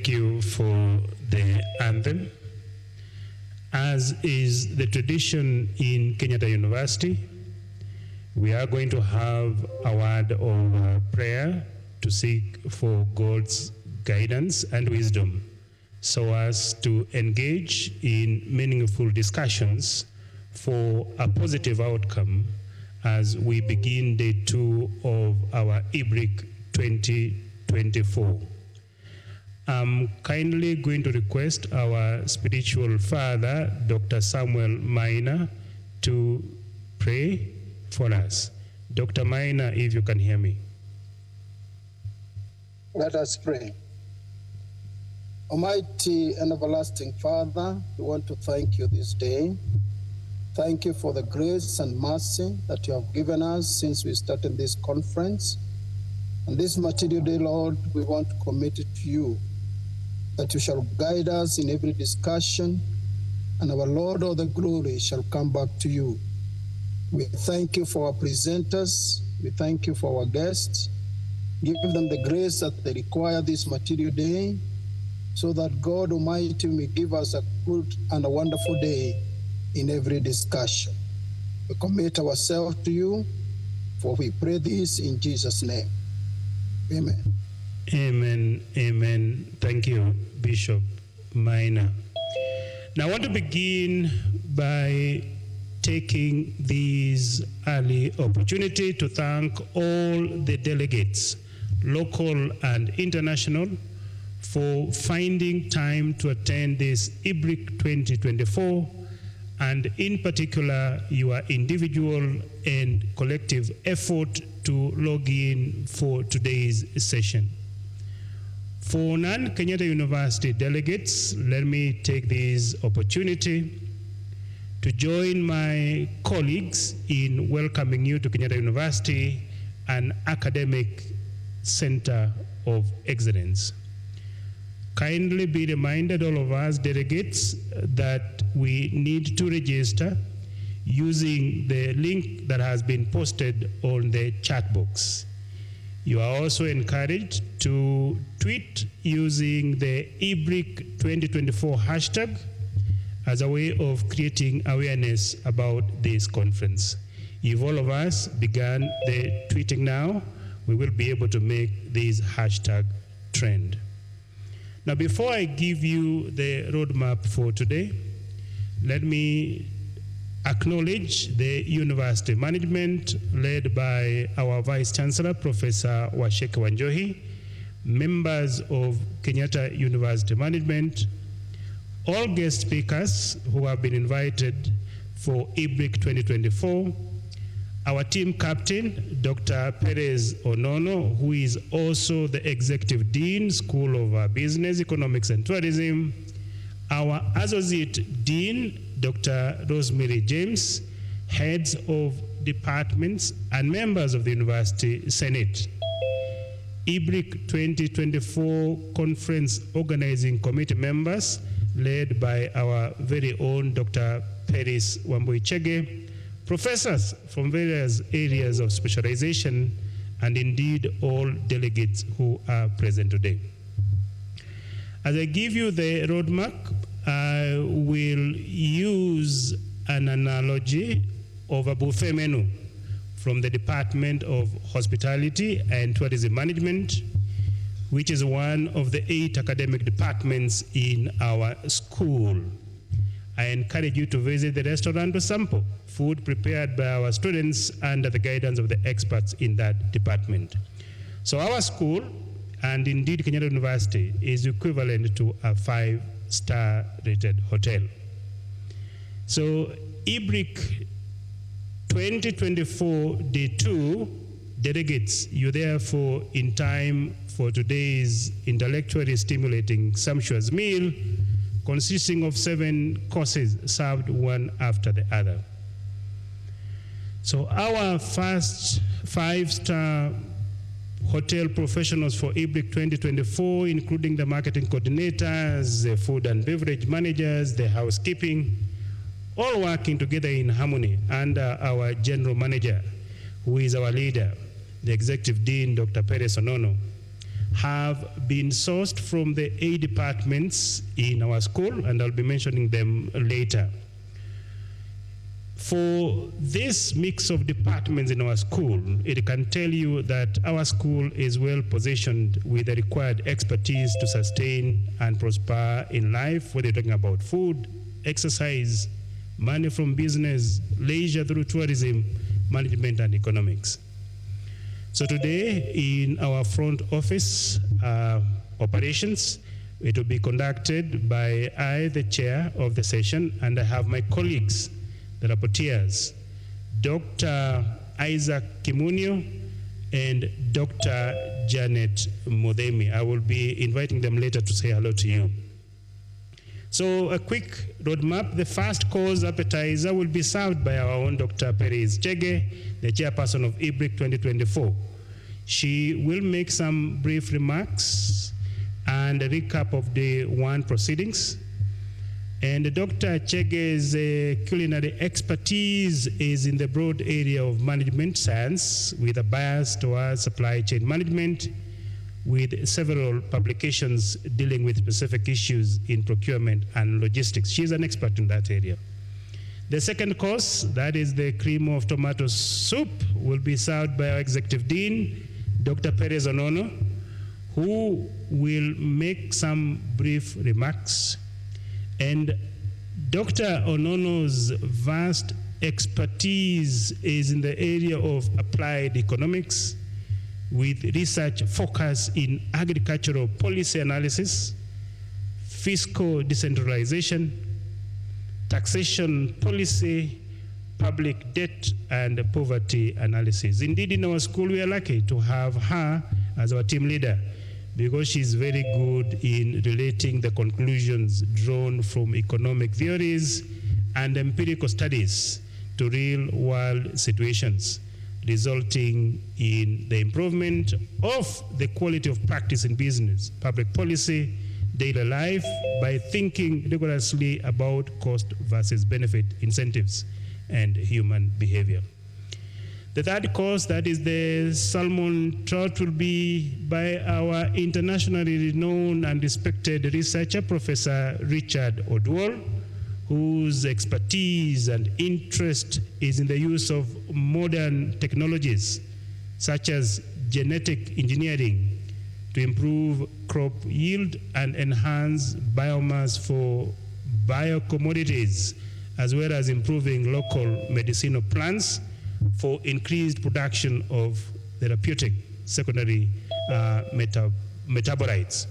thank you for the anthem. As is the tradition in Kenyatta University, we are going to have a word of prayer to seek for God's guidance and wisdom so as to engage in meaningful discussions for a positive outcome as we begin day 2 of our Ibric 2024. I'm kindly going to request our spiritual father, Dr. Samuel Maina, to pray for us. Dr. Maina, if you can hear me. Let us pray. Almighty and everlasting Father, we want to thank you this day. Thank you for the grace and mercy that you have given us since we started this conference. And this material day, Lord, we want to commit it to you, that you shall guide us in every discussion, and our Lord of the glory shall come back to you. We thank you for our presenters. We thank you for our guests. Give them the grace that they require this material day, so that God Almighty may give us a good and a wonderful day in every discussion. We commit ourselves to you, for we pray this in Jesus' name. Amen. Amen. Amen. Thank you, Bishop Maina. Now I want to begin by taking this early opportunity to thank all the delegates, local and international, for finding time to attend this Ibric 2024, and in particular, your individual and collective effort to log in for today's session. For non-Kenyatta University delegates, let me take this opportunity to join my colleagues in welcoming you to Kenyatta University, an academic center of excellence. Kindly be reminded, all of us delegates, that we need to register using the link that has been posted on the chat box. You are also encouraged to tweet using the Ibric 2024 hashtag as a way of creating awareness about this conference. If all of us began the tweeting now, we will be able to make this hashtag trend. Now, before I give you the roadmap for today, let me acknowledge the university management led by our Vice Chancellor, Professor Washeke Wanjohi, members of Kenyatta University Management, all guest speakers who have been invited for Ibric 2024, our team captain, Dr. Perez Onono, who is also the Executive Dean, School of Business, Economics and Tourism, our Associate Dean, Dr. Rosemary James, heads of departments and members of the University Senate, Ibric 2024 Conference Organizing Committee members, led by our very own Dr. Peris Wambui-Chege, professors from various areas of specialization, and indeed all delegates who are present today. As I give you the roadmap, I will use an analogy of a buffet menu from the Department of Hospitality and Tourism Management, which is one of the 8 academic departments in our school. I encourage you to visit the restaurant to sample food prepared by our students under the guidance of the experts in that department. So our school, and indeed Kenyatta University, is equivalent to a 5-star rated hotel. So Ibric 2024 Day 2 delegates, you therefore in time for today's intellectually stimulating sumptuous meal, consisting of 7 courses served one after the other. So our first 5-star hotel professionals for Ibric 2024, including the marketing coordinators, the food and beverage managers, the housekeeping, all working together in harmony under our general manager, who is our leader, the Executive Dean, Dr. Perez Onono, have been sourced from the 8 departments in our school, and I'll be mentioning them later. For this mix of departments in our school, it can tell you that our school is well positioned with the required expertise to sustain and prosper in life, whether you're talking about food, exercise, money from business, leisure through tourism, management, and economics. So today, in our front office operations, it will be conducted by I, the chair of the session, and I have my colleagues, the rapporteurs, Dr. Isaac Kimunio and Dr. Janet Modemi. I will be inviting them later to say hello to you. So a quick roadmap. The first course appetizer will be served by our own Dr. Perez Chege, the chairperson of Ibric 2024. She will make some brief remarks and a recap of the one proceedings. And Dr. Chege's culinary expertise is in the broad area of management science with a bias towards supply chain management, with several publications dealing with specific issues in procurement and logistics. She's an expert in that area. The second course, that is the cream of tomato soup, will be served by our executive dean, Dr. Perez Onono, who will make some brief remarks. And Dr. Onono's vast expertise is in the area of applied economics, with research focus in agricultural policy analysis, fiscal decentralization, taxation policy, public debt, and poverty analysis. Indeed, in our school, we are lucky to have her as our team leader because she's very good in relating the conclusions drawn from economic theories and empirical studies to real-world situations, resulting in the improvement of the quality of practice in business, public policy, daily life, by thinking rigorously about cost versus benefit incentives and human behavior. The third course, that is the salmon trout, will be by our internationally renowned and respected researcher, Professor Richard Odwall, whose expertise and interest is in the use of modern technologies, such as genetic engineering, to improve crop yield and enhance biomass for biocommodities, as well as improving local medicinal plants for increased production of therapeutic secondary metabolites.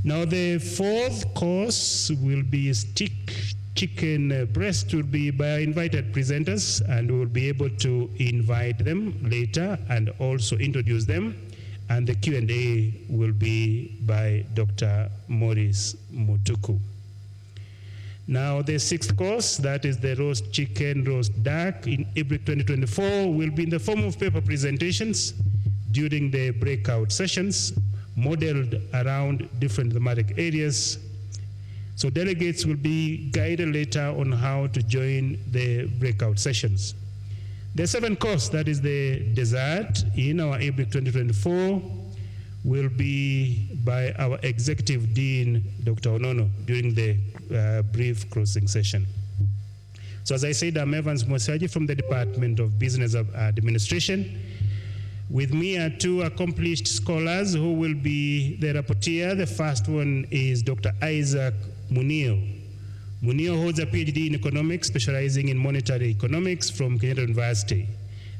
Now, the fourth course will be stick chicken breast, will be by invited presenters, and we will be able to invite them later and also introduce them. And the Q&A will be by Dr. Maurice Mutuku. Now, the sixth course, that is the roast chicken, roast duck in Ibric 2024, will be in the form of paper presentations during the breakout sessions, modeled around different thematic areas. So delegates will be guided later on how to join the breakout sessions. The seventh course, that is the dessert in our Ibric 2024, will be by our executive dean, Dr. Onono, during the brief closing session. So as I said, I'm Evans Mosaji from the Department of Business Administration. With me are two accomplished scholars who will be the rapporteur. The first one is Dr. Isaac Munio. Munio holds a PhD in economics, specializing in monetary economics from Kenyatta University.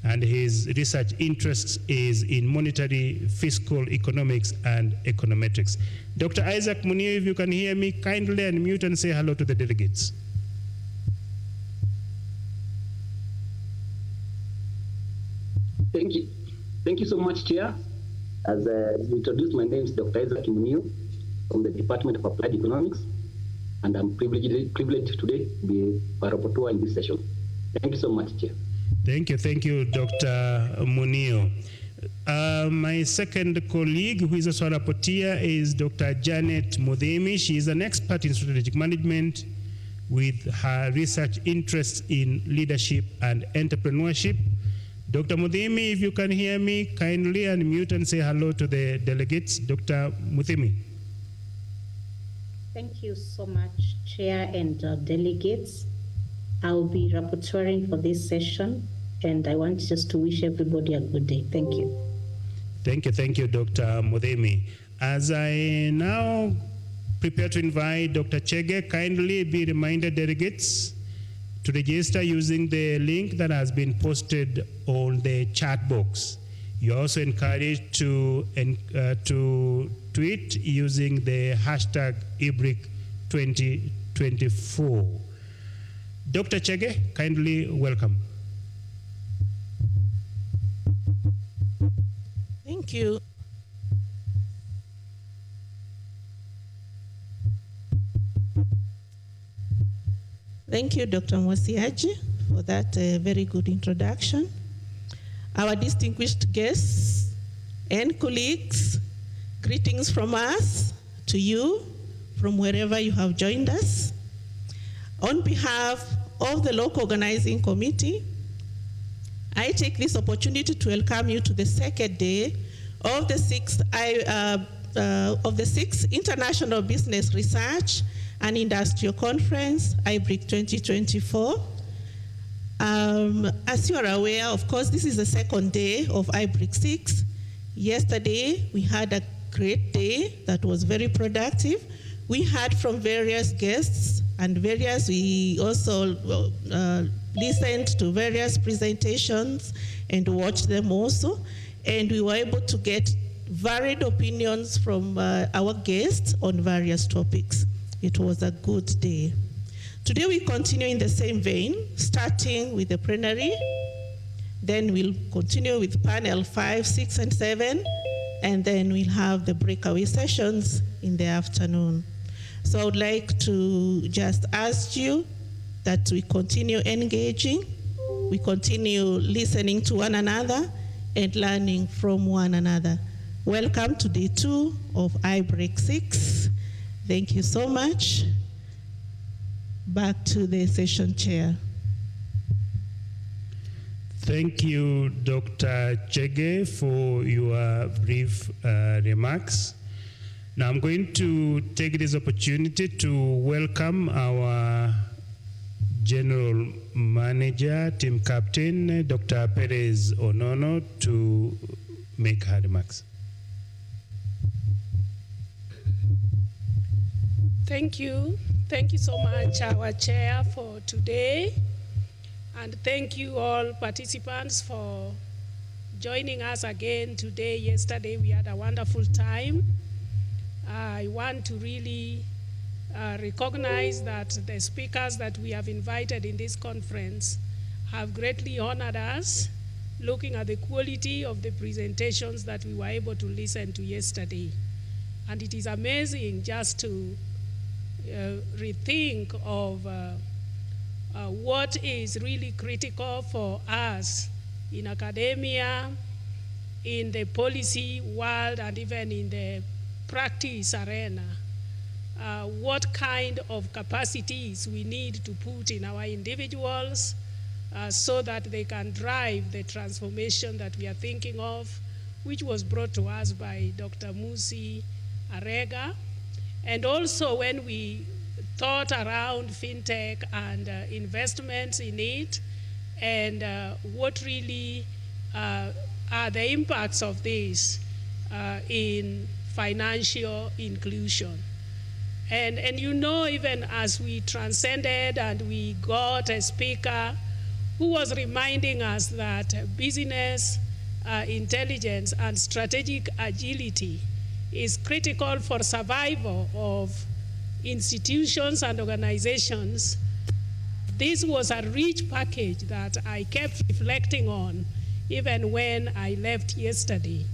And his research interest is in monetary, fiscal economics, and econometrics. Dr. Isaac Munio, if you can hear me, kindly unmute and say hello to the delegates. Thank you. Thank you so much, Chair. As you introduced, my name is Dr. Isaac Munio from the Department of Applied Economics, and I'm privileged today to be a rapporteur in this session. Thank you so much, Chair. Thank you, Dr. Munio. My second colleague, who is also a rapporteur, is Dr. Janet Modemi. She is an expert in strategic management with her research interests in leadership and entrepreneurship. Dr. Muthimi, if you can hear me, kindly unmute and say hello to the delegates. Dr. Muthimi. Thank you so much, Chair and delegates. I'll be rapporteuring for this session, and I want just to wish everybody a good day. Thank you. Thank you, Dr. Muthimi. As I now prepare to invite Dr. Chege, kindly be reminded, delegates, to register using the link that has been posted on the chat box. You're also encouraged to tweet using the hashtag Ibric 2024. Dr. Chege, kindly welcome. Thank you. Thank you, Dr. Mwasiaji, for that very good introduction. Our distinguished guests and colleagues, greetings from us to you from wherever you have joined us. On behalf of the local organizing committee, I take this opportunity to welcome you to the second day of the sixth International Business Research and Industrial Conference, Ibric 2024. As you are aware, of course, this is the second day of Ibric 6. Yesterday, we had a great day that was very productive. We heard from various guests and we also listened to various presentations and watched them also. And we were able to get varied opinions from our guests on various topics. It was a good day. Today we continue in the same vein, starting with the plenary, then we'll continue with panel 5, 6, and 7, and then we'll have the breakaway sessions in the afternoon. So I would like to just ask you that we continue engaging, we continue listening to one another and learning from one another. Welcome to day 2 of Ibric 6. Thank you so much. Back to the session chair. Thank you, Dr. Chege, for your brief remarks. Now I'm going to take this opportunity to welcome our General Manager, Team Captain, Dr. Perez Onono, to make her remarks. Thank you. Thank you so much, our chair, for today. And thank you all participants for joining us again today. Yesterday, we had a wonderful time. I want to really recognize that the speakers that we have invited in this conference have greatly honored us, looking at the quality of the presentations that we were able to listen to yesterday. And it is amazing just to rethink of what is really critical for us in academia, in the policy world, and even in the practice arena. What kind of capacities we need to put in our individuals so that they can drive the transformation that we are thinking of, which was brought to us by Dr. Musi Arega. And also when we thought around fintech and investments in it, and what really are the impacts of this in financial inclusion. And you know, even as we transcended and we got a speaker who was reminding us that business intelligence and strategic agility is critical for survival of institutions and organizations. This was a rich package that I kept reflecting on even when I left yesterday.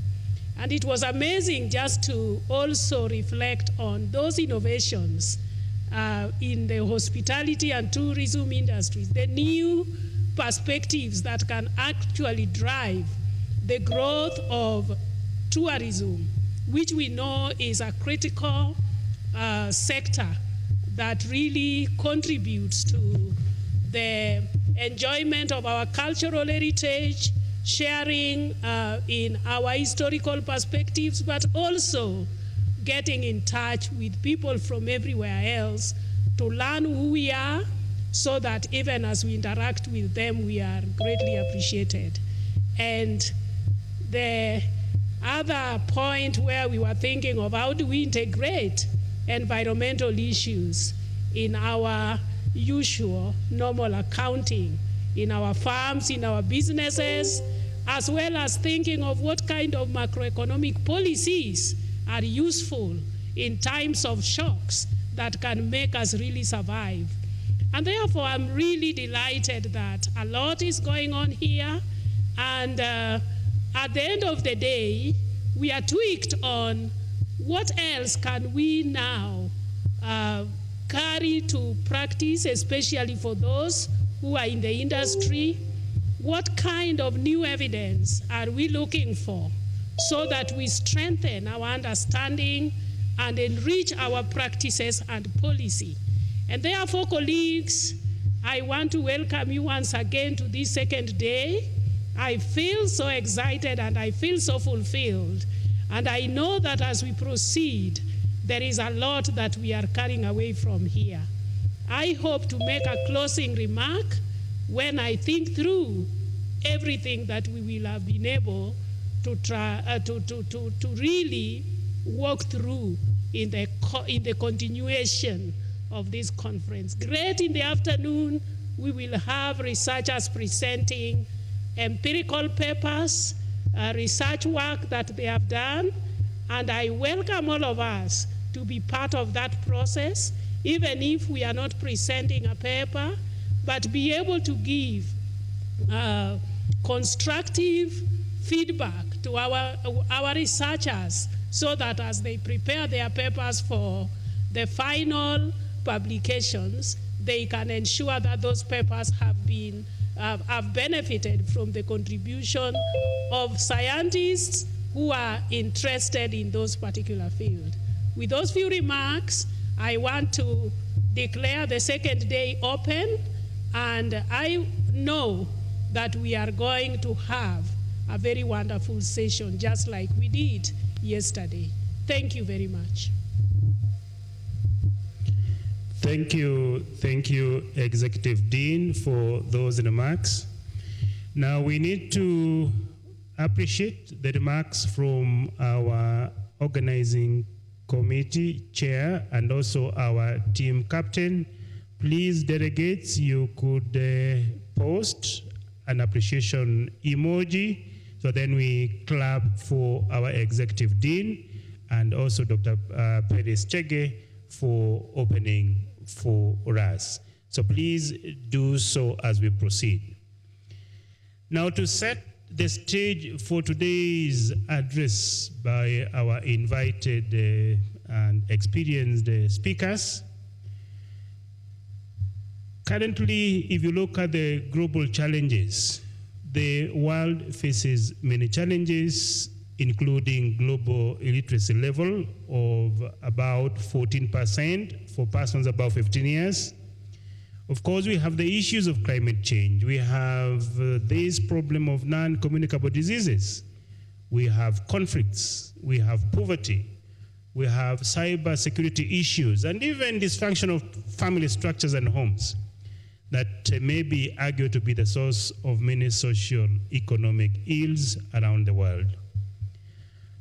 And it was amazing just to also reflect on those innovations in the hospitality and tourism industries, the new perspectives that can actually drive the growth of tourism, which we know is a critical sector that really contributes to the enjoyment of our cultural heritage, sharing in our historical perspectives, but also getting in touch with people from everywhere else to learn who we are, so that even as we interact with them, we are greatly appreciated. And the other point where we were thinking of how do we integrate environmental issues in our usual normal accounting, in our farms, in our businesses, as well as thinking of what kind of macroeconomic policies are useful in times of shocks that can make us really survive. And therefore, I'm really delighted that a lot is going on here. And at the end of the day, we are tweaked on what else can we now carry to practice, especially for those who are in the industry. What kind of new evidence are we looking for so that we strengthen our understanding and enrich our practices and policy? And therefore, colleagues, I want to welcome you once again to this second day. I feel so excited and I feel so fulfilled. And I know that as we proceed, there is a lot that we are carrying away from here. I hope to make a closing remark when I think through everything that we will have been able to try to really walk through in the continuation of this conference. Great in the afternoon, we will have researchers presenting empirical papers, research work that they have done, and I welcome all of us to be part of that process, even if we are not presenting a paper, but be able to give constructive feedback to our researchers, so that as they prepare their papers for the final publications, they can ensure that those papers have benefited from the contribution of scientists who are interested in those particular fields. With those few remarks, I want to declare the second day open, and I know that we are going to have a very wonderful session, just like we did yesterday. Thank you very much. Thank you, Executive Dean, for those remarks. Now we need to appreciate the remarks from our organizing committee chair and also our team captain. Please, delegates, you could post an appreciation emoji, so then we clap for our Executive Dean and also Dr. Perez Chege for opening for us. So please do so as we proceed. Now, to set the stage for today's address by our invited and experienced speakers, currently, if you look at the global challenges, the world faces many challenges, including global illiteracy level of about 14% for persons above 15 years. Of course, we have the issues of climate change. We have this problem of non-communicable diseases. We have conflicts. We have poverty. We have cyber security issues, and even dysfunction of family structures and homes that may be argued to be the source of many social economic ills around the world.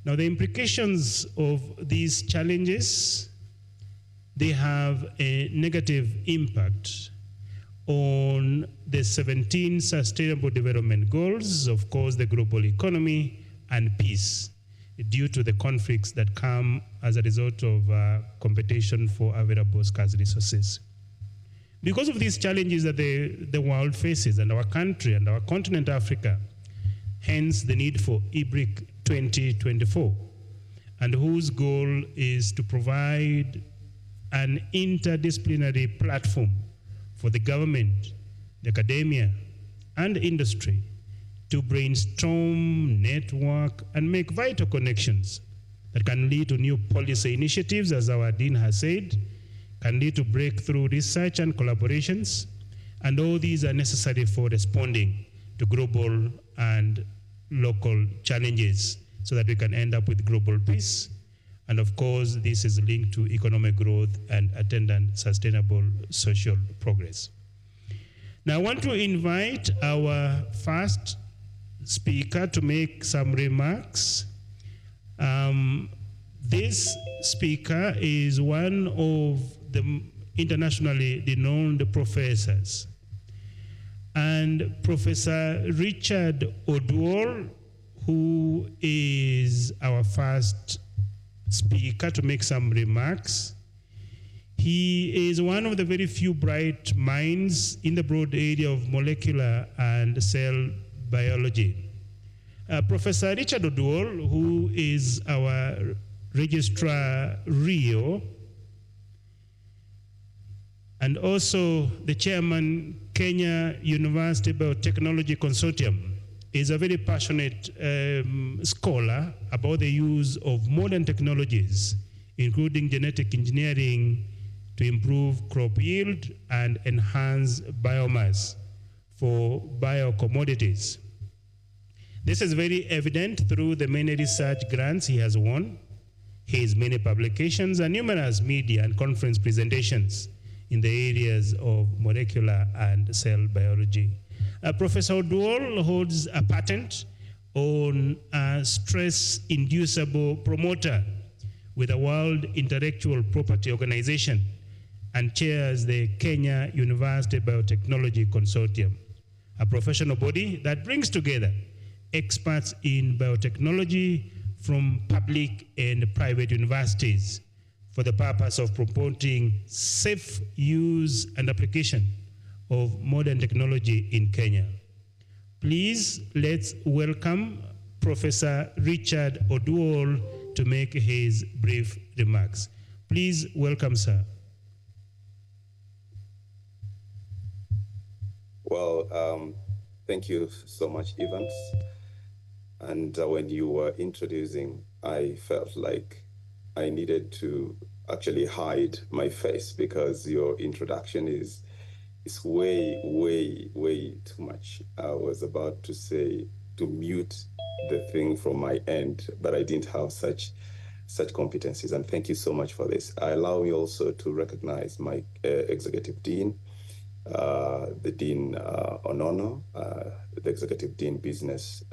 Now, the implications of these challenges, they have a negative impact on the 17 Sustainable Development Goals, of course, the global economy and peace, due to the conflicts that come as a result of competition for available scarce resources. Because of these challenges that the world faces, and our country and our continent, Africa, hence the need for Ibric 2024, and whose goal is to provide an interdisciplinary platform for the government, the academia, and industry to brainstorm, network, and make vital connections that can lead to new policy initiatives, as our dean has said, can lead to breakthrough research and collaborations, and all these are necessary for responding to global and local challenges so that we can end up with global peace. And of course, this is linked to economic growth and attendant sustainable social progress. Now, I want to invite our first speaker to make some remarks. This speaker is one of the internationally renowned professors. And Professor Richard Oduor, who is our first speaker to make some remarks. He is one of the very few bright minds in the broad area of molecular and cell biology. Professor Richard Oduor, who is our Registrar Rio, and also the chairman, Kenya University Biotechnology Consortium, is a very passionate scholar about the use of modern technologies, including genetic engineering, to improve crop yield and enhance biomass for biocommodities. This is very evident through the many research grants he has won, his many publications, and numerous media and conference presentations in the areas of molecular and cell biology. Professor Oduor holds a patent on a stress-inducible promoter with the World Intellectual Property Organization and chairs the Kenya University Biotechnology Consortium, a professional body that brings together experts in biotechnology from public and private universities for the purpose of promoting safe use and application of modern technology in Kenya. Please, let's welcome Professor Richard Oduor to make his brief remarks. Please welcome, sir. Well, thank you so much, Evans. And when you were introducing, I felt like I needed to actually hide my face because your introduction is way, way, way too much. I was about to say to mute the thing from my end, but I didn't have such competencies. And thank you so much for this. Allow me also to recognize my executive dean, the Dean Onono, the Executive Dean Business,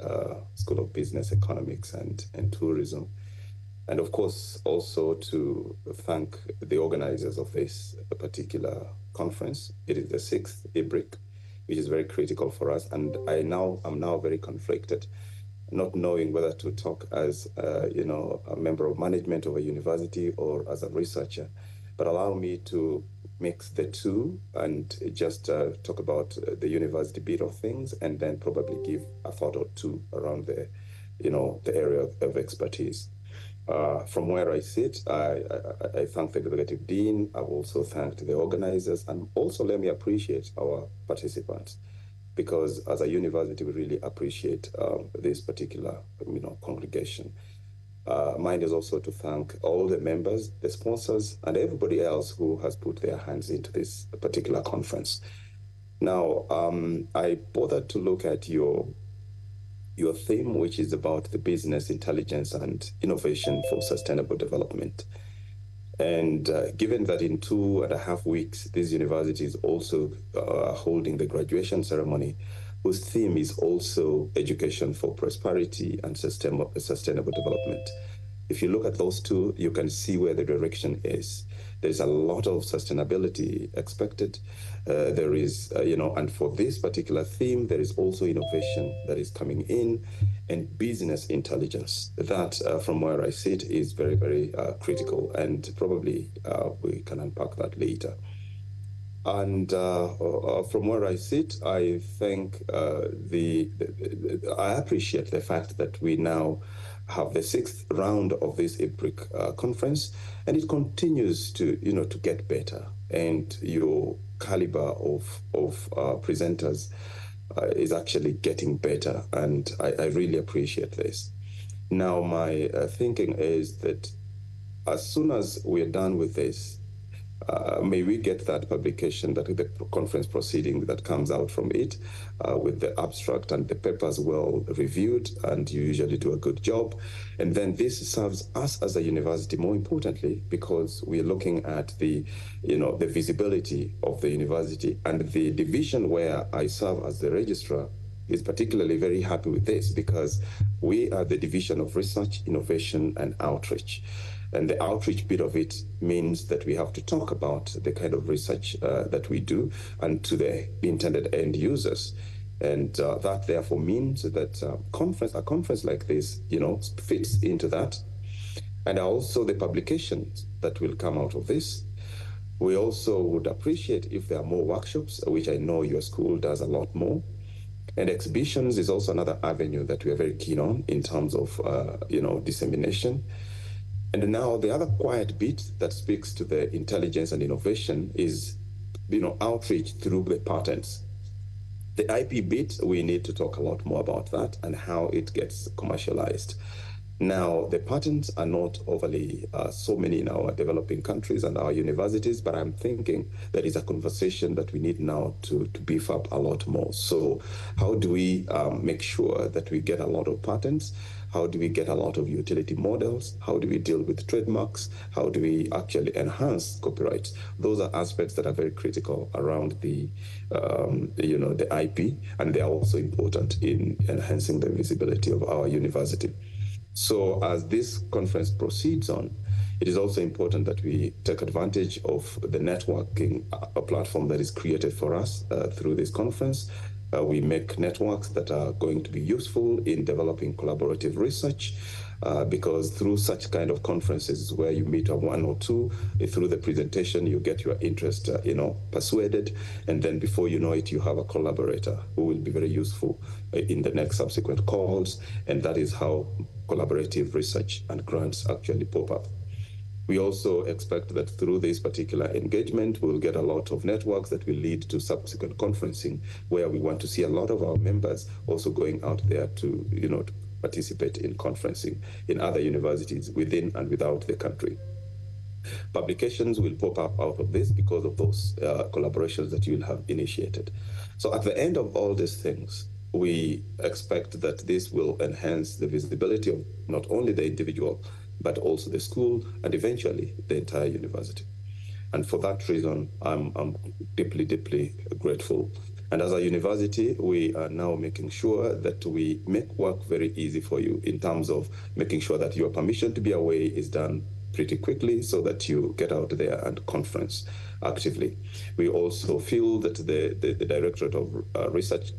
School of Business, Economics and Tourism. And of course, also to thank the organizers of this particular conference. It is the 6th Ibric, which is very critical for us. And I'm now very conflicted, not knowing whether to talk as a member of management of a university or as a researcher. But allow me to mix the two and just talk about the university bit of things, and then probably give a thought or two around the area of expertise. From where I sit, I thank the executive dean. I've also thanked the organizers, and also let me appreciate our participants, because as a university, we really appreciate this particular congregation. Mine is also to thank all the members, the sponsors, and everybody else who has put their hands into this particular conference. Now, I bothered to look at your theme, which is about the business intelligence and innovation for sustainable development. And given that in 2.5 weeks, this university is also holding the graduation ceremony, whose theme is also education for prosperity and sustainable development. If you look at those two, you can see where the direction is. There's a lot of sustainability expected. There is, and for this particular theme, there is also innovation that is coming in, and business intelligence. That, from where I sit, is very, very critical, and probably we can unpack that later. And from where I sit, I think I appreciate the fact that we now have the 6th round of this Ibric conference, and it continues to get better. And your caliber of presenters is actually getting better, and I really appreciate this. Now, my thinking is that as soon as we're done with this, may we get that publication, that the conference proceeding that comes out from it, with the abstract and the papers well reviewed, and you usually do a good job. And then this serves us as a university more importantly, because we're looking at the visibility of the university, and the division where I serve as the registrar is particularly very happy with this, because we are the division of research, innovation, and outreach. And the outreach bit of it means that we have to talk about the kind of research that we do and to the intended end users. And that therefore means that a conference like this, fits into that. And also the publications that will come out of this. We also would appreciate if there are more workshops, which I know your school does a lot more. And exhibitions is also another avenue that we are very keen on in terms of, dissemination. And now the other quiet bit that speaks to the intelligence and innovation is, outreach through the patents. The IP bit, we need to talk a lot more about that and how it gets commercialized. Now, the patents are not overly so many in our developing countries and our universities, but I'm thinking that is a conversation that we need now to beef up a lot more. So how do we make sure that we get a lot of patents? How do we get a lot of utility models? How do we deal with trademarks? How do we actually enhance copyrights? Those are aspects that are very critical around the IP, and they are also important in enhancing the visibility of our university. So as this conference proceeds on, it is also important that we take advantage of the networking platform that is created for us through this conference. We make networks that are going to be useful in developing collaborative research, because through such kind of conferences where you meet one or two, through the presentation, you get your interest, persuaded, and then before you know it, you have a collaborator who will be very useful in the next subsequent calls, and that is how collaborative research and grants actually pop up. We also expect that through this particular engagement, we'll get a lot of networks that will lead to subsequent conferencing, where we want to see a lot of our members also going out there to, to participate in conferencing in other universities within and without the country. Publications will pop up out of this because of those collaborations that you'll have initiated. So at the end of all these things, we expect that this will enhance the visibility of not only the individual, but also the school and eventually the entire university. And for that reason, I'm deeply, deeply grateful. And as a university, we are now making sure that we make work very easy for you in terms of making sure that your permission to be away is done pretty quickly so that you get out there and conference actively. We also feel that the Directorate of Research,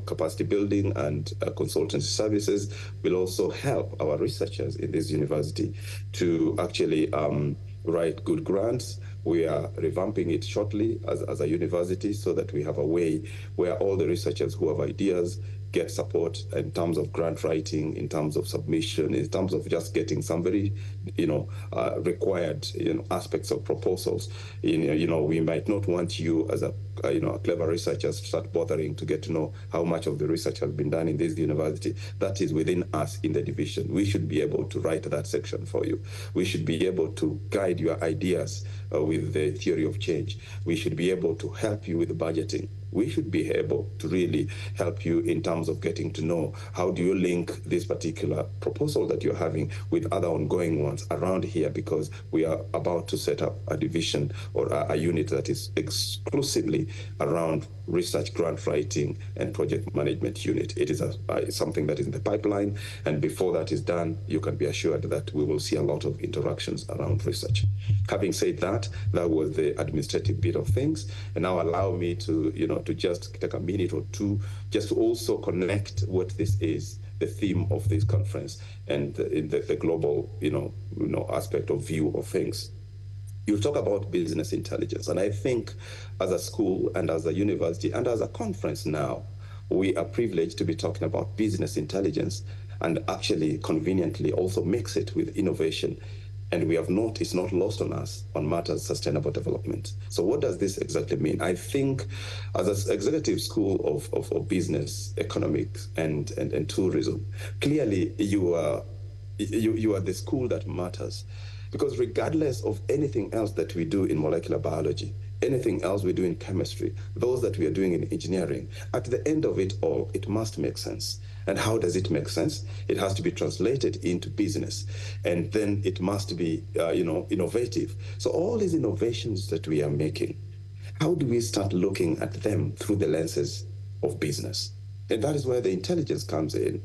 capacity building and consultancy services will also help our researchers in this university to actually write good grants. We are revamping it shortly as a university so that we have a way where all the researchers who have ideas get support in terms of grant writing, in terms of submission, in terms of just getting some very, required, aspects of proposals. We might not want you as a clever researcher to start bothering to get to know how much of the research has been done in this university. That is within us in the division. We should be able to write that section for you. We should be able to guide your ideas with the theory of change. We should be able to help you with budgeting. We should be able to really help you in terms of getting to know how do you link this particular proposal that you're having with other ongoing ones around here, because we are about to set up a division or a unit that is exclusively around research grant writing and project management unit. It is something that is in the pipeline, and before that is done, you can be assured that we will see a lot of interactions around research. Having said that, that was the administrative bit of things, and now allow me to to just take a minute or two just to also connect what this is, the theme of this conference, and in the global aspect of view of things. You talk about business intelligence, and I think as a school and as a university and as a conference now, we are privileged to be talking about business intelligence and actually conveniently also mix it with innovation. And it's not lost on us on matters of sustainable development. So what does this exactly mean? I think as an executive school of business, economics, and tourism, clearly you are the school that matters. Because regardless of anything else that we do in molecular biology, anything else we do in chemistry, those that we are doing in engineering, at the end of it all, it must make sense. And how does it make sense? It has to be translated into business, and then it must be, innovative. So all these innovations that we are making, how do we start looking at them through the lenses of business? And that is where the intelligence comes in.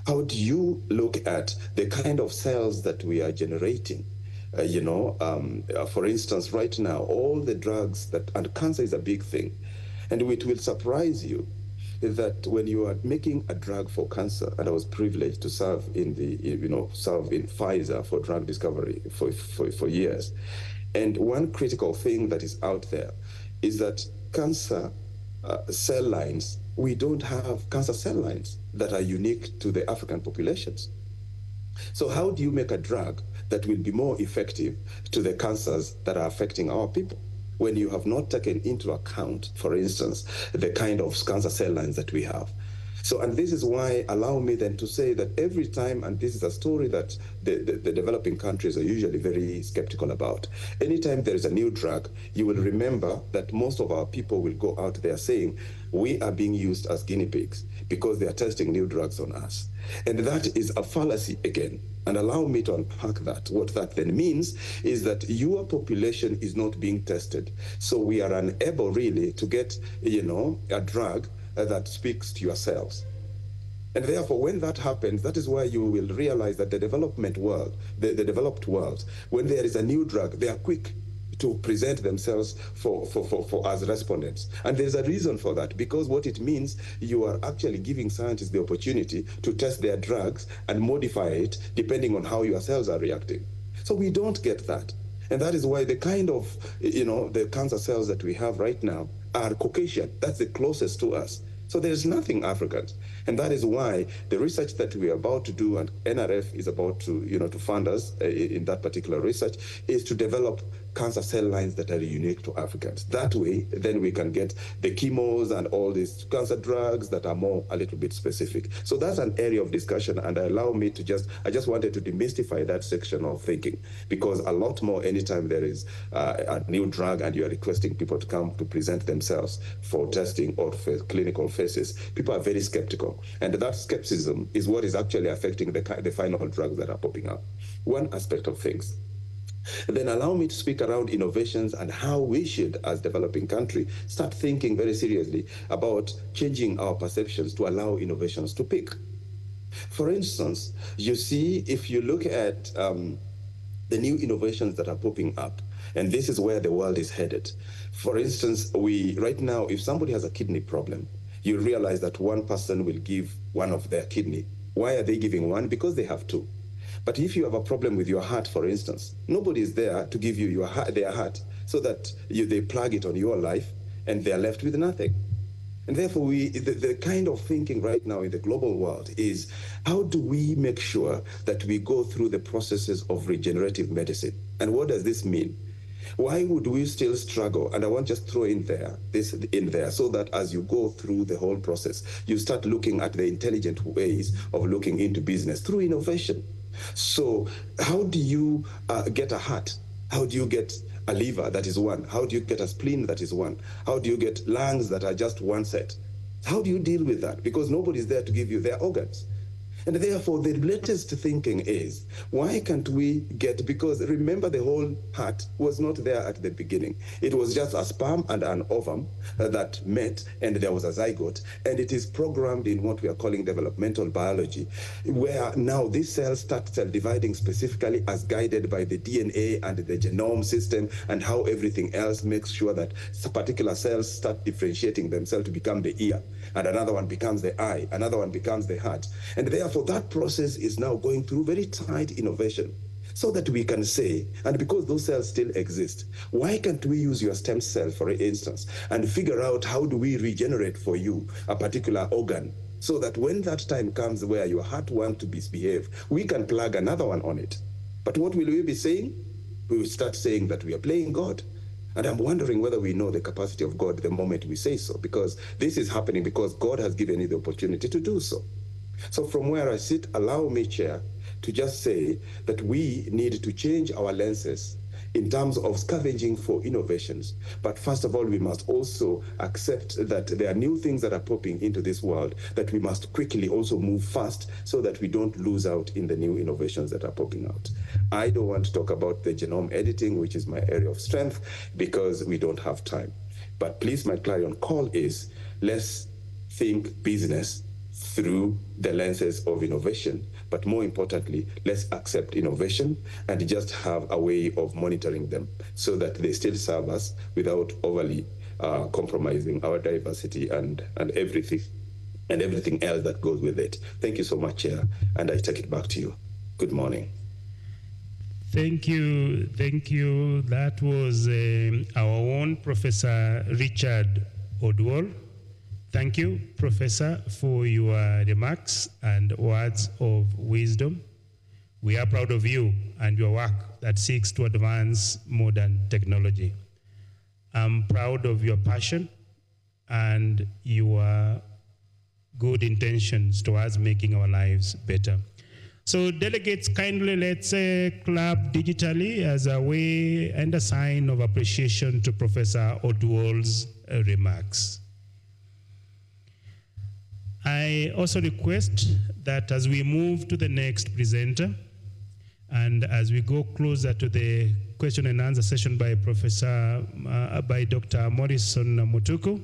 How do you look at the kind of cells that we are generating? For instance, right now, all the drugs and cancer is a big thing. And it will surprise you that when you are making a drug for cancer, and I was privileged to serve in Pfizer for drug discovery for years. And one critical thing that is out there is that cancer cell lines, we don't have cancer cell lines that are unique to the African populations. So how do you make a drug that will be more effective to the cancers that are affecting our people when you have not taken into account, for instance, the kind of cancer cell lines that we have? So, and this is why, allow me then to say that every time, and this is a story that the developing countries are usually very skeptical about, anytime there is a new drug, you will remember that most of our people will go out there saying, we are being used as guinea pigs because they are testing new drugs on us. And that is a fallacy again. And allow me to unpack that. What that then means is that your population is not being tested. So we are unable really to get, a drug that speaks to yourselves. And therefore, when that happens, that is why you will realize that the development world, the developed world, when there is a new drug, they are quick to present themselves for as respondents. And there's a reason for that, because what it means, you are actually giving scientists the opportunity to test their drugs and modify it depending on how your cells are reacting. So we don't get that. And that is why the kind of, the cancer cells that we have right now are Caucasian. That's the closest to us. So there's nothing African. And that is why the research that we are about to do, and NRF is about to, to fund us in that particular research, is to develop cancer cell lines that are unique to Africans. That way, then we can get the chemos and all these cancer drugs that are a little bit specific. So that's an area of discussion, and allow me to I just wanted to demystify that section of thinking, because a lot more anytime there is a new drug and you are requesting people to come to present themselves for testing or for clinical phases, people are very skeptical. And that skepticism is what is actually affecting the final drugs that are popping up. One aspect of things. Then allow me to speak around innovations and how we should, as developing country, start thinking very seriously about changing our perceptions to allow innovations to pick. For instance, you see, if you look at the new innovations that are popping up, and this is where the world is headed. For instance, right now, if somebody has a kidney problem, you realize that one person will give one of their kidney. Why are they giving one? Because they have two. But if you have a problem with your heart, for instance, nobody is there to give you their heart so that they plug it on your life and they are left with nothing. And therefore, the kind of thinking right now in the global world is, how do we make sure that we go through the processes of regenerative medicine? And what does this mean? Why would we still struggle? And I want to just throw this in there so that as you go through the whole process, you start looking at the intelligent ways of looking into business through innovation. So how do you get a heart? How do you get a liver that is one? How do you get a spleen that is one? How do you get lungs that are just one set? How do you deal with that? Because nobody's there to give you their organs. And therefore, the latest thinking is, why can't we because remember, the whole heart was not there at the beginning. It was just a sperm and an ovum that met, and there was a zygote. And it is programmed in what we are calling developmental biology, where now these cells start cell dividing specifically as guided by the DNA and the genome system, and how everything else makes sure that particular cells start differentiating themselves to become the ear, and another one becomes the eye, another one becomes the heart. And therefore, that process is now going through very tight innovation, so that we can say, and because those cells still exist, why can't we use your stem cell, for instance, and figure out how do we regenerate for you a particular organ, so that when that time comes where your heart wants to misbehave, we can plug another one on it. But what will we be saying? We will start saying that we are playing God. And I'm wondering whether we know the capacity of God the moment we say so, because this is happening because God has given you the opportunity to do so. So from where I sit, allow me, Chair, to just say that we need to change our lenses in terms of scavenging for innovations. But first of all, we must also accept that there are new things that are popping into this world that we must quickly also move fast so that we don't lose out in the new innovations that are popping out. I don't want to talk about the genome editing, which is my area of strength, because we don't have time. But please, my clarion call is, let's think business through the lenses of innovation. But more importantly, let's accept innovation and just have a way of monitoring them so that they still serve us without overly compromising our diversity and everything else that goes with it. Thank you so much, Chair, and I take it back to you. Good morning. Thank you. That was our own Professor Richard Odwall. Thank you, Professor, for your remarks and words of wisdom. We are proud of you and your work that seeks to advance modern technology. I'm proud of your passion and your good intentions towards making our lives better. So delegates, kindly let's clap digitally as a way and a sign of appreciation to Professor Odwall's remarks. I also request that as we move to the next presenter, and as we go closer to the question and answer session by by Dr. Morrison Mutuku,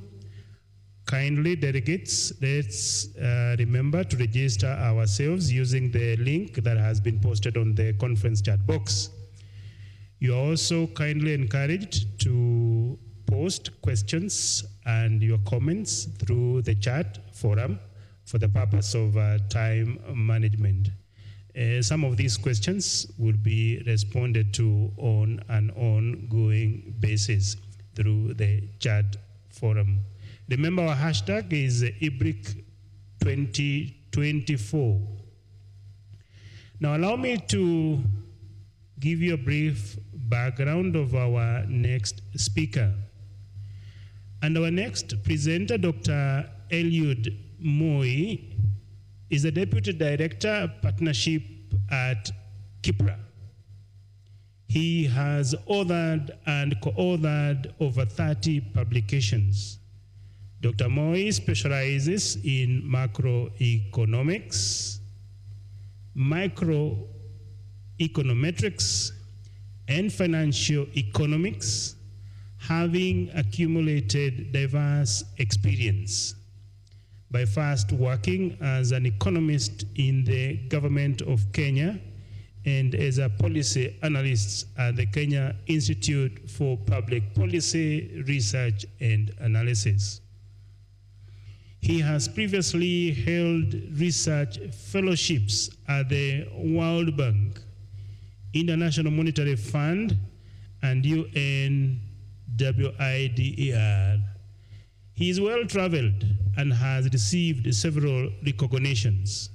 kindly delegates, let's remember to register ourselves using the link that has been posted on the conference chat box. You are also kindly encouraged to post questions and your comments through the chat forum for the purpose of time management. Some of these questions will be responded to on an ongoing basis through the chat forum. Remember, our hashtag is Ibric 2024. Now, allow me to give you a brief background of our next speaker. And our next presenter, Dr. Eliud Moi, is the Deputy Director, Partnership at Kipra. He has authored and co-authored over 30 publications. Dr. Moi specializes in macroeconomics, microeconometrics, and financial economics, having accumulated diverse experience by first working as an economist in the government of Kenya and as a policy analyst at the Kenya Institute for Public Policy Research and Analysis. He has previously held research fellowships at the World Bank, International Monetary Fund, and UNWIDER. He is well-traveled and has received several recognitions.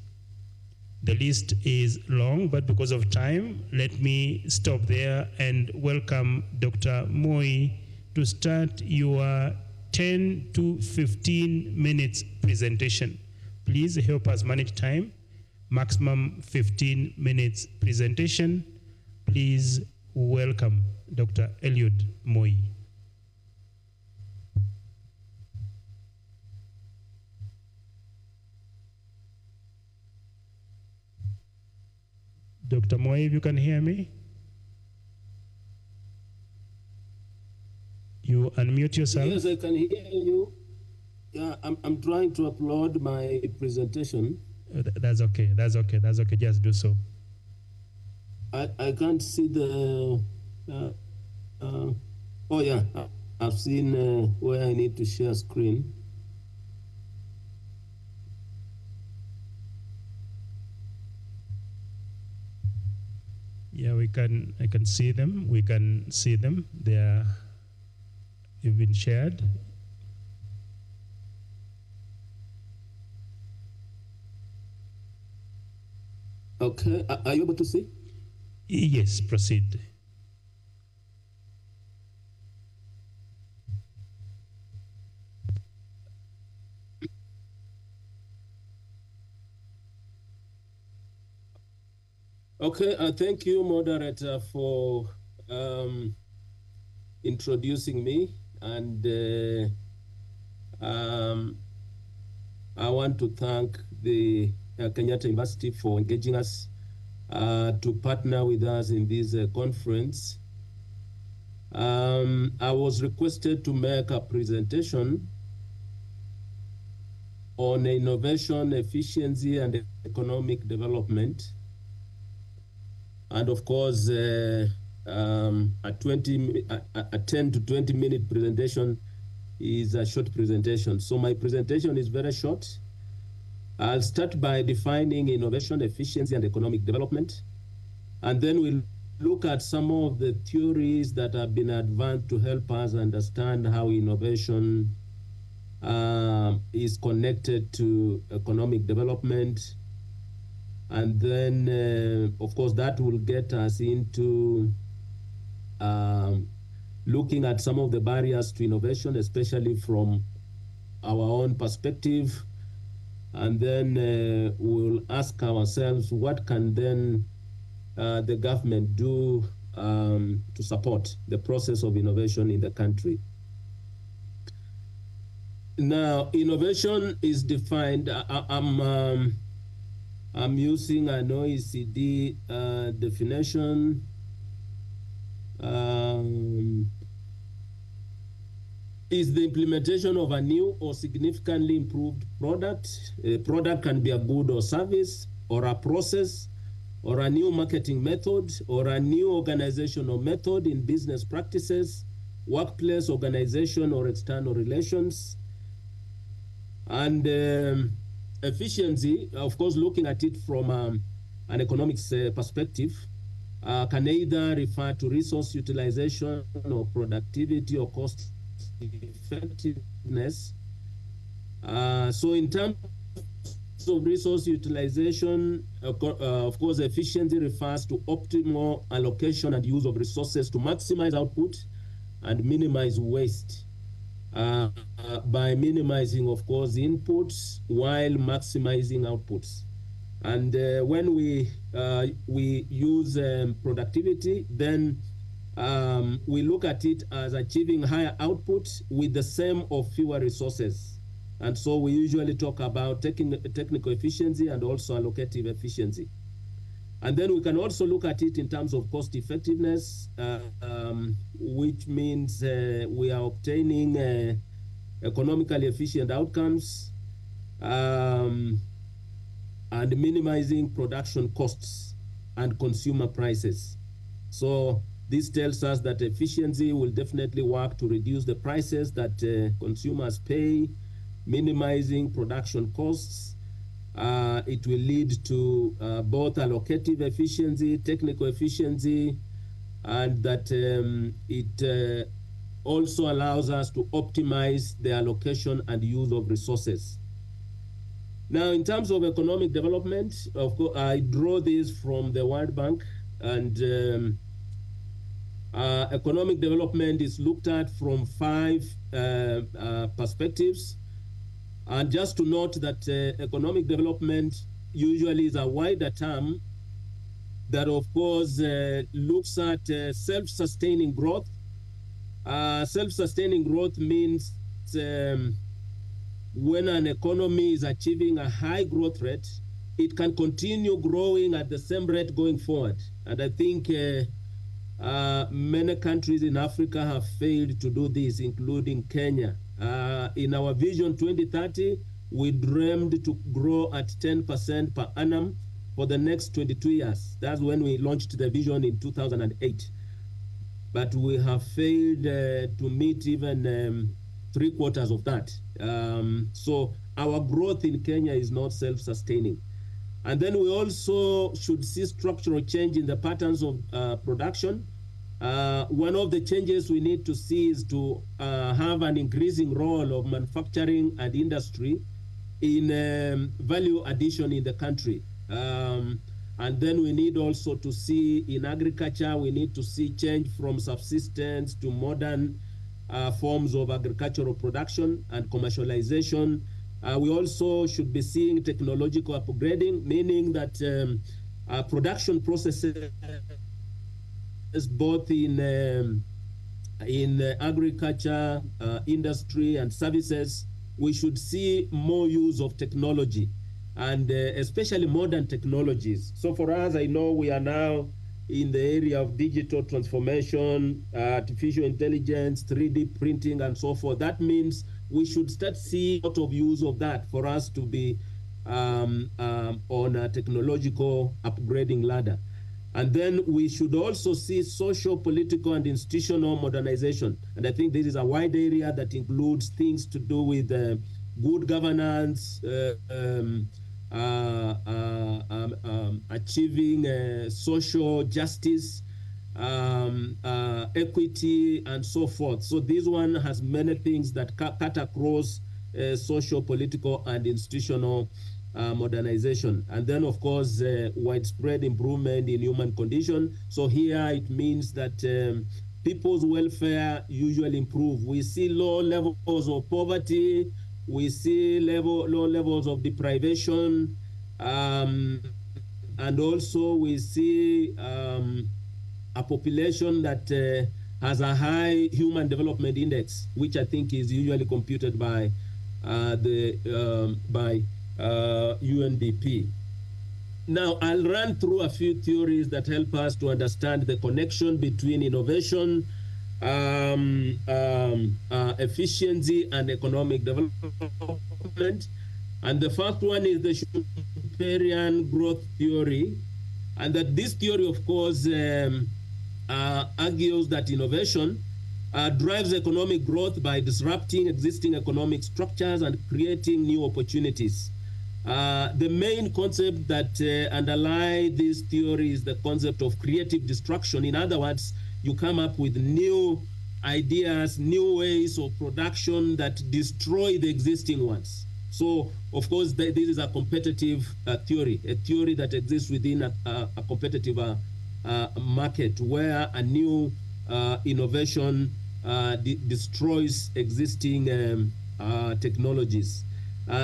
The list is long, but because of time, let me stop there and welcome Dr. Moi to start your 10 to 15 minutes presentation. Please help us manage time. Maximum 15 minutes presentation. Please welcome Dr. Eliud Moi. Dr. Moi, if you can hear me, you unmute yourself. Yes, I can hear you. Yeah, I'm trying to upload my presentation. That's okay. Just do so. I can't see the. Oh yeah, I've seen where I need to share screen. Yeah, I can see them. We can see them. They've been shared. Okay, are you able to see? Yes, proceed. Okay, thank you, moderator, for introducing me. And I want to thank the Kenyatta University for engaging us to partner with us in this conference. I was requested to make a presentation on innovation, efficiency, and economic development. And of course, a 10 to 20 minute presentation is a short presentation. So my presentation is very short. I'll start by defining innovation, efficiency, and economic development. And then we'll look at some of the theories that have been advanced to help us understand how innovation is connected to economic development. And then, of course, that will get us into looking at some of the barriers to innovation, especially from our own perspective. And then we'll ask ourselves, what can then the government do to support the process of innovation in the country? Now, innovation is defined, I'm using an OECD definition. Is the implementation of a new or significantly improved product. A product can be a good or service, or a process, or a new marketing method, or a new organizational method in business practices, workplace organization, or external relations. And efficiency, of course, looking at it from an economics perspective, can either refer to resource utilization or productivity or cost effectiveness. So in terms of resource utilization, of course, efficiency refers to optimal allocation and use of resources to maximize output and minimize waste. By minimizing, of course, inputs while maximizing outputs. And when we use productivity, then we look at it as achieving higher output with the same or fewer resources. And so we usually talk about technical efficiency and also allocative efficiency. And then we can also look at it in terms of cost effectiveness, which means we are obtaining economically efficient outcomes and minimizing production costs and consumer prices. So this tells us that efficiency will definitely work to reduce the prices that consumers pay, minimizing production costs. It will lead to both allocative efficiency, technical efficiency, and that it also allows us to optimize the allocation and use of resources. Now, in terms of economic development, of course, I draw this from the World Bank, and economic development is looked at from 5 perspectives. And just to note that economic development usually is a wider term that, of course, looks at self-sustaining growth. Self-sustaining growth means when an economy is achieving a high growth rate, it can continue growing at the same rate going forward. And I think many countries in Africa have failed to do this, including Kenya. In our Vision 2030, we dreamed to grow at 10% per annum for the next 22 years. That's when we launched the vision in 2008. But we have failed to meet even 3/4 of that. So our growth in Kenya is not self-sustaining. And then we also should see structural change in the patterns of production. One of the changes we need to see is to have an increasing role of manufacturing and industry in value addition in the country. And then we need also to see in agriculture, we need to see change from subsistence to modern forms of agricultural production and commercialization. We also should be seeing technological upgrading, meaning that production processes, both in agriculture, industry, and services. We should see more use of technology, and especially modern technologies. So for us, I know we are now in the area of digital transformation, artificial intelligence, 3D printing, and so forth. That means we should start seeing a lot of use of that for us to be on a technological upgrading ladder. And then we should also see social, political, and institutional modernization. And I think this is a wide area that includes things to do with good governance, achieving social justice, equity, and so forth. So this one has many things that cut across social, political, and institutional modernization. And then, of course, widespread improvement in human condition. So here it means that people's welfare usually improve. We see low levels of poverty, we see low levels of deprivation, and also we see a population that has a high human development index, which I think is usually computed by UNDP. Now, I'll run through a few theories that help us to understand the connection between innovation, efficiency, and economic development. And the first one is the Schumpeterian growth theory. And that this theory, of course, argues that innovation drives economic growth by disrupting existing economic structures and creating new opportunities. The main concept that underlies this theory is the concept of creative destruction. In other words, you come up with new ideas, new ways of production that destroy the existing ones. So, of course, this is a competitive theory, a theory that exists within a competitive market where a new innovation destroys existing technologies.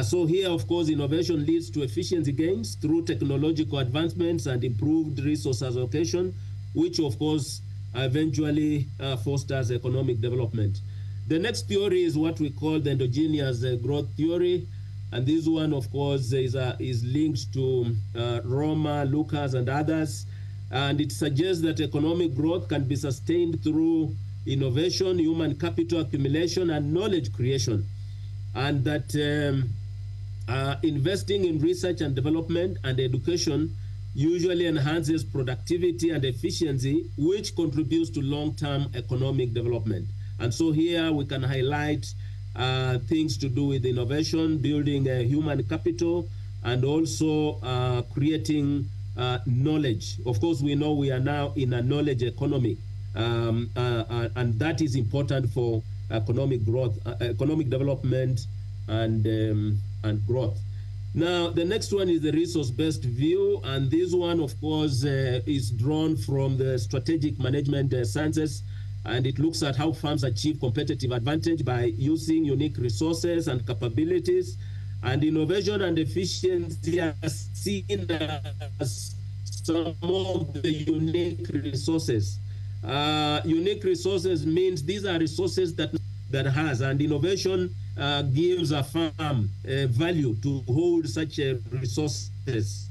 So here, of course, innovation leads to efficiency gains through technological advancements and improved resource allocation, which, of course, eventually fosters economic development. The next theory is what we call the endogenous growth theory. And this one, of course, is linked to Roma, Lucas, and others. And it suggests that economic growth can be sustained through innovation, human capital accumulation, and knowledge creation. And that investing in research and development and education usually enhances productivity and efficiency, which contributes to long-term economic development. And so here we can highlight things to do with innovation, building human capital, and also creating knowledge. Of course, we know we are now in a knowledge economy, and that is important for economic growth, economic development, and growth. Now, the next one is the resource-based view, and this one, of course, is drawn from the strategic management sciences, and it looks at how firms achieve competitive advantage by using unique resources and capabilities, and innovation and efficiency are seen as some of the unique resources. Unique resources means these are resources that has, and innovation gives a firm value to hold such resources.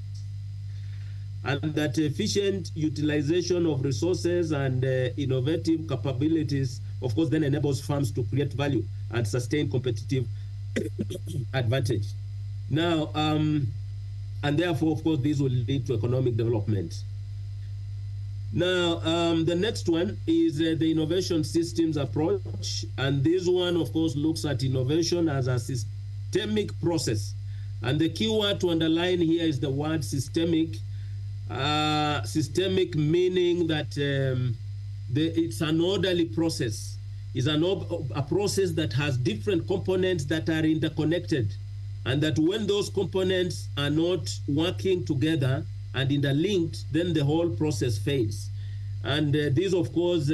And that efficient utilization of resources and innovative capabilities, of course, then enables firms to create value and sustain competitive advantage. Now, and therefore, of course, this will lead to economic development. Now, the next one is the innovation systems approach. And this one, of course, looks at innovation as a systemic process. And the key word to underline here is the word systemic. Systemic meaning that it's an orderly process. It's a process that has different components that are interconnected. And that when those components are not working together and interlinked, then the whole process fails. And this, of course,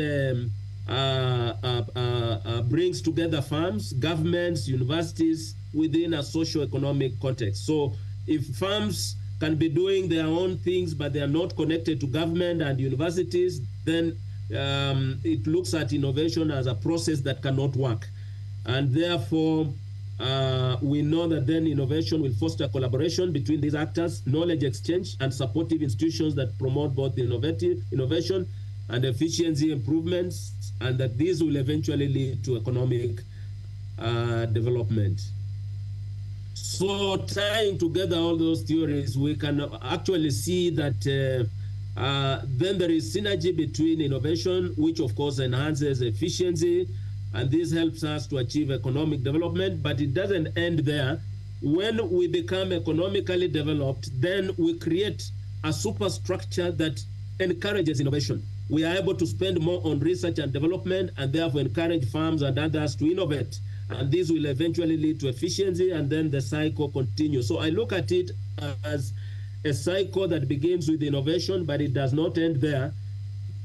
brings together firms, governments, universities within a socio-economic context. So if firms can be doing their own things, but they are not connected to government and universities, then it looks at innovation as a process that cannot work. And therefore, we know that then innovation will foster collaboration between these actors, knowledge exchange, and supportive institutions that promote both innovation and efficiency improvements, and that these will eventually lead to economic development. So tying together all those theories, we can actually see that then there is synergy between innovation, which of course enhances efficiency, and this helps us to achieve economic development, but it doesn't end there. When we become economically developed, then we create a superstructure that encourages innovation. We are able to spend more on research and development, and therefore encourage firms and others to innovate. And this will eventually lead to efficiency, and then the cycle continues. So I look at it as a cycle that begins with innovation, but it does not end there.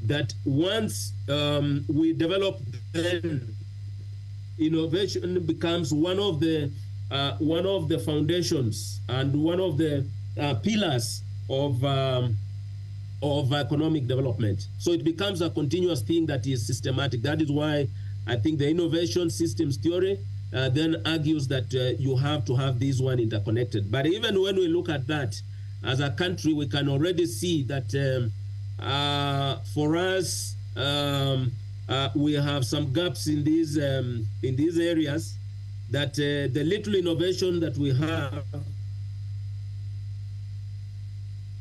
That once we develop, then innovation becomes one of the foundations and one of the pillars of economic development. So it becomes a continuous thing that is systematic. That is why I think the innovation systems theory then argues that you have to have these one interconnected. But even when we look at that, as a country, we can already see that for us, we have some gaps in these areas, that the little innovation that we have,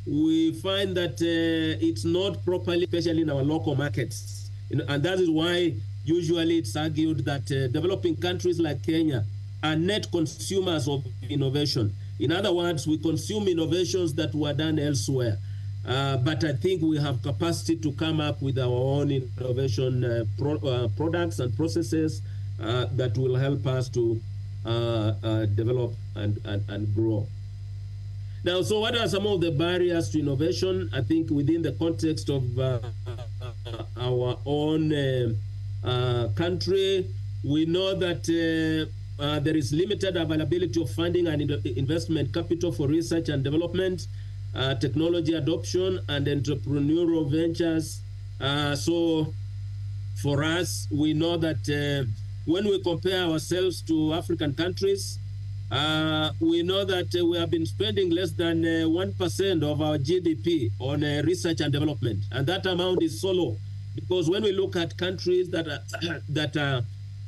we find that it's not properly, especially in our local markets. And that is why usually it's argued that developing countries like Kenya are net consumers of innovation. In other words, we consume innovations that were done elsewhere. But I think we have capacity to come up with our own innovation products and processes that will help us to develop and grow. Now, so what are some of the barriers to innovation? I think within the context of our own country, we know that there is limited availability of funding and investment capital for research and development, technology adoption, and entrepreneurial ventures. So for us, we know that when we compare ourselves to African countries, we know that we have been spending less than 1% of our GDP on research and development. And that amount is so low, because when we look at countries that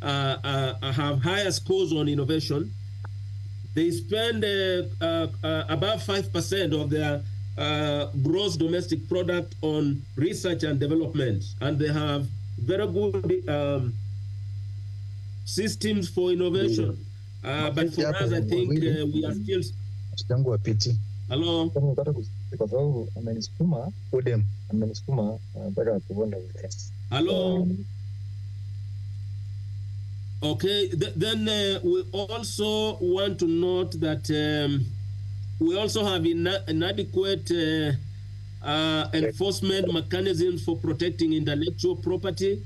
have higher scores on innovation, they spend about 5% of their gross domestic product on research and development, and they have very good systems for innovation. But for us, I think we are still. Hello. Hello. Okay, then we also want to note that we also have inadequate enforcement mechanisms for protecting intellectual property.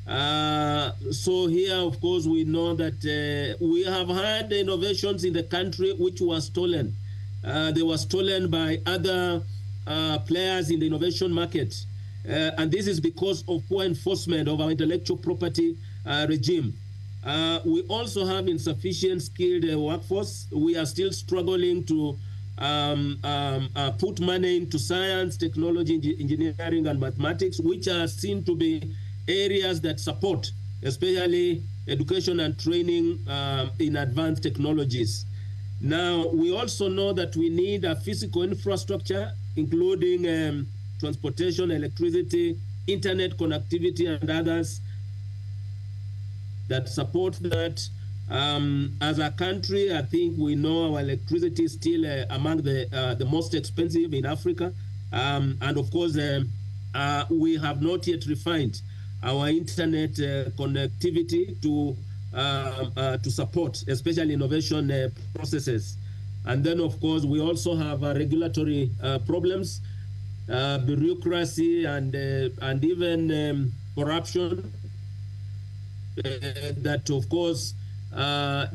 So here, of course, we know that we have had innovations in the country which were stolen. They were stolen by other players in the innovation market. And this is because of poor enforcement of our intellectual property regime. We also have insufficient skilled workforce. We are still struggling to put money into science, technology, engineering, and mathematics, which are seen to be areas that support, especially education and training in advanced technologies. Now, we also know that we need a physical infrastructure, including transportation, electricity, internet connectivity, and others that support that. As a country, I think we know our electricity is still among the most expensive in Africa. And of course, we have not yet refined our internet connectivity to support, especially innovation processes. And then, of course, we also have regulatory problems, bureaucracy, and even corruption that, of course,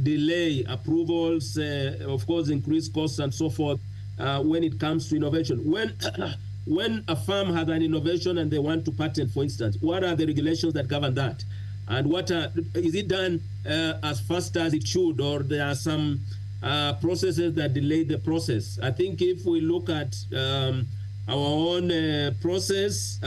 delay approvals, of course, increase costs and so forth. when it comes to innovation. When a firm has an innovation and they want to patent, for instance, what are the regulations that govern that? And is it done as fast as it should, or there are some processes that delay the process? I think if we look at our own process,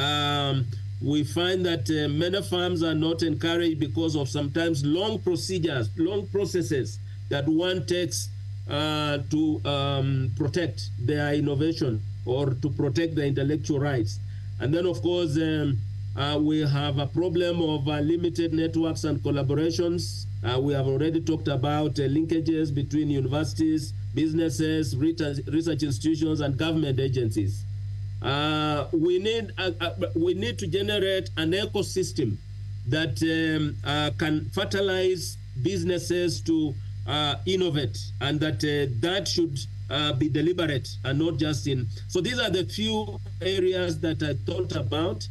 we find that many firms are not encouraged because of sometimes long procedures, long processes that one takes to protect their innovation or to protect the intellectual rights. And then, of course, we have a problem of limited networks and collaborations. We have already talked about linkages between universities, businesses, research institutions, and government agencies. We need to generate an ecosystem that can fertilize businesses to innovate, and that should be deliberate and not just in. So these are the few areas that I thought about.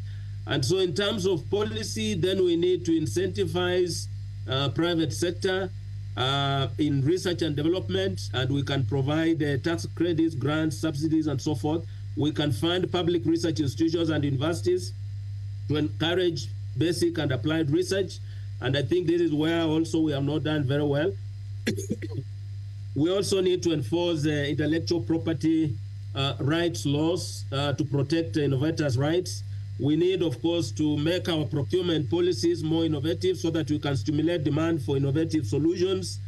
And so in terms of policy, then we need to incentivize private sector in research and development, and we can provide tax credits, grants, subsidies, and so forth. We can fund public research institutions and universities to encourage basic and applied research. And I think this is where also we have not done very well. We also need to enforce intellectual property rights laws to protect innovators' rights. We need, of course, to make our procurement policies more innovative so that we can stimulate demand for innovative solutions.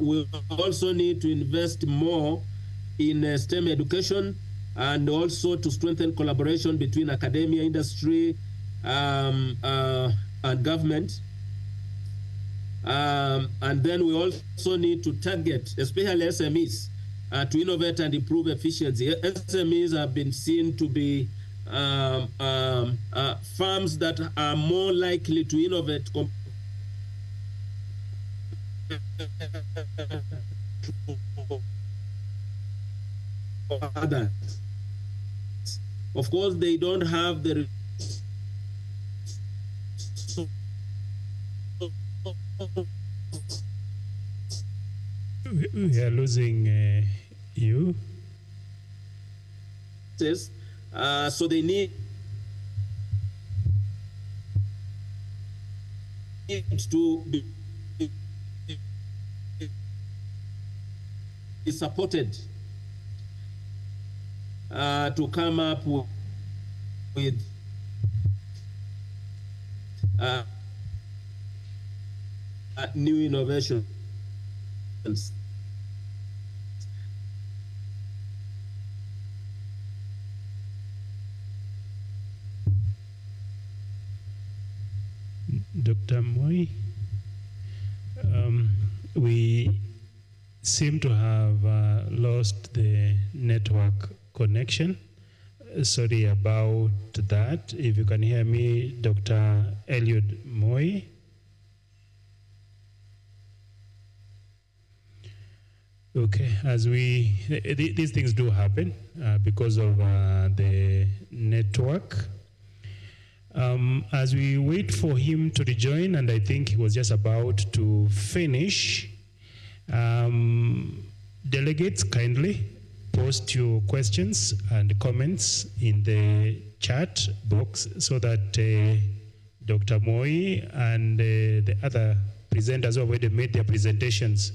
We also need to invest more in STEM education, and also to strengthen collaboration between academia, industry, and government. And then we also need to target, especially SMEs, to innovate and improve efficiency. SMEs have been seen to be firms that are more likely to innovate others. Of course, they don't have the we are losing you. So they need to be supported to come up with new innovations. Dr. Moi, we seem to have lost the network connection. Sorry about that. If you can hear me, Dr. Eliud Moi. Okay, these things do happen because of the network. As we wait for him to rejoin, and I think he was just about to finish, delegates, kindly post your questions and comments in the chat box so that Dr. Moi and the other presenters who have already made their presentations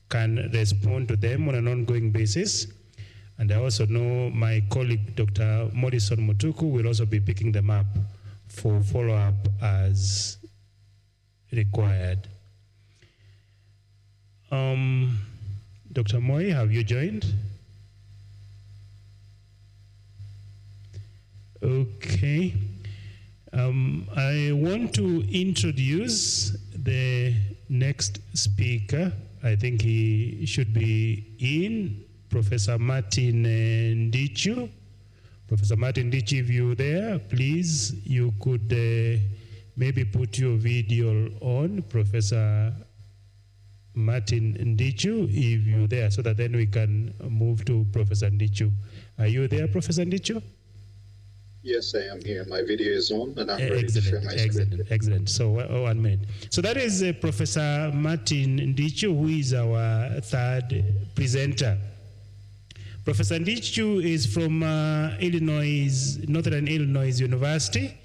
can respond to them on an ongoing basis. And I also know my colleague, Dr. Morrison Mutuku, will also be picking them up for follow-up as required. Dr. Moi, have you joined? Okay. I want to introduce the next speaker. I think he should be in, Professor Martin Ndichu. Professor Martin Ndichu, if you're there, please, you could maybe put your video on, Professor Martin Ndichu, if you're there, so that then we can move to Professor Ndichu. Are you there, Professor Ndichu? Yes, I am here. My video is on, and I'm ready to share my screen. Excellent. So 1 minute. So that is Professor Martin Ndichu, who is our third presenter. Professor Ndichu is from Northern Illinois University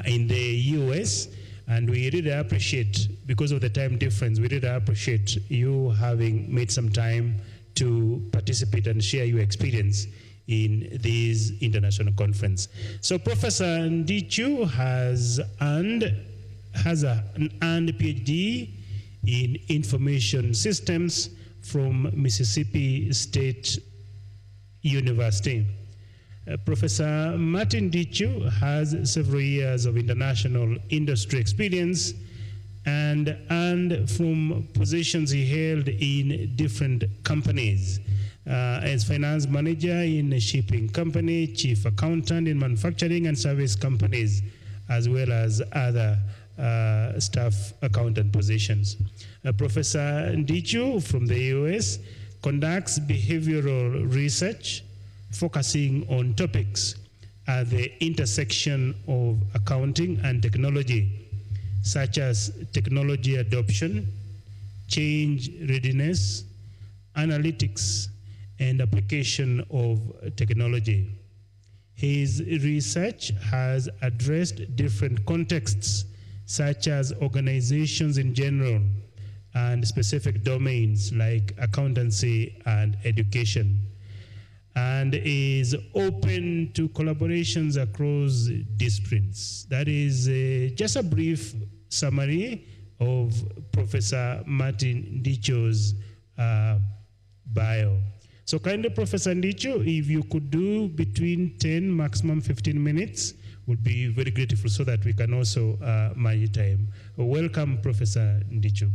in the US, and we really appreciate, because of the time difference, we really appreciate you having made some time to participate and share your experience in this international conference. So Professor Ndichu has an earned PhD in information systems from Mississippi State University. Professor Martin Ndichu has several years of international industry experience and from positions he held in different companies. As finance manager in a shipping company, chief accountant in manufacturing and service companies, as well as other staff accountant positions. Professor Ndichu from the US conducts behavioral research focusing on topics at the intersection of accounting and technology, such as technology adoption, change readiness, analytics, and application of technology. His research has addressed different contexts, such as organizations in general and specific domains like accountancy and education, and is open to collaborations across disciplines. That is just a brief summary of Professor Martin Ndichu's bio. So kindly, Professor Ndichu, if you could do between 10, maximum 15 minutes, would be very grateful so that we can also manage time. Welcome, Professor Ndichu.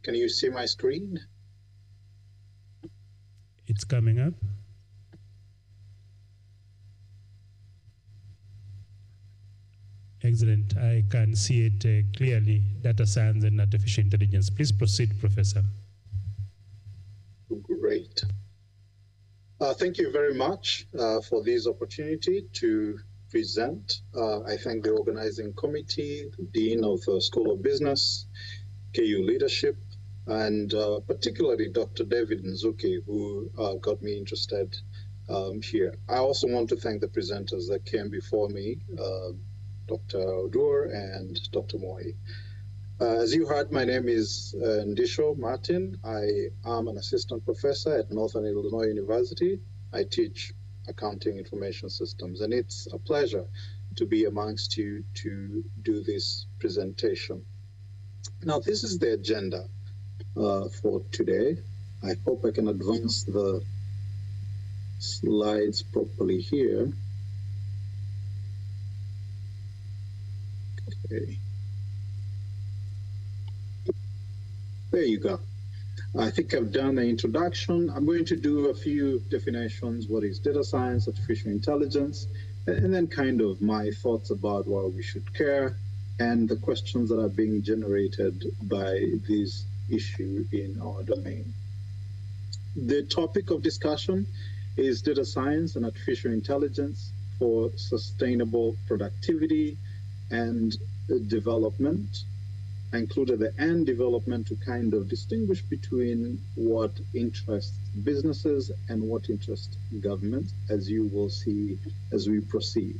Can you see my screen? It's coming up. Excellent. I can see it clearly. Data science and artificial intelligence. Please proceed, Professor. Great. Thank you very much for this opportunity to present. I thank the organizing committee, the Dean of the School of Business, KU leadership, and particularly Dr. David Nzuki, who got me interested here. I also want to thank the presenters that came before me, Dr. Odur and Dr. Moi. As you heard, my name is Ndisho Martin. I am an assistant professor at Northern Illinois University. I teach accounting information systems, and it's a pleasure to be amongst you to do this presentation. Now, this is the agenda for today. I hope I can advance the slides properly here. Okay. There you go. I think I've done the introduction. I'm going to do a few definitions. What is data science, artificial intelligence, and then kind of my thoughts about why we should care and the questions that are being generated by this issue in our domain. The topic of discussion is data science and artificial intelligence for sustainable productivity and development. I included the and development to kind of distinguish between what interests businesses and what interests government, as you will see as we proceed.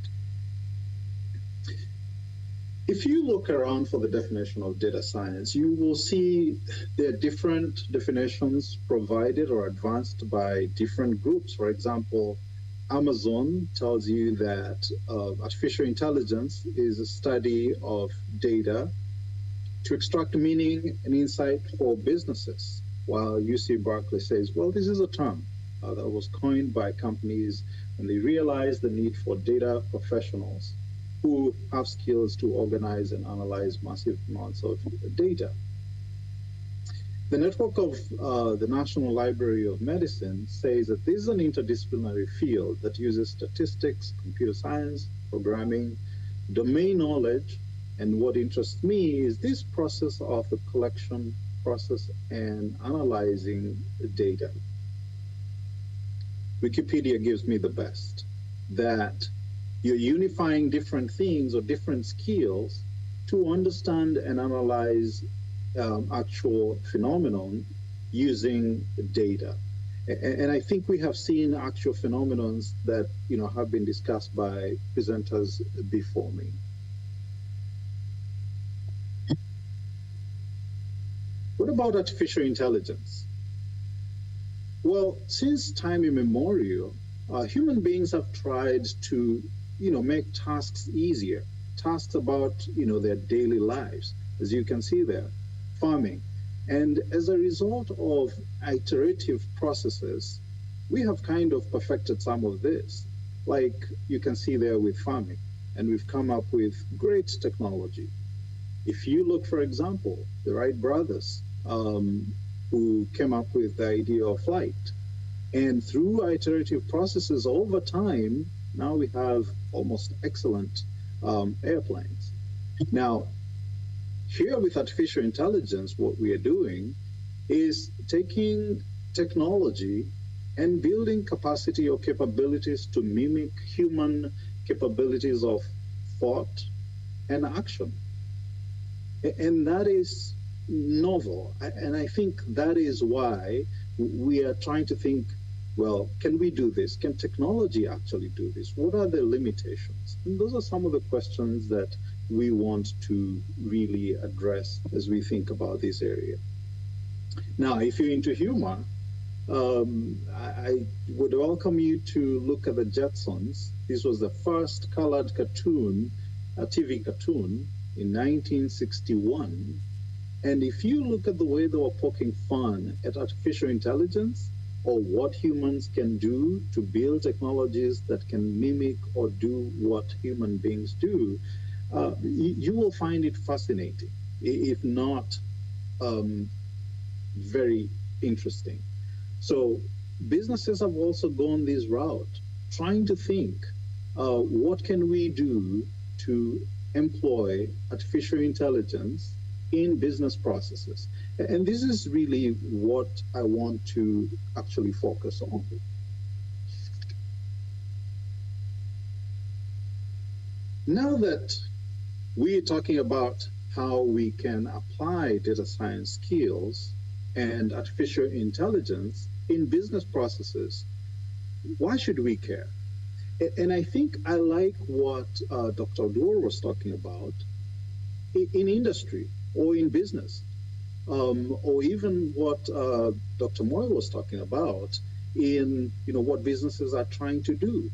If you look around for the definition of data science, you will see there are different definitions provided or advanced by different groups. For example, Amazon tells you that artificial intelligence is a study of data to extract meaning and insight for businesses, while UC Berkeley says, well, this is a term that was coined by companies when they realized the need for data professionals who have skills to organize and analyze massive amounts of data. The network of the National Library of Medicine says that this is an interdisciplinary field that uses statistics, computer science, programming, domain knowledge, and what interests me is this process of the collection, process, and analyzing the data. Wikipedia gives me the best, that you're unifying different things or different skills to understand and analyze actual phenomenon using data. And I think we have seen actual phenomena that have been discussed by presenters before me. What about artificial intelligence? Well, since time immemorial, human beings have tried to make tasks easier, tasks about their daily lives, as you can see there, farming. And as a result of iterative processes, we have kind of perfected some of this, like you can see there with farming, and we've come up with great technology. If you look, for example, the Wright brothers, who came up with the idea of flight, and through iterative processes over time, now we have almost excellent airplanes. Now, here with artificial intelligence, what we are doing is taking technology and building capacity or capabilities to mimic human capabilities of thought and action. And that is novel. And I think that is why we are trying to think, well, can we do this? Can technology actually do this? What are the limitations? And those are some of the questions that we want to really address as we think about this area. Now, if you're into humor, I would welcome you to look at the Jetsons. This was the first colored cartoon, a TV cartoon, in 1961. And if you look at the way they were poking fun at artificial intelligence, or what humans can do to build technologies that can mimic or do what human beings do, you will find it fascinating, if not very interesting. So businesses have also gone this route, trying to think, what can we do to employ artificial intelligence in business processes? And this is really what I want to actually focus on. Now that we're talking about how we can apply data science skills and artificial intelligence in business processes, why should we care? And I think I like what Dr. Dur was talking about in industry or in business, or even what Dr. Moy was talking about in what businesses are trying to do.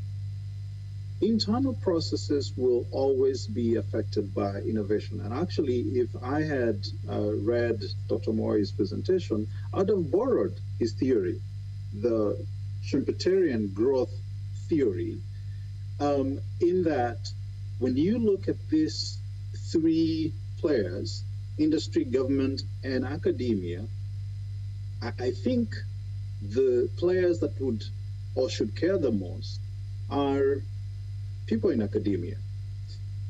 Internal processes will always be affected by innovation. And actually, if I had read Dr. Moy's presentation, I'd have borrowed his theory, the Schumpeterian growth theory, in that when you look at these three players, industry, government, and academia, I think the players that would or should care the most are people in academia.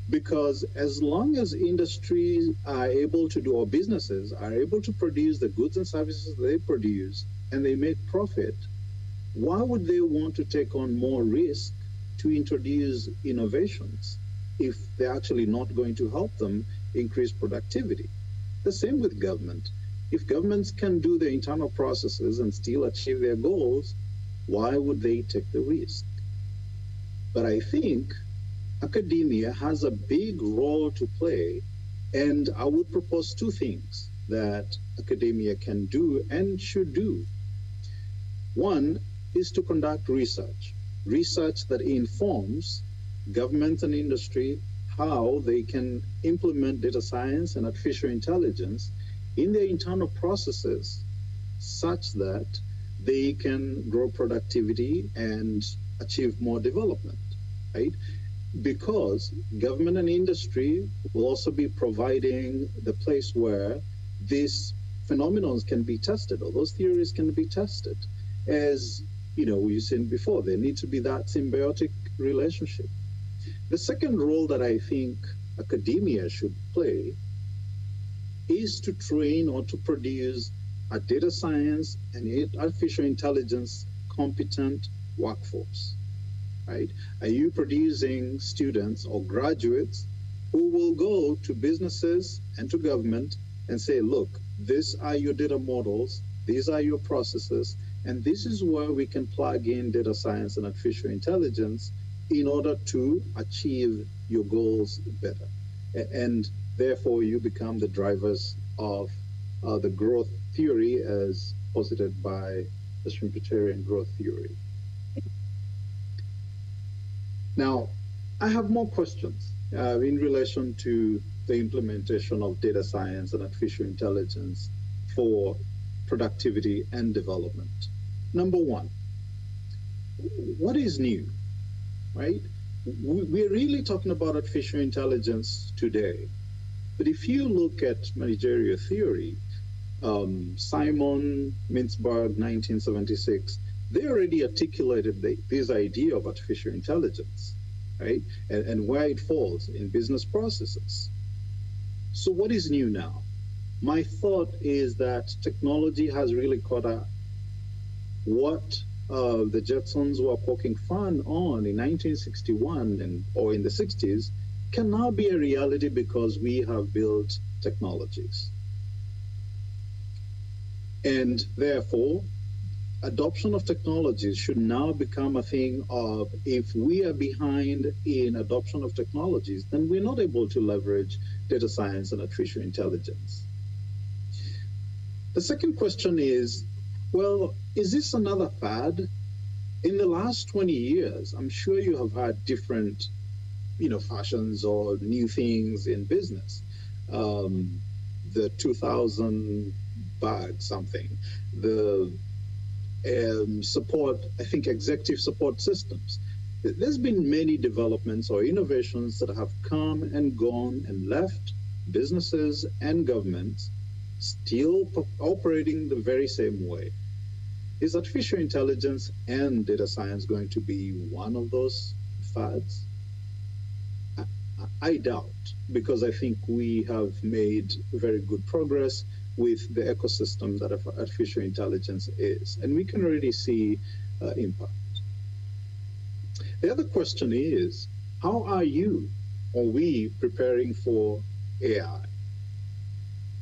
Because as long as industries are able to do, or businesses are able to produce the goods and services they produce, and they make profit, why would they want to take on more risk to introduce innovations if they're actually not going to help them increase productivity? The same with government. If governments can do their internal processes and still achieve their goals, why would they take the risk? But I think academia has a big role to play, and I would propose two things that academia can do and should do. One is to conduct research that informs government and industry how they can implement data science and artificial intelligence in their internal processes such that they can grow productivity and achieve more development, right? Because government and industry will also be providing the place where these phenomena can be tested, or those theories can be tested. As we've seen before, there needs to be that symbiotic relationship. The second role that I think academia should play is to train or to produce a data science and artificial intelligence competent workforce, right? Are you producing students or graduates who will go to businesses and to government and say, look, these are your data models, these are your processes, and this is where we can plug in data science and artificial intelligence in order to achieve your goals better. And therefore, you become the drivers of the growth theory as posited by the Schumpeterian growth theory. Now, I have more questions in relation to the implementation of data science and artificial intelligence for productivity and development. Number one, what is new, right? We're really talking about artificial intelligence today. But if you look at managerial theory, Simon Mintzberg, 1976, they already articulated this idea of artificial intelligence, right? And where it falls in business processes. So what is new now? My thought is that technology has really caught up. What the Jetsons were poking fun on in 1961 or in the 60s can now be a reality because we have built technologies. And therefore, adoption of technologies should now become a thing of, if we are behind in adoption of technologies, then we're not able to leverage data science and artificial intelligence. The second question is, well, is this another fad? In the last 20 years, I'm sure you have had different, fashions or new things in business. The 2000 bag something, the support, I think executive support systems. There's been many developments or innovations that have come and gone and left businesses and governments still operating the very same way. Is artificial intelligence and data science going to be one of those fads? I doubt, because I think we have made very good progress with the ecosystem that artificial intelligence is, and we can already see impact. The other question is, how are you or we preparing for AI?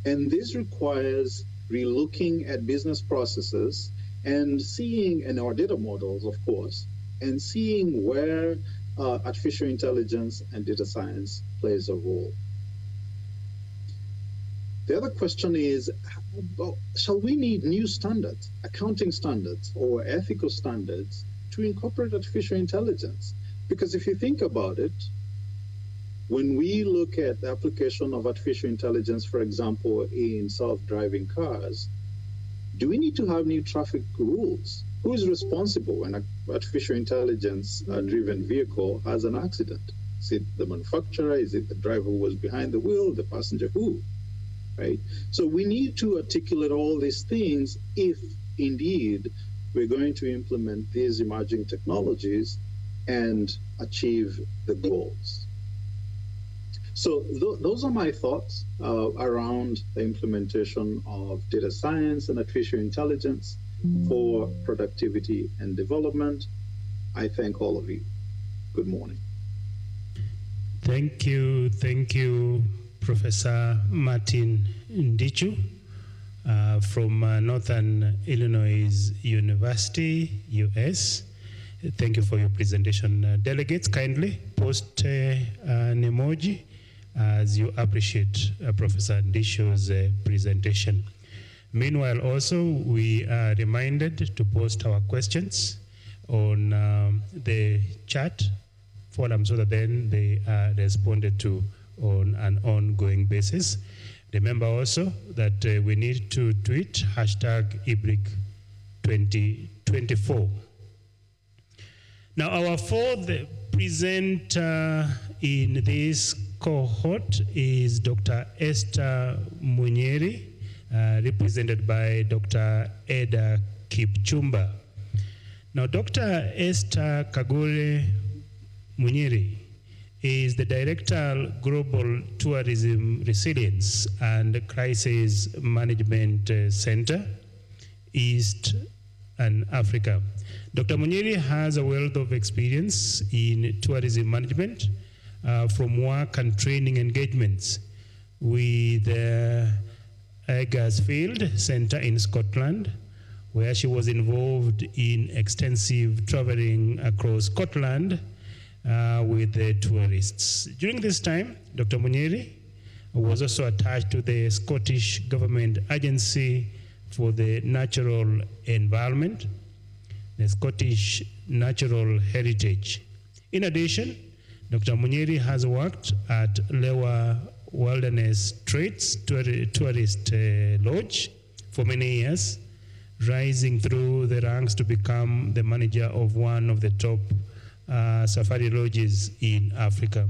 And this requires relooking at business processes and seeing, and our data models, of course, and seeing where artificial intelligence and data science plays a role. The other question is, shall we need new standards, accounting standards or ethical standards to incorporate artificial intelligence? Because if you think about it, when we look at the application of artificial intelligence, for example, in self-driving cars, do we need to have new traffic rules? Who is responsible when an artificial intelligence-driven vehicle has an accident? Is it the manufacturer? Is it the driver who was behind the wheel? The passenger who? Right? So we need to articulate all these things if indeed we're going to implement these emerging technologies and achieve the goals. So those are my thoughts around the implementation of data science and artificial intelligence for productivity and development. I thank all of you. Good morning. Thank you, Professor Martin Ndichu from Northern Illinois University, US. Thank you for your presentation. Delegates, kindly post an emoji as you appreciate Professor Ndichu's presentation. Meanwhile, also, we are reminded to post our questions on the chat forum so that then they are responded to on an ongoing basis. Remember also that we need to tweet #Ibric 2024. Now, our fourth presenter in this cohort is Dr. Esther Munyeri, represented by Dr. Eda Kipchumba. Now, Dr. Esther Kagore Munyeri is the Director Global Tourism Resilience and Crisis Management Center, East and Africa. Dr. Munyiri has a wealth of experience in tourism management from work and training engagements with the Eggersfield Centre in Scotland, where she was involved in extensive traveling across Scotland with the tourists. During this time, Dr. Munyiri was also attached to the Scottish Government Agency for the Natural Environment, the Scottish Natural Heritage. In addition, Dr. Munyiri has worked at Lower Wilderness Straits Tourist Lodge for many years, rising through the ranks to become the manager of one of the top safari lodges in Africa.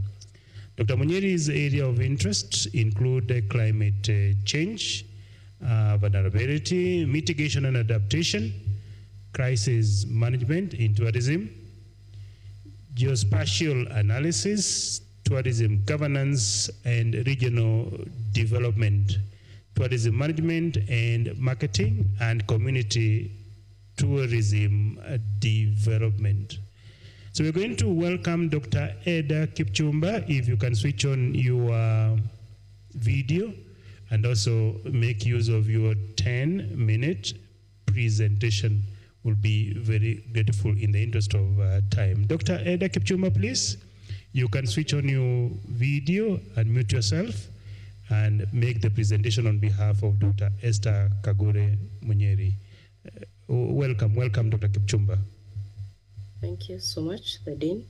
Dr. Munyiri's area of interest include climate change, vulnerability, mitigation and adaptation, crisis management in tourism, geospatial analysis, tourism governance and regional development, tourism management and marketing, and community tourism development. So we're going to welcome Dr. Eda Kipchumba. If you can switch on your video and also make use of your 10-minute presentation, will be very grateful in the interest of time. Dr. Eda Kipchumba, please. You can switch on your video and mute yourself and make the presentation on behalf of Dr. Esther Kagure Munyiri. Welcome, Dr. Kipchumba. Thank you so much, the Dean,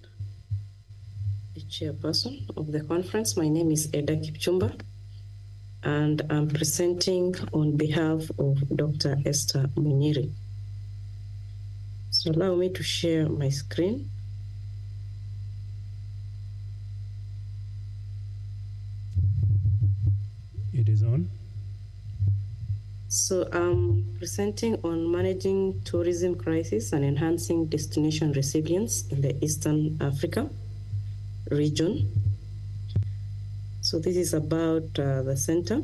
the chairperson of the conference. My name is Eda Kipchumba, and I'm presenting on behalf of Dr. Esther Munyiri. So allow me to share my screen. It is on. So I'm presenting on managing tourism crisis and enhancing destination resilience in the Eastern Africa region. So this is about the center.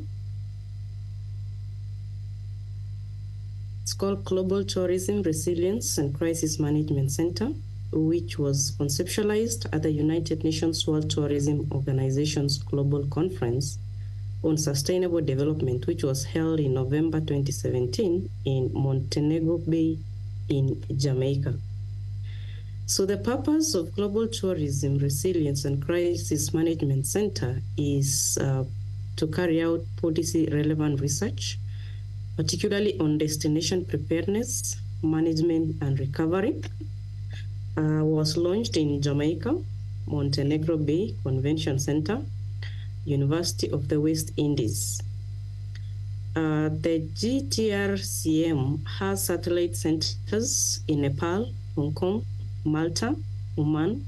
It's called Global Tourism Resilience and Crisis Management Center, which was conceptualized at the United Nations World Tourism Organization's Global Conference on Sustainable Development, which was held in November 2017 in Montego Bay in Jamaica. So the purpose of Global Tourism Resilience and Crisis Management Center is to carry out policy-relevant research, particularly on destination preparedness, management, and recovery. Was launched in Jamaica, Montego Bay Convention Center, University of the West Indies. The GTRCM has satellite centers in Nepal, Hong Kong, Malta, Oman,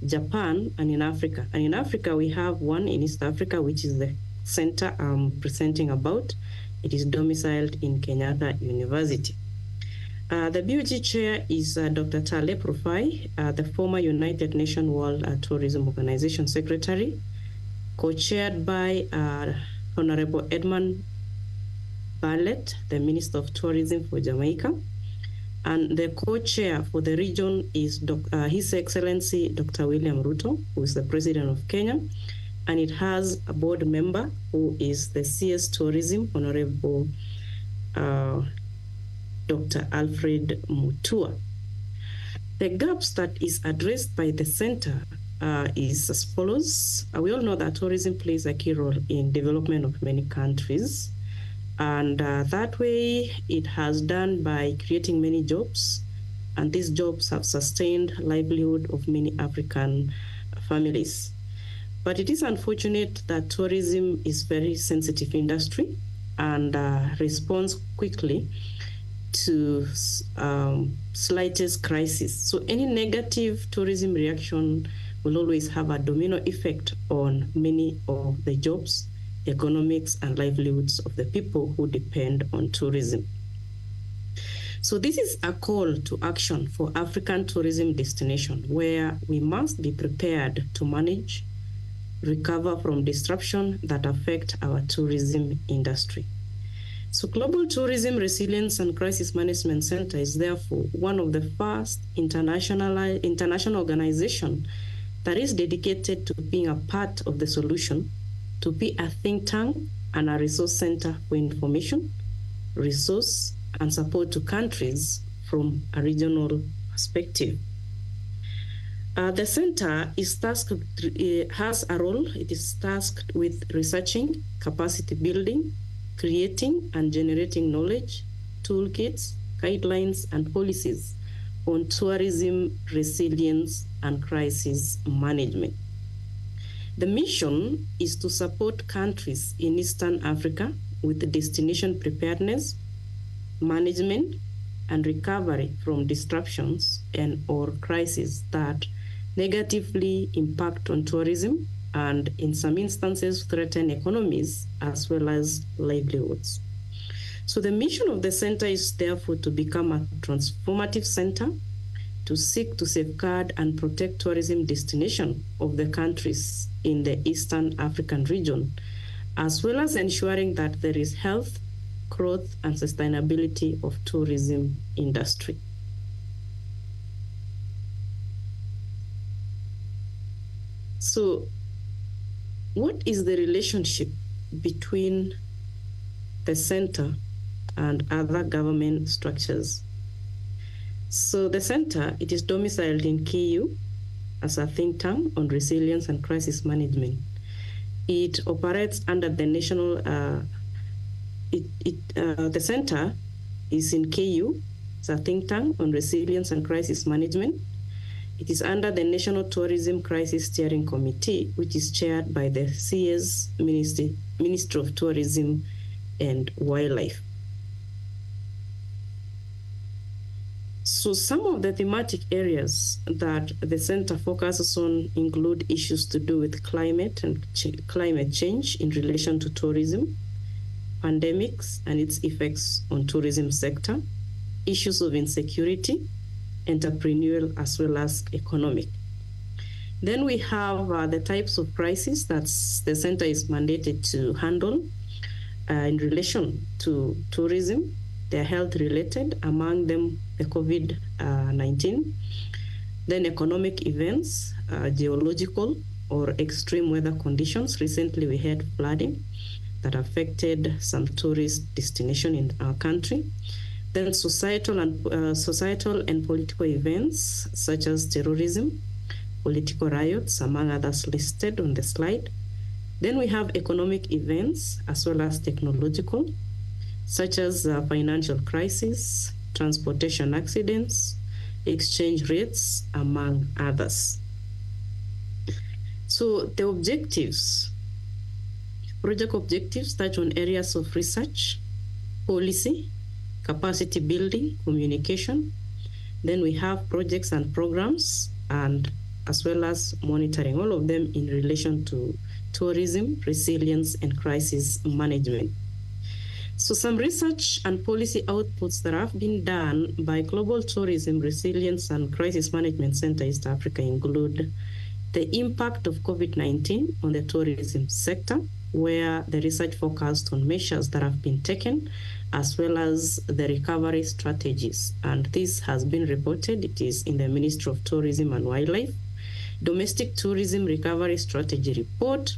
Japan, and in Africa. And in Africa, we have one in East Africa, which is the center I'm presenting about. It is domiciled in Kenyatta University. The BOG chair is Dr. Taleb Rufai, the former United Nations World Tourism Organization Secretary, co-chaired by Honorable Edmund Bartlett, the Minister of Tourism for Jamaica. And the co-chair for the region is His Excellency Dr. William Ruto, who is the President of Kenya. And it has a board member who is the CS Tourism, Honorable Dr. Alfred Mutua. The gaps that is addressed by the center is as follows. We all know that tourism plays a key role in development of many countries. And that way it has done by creating many jobs. And these jobs have sustained livelihood of many African families. But it is unfortunate that tourism is a very sensitive industry and responds quickly to slightest crisis. So any negative tourism reaction will always have a domino effect on many of the jobs, economics, and livelihoods of the people who depend on tourism. So this is a call to action for African tourism destination, where we must be prepared to manage, recover from disruption that affect our tourism industry. So Global Tourism Resilience and Crisis Management Center is therefore one of the first international organization that is dedicated to being a part of the solution, to be a think tank and a resource center for information, resource, and support to countries from a regional perspective. The center is tasked, has a role, it is tasked with researching, capacity building, creating and generating knowledge, toolkits, guidelines, and policies on tourism resilience and crisis management. The mission is to support countries in Eastern Africa with destination preparedness, management, and recovery from disruptions and/or crises that negatively impact on tourism and in some instances threaten economies as well as livelihoods. So the mission of the center is therefore to become a transformative center to seek to safeguard and protect tourism destination of the countries in the Eastern African region, as well as ensuring that there is health, growth, and sustainability of tourism industry. So what is the relationship between the center and other government structures? So the center, it is domiciled in KU as a think tank on resilience and crisis management. It operates under the national, the center is in KU as a think tank on resilience and crisis management. It is under the National Tourism Crisis Steering Committee, which is chaired by the CS Ministry of Tourism and Wildlife. So some of the thematic areas that the center focuses on include issues to do with climate and climate change in relation to tourism, pandemics and its effects on tourism sector, issues of insecurity, entrepreneurial as well as economic. Then we have the types of crises that the center is mandated to handle in relation to tourism. They're health related, among them the COVID-19, then economic events, geological or extreme weather conditions. Recently we had flooding that affected some tourist destination in our country. Then societal and political events such as terrorism, political riots, among others listed on the slide. Then we have economic events as well as technological, such as financial crisis, transportation accidents, exchange rates, among others. So the objectives, project objectives touch on areas of research, policy, capacity building, communication. Then we have projects and programs, and as well as monitoring, all of them in relation to tourism, resilience, and crisis management. So some research and policy outputs that have been done by Global Tourism Resilience and Crisis Management Center East Africa include the impact of COVID-19 on the tourism sector, where the research focused on measures that have been taken, as well as the recovery strategies. And this has been reported, it is in the Ministry of Tourism and Wildlife. Domestic Tourism Recovery Strategy Report,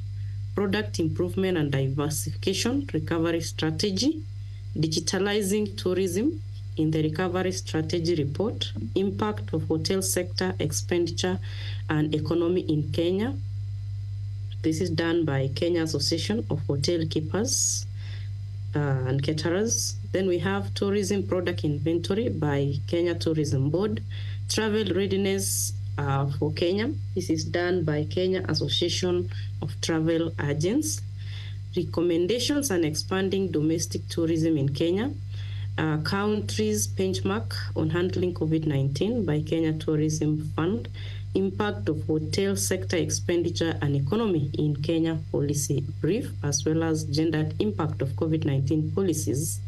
Product Improvement and Diversification Recovery Strategy, Digitalizing Tourism in the Recovery Strategy Report, Impact of Hotel Sector Expenditure and Economy in Kenya. This is done by Kenya Association of Hotel Keepers and Caterers. Then we have Tourism Product Inventory by Kenya Tourism Board, Travel Readiness for Kenya. This is done by Kenya Association of Travel Agents. Recommendations on expanding domestic tourism in Kenya. Countries benchmark on handling COVID-19 by Kenya Tourism Fund. Impact of hotel sector expenditure and economy in Kenya policy brief, as well as gendered impact of COVID-19 policies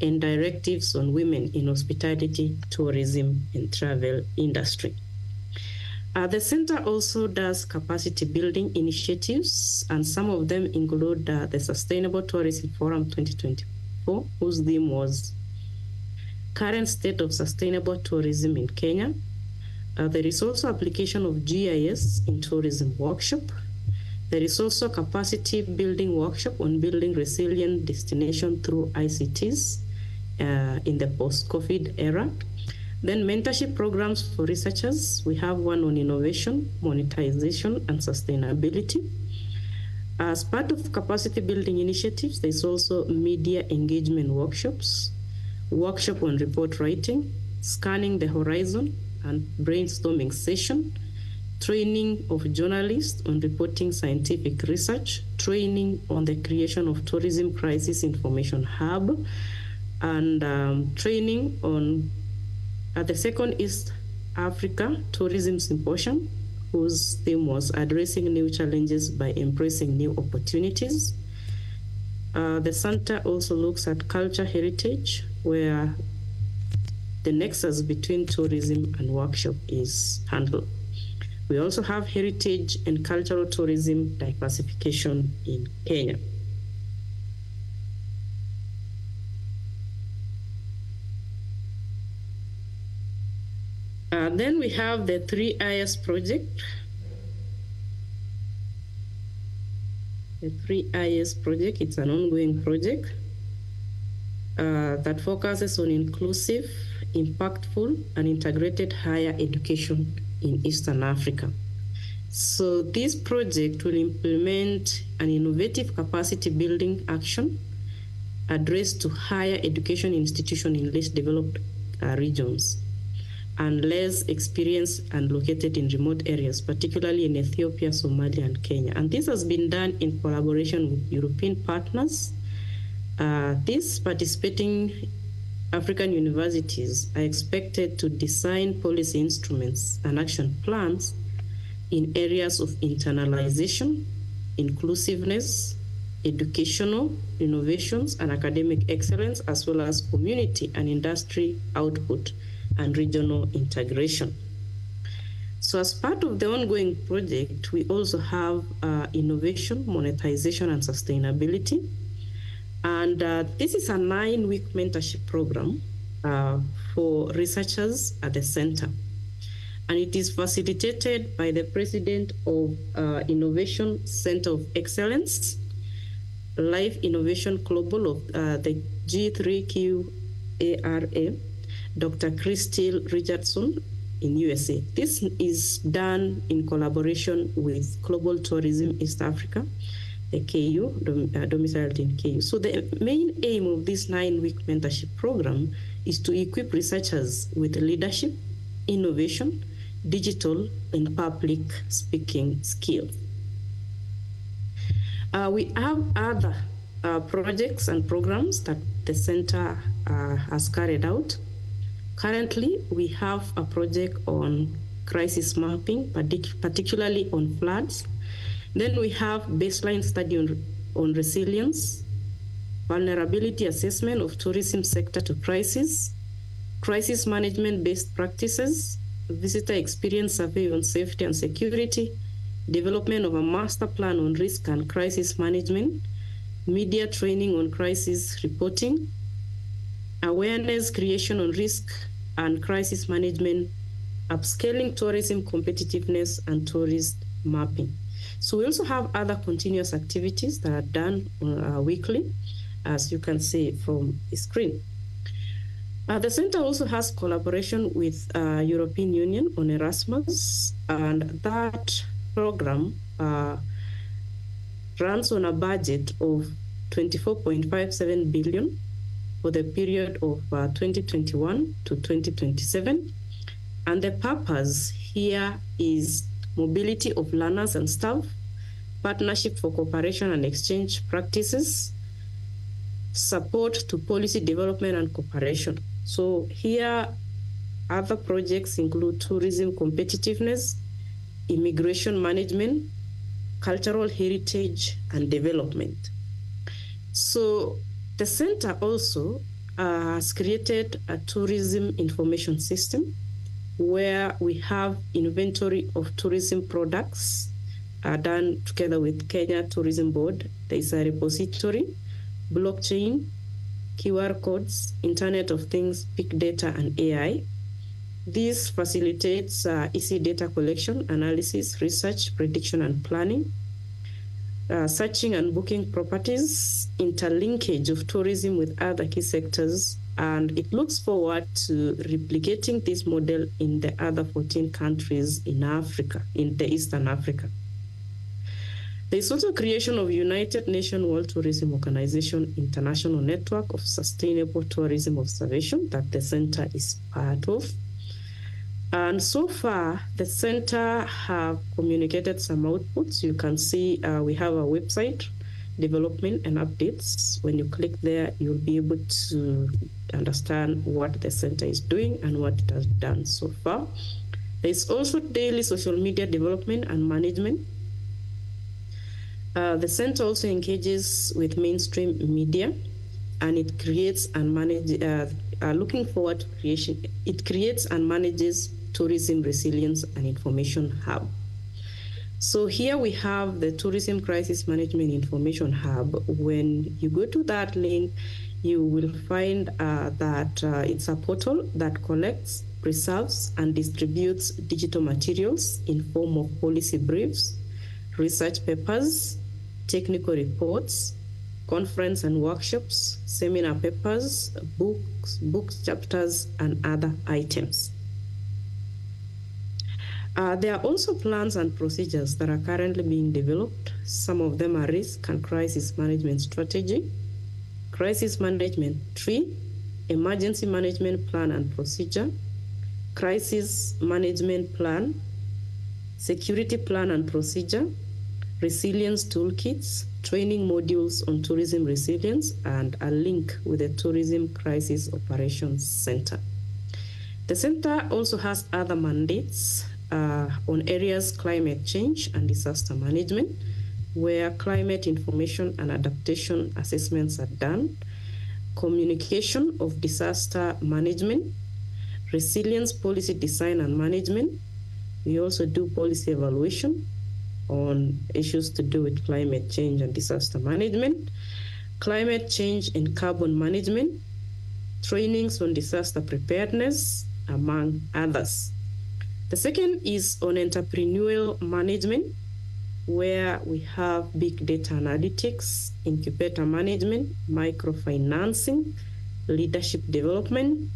and directives on women in hospitality, tourism, and travel industry. The center also does capacity building initiatives, and some of them include the Sustainable Tourism Forum 2020 2024, whose theme was Current State of Sustainable Tourism in Kenya. There is also application of GIS in tourism workshop. There is also capacity building workshop on building resilient destination through ICTs in the post-COVID era. Then mentorship programs for researchers. We have one on innovation, monetization, and sustainability. As part of capacity building initiatives, there's also media engagement workshops, workshop on report writing, scanning the horizon, and brainstorming session, training of journalists on reporting scientific research, training on the creation of tourism crisis information hub, and training on the second East Africa Tourism Symposium, whose theme was addressing new challenges by embracing new opportunities. The center also looks at culture heritage, where the nexus between tourism and workshop is handled. We also have heritage and cultural tourism diversification in Kenya. Then we have the 3IS project. The 3IS project, it's an ongoing project that focuses on inclusive, impactful, and integrated higher education in Eastern Africa. So this project will implement an innovative capacity building action addressed to higher education institutions in less developed regions and less experienced and located in remote areas, particularly in Ethiopia, Somalia, and Kenya. And this has been done in collaboration with European partners. These participating African universities are expected to design policy instruments and action plans in areas of internalization, inclusiveness, educational innovations, and academic excellence, as well as community and industry output and regional integration. So as part of the ongoing project, we also have innovation, monetization, and sustainability. And this is a 9-week mentorship program for researchers at the center. And it is facilitated by the president of Innovation Center of Excellence, Life Innovation Global of the G3QARA, Dr. Crystal Richardson in USA. This is done in collaboration with Global Tourism East Africa, the KU, domiciled in KU. So the main aim of this 9-week mentorship program is to equip researchers with leadership, innovation, digital, and public speaking skills. We have other projects and programs that the center has carried out. Currently, we have a project on crisis mapping, particularly on floods. Then we have baseline study on resilience, vulnerability assessment of tourism sector to crisis management best practices, visitor experience survey on safety and security, development of a master plan on risk and crisis management, media training on crisis reporting, awareness creation on risk and crisis management, upscaling tourism competitiveness, and tourist mapping. So we also have other continuous activities that are done weekly, as you can see from the screen. The center also has collaboration with European Union on Erasmus, and that program runs on a budget of 24.57 billion for the period of 2021 to 2027. And the purpose here is mobility of learners and staff, partnership for cooperation and exchange practices, support to policy development and cooperation. So here, other projects include tourism competitiveness, immigration management, cultural heritage, and development. So the center also has created a tourism information system where we have inventory of tourism products done together with Kenya Tourism Board. There is a repository, blockchain, QR codes, Internet of Things, big data, and AI. This facilitates easy data collection, analysis, research, prediction, and planning, searching and booking properties, interlinkage of tourism with other key sectors, and it looks forward to replicating this model in the other 14 countries in Africa, in the Eastern Africa. There is also creation of United Nations World Tourism Organization International Network of Sustainable Tourism Observation that the center is part of. And so far, the center have communicated some outputs. You can see we have a website, development and updates. When you click there, you'll be able to understand what the center is doing and what it has done so far. There is also daily social media development and management. The center also engages with mainstream media, and it creates and manages, looking forward to creation, it creates and manages tourism resilience and information hub. So here we have the Tourism Crisis Management Information Hub. When you go to that link, you will find that it's a portal that collects, preserves, and distributes digital materials in form of policy briefs, research papers, technical reports, conference and workshops, seminar papers, book chapters, and other items. There are also plans and procedures that are currently being developed. Some of them are risk and crisis management strategy, crisis management tree, emergency management plan and procedure, crisis management plan, security plan and procedure, resilience toolkits, training modules on tourism resilience, and a link with the Tourism Crisis Operations Center. The center also has other mandates on areas climate change and disaster management, where climate information and adaptation assessments are done, communication of disaster management, resilience policy design and management. We also do policy evaluation on issues to do with climate change and disaster management, climate change and carbon management, trainings on disaster preparedness, among others. The second is on entrepreneurial management, where we have big data analytics, incubator management, microfinancing, leadership development,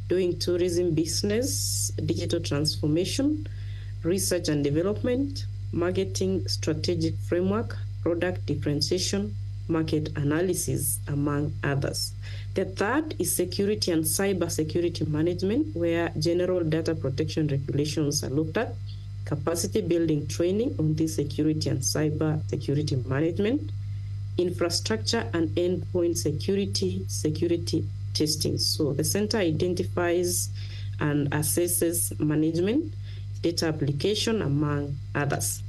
doing tourism business, digital transformation, research and development, marketing strategic framework, product differentiation, market analysis, among others. The third is security and cyber security management, where general data protection regulations are looked at, capacity building training on this security and cyber security management, infrastructure and endpoint security testing. So the center identifies and assesses management, data application, among others.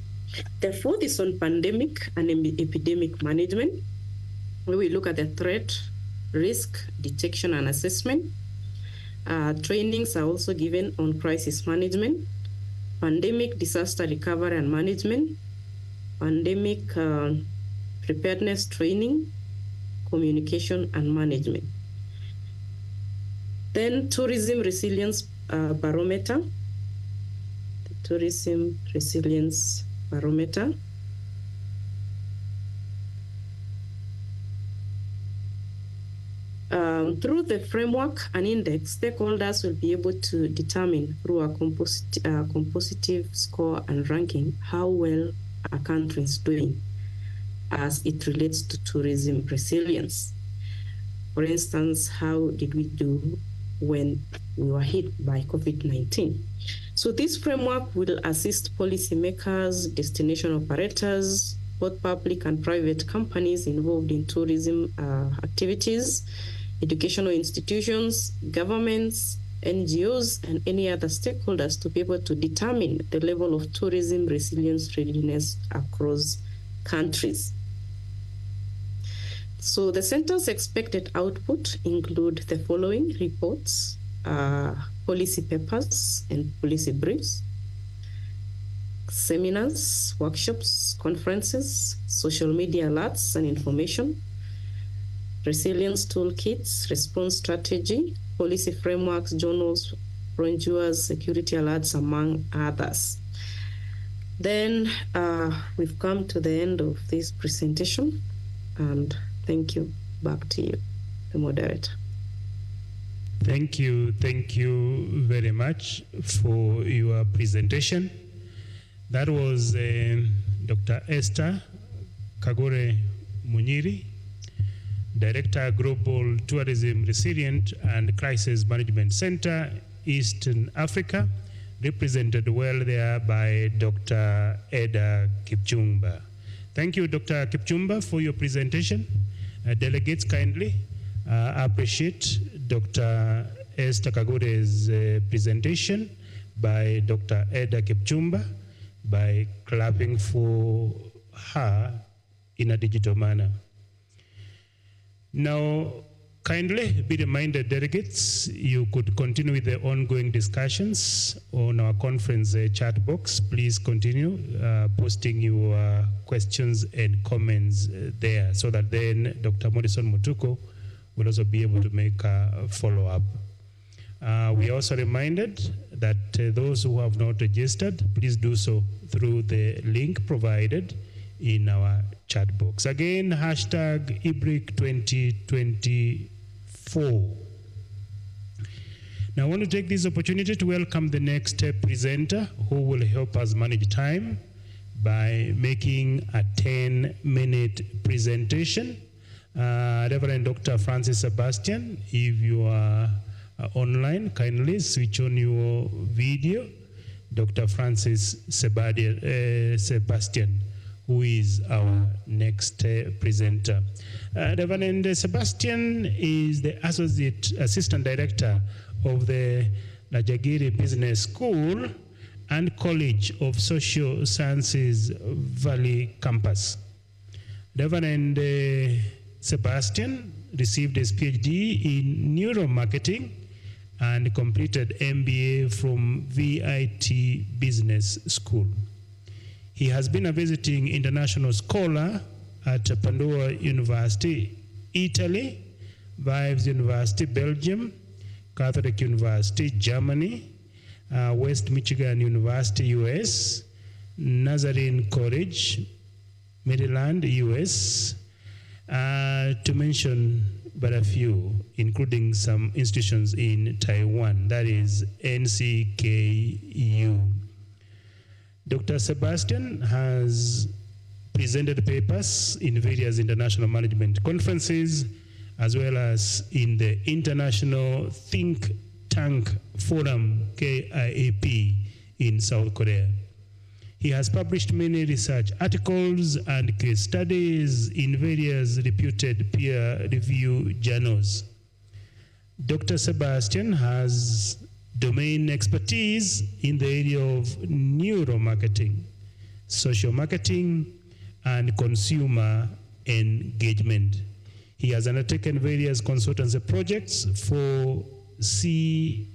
The fourth is on pandemic and epidemic management, where we look at the threat, risk, detection, and assessment. Trainings are also given on crisis management, pandemic disaster recovery and management, pandemic preparedness training, communication and management. Then tourism resilience barometer, the tourism resilience barometer. Through the framework and index, stakeholders will be able to determine through a compositive score and ranking how well a country is doing as it relates to tourism resilience. For instance, how did we do when we were hit by COVID-19? So this framework will assist policymakers, destination operators, both public and private companies involved in tourism activities, educational institutions, governments, NGOs, and any other stakeholders to be able to determine the level of tourism resilience readiness across countries. So the center's expected output include the following reports, policy papers and policy briefs, seminars, workshops, conferences, social media alerts and information, resilience toolkits, response strategy, policy frameworks, journals, brochures, security alerts, among others. Then we've come to the end of this presentation, and thank you. Back to you, the moderator. Thank you very much for your presentation. That was Dr. Esther Kagore Munyiri, Director, Global Tourism Resilient and Crisis Management Center, Eastern Africa, represented well there by Dr. Eda Kipchumba. Thank you, Dr. Kipchumba, for your presentation. Delegates kindly appreciate Dr. Esther Kagore's presentation by Dr. Eda Kipchumba by clapping for her in a digital manner. Now, kindly be reminded, delegates, you could continue with the ongoing discussions on our conference chat box. Please continue posting your questions and comments there so that then Dr. Morrison Mutuku will also be able to make a follow-up. We are also reminded that those who have not registered, please do so through the link provided in our chat box. Again, hashtag Ibric 2024. Now, I want to take this opportunity to welcome the next presenter who will help us manage time by making a 10-minute presentation. Reverend Dr. Francis Sebastian, if you are online, kindly switch on your video. Dr. Francis Sebastian, who is our next presenter. Reverend Sebastian is the Associate Assistant Director of the Najagiri Business School and College of Social Sciences Valley Campus. Reverend Sebastian received his PhD in neuromarketing and completed MBA from VIT Business School. He has been a visiting international scholar at Padua University, Italy, Vives University, Belgium, Catholic University, Germany, West Michigan University, US, Nazarene College, Maryland, US, to mention but a few, including some institutions in Taiwan, that is NCKU. Dr. Sebastian has presented papers in various international management conferences, as well as in the International Think Tank Forum, KIAP, in South Korea. He has published many research articles and case studies in various reputed peer-reviewed journals. Dr. Sebastian has domain expertise in the area of neuromarketing, social marketing, and consumer engagement. He has undertaken various consultancy projects for CHAI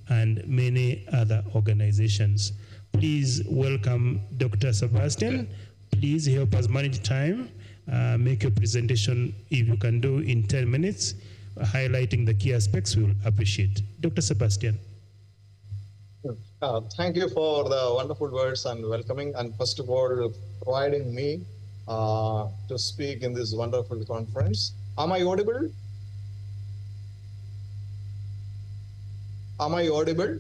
and many other organizations. Please welcome Dr. Sebastian. Please help us manage time. Make your presentation, if you can do, in 10 minutes, highlighting the key aspects we will appreciate. Dr. Sebastian. Thank you for the wonderful words and welcoming, and first of all, providing me to speak in this wonderful conference. Am I audible? Am I audible?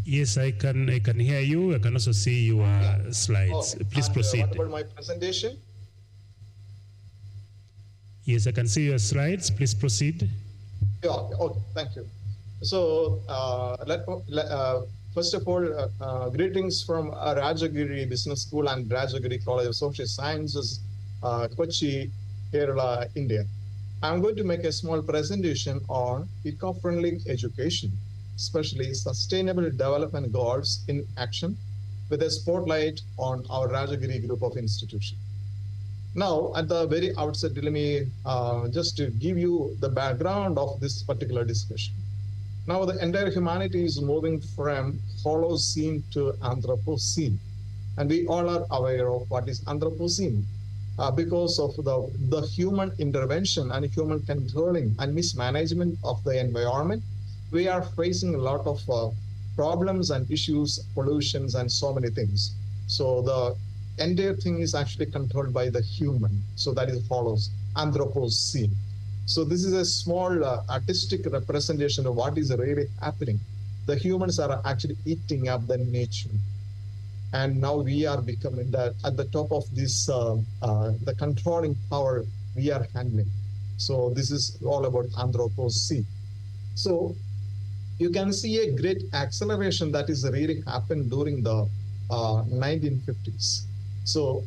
Yes, I can hear you. I can also see your slides. Okay. Please proceed. What about my presentation? Yes, I can see your slides. Please proceed. Yeah, okay, thank you. So, first of all, greetings from Rajagiri Business School and Rajagiri College of Social Sciences, Kochi, Kerala, India. I'm going to make a small presentation on eco-friendly education, especially sustainable development goals in action, with a spotlight on our Rajagiri group of institutions. Now, at the very outset, let me just to give you the background of this particular discussion. Now, the entire humanity is moving from Holocene to Anthropocene, and we all are aware of what is Anthropocene. because of the human intervention and human controlling and mismanagement of the environment. We are facing a lot of problems and issues, pollutions, and so many things. So the entire thing is actually controlled by the human. So that is follows Anthropocene. So this is a small artistic representation of what is really happening. The humans are actually eating up the nature. And now we are becoming at the top of this, the controlling power we are handling. So this is all about Anthropocene. So you can see a great acceleration that is really happened during the 1950s. So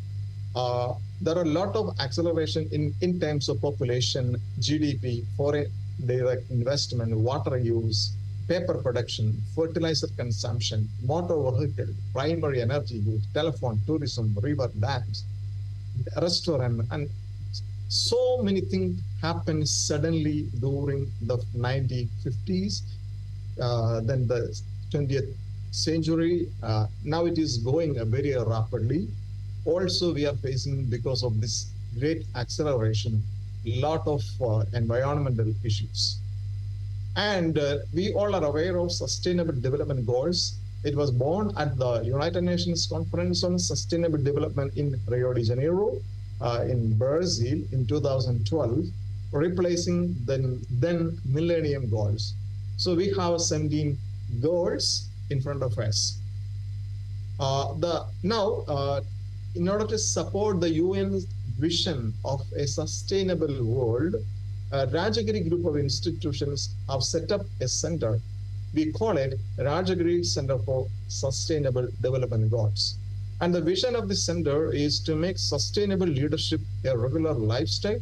there are a lot of acceleration in terms of population, GDP, foreign direct investment, water use, paper production, fertilizer consumption, motor vehicle, primary energy use, telephone, tourism, river, dams, restaurant, and so many things happened suddenly during the 1950s. Then the 20th century, now it is going very rapidly. Also, we are facing, because of this great acceleration, a lot of environmental issues. And we all are aware of Sustainable Development Goals. It was born at the United Nations Conference on Sustainable Development in Rio de Janeiro in Brazil in 2012, replacing the then Millennium Goals. So we have 17 goals in front of us. In order to support the UN vision of a sustainable world, Rajagiri group of institutions have set up a center. We call it Rajagiri Center for Sustainable Development Goals. And the vision of the center is to make sustainable leadership a regular lifestyle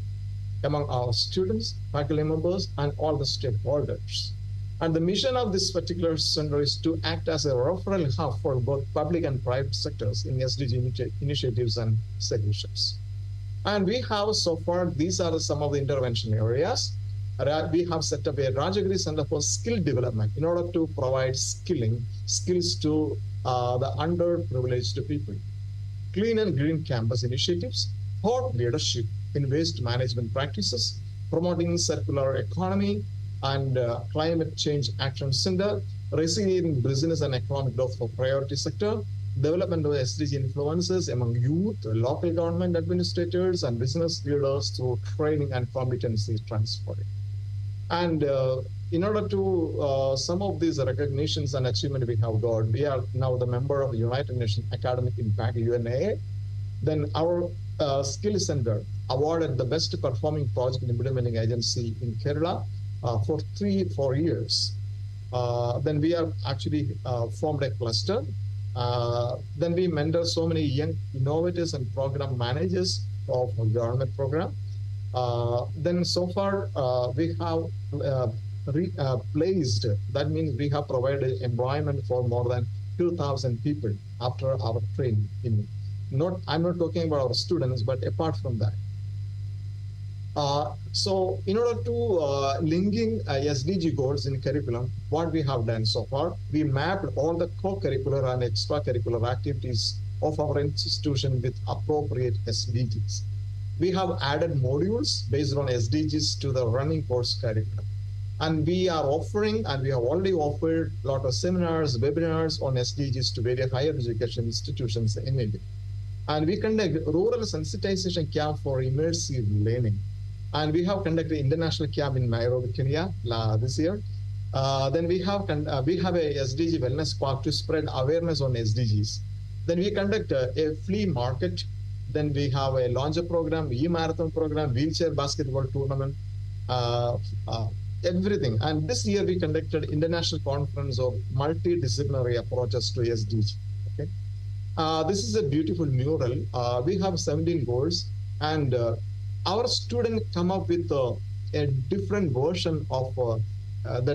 among our students, faculty members, and all the stakeholders. And the mission of this particular center is to act as a referral hub for both public and private sectors in SDG initiatives and solutions. And we have so far, these are some of the intervention areas. We have set up a Rajagiri Center for Skill Development in order to provide skills to the underprivileged people. Clean and Green Campus initiatives, thought leadership in waste management practices, promoting circular economy, and Climate Change Action Center, resilient business and economic growth for priority sector, development of SDG influences among youth, local government administrators, and business leaders through training and competency transfer. And in order to some of these recognitions and achievement we have got, we are now the member of the United Nations Academic Impact, UNAA. Then our Skill Center awarded the best performing project implementing agency in Kerala for 3-4 years. Then we are actually formed a cluster. Then we mentor so many young innovators and program managers of a government program. Then so far we have placed, that means we have provided employment for more than 2,000 people after our training. I'm not talking about our students, but apart from that. So in order to linking SDG goals in curriculum, what we have done so far, we mapped all the co-curricular and extracurricular activities of our institution with appropriate SDGs. We have added modules based on SDGs to the running course curriculum. And we are offering, and we have already offered a lot of seminars, webinars on SDGs to various higher education institutions in India. And we conduct rural sensitization camp for immersive learning. And we have conducted international camp in Nairobi, Kenya this year. Then we have a SDG wellness park to spread awareness on SDGs. Then we conduct a flea market. Then we have a launcher program, e-marathon program, wheelchair basketball tournament, everything. And this year we conducted international conference of multidisciplinary approaches to SDG. Okay, this is a beautiful mural. We have 17 goals, and our students come up with a different version of the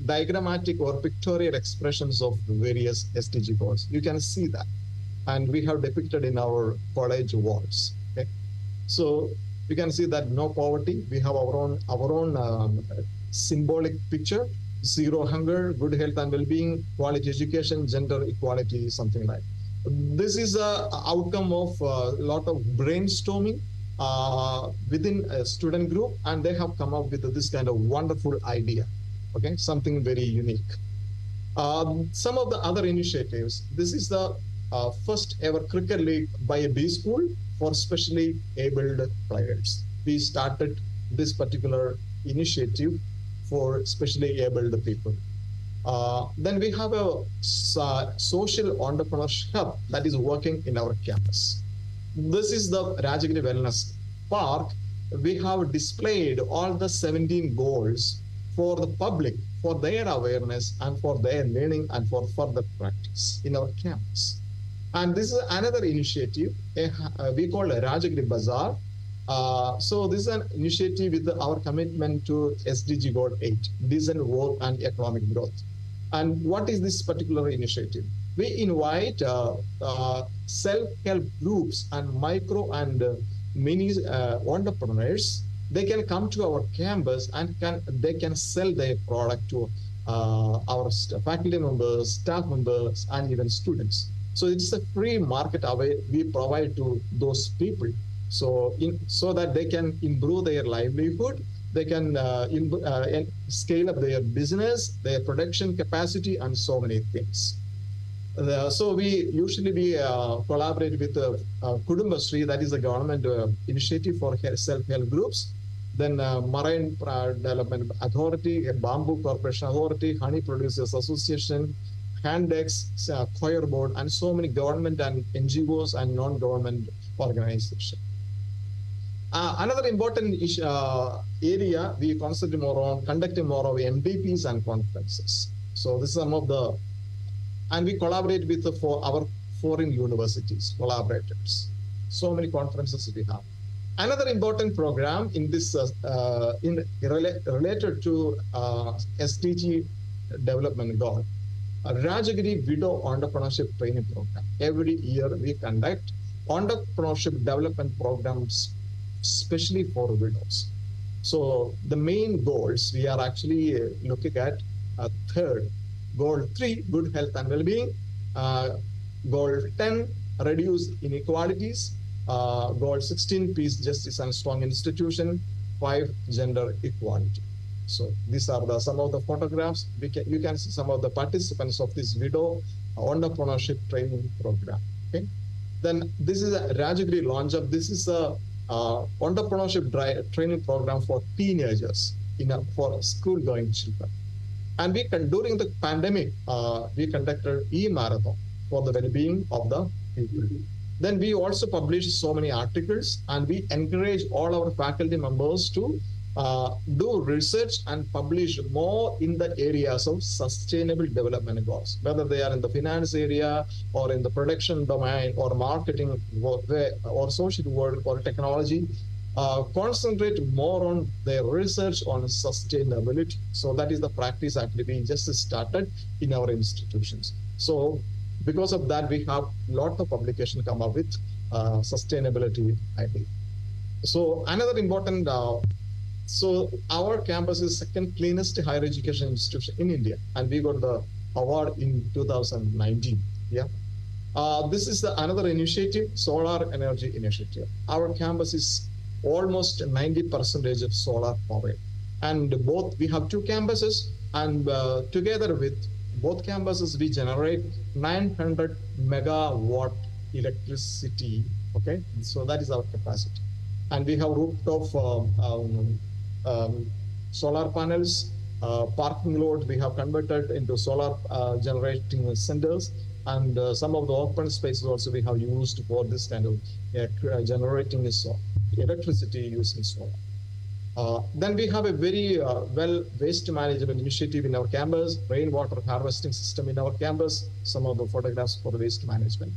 diagrammatic or pictorial expressions of various SDG goals. You can see that. And we have depicted in our college walls. Okay? So you can see that no poverty. We have our own symbolic picture: zero hunger, good health and well-being, quality education, gender equality, something like. This is a outcome of a lot of brainstorming within a student group, and they have come up with this kind of wonderful idea. Okay, something very unique. Some of the other initiatives. This is the first ever cricket league by a B school for specially abled players. We started this particular initiative for specially abled people. Then we have a social entrepreneurship hub that is working in our campus. This is the Rajagiri Wellness Park. We have displayed all the 17 goals for the public, for their awareness and for their learning and for further practice in our campus. And this is another initiative we call Rajagiri Bazaar. So this is an initiative with our commitment to SDG Goal 8, decent work and economic growth. And what is this particular initiative? We invite self-help groups and micro and mini entrepreneurs. They can come to our campus and they can sell their product to our faculty members, staff members, and even students. So it's a free market we provide to those people. So that they can improve their livelihood, they can scale up their business, their production capacity, and so many things. So we usually collaborate with Kudumbasri, that is a government initiative for self-help groups. Then Marine Development Authority, Bamboo Corporation Authority, Honey Producers Association, Handex, Choir Board, and so many government and NGOs and non-government organizations. Another important area we concentrate more on conducting more of MDPs and conferences. So this is some of the, and we collaborate with our foreign universities, collaborators. So many conferences we have. Another important program in this related to SDG development goal, Rajagiri Widow Entrepreneurship Training Program. Every year we conduct entrepreneurship development programs, especially for widows. So the main goals we are actually looking at third, goal 3, good health and well-being, goal 10, reduce inequalities, goal 16, peace, justice, and strong institution, 5, gender equality. So these are some of the photographs. You can see some of the participants of this widow entrepreneurship training program. Okay. Then this is a Rajagiri launch up. This is a entrepreneurship training program for teenagers for school-going children. And during the pandemic, we conducted e-marathon for the well-being of the people. Then we also published so many articles, and we encourage all our faculty members to do research and publish more in the areas of sustainable development goals, whether they are in the finance area or in the production domain or marketing or social work or technology. Concentrate more on their research on sustainability. So that is the practice actually we just started in our institutions. So because of that, we have a lot of publication come up with sustainability idea. So another important, so our campus is second cleanest higher education institution in India, and we got the award in 2019. Yeah. This is another initiative, solar energy initiative. Our campus is almost 90% of solar power. And we have 2 campuses, and together with both campuses, we generate 900 megawatt electricity. Okay, so that is our capacity. And we have rooftop solar panels, parking lot we have converted into solar generating centers, and some of the open spaces also we have used for this kind of generating electricity using solar. Then we have a very well waste management initiative in our campus, rainwater harvesting system in our campus, some of the photographs for waste management.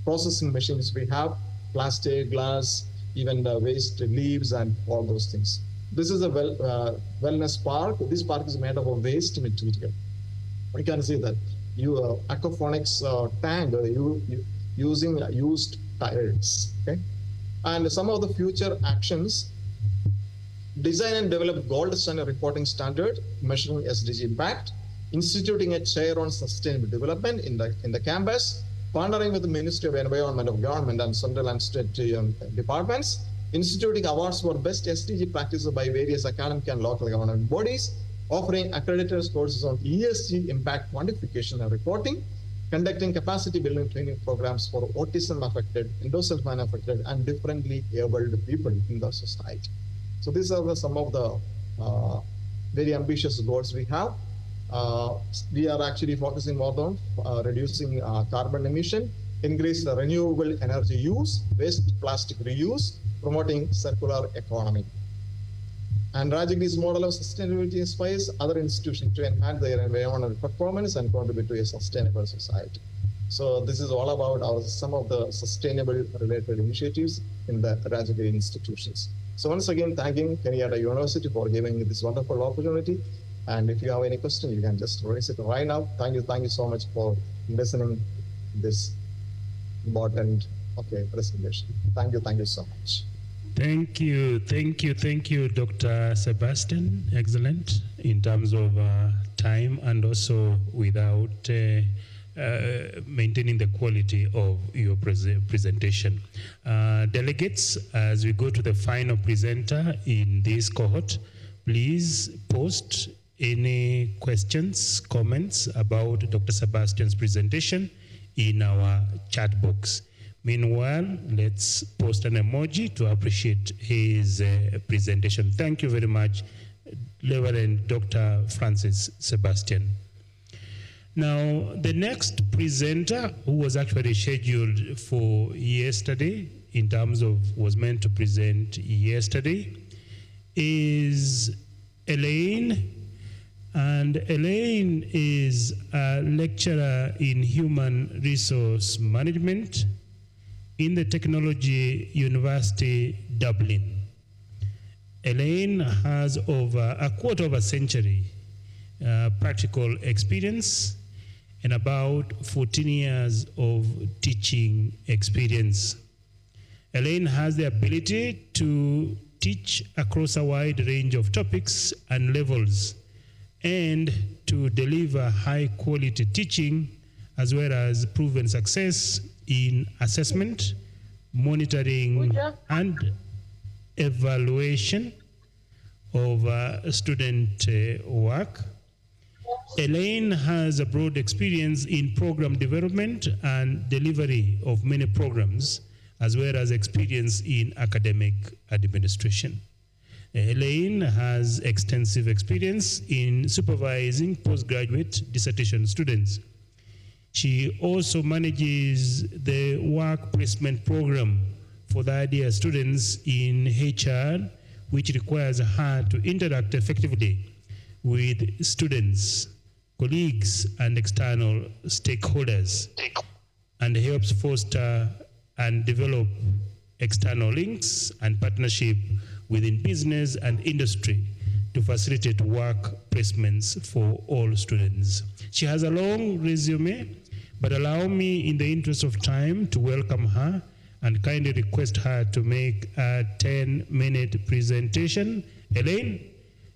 Processing machines we have, plastic, glass, even the waste leaves and all those things. This is a wellness park. This park is made up of waste material. You can see that aquaponics tank using used tires. Okay, and some of the future actions: design and develop gold standard reporting standard measuring SDG impact, instituting a chair on sustainable development in the campus, partnering with the Ministry of Environment of Government and central and state departments, instituting awards for best SDG practices by various academic and local government bodies, offering accredited courses on ESG impact quantification and reporting, conducting capacity building training programs for autism-affected, endosulfan-affected, and differently abled people in the society. So these are some of the very ambitious goals we have. We are actually focusing more on reducing carbon emission, increase the renewable energy use, waste plastic reuse, promoting circular economy. And Rajagiri's model of sustainability inspires other institutions to enhance their environmental performance and contribute to a sustainable society. So this is all about some of the sustainable related initiatives in the Rajagiri institutions. So once again, thanking Kenyatta University for giving me this wonderful opportunity. And if you have any question, you can just raise it right now. Thank you so much for listening to this important presentation. Thank you so much. Thank you, Dr. Sebastian. Excellent in terms of time and also without maintaining the quality of your presentation. Delegates, as we go to the final presenter in this cohort, please post any questions, comments about Dr. Sebastian's presentation in our chat box. Meanwhile, let's post an emoji to appreciate his presentation. Thank you very much, Reverend Dr. Francis Sebastian. Now, the next presenter, who was actually scheduled for yesterday, in terms of was meant to present yesterday, is Elaine. And Elaine is a lecturer in human resource management in the Technology University, Dublin. Elaine has over a quarter of a century practical experience and about 14 years of teaching experience. Elaine has the ability to teach across a wide range of topics and levels and to deliver high-quality teaching as well as proven success in assessment, monitoring, and evaluation of student work. Elaine has a broad experience in program development and delivery of many programs, as well as experience in academic administration. Elaine has extensive experience in supervising postgraduate dissertation students. She also manages the work placement program for the idea students in HR, which requires her to interact effectively with students, colleagues, and external stakeholders, and helps foster and develop external links and partnership within business and industry to facilitate work placements for all students. She has a long resume, but allow me, in the interest of time, to welcome her and kindly request her to make a 10-minute presentation. Elaine,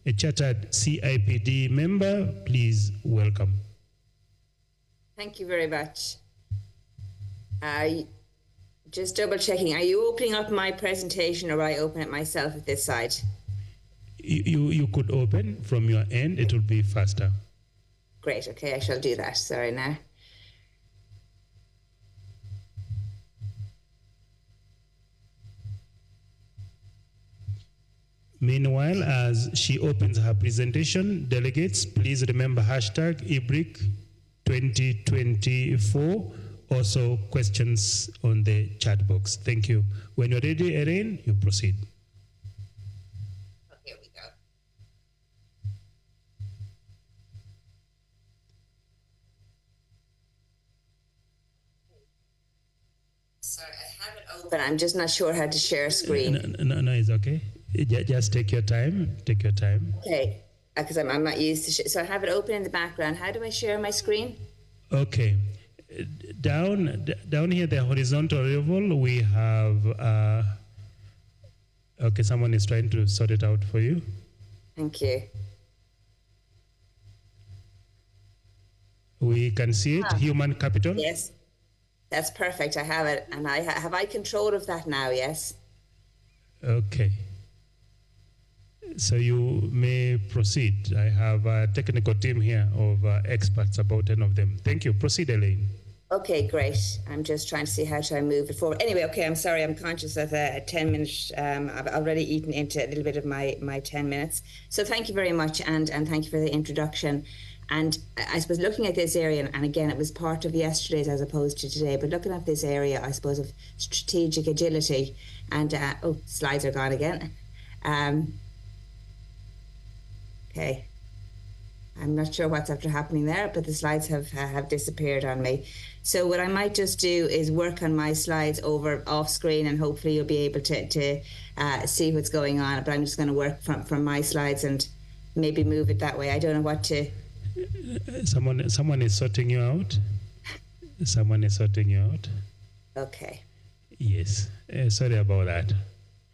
a chartered CIPD member, please welcome. Thank you very much. Just double checking, are you opening up my presentation or I open it myself at this side? You could open from your end, it will be faster. Great, okay, I shall do that. Sorry now. Meanwhile, as she opens her presentation, delegates, please remember hashtag Ibric 2024. Also, questions on the chat box. Thank you. When you're ready, Erin, you proceed. Here we go. Sorry, I have it open. I'm just not sure how to share a screen. No, it's okay. Just take your time. Take your time. Okay, because I'm not used to so I have it open in the background. How do I share my screen? Okay. Down here, the horizontal level, we have, okay, someone is trying to sort it out for you. Thank you. We can see it, human capital. Yes. That's perfect. I have it. And have I control of that now? Yes. Okay. So you may proceed. I have a technical team here of experts, about 10 of them. Thank you. Proceed, Elaine. Okay, great. I'm just trying to see how to move it forward. Anyway, okay, I'm sorry. I'm conscious of a 10-minute, I've already eaten into a little bit of my 10 minutes. So thank you very much, and thank you for the introduction. And I suppose looking at this area, and again, it was part of yesterday's as opposed to today, but looking at this area, I suppose, of strategic agility, and, slides are gone again. Okay. I'm not sure what's after happening there, but the slides have disappeared on me. So what I might just do is work on my slides over off screen, and hopefully you'll be able to see what's going on. But I'm just going to work from my slides and maybe move it that way. I don't know what to. Someone is sorting you out. Someone is sorting you out. Okay. Yes. Sorry about that.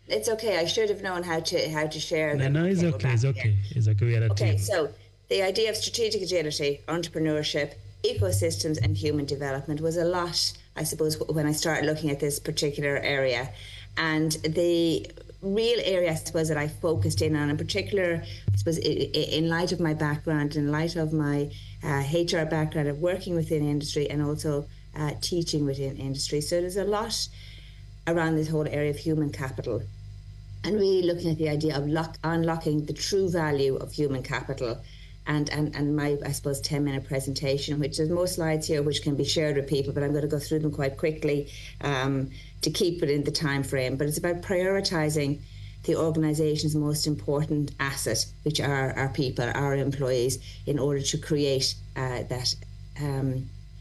It's okay. I should have known how to share them. No, it's okay. It's okay. It's okay. We are a team. Okay. So the idea of strategic agility, entrepreneurship, ecosystems, and human development was a lot, I suppose, when I started looking at this particular area. And the real area, I suppose, that I focused in on, in particular, I suppose, in light of my background, in light of my HR background of working within industry and also teaching within industry. So there's a lot around this whole area of human capital, and really looking at the idea of unlocking the true value of human capital. And my, I suppose, 10-minute presentation, which there's more slides here which can be shared with people, but I'm going to go through them quite quickly to keep it in the time frame. But it's about prioritising the organisation's most important asset, which are our people, our employees, in order to create that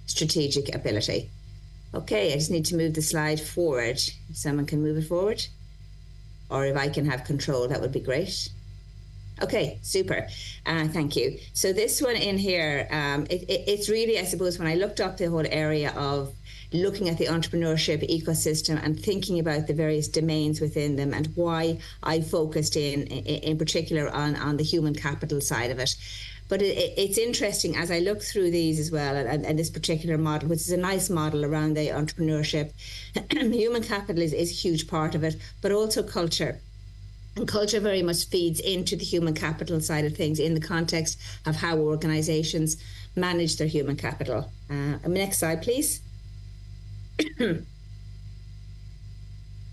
strategic ability. Okay, I just need to move the slide forward. If someone can move it forward, or if I can have control, that would be great. Okay, super. Thank you. So this one in here, it's really, I suppose, when I looked up the whole area of looking at the entrepreneurship ecosystem and thinking about the various domains within them, and why I focused in particular on the human capital side of it. But it's interesting as I look through these as well, and this particular model, which is a nice model around the entrepreneurship. Human capital is a huge part of it, but also culture. And culture very much feeds into the human capital side of things in the context of how organisations manage their human capital. Next slide, please.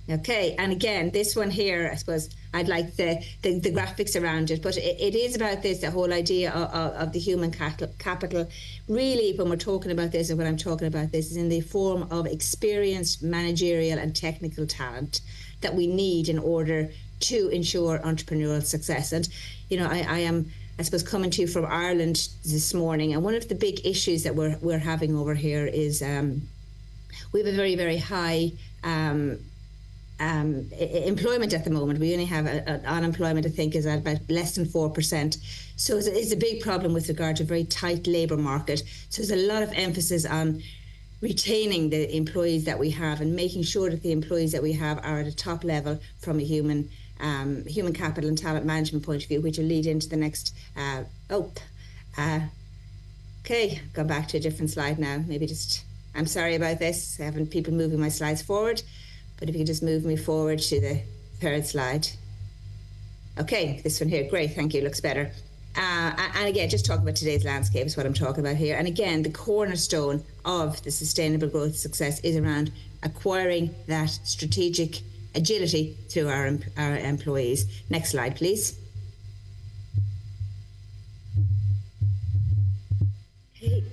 Okay, and again, this one here, I suppose I'd like the graphics around it, but it is about this, the whole idea of the human capital. Really, when we're talking about this, and when I'm talking about this, is in the form of experienced managerial and technical talent that we need in order to ensure entrepreneurial success. And, you know, I am, I suppose, coming to you from Ireland this morning, and one of the big issues that we're having over here is we have a very, very high employment at the moment. We only have unemployment, I think, is at about less than 4%. So it's a big problem with regard to a very tight labour market. So there's a lot of emphasis on retaining the employees that we have and making sure that the employees that we have are at a top level from a human capital and talent management point of view, which will lead into the next. Okay, go back to a different slide now. Maybe just, I'm sorry about this, having people moving my slides forward, but if you could just move me forward to the third slide. Okay, this one here, great, thank you, looks better. And again, just talking about today's landscape is what I'm talking about here. And again, the cornerstone of the sustainable growth success is around acquiring that strategic agility through our employees. Next slide, please. Okay.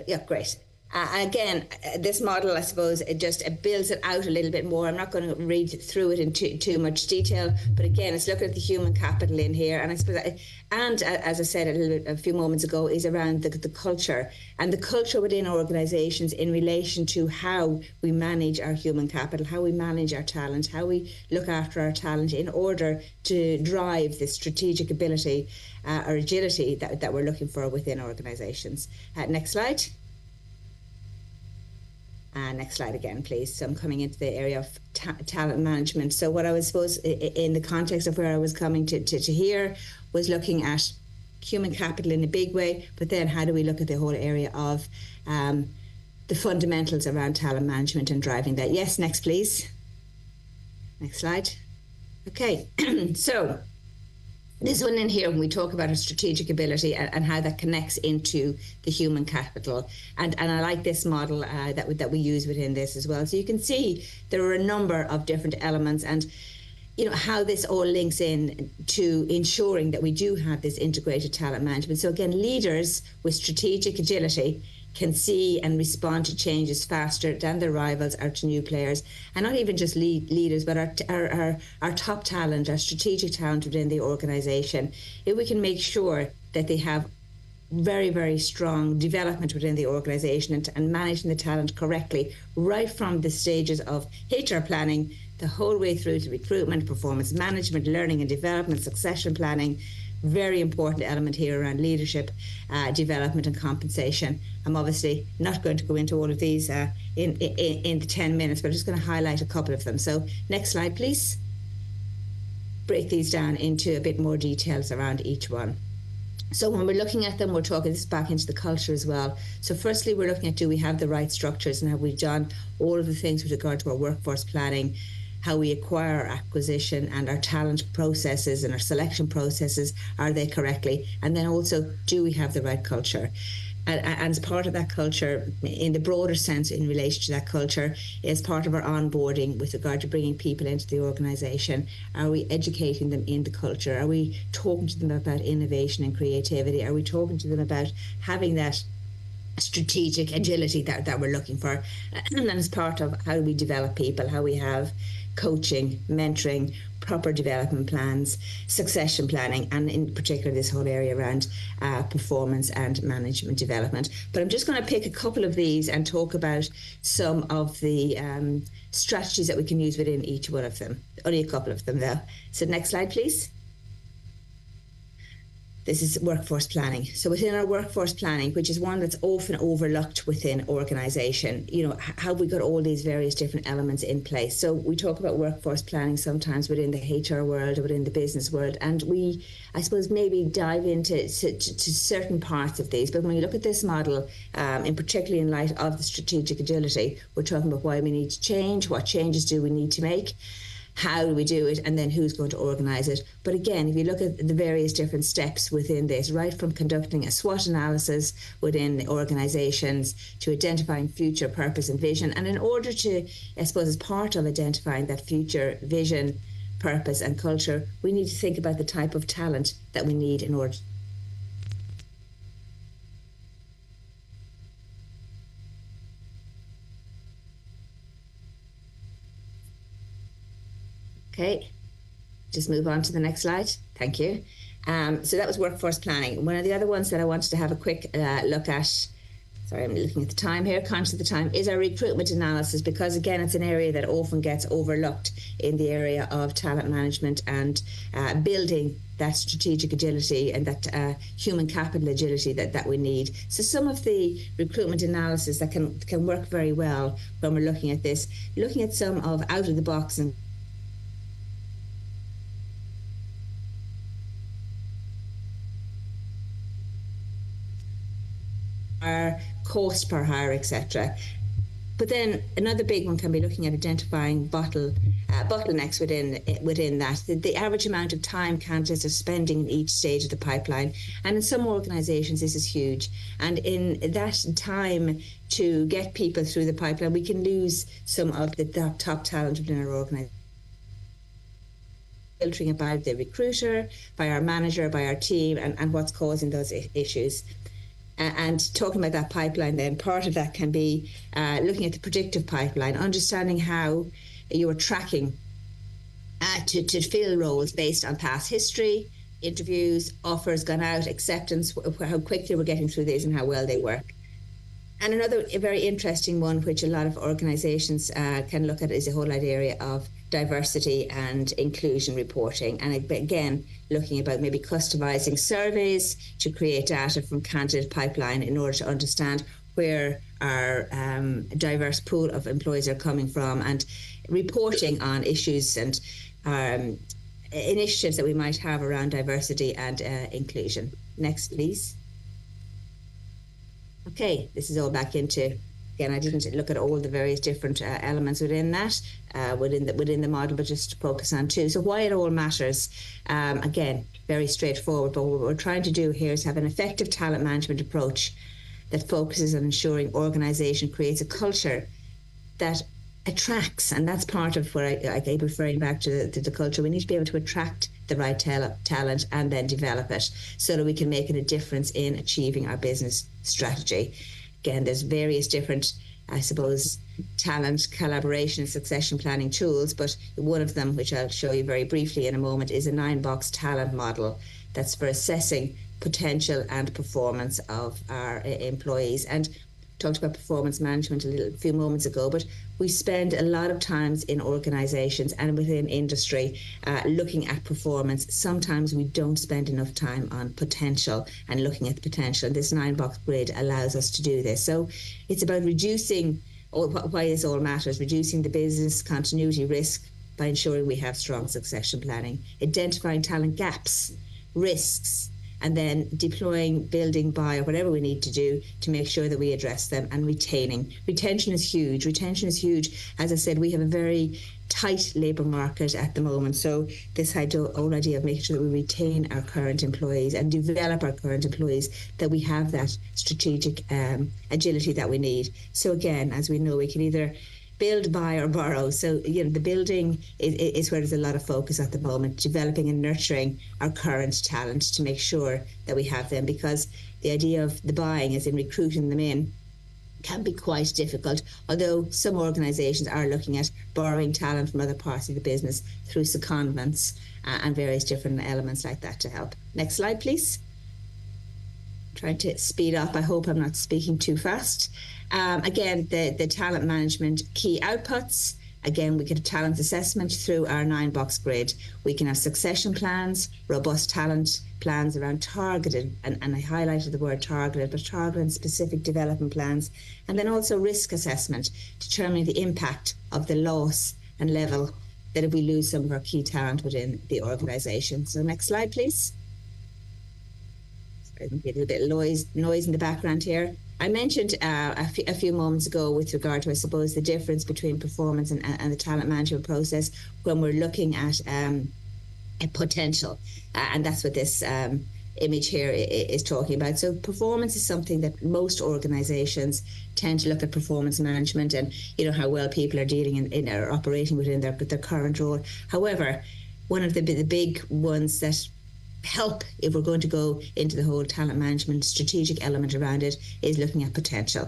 Yeah, great. Again, this model, I suppose, it builds it out a little bit more. I'm not going to read through it in too much detail, but again, it's looking at the human capital in here, and I suppose, and as I said a few moments ago, is around the culture and the culture within organisations in relation to how we manage our human capital, how we manage our talent, how we look after our talent in order to drive the strategic ability or agility that we're looking for within organisations. Next slide. Next slide again, please. So I'm coming into the area of talent management. So what I was supposed, in the context of where I was coming to here, was looking at human capital in a big way, but then how do we look at the whole area of the fundamentals around talent management and driving that? Yes, next please. Next slide. Okay, so this one in here, when we talk about a strategic ability and how that connects into the human capital, and I like this model that we use within this as well. So you can see there are a number of different elements, and you know how this all links in to ensuring that we do have this integrated talent management. So again, leaders with strategic agility can see and respond to changes faster than their rivals or to new players, and not even just leaders, but our top talent, our strategic talent within the organization. If we can make sure that they have very, very strong development within the organization and managing the talent correctly, right from the stages of HR planning, the whole way through to recruitment, performance management, learning and development, succession planning. Very important element here around leadership, development and compensation. I'm obviously not going to go into all of these in the 10 minutes, but I'm just going to highlight a couple of them. So next slide, please. Break these down into a bit more details around each one. So when we're looking at them, we're talking this back into the culture as well. So firstly, we're looking at, do we have the right structures, and have we done all of the things with regard to our workforce planning, how we acquire our acquisition and our talent processes and our selection processes, are they correctly? And then also, do we have the right culture? And as part of that culture, in the broader sense in relation to that culture, is part of our onboarding with regard to bringing people into the organisation. Are we educating them in the culture? Are we talking to them about innovation and creativity? Are we talking to them about having that strategic agility that we're looking for? And as part of how we develop people, how we have coaching, mentoring, proper development plans, succession planning, and in particular this whole area around performance and management development. But I'm just going to pick a couple of these and talk about some of the strategies that we can use within each one of them. Only a couple of them though. So next slide, please. This is workforce planning. So within our workforce planning, which is one that's often overlooked within organisation, you know, how we got all these various different elements in place. So we talk about workforce planning sometimes within the HR world or within the business world, and we, I suppose, maybe dive into to certain parts of these. But when we look at this model, in particularly in light of the strategic agility, we're talking about why we need to change, what changes do we need to make, how do we do it, and then who's going to organise it. But again, if you look at the various different steps within this, right from conducting a SWOT analysis within organisations to identifying future purpose and vision, and in order to, I suppose, as part of identifying that future vision, purpose and culture, we need to think about the type of talent that we need in order. Okay, just move on to the next slide. Thank you. So that was workforce planning. One of the other ones that I wanted to have a quick look at, sorry, I'm looking at the time here, conscious of the time, is our recruitment analysis, because again, it's an area that often gets overlooked in the area of talent management and building that strategic agility and that human capital agility that we need. So some of the recruitment analysis that can work very well when we're looking at this, looking at some of out of the box and our cost per hire, etc. But then another big one can be looking at identifying bottlenecks within that. The average amount of time candidates are spending in each stage of the pipeline. And in some organisations, this is huge. And in that time to get people through the pipeline, we can lose some of the top talent within our organisation. Filtering about the recruiter, by our manager, by our team, and what's causing those issues. And talking about that pipeline then, part of that can be looking at the predictive pipeline, understanding how you are tracking to fill roles based on past history, interviews, offers gone out, acceptance, how quickly we're getting through these and how well they work. And another very interesting one, which a lot of organisations can look at, is the whole area of diversity and inclusion reporting. And again, looking about maybe customising surveys to create data from candidate pipeline in order to understand where our diverse pool of employees are coming from, and reporting on issues and initiatives that we might have around diversity and inclusion. Next, please. Okay, this is all back into, again, I didn't look at all the various different elements within that, within the model, but just to focus on two. So why it all matters, again, very straightforward, but what we're trying to do here is have an effective talent management approach that focuses on ensuring organisation creates a culture that attracts, and that's part of where I keep referring back to the culture. We need to be able to attract the right talent and then develop it so that we can make it a difference in achieving our business strategy. Again, there's various different, I suppose, talent collaboration and succession planning tools, but one of them, which I'll show you very briefly in a moment, is a 9-box talent model that's for assessing potential and performance of our employees. And talked about performance management a few moments ago, but we spend a lot of times in organizations and within industry looking at performance. Sometimes we don't spend enough time on potential and looking at the potential. And this 9-box grid allows us to do this. So it's about reducing, why this all matters, reducing the business continuity risk by ensuring we have strong succession planning, identifying talent gaps, risks, and then deploying, building, buy, or whatever we need to do to make sure that we address them, and retaining. Retention is huge. Retention is huge. As I said, we have a very tight labour market at the moment. So this whole idea of making sure that we retain our current employees and develop our current employees, that we have that strategic agility that we need. So again, as we know, we can either build, buy, or borrow. So, the building is where there's a lot of focus at the moment, developing and nurturing our current talent to make sure that we have them, because the idea of the buying, as in recruiting them in, can be quite difficult, although some organisations are looking at borrowing talent from other parts of the business through secondments and various different elements like that to help. Next slide, please. Trying to speed up. I hope I'm not speaking too fast. Again, the talent management key outputs. Again, we get a talent assessment through our 9-box grid. We can have succession plans, robust talent plans around targeted, and I highlighted the word targeted, but targeted and specific development plans. And then also risk assessment, determining the impact of the loss and level that if we lose some of our key talent within the organisation. So next slide, please. Sorry, a little bit of noise in the background here. I mentioned a few moments ago with regard to, I suppose, the difference between performance and the talent management process when we're looking at a potential. And that's what this image here is talking about. So performance is something that most organizations tend to look at performance management and, how well people are dealing in or operating within their current role. However, one of the big ones that help, if we're going to go into the whole talent management strategic element around it, is looking at potential.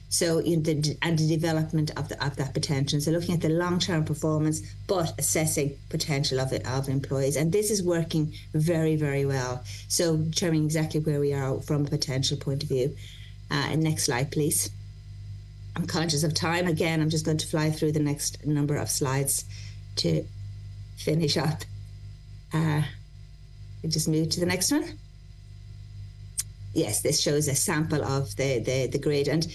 So the development of that potential. So looking at the long-term performance, but assessing potential of employees. And this is working very, very well. So determining exactly where we are from a potential point of view. And next slide, please. I'm conscious of time. Again, I'm just going to fly through the next number of slides to finish up. We just move to the next one. Yes, this shows a sample of the grid and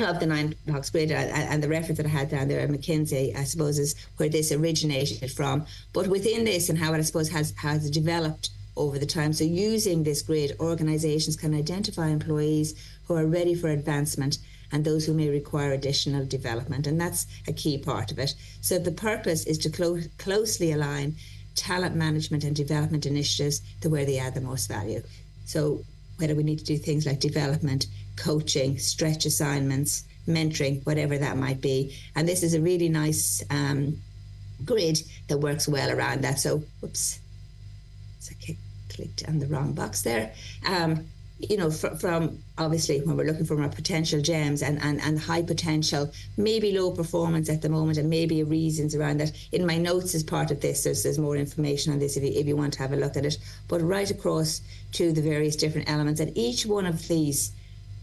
of the 9-box grid, and the reference that I had down there at McKinsey, I suppose, is where this originated from. But within this and how it, I suppose, has developed over the time. So using this grid, organizations can identify employees who are ready for advancement and those who may require additional development. And that's a key part of it. So the purpose is to closely align talent management and development initiatives to where they add the most value. So whether we need to do things like development, coaching, stretch assignments, mentoring, whatever that might be. And this is a really nice grid that works well around that. So, whoops, so I clicked on the wrong box there. From obviously when we're looking for our potential gems and high potential, maybe low performance at the moment, and maybe reasons around that. In my notes as part of this, there's more information on this if you want to have a look at it. But right across to the various different elements, and each one of these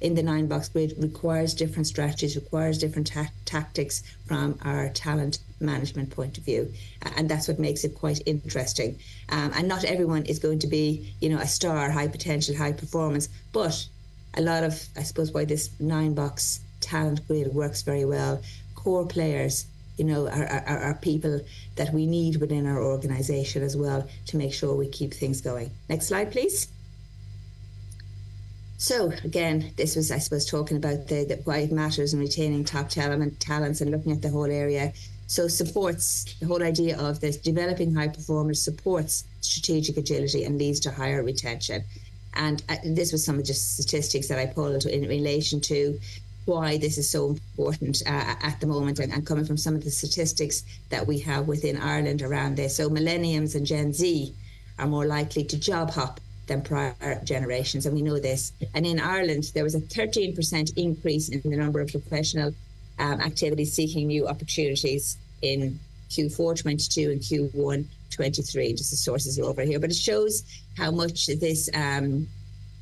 in the 9-box grid requires different strategies, requires different tactics from our talent management point of view, and that's what makes it quite interesting. And not everyone is going to be, a star, high potential, high performance, but a lot of, I suppose, why this 9-box talent grid works very well. Core players, are people that we need within our organization as well to make sure we keep things going. Next slide, please. So again, this was, I suppose, talking about the why it matters and retaining top talents and looking at the whole area. So supports, the whole idea of this developing high performers supports strategic agility and leads to higher retention. And this was some of the statistics that I pulled in relation to why this is so important at the moment, and coming from some of the statistics that we have within Ireland around this. So millennials and Gen Z are more likely to job hop than prior generations, and we know this. And in Ireland, there was a 13% increase in the number of professional activities seeking new opportunities in Q4 22 and Q1 23. Just the sources are over here, but it shows how much this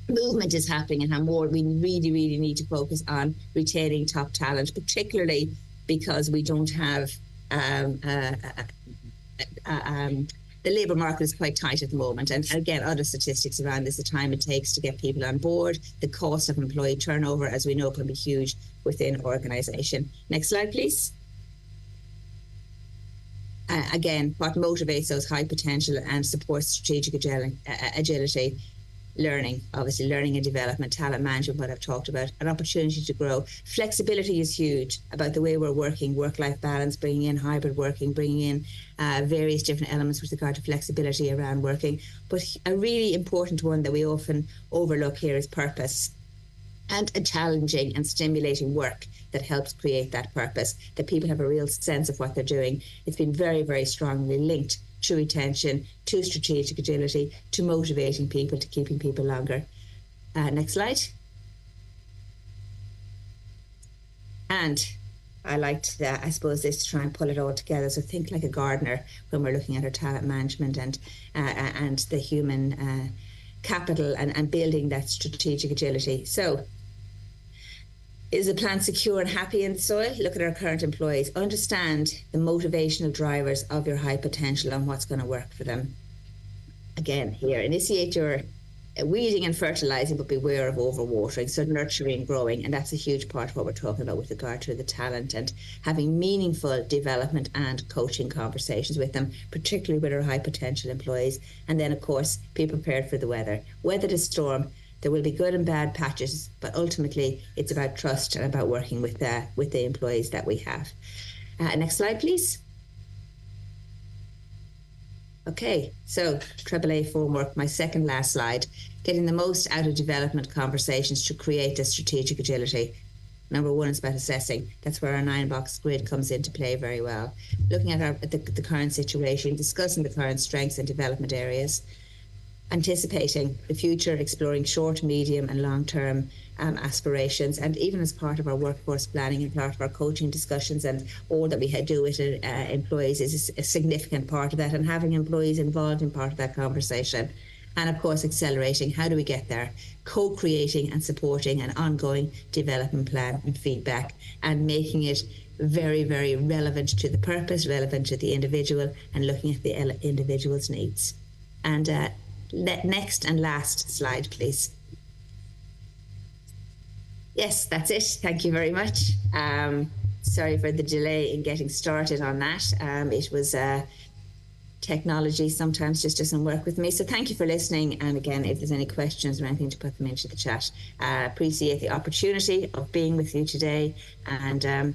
movement is happening and how more we really need to focus on retaining top talent, particularly because we don't have the labour market is quite tight at the moment. And again, other statistics around this, the time it takes to get people on board, the cost of employee turnover, as we know, can be huge within organisation. Next slide, please. Again, what motivates those high potential and supports strategic agility? Learning, obviously learning and development, talent management, what I've talked about, an opportunity to grow. Flexibility is huge about the way we're working, work-life balance, bringing in hybrid working, bringing in various different elements with regard to flexibility around working. But a really important one that we often overlook here is purpose, and a challenging and stimulating work that helps create that purpose, that people have a real sense of what they're doing. It's been very, very strongly linked to retention, to strategic agility, to motivating people, to keeping people longer. Next slide. And I liked that, I suppose, this to try and pull it all together. So think like a gardener when we're looking at our talent management and the human capital and building that strategic agility. So, is the plant secure and happy in the soil? Look at our current employees. Understand the motivational drivers of your high potential and what's going to work for them. Again, here, initiate your weeding and fertilizing, but beware of overwatering. So nurturing, growing, and that's a huge part of what we're talking about with regard to the talent and having meaningful development and coaching conversations with them, particularly with our high potential employees. And then, of course, be prepared for the weather. Weather the storm. There will be good and bad patches, but ultimately it's about trust and about working with the employees that we have. Next slide, please. Okay, so AAA framework, my second last slide, getting the most out of development conversations to create a strategic agility. Number one is about assessing. That's where our 9-box grid comes into play very well. Looking at the current situation, discussing the current strengths and development areas, anticipating the future, exploring short, medium and long-term aspirations, and even as part of our workforce planning and part of our coaching discussions and all that we do with employees is a significant part of that, and having employees involved in part of that conversation. And of course, accelerating, how do we get there? Co-creating and supporting an ongoing development plan and feedback, and making it very, very relevant to the purpose, relevant to the individual, and looking at the individual's needs. And next and last slide, please. Yes, that's it. Thank you very much. Sorry for the delay in getting started on that. It was technology sometimes just doesn't work with me. So thank you for listening. And again, if there's any questions or anything, to put them into the chat. Appreciate the opportunity of being with you today. And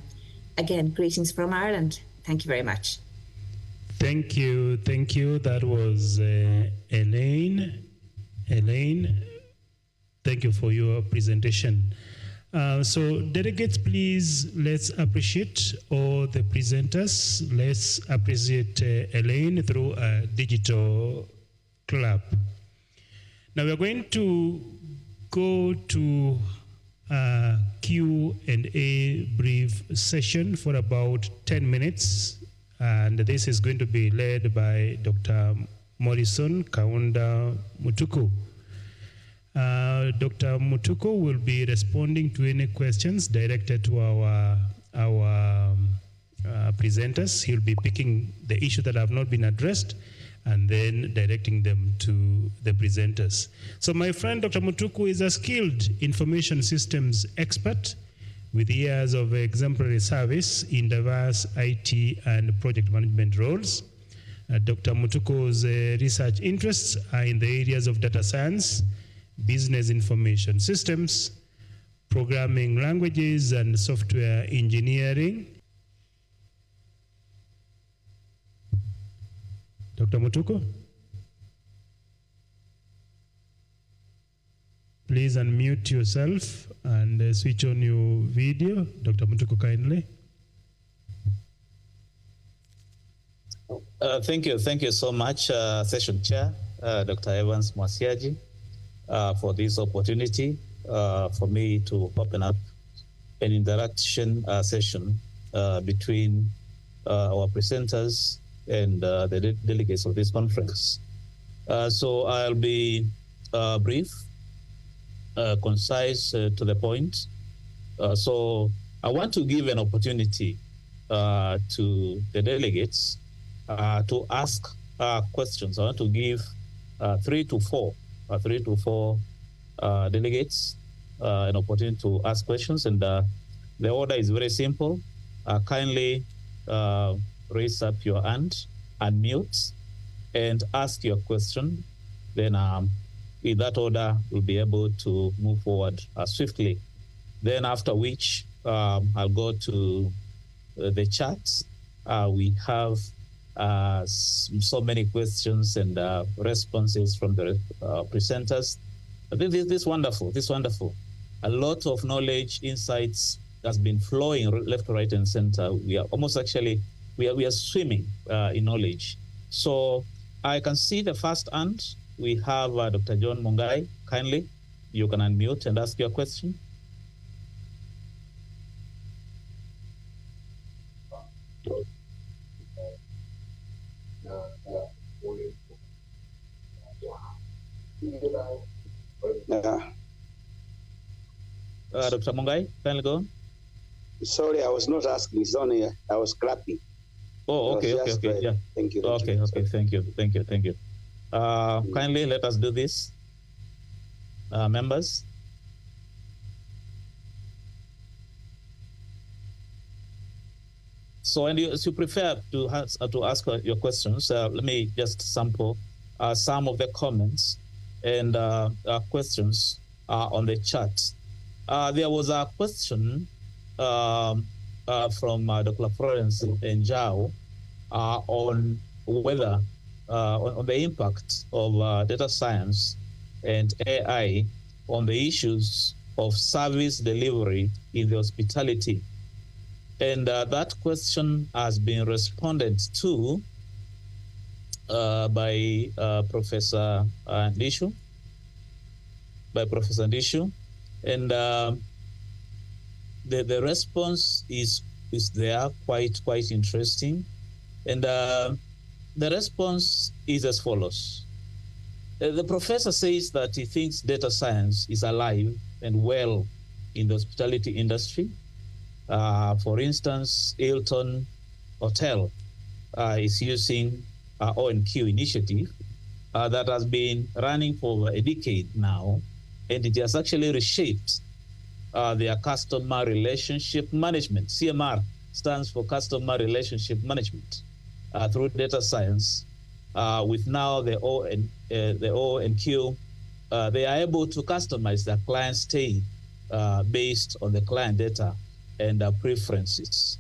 again, greetings from Ireland. Thank you very much. Thank you. That was Elaine. Thank you for your presentation. So delegates, please, let's appreciate all the presenters. Let's appreciate Elaine through a digital clap. Now we're going to go to a Q&A brief session for about 10 minutes. And this is going to be led by Dr. Morrison Kaunda Mutuku. Dr. Mutuku will be responding to any questions directed to our presenters. He'll be picking the issue that have not been addressed and then directing them to the presenters. So my friend Dr. Mutuku is a skilled information systems expert with years of exemplary service in diverse IT and project management roles. Dr. Mutuko's research interests are in the areas of data science, business information systems, programming languages, and software engineering. Dr. Mutuko? Please unmute yourself and switch on your video. Dr. Mutuko, kindly. Thank you so much, Session Chair, Dr. Evans Mwasiaji, for this opportunity for me to open up an interaction session between our presenters and the delegates of this conference. So I'll be brief, concise, to the point. So I want to give an opportunity to the delegates to ask questions. I want to give 3 to 4 delegates an opportunity to ask questions, and the order is very simple. Kindly raise up your hand, unmute, and ask your question. Then in that order, we'll be able to move forward swiftly. Then after which, I'll go to the chat. We have so many questions and responses from the presenters. This is wonderful. A lot of knowledge, insights has been flowing left, right, and center. We are almost actually, we are swimming in knowledge. So I can see the first hand. We have Dr. John Mungai. Kindly, you can unmute and ask your question. Dr. Mungai, kindly go on. Sorry, I was not asking. It's only I was clapping. Oh, okay. Yeah. Thank you. Okay. Thank you. Kindly let us do this, members. So, and as you prefer to ask your questions, let me just sample some of the comments and questions on the chat. There was a question from Dr. Florence Njao on whether on the impact of data science and AI on the issues of service delivery in the hospitality. And that question has been responded to by Professor Ndishu. And the response is there, quite interesting. And the response is as follows. The professor says that he thinks data science is alive and well in the hospitality industry. For instance, Hilton Hotel is using O&Q initiative that has been running for over a decade now, and it has actually reshaped their customer relationship management. CMR stands for Customer Relationship Management through data science. With now the O&Q, they are able to customize their client stay based on the client data and preferences.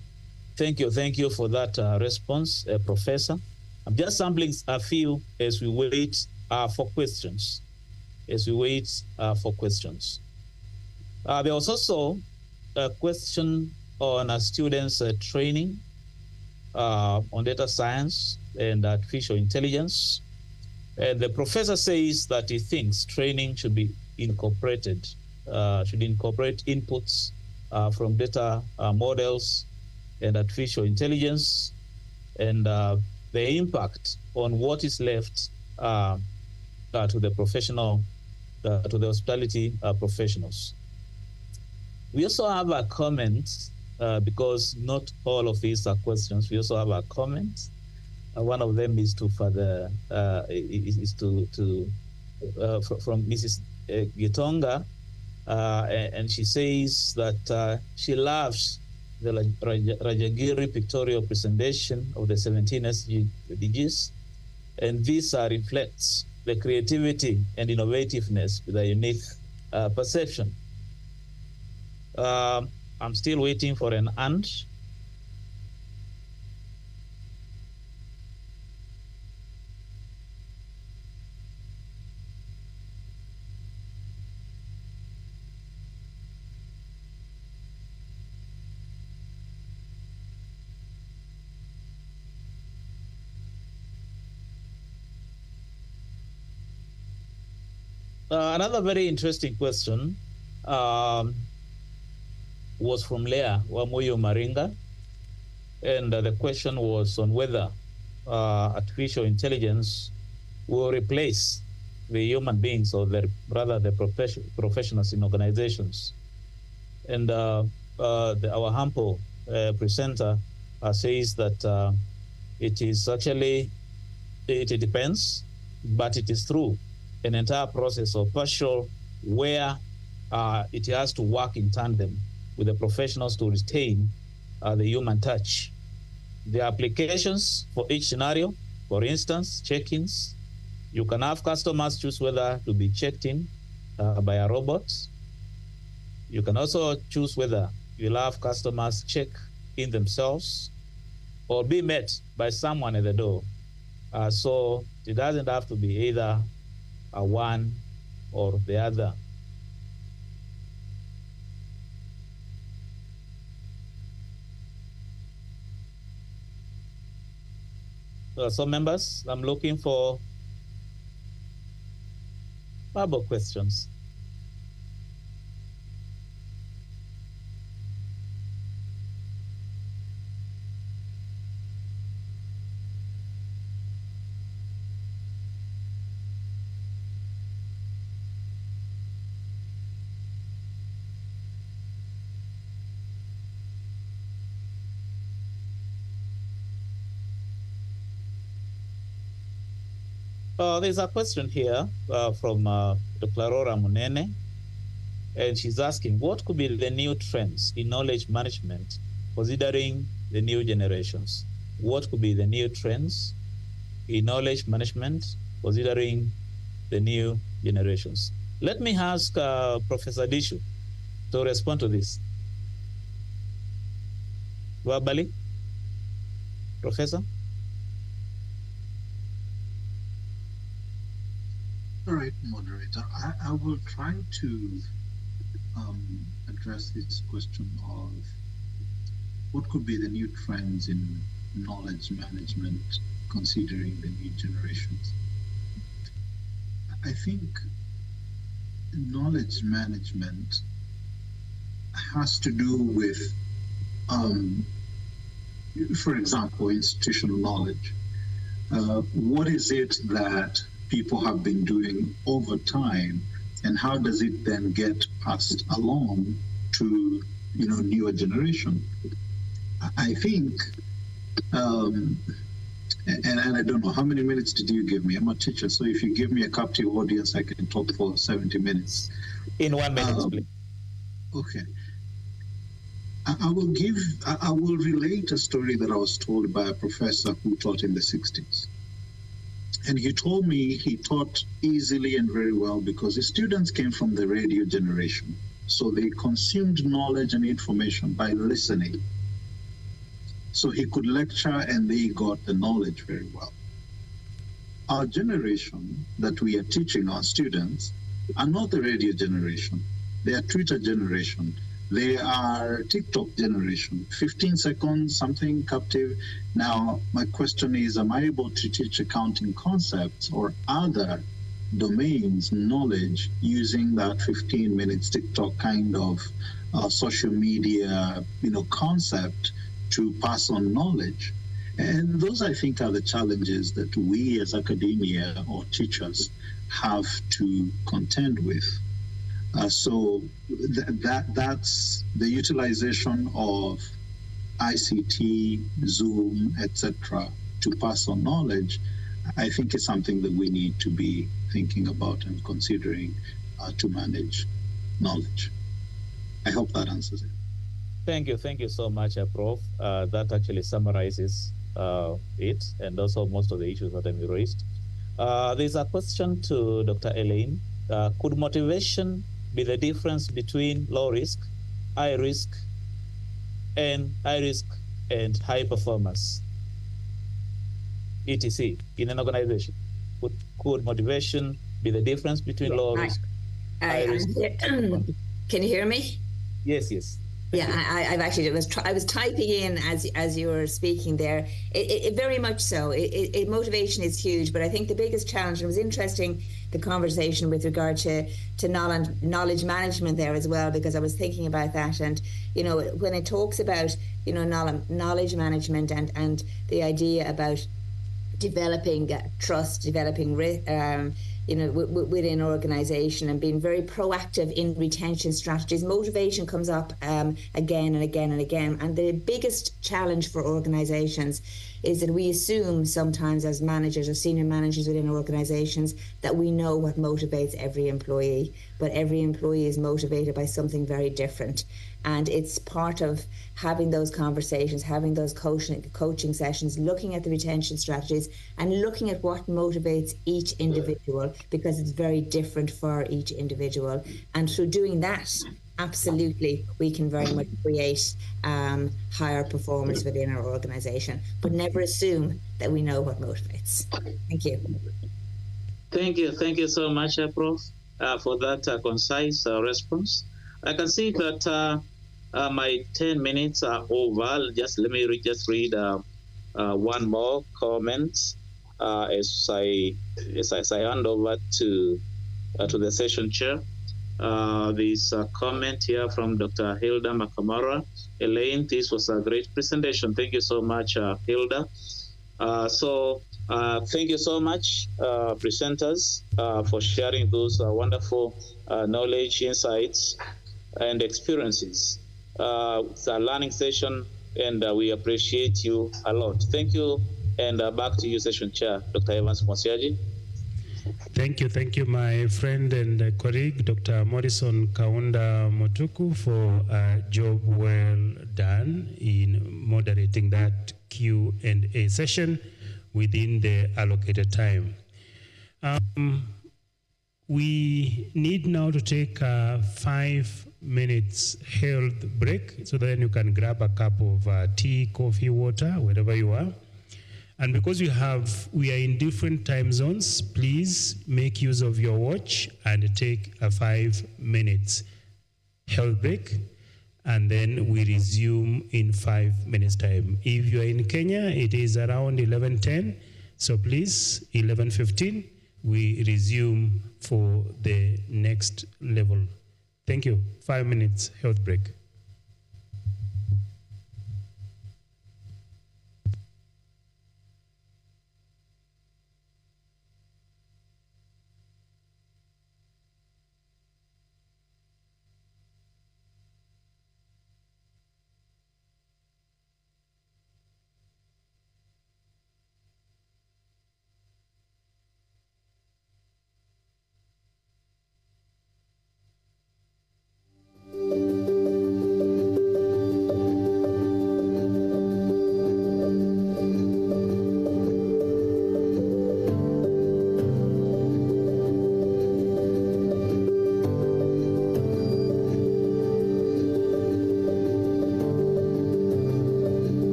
Thank you for that response, Professor. I'm just sampling a few as we wait for questions. There was also a question on students' training on data science and artificial intelligence. And the professor says that he thinks training should be incorporated, should incorporate inputs from data models and artificial intelligence, and the impact on what is left to the professional, to the hospitality professionals. We also have a comment, because not all of these are questions. We also have a comment. One of them is to further from Mrs. Gitonga, and she says that she loves the Rajagiri pictorial presentation of the 17 SDGs, and this reflects the creativity and innovativeness with a unique perception. I'm still waiting for an and. Another very interesting question was from Leah Wamuyo Maringa, and the question was on whether artificial intelligence will replace the human beings, or rather the professionals in organizations. And our humble presenter says that it is actually, it depends, but it is through an entire process of partial where it has to work in tandem with the professionals to retain the human touch. The applications for each scenario, for instance, check-ins, you can have customers choose whether to be checked in by a robot. You can also choose whether you'll have customers check in themselves or be met by someone at the door. So it doesn't have to be either a one or the other. So members, I'm looking for verbal questions. There's a question here from Dr. Aurora Munene, and she's asking, what could be the new trends in knowledge management considering the new generations? What could be the new trends in knowledge management considering the new generations? Let me ask Professor Dishu to respond to this. Verbally, Professor? All right, moderator. I will try to address this question of what could be the new trends in knowledge management considering the new generations. I think knowledge management has to do with, for example, institutional knowledge. What is it that people have been doing over time, and how does it then get passed along to newer generation? I think, and I don't know, how many minutes did you give me? I'm a teacher, so if you give me a captive audience, I can talk for 70 minutes. In 1 minute, please. Okay. I will relate a story that I was told by a professor who taught in the 60s. And he told me he taught easily and very well because his students came from the radio generation. So they consumed knowledge and information by listening. So he could lecture and they got the knowledge very well. Our generation that we are teaching our students are not the radio generation. They are Twitter generation. They are TikTok generation, 15 seconds, something captive. Now, my question is, am I able to teach accounting concepts or other domains, knowledge, using that 15 minutes TikTok kind of social media, concept to pass on knowledge? And those, I think, are the challenges that we as academia or teachers have to contend with. So that's the utilization of ICT, Zoom, etc., to pass on knowledge. I think is something that we need to be thinking about and considering to manage knowledge. I hope that answers it. Thank you so much, Prof. That actually summarizes it, and also most of the issues that have been raised. There's a question to Dr. Elaine. Could motivation be the difference between low risk, high risk, and high performance, etc. in an organization? Could motivation be the difference between low risk, high risk? Can you hear me? Yes. Yeah, I've actually I was typing in as you were speaking there. It very much so. Motivation is huge, but I think the biggest challenge, and it was interesting the conversation with regard to knowledge management there as well, because I was thinking about that. And when it talks about knowledge management and the idea about developing trust, developing within an organization, and being very proactive in retention strategies. Motivation comes up again and again and again. And the biggest challenge for organizations is that we assume sometimes as managers or senior managers within organizations that we know what motivates every employee, but every employee is motivated by something very different. And it's part of having those conversations, having those coaching sessions, looking at the retention strategies and looking at what motivates each individual, because it's very different for each individual. And through doing that, absolutely, we can very much create higher performance within our organization, but never assume that we know what motivates. Thank you. Thank you so much, Prof, for that concise response. I can see that my 10 minutes are over. Let me read one more comment as I hand over to the session chair. There's a comment here from Dr. Hilda Makamara. Elaine, this was a great presentation. Thank you so much, Hilda. Thank you so much, presenters, for sharing those wonderful knowledge, insights, and experiences. It's a learning session, and we appreciate you a lot. Thank you, and back to you, session chair, Dr. Evans Mwasiaji. Thank you, my friend and colleague, Dr. Morrison Kaunda Motuku, for a job well done in moderating that Q&A session within the allocated time. We need now to take a 5 minutes health break, so then you can grab a cup of tea, coffee, water, wherever you are. And because we are in different time zones, please make use of your watch and take a 5 minutes health break, and then we resume in 5 minutes time. If you are in Kenya, it is around 11:10, so please, 11:15, we resume for the next level. Thank you. 5 minutes health break.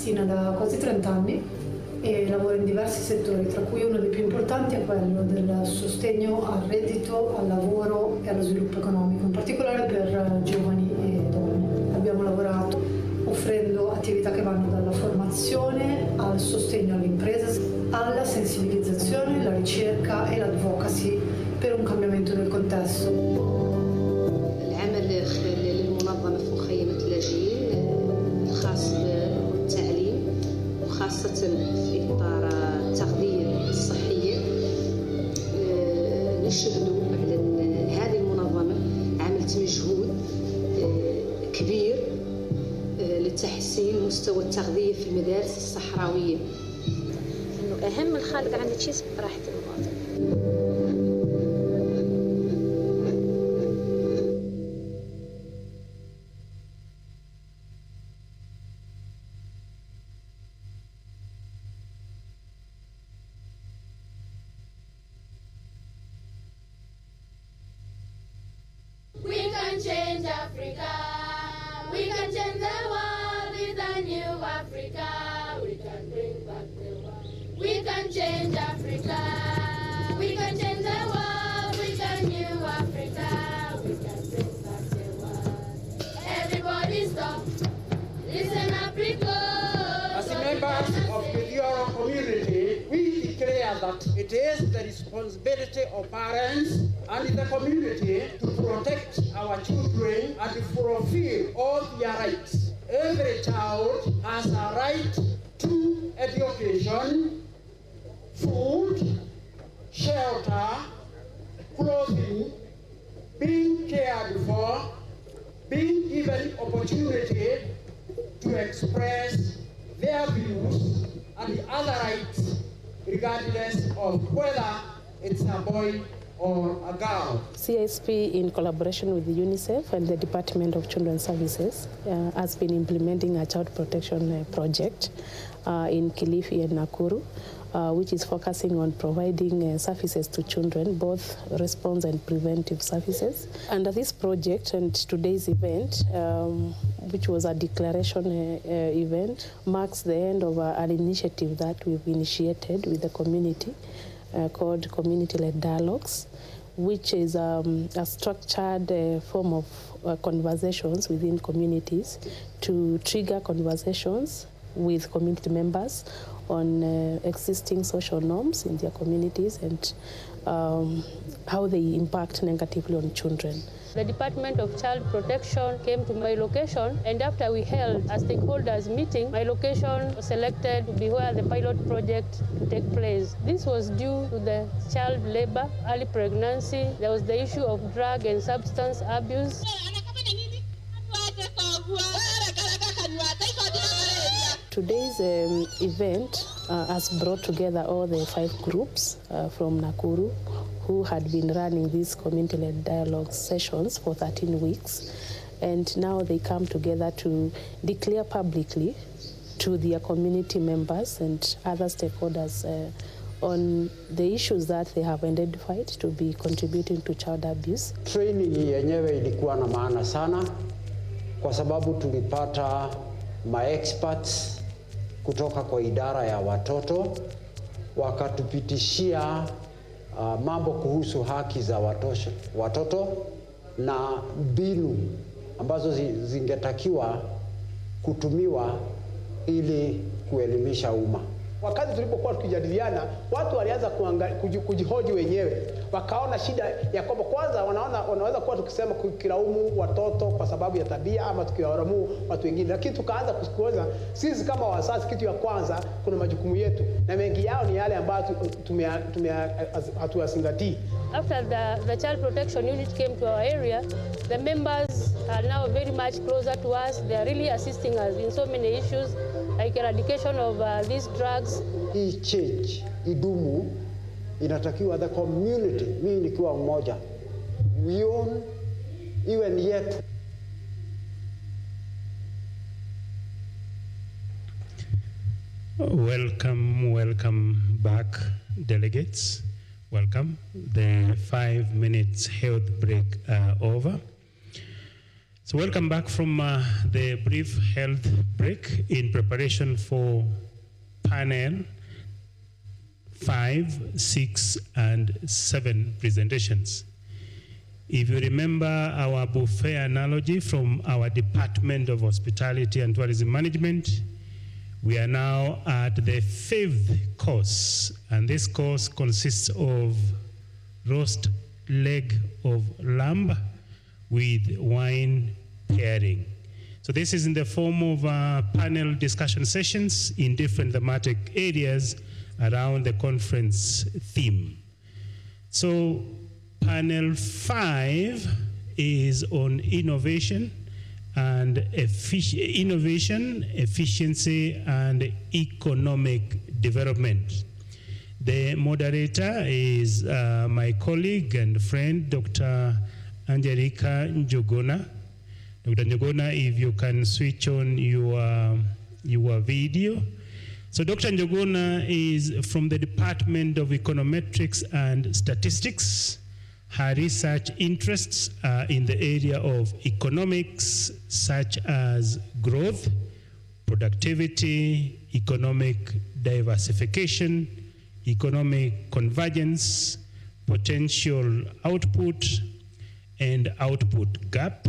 Da quasi 30 anni e lavoro in diversi settori, tra cui uno dei più importanti è quello del sostegno al reddito, al lavoro e allo sviluppo economico, in particolare per giovani e donne. Abbiamo lavorato offrendo attività che vanno dalla formazione al sostegno alle imprese, alla sensibilizzazione, la ricerca e l'advocacy per un cambiamento del contesto. خاصة في إطار مستوى التغذية في المدارس الصحراوية. إنه أهم الخالق عن الشيء راحة المواطن. We can change Africa. We can change the world with a new Africa. We can bring back the world. We can change Africa. We can change the world with a new Africa. We can bring back the world. Everybody stop. Listen up, because as members of the Euro community, we declare that it is the responsibility of parents and the community to protect our children and fulfill all their rights. Every child has a right to education, food, shelter, clothing, being cared for, being given opportunity to express their views and the other rights, regardless of whether it's a boy or a girl. CSP, in collaboration with UNICEF and the Department of Children's Services, has been implementing a child protection project in Kilifi and Nakuru, which is focusing on providing services to children, both response and preventive services. Under this project and today's event, which was a declaration event, marks the end of an initiative that we've initiated with the community called Community-Led Dialogues, which is a structured form of conversations within communities to trigger conversations with community members on existing social norms in their communities and how they impact negatively on children. The Department of Child Protection came to my location, and after we held a stakeholders meeting, my location was selected to be where the pilot project to take place. This was due to the child labor, early pregnancy. There was the issue of drug and substance abuse. Today's event has brought together all the 5 groups from Nakuru who had been running these community-led dialogue sessions for 13 weeks. And now they come together to declare publicly to their community members and other stakeholders on the issues that they have identified to be contributing to child abuse. Training yenyewe ilikuwa na maana sana kwa sababu tulipata ma-experts kutoka kwa idara ya watoto, wakatupitishia mambo kuhusu haki za watoto na mbinu ambazo zingetakiwa kutumiwa ili kuelimisha umma. Wakati tulipokuwa tukijadiliana, watu walianza kujihoji wenyewe, wakaona shida ya kwamba kwanza wanaweza kuwa tukisema kukilaumu watoto kwa sababu ya tabia ama tukiwalaumu watu wengine, lakini tukaanza kusikiliza sisi kama wazazi, kitu ya kwanza kuna majukumu yetu na mengi yao ni yale ambayo hatuyazingatii. After the child protection unit came to our area, the members are now very much closer to us. They are really assisting us in so many issues like eradication of these drugs. Hii change idumu inatakiwa the community, mimi nikiwa mmoja, we own even yet. Welcome back, delegates. Welcome. The 5 minutes health break over. So welcome back from the brief health break in preparation for panel 5, 6, and 7 presentations. If you remember our buffet analogy from our Department of Hospitality and Tourism Management, we are now at the 5th course, and this course consists of roast leg of lamb with wine pairing. So this is in the form of panel discussion sessions in different thematic areas around the conference theme. So panel 5 is on innovation and innovation, efficiency, and economic development. The moderator is my colleague and friend, Dr. Angelica Njuguna. Dr. Njuguna, if you can switch on your video. So Dr. Njuguna is from the Department of Econometrics and Statistics. Her research interests are in the area of economics, such as growth, productivity, economic diversification, economic convergence, potential output and output gap,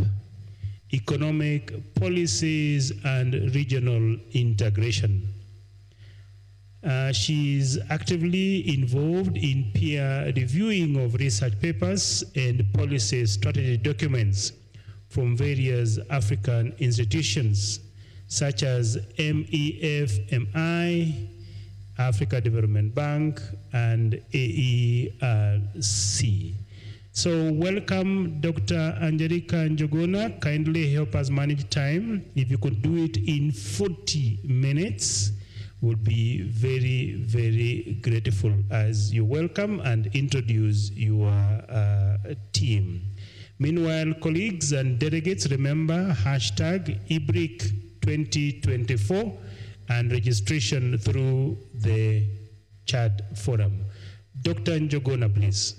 economic policies, and regional integration. She is actively involved in peer reviewing of research papers and policy strategy documents from various African institutions, such as MEFMI, Africa Development Bank, and AERC. So welcome, Dr. Angelica Njuguna. Kindly help us manage time. If you could do it in 40 minutes, would be very, very grateful as you welcome and introduce your team. Meanwhile, colleagues and delegates, remember hashtag Ibric 2024 and registration through the chat forum. Dr. Njuguna, please.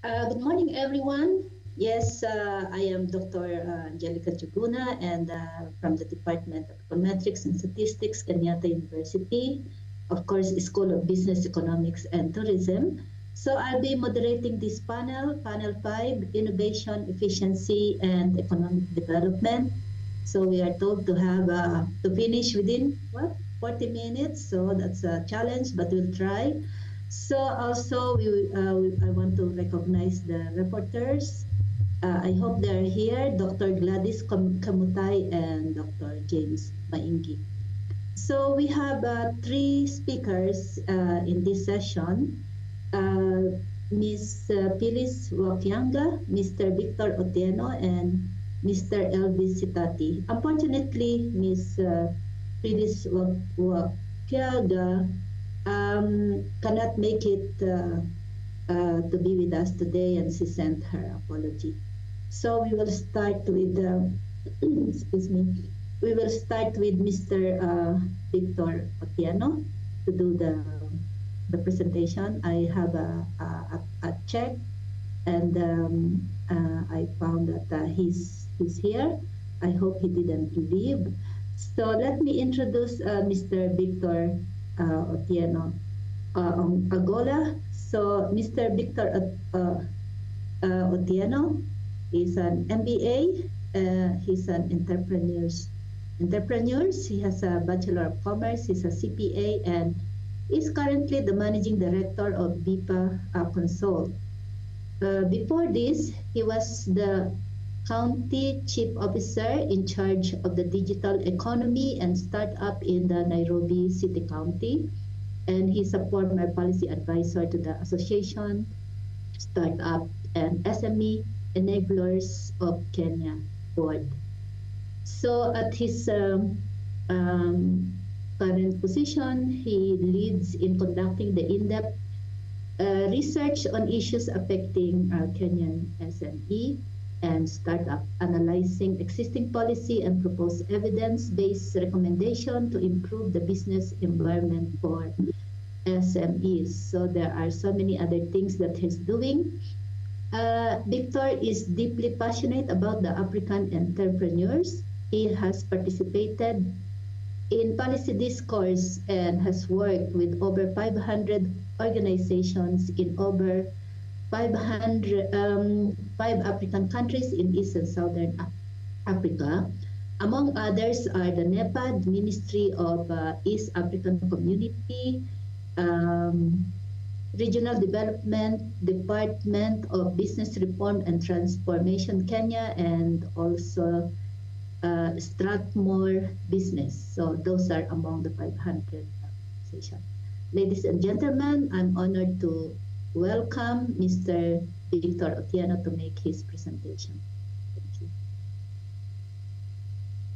Good morning, everyone. Yes, I am Dr. Angelica Njuguna, and from the Department of Econometrics and Statistics, Kenyatta University, of course, School of Business, Economics, and Tourism. So I'll be moderating this panel, Panel 5, Innovation, Efficiency, and Economic Development. So we are told to have to finish within, 40 minutes. So that's a challenge, but we'll try. So also, I want to recognize the reporters. I hope they're here, Dr. Gladys Kamutai and Dr. James Maingi. So we have 3 speakers in this session. Ms. Phyllis Wakianga, Mr. Victor Otieno, and Mr. Elvis Sitati. Unfortunately, Ms. Phyllis Wakianga cannot make it to be with us today, and she sent her apology. So we will start with, excuse me, we will start with Mr. Victor Otieno to do the presentation. I have a check, and I found that he's here. I hope he didn't leave. So let me introduce Mr. Victor Otieno Agola. So Mr. Victor Otieno is an MBA. He's an entrepreneur. He has a Bachelor of Commerce. He's a CPA and is currently the Managing Director of BIPA Consult. Before this, he was the County Chief Officer in charge of the digital economy and startup in the Nairobi City County. And he's a former policy advisor to the Association, Startup and SME Enablers of Kenya Board. So at his current position, he leads in conducting the in-depth research on issues affecting Kenyan SME and startup, analyzing existing policy and propose evidence-based recommendation to improve the business environment for SMEs. So there are so many other things that he's doing. Victor is deeply passionate about the African entrepreneurs. He has participated in policy discourse and has worked with over 500 organizations in over 5 African countries in East and Southern Africa. Among others are the NEPAD, Ministry of East African Community, Regional Development, Department of Business Reform and Transformation Kenya, and also Strathmore Business. So those are among the 500 organizations. Ladies and gentlemen, I'm honored to welcome Mr. Victor Otieno to make his presentation. Thank you.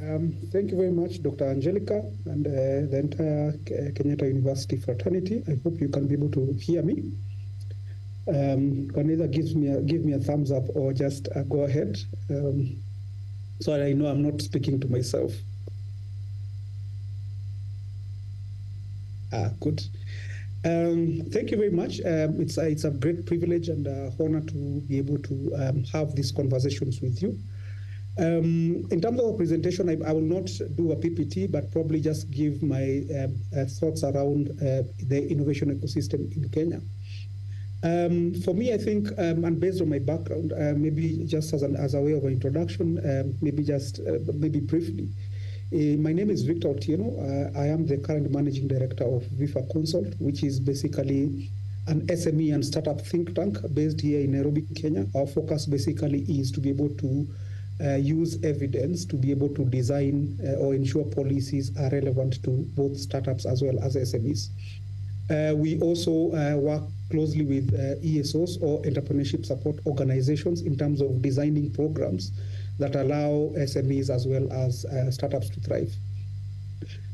Thank you very much, Dr. Angelica, and the entire Kenyatta University fraternity. I hope you can be able to hear me. Can either give me a thumbs up or just go ahead, so I know I'm not speaking to myself. Good. Thank you very much. It's a great privilege and honor to be able to have these conversations with you. In terms of a presentation, I will not do a PPT, but probably just give my thoughts around the innovation ecosystem in Kenya. For me, I think, and based on my background, maybe just as a way of an introduction, maybe briefly. My name is Victor Otieno. I am the current managing director of VIFA Consult, which is basically an SME and startup think tank based here in Nairobi, Kenya. Our focus basically is to be able to use evidence to be able to design or ensure policies are relevant to both startups as well as SMEs. We also work closely with ESOs or entrepreneurship support organizations in terms of designing programs that allow SMEs as well as startups to thrive.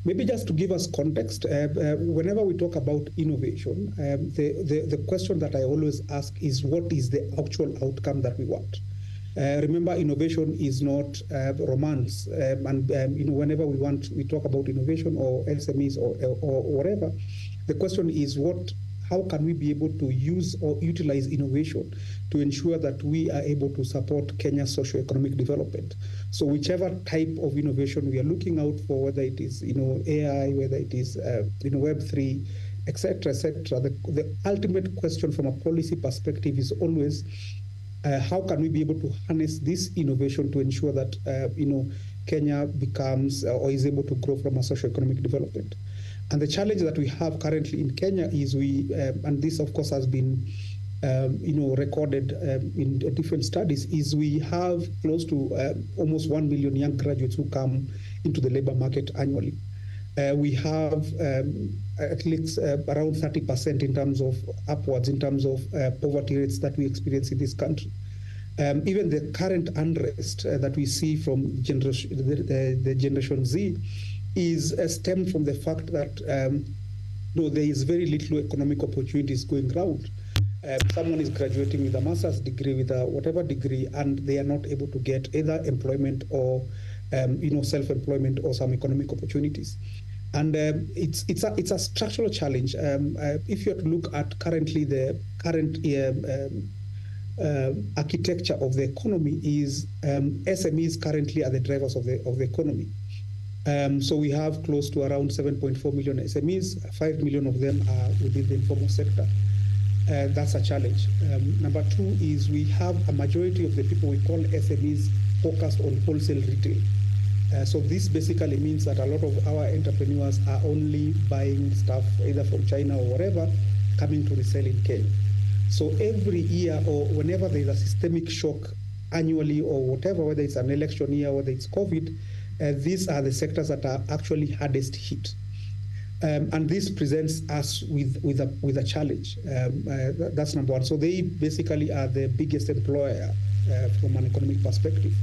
Maybe just to give us context, whenever we talk about innovation, the question that I always ask is, what is the actual outcome that we want? Remember, innovation is not romance, and whenever we talk about innovation or SMEs or whatever, the question is how can we be able to use or utilize innovation to ensure that we are able to support Kenya's socio-economic development? So whichever type of innovation we are looking out for, whether it is AI, whether it is Web3, etc., the ultimate question from a policy perspective is always how can we be able to harness this innovation to ensure that Kenya becomes or is able to grow from a socio-economic development. And the challenge that we have currently in Kenya is and this of course has been recorded in different studies, is we have close to almost 1 million young graduates who come into the labor market annually. We have at least around 30% in terms of upwards in terms of poverty rates that we experience in this country. Even the current unrest that we see from the Generation Z is stemmed from the fact that there is very little economic opportunities going around. Someone is graduating with a master's degree, with a whatever degree, and they are not able to get either employment or self-employment or some economic opportunities. And it's a structural challenge. If you have to look at currently the current architecture of the economy is SMEs currently are the drivers of the economy. So we have close to around 7.4 million SMEs. 5 million of them are within the informal sector. That's a challenge. Number two is we have a majority of the people we call SMEs focused on wholesale retail. So this basically means that a lot of our entrepreneurs are only buying stuff either from China or whatever, coming to resell in Kenya. So every year or whenever there is a systemic shock annually or whatever, whether it's an election year, whether it's COVID, these are the sectors that are actually hardest hit. And this presents us with a challenge. That's number one. So they basically are the biggest employer from an economic perspective.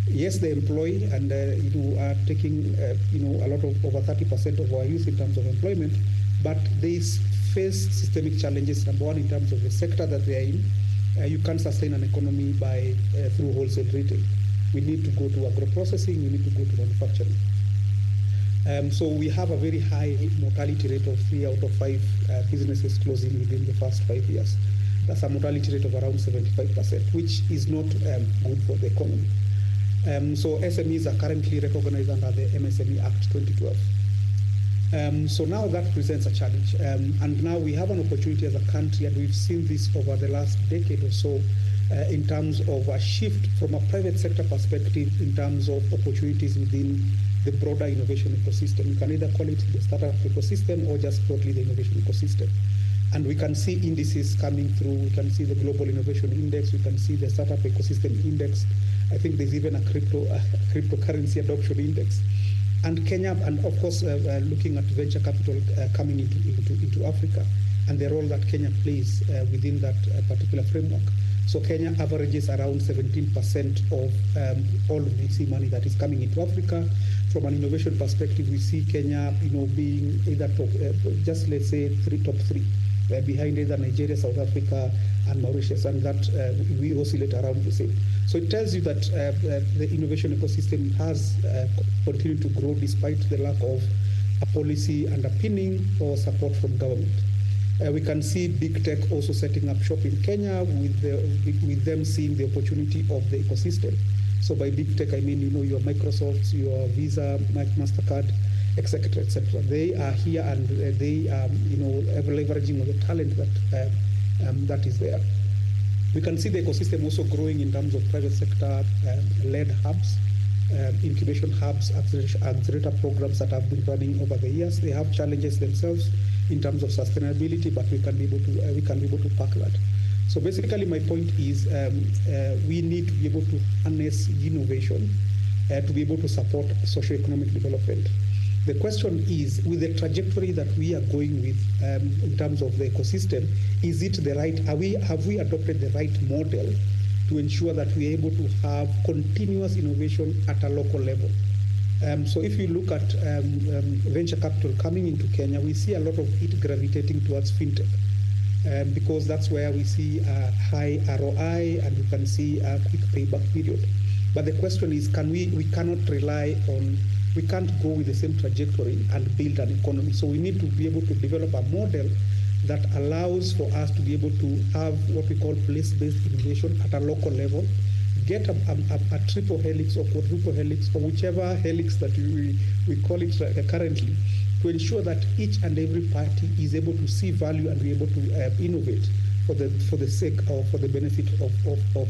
Yes, they employ and are taking a lot of over 30% of our youth in terms of employment, but they face systemic challenges. Number one, in terms of the sector that they are in, you can't sustain an economy through wholesale retail. We need to go to agro-processing, we need to go to manufacturing. So we have a very high mortality rate of 3 out of 5 businesses closing within the first 5 years. That's a mortality rate of around 75%, which is not good for the economy. So SMEs are currently recognized under the MSME Act 2012. So now that presents a challenge. And now we have an opportunity as a country, and we've seen this over the last decade or so, in terms of a shift from a private sector perspective in terms of opportunities within the broader innovation ecosystem. You can either call it the startup ecosystem or just broadly the innovation ecosystem. And we can see indices coming through. We can see the Global Innovation Index. We can see the Startup Ecosystem Index. I think there's even a cryptocurrency adoption index. And Kenya, and of course, looking at venture capital coming into Africa and the role that Kenya plays within that particular framework. So Kenya averages around 17% of all VC money that is coming into Africa. From an innovation perspective, we see Kenya, being either top, just let's say top three, behind either Nigeria, South Africa, and Mauritius, and that we oscillate around the same. So it tells you that the innovation ecosystem has continued to grow despite the lack of a policy underpinning or support from government. We can see big tech also setting up shop in Kenya with them seeing the opportunity of the ecosystem. So by big tech, I mean, your Microsofts, your Visa, MasterCard, etc., etc. They are here and they are, leveraging on the talent that is there. We can see the ecosystem also growing in terms of private sector led hubs, incubation hubs, accelerator programs that have been running over the years. They have challenges themselves in terms of sustainability, but we can be able to tackle that. So basically, my point is we need to be able to harness innovation to be able to support socio-economic development. The question is, with the trajectory that we are going with in terms of the ecosystem, is it the right? Have we adopted the right model to ensure that we are able to have continuous innovation at a local level? So if you look at venture capital coming into Kenya, we see a lot of it gravitating towards fintech because that's where we see a high ROI and we can see a quick payback period. But the question is, we cannot rely on, we can't go with the same trajectory and build an economy. So we need to be able to develop a model that allows for us to be able to have what we call place-based innovation at a local level, get a triple helix or quadruple helix or whichever helix that we call it currently, to ensure that each and every party is able to see value and be able to innovate for the sake or for the benefit of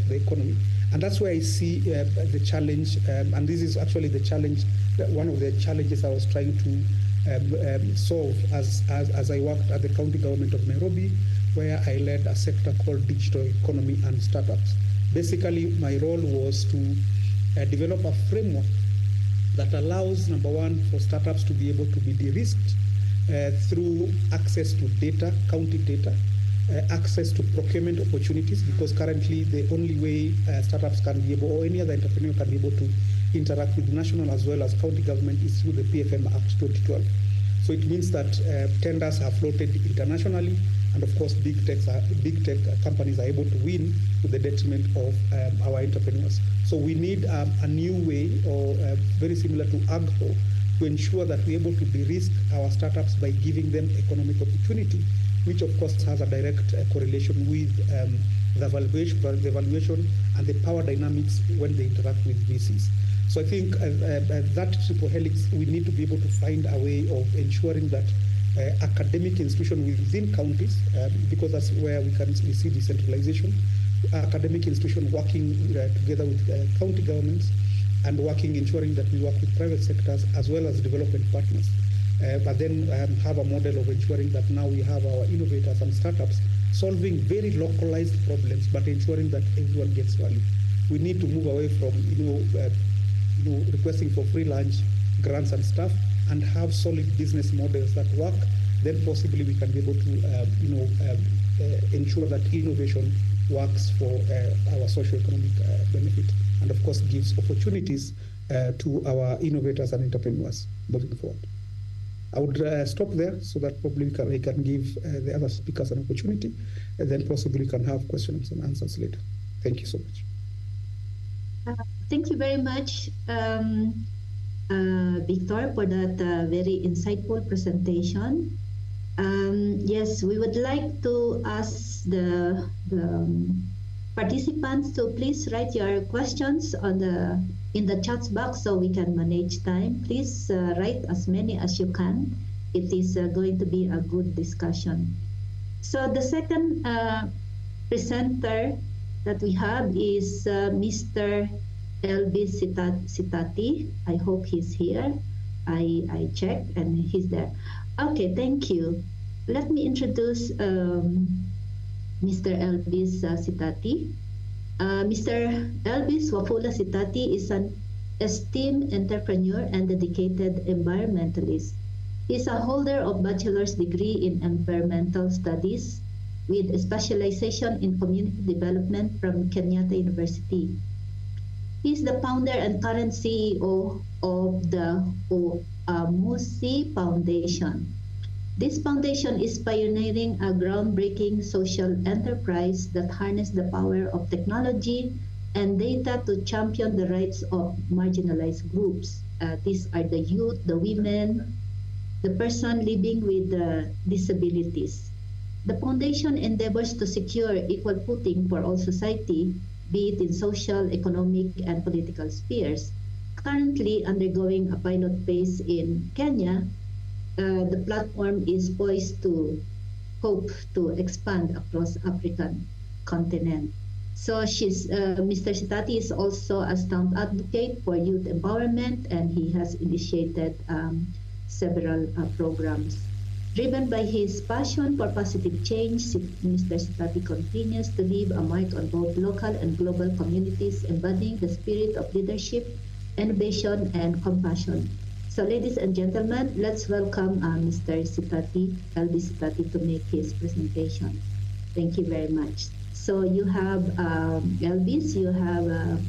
the economy. And that's where I see the challenge, and this is actually the challenge, one of the challenges I was trying to solve as I worked at the county government of Nairobi, where I led a sector called digital economy and startups. Basically, my role was to develop a framework that allows, number one, for startups to be able to be de-risked through access to data, county data, access to procurement opportunities, because currently the only way startups can be able, or any other entrepreneur can be able to interact with national as well as county government is through the PFM Act 2012. So it means that tenders are floated internationally, and of course big tech companies are able to win to the detriment of our entrepreneurs. So we need a new way, or very similar to AGPO, to ensure that we're able to de-risk our startups by giving them economic opportunity, which of course has a direct correlation with the valuation and the power dynamics when they interact with VCs. So I think that triple helix, we need to be able to find a way of ensuring that academic institutions within counties, because that's where we see decentralization, academic institutions working together with county governments and ensuring that we work with private sectors as well as development partners. But then have a model of ensuring that now we have our innovators and startups solving very localized problems, but ensuring that everyone gets value. We need to move away from requesting for free lunch, grants and stuff, and have solid business models that work. Then possibly we can be able to ensure that innovation works for our socio-economic benefit, and of course gives opportunities to our innovators and entrepreneurs moving forward. I would stop there so that probably we can give the other speakers an opportunity, and then possibly we can have questions and answers later. Thank you so much. Thank you very much, Victor, for that very insightful presentation. Yes, we would like to ask the participants to please write your questions in the chat box so we can manage time. Please write as many as you can. It is going to be a good discussion. So the second presenter that we have is Mr. Elvis Sitati. I hope he's here. I checked and he's there. Okay, thank you. Let me introduce Mr. Elvis Sitati. Mr. Elvis Wafula Sitati is an esteemed entrepreneur and dedicated environmentalist. He is a holder of bachelor's degree in environmental studies with a specialization in community development from Kenyatta University. He is the founder and current CEO of the Musi Foundation. This foundation is pioneering a groundbreaking social enterprise that harnesses the power of technology and data to champion the rights of marginalized groups. These are the youth, the women, the person living with disabilities. The foundation endeavors to secure equal footing for all society, be it in social, economic, and political spheres. Currently undergoing a pilot phase in Kenya, the platform is poised to hope to expand across African continent. So Mr. Sitati is also a strong advocate for youth empowerment, and he has initiated several programs. Driven by his passion for positive change, Mr. Sitati continues to leave a mark on both local and global communities, embodying the spirit of leadership, innovation, and compassion. So, ladies and gentlemen, let's welcome Mr. Sitati, LB Sitati, to make his presentation. Thank you very much. So, you have Elvis, you have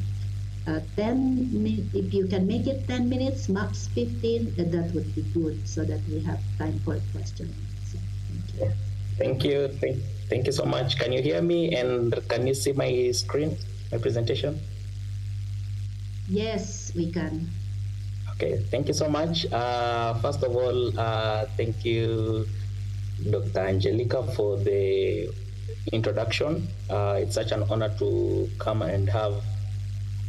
10 minutes. If you can make it 10 minutes, max 15, that would be good, so that we have time for questions. So, thank you. Thank you so much. Can you hear me, and can you see my screen, my presentation? Yes, we can. Okay, thank you so much. First of all, thank you, Dr. Angelica, for the introduction. It's such an honor to come and have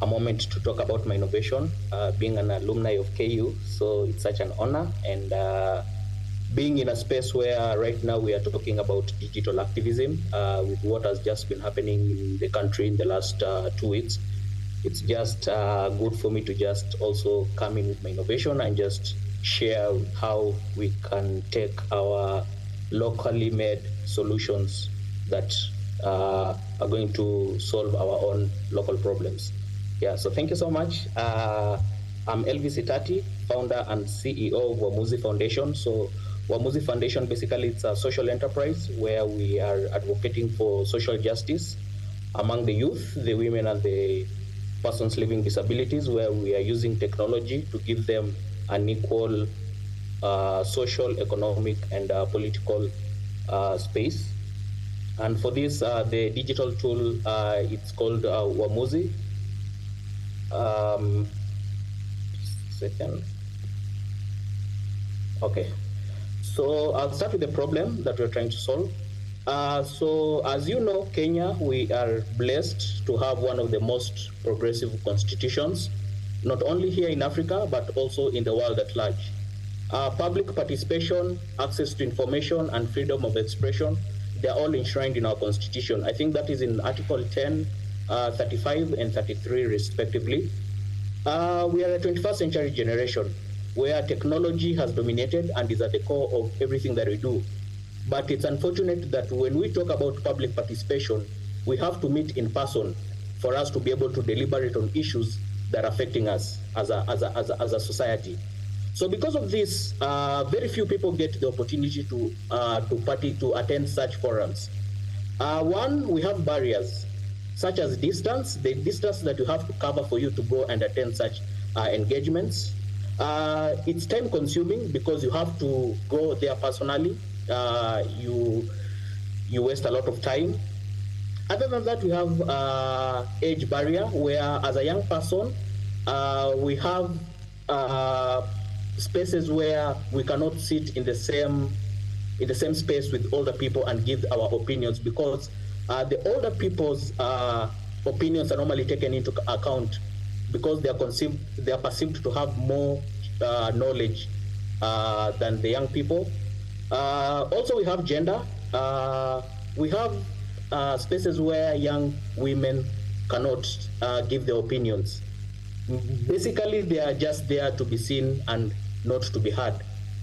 a moment to talk about my innovation, being an alumni of KU. So it's such an honor, and being in a space where right now we are talking about digital activism with what has just been happening in the country in the last 2 weeks. It's just good for me to just also come in with my innovation and just share how we can take our locally made solutions that are going to solve our own local problems. Yeah, so thank you so much. I'm Elvis Sitati, founder and CEO of Wamuzi Foundation. So Wamuzi Foundation, basically it's a social enterprise where we are advocating for social justice among the youth, the women, and the persons living disabilities, where we are using technology to give them an equal social, economic, and political space. And for this, the digital tool, it's called Wamuzi. Second. Okay. So I'll start with the problem that we're trying to solve. So as you know, Kenya, we are blessed to have one of the most progressive constitutions, not only here in Africa, but also in the world at large. Public participation, access to information, and freedom of expression, they're all enshrined in our constitution. I think that is in Article 10, 35, and 33, respectively. We are a 21st century generation where technology has dominated and is at the core of everything that we do. But it's unfortunate that when we talk about public participation, we have to meet in person for us to be able to deliberate on issues that are affecting us as a society. So because of this, very few people get the opportunity to attend such forums. One, we have barriers, such as distance, the distance that you have to cover for you to go and attend such engagements. It's time consuming because you have to go there personally. You waste a lot of time. Other than that, we have age barrier, where as a young person, we have spaces where we cannot sit in the same space with older people and give our opinions, because the older people's opinions are normally taken into account because they are perceived to have more knowledge than the young people. Also, we have gender. We have spaces where young women cannot give their opinions. Basically, they are just there to be seen and not to be heard.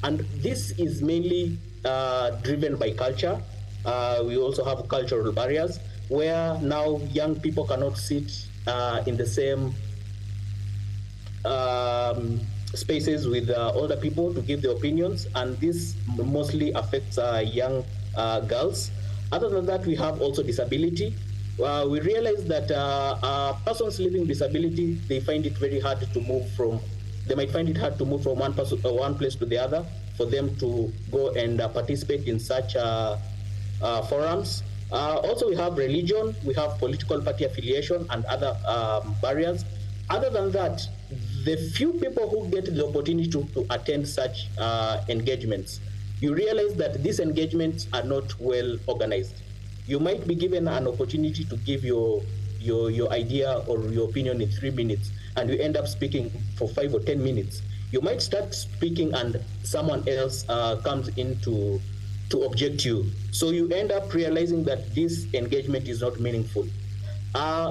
And this is mainly driven by culture. We also have cultural barriers where now young people cannot sit in the same spaces with older people to give their opinions, and this mostly affects young girls. Other than that, we have also disability. We realize that persons living with disability, they find it very hard to move from, they might find it hard to move from one place to the other for them to go and participate in such forums. Also, we have religion, we have political party affiliation and other barriers. Other than that, the few people who get the opportunity to attend such engagements, you realize that these engagements are not well organized. You might be given an opportunity to give your idea or your opinion in 3 minutes, and you end up speaking for 5 or 10 minutes. You might start speaking and someone else comes in to object you. So you end up realizing that this engagement is not meaningful.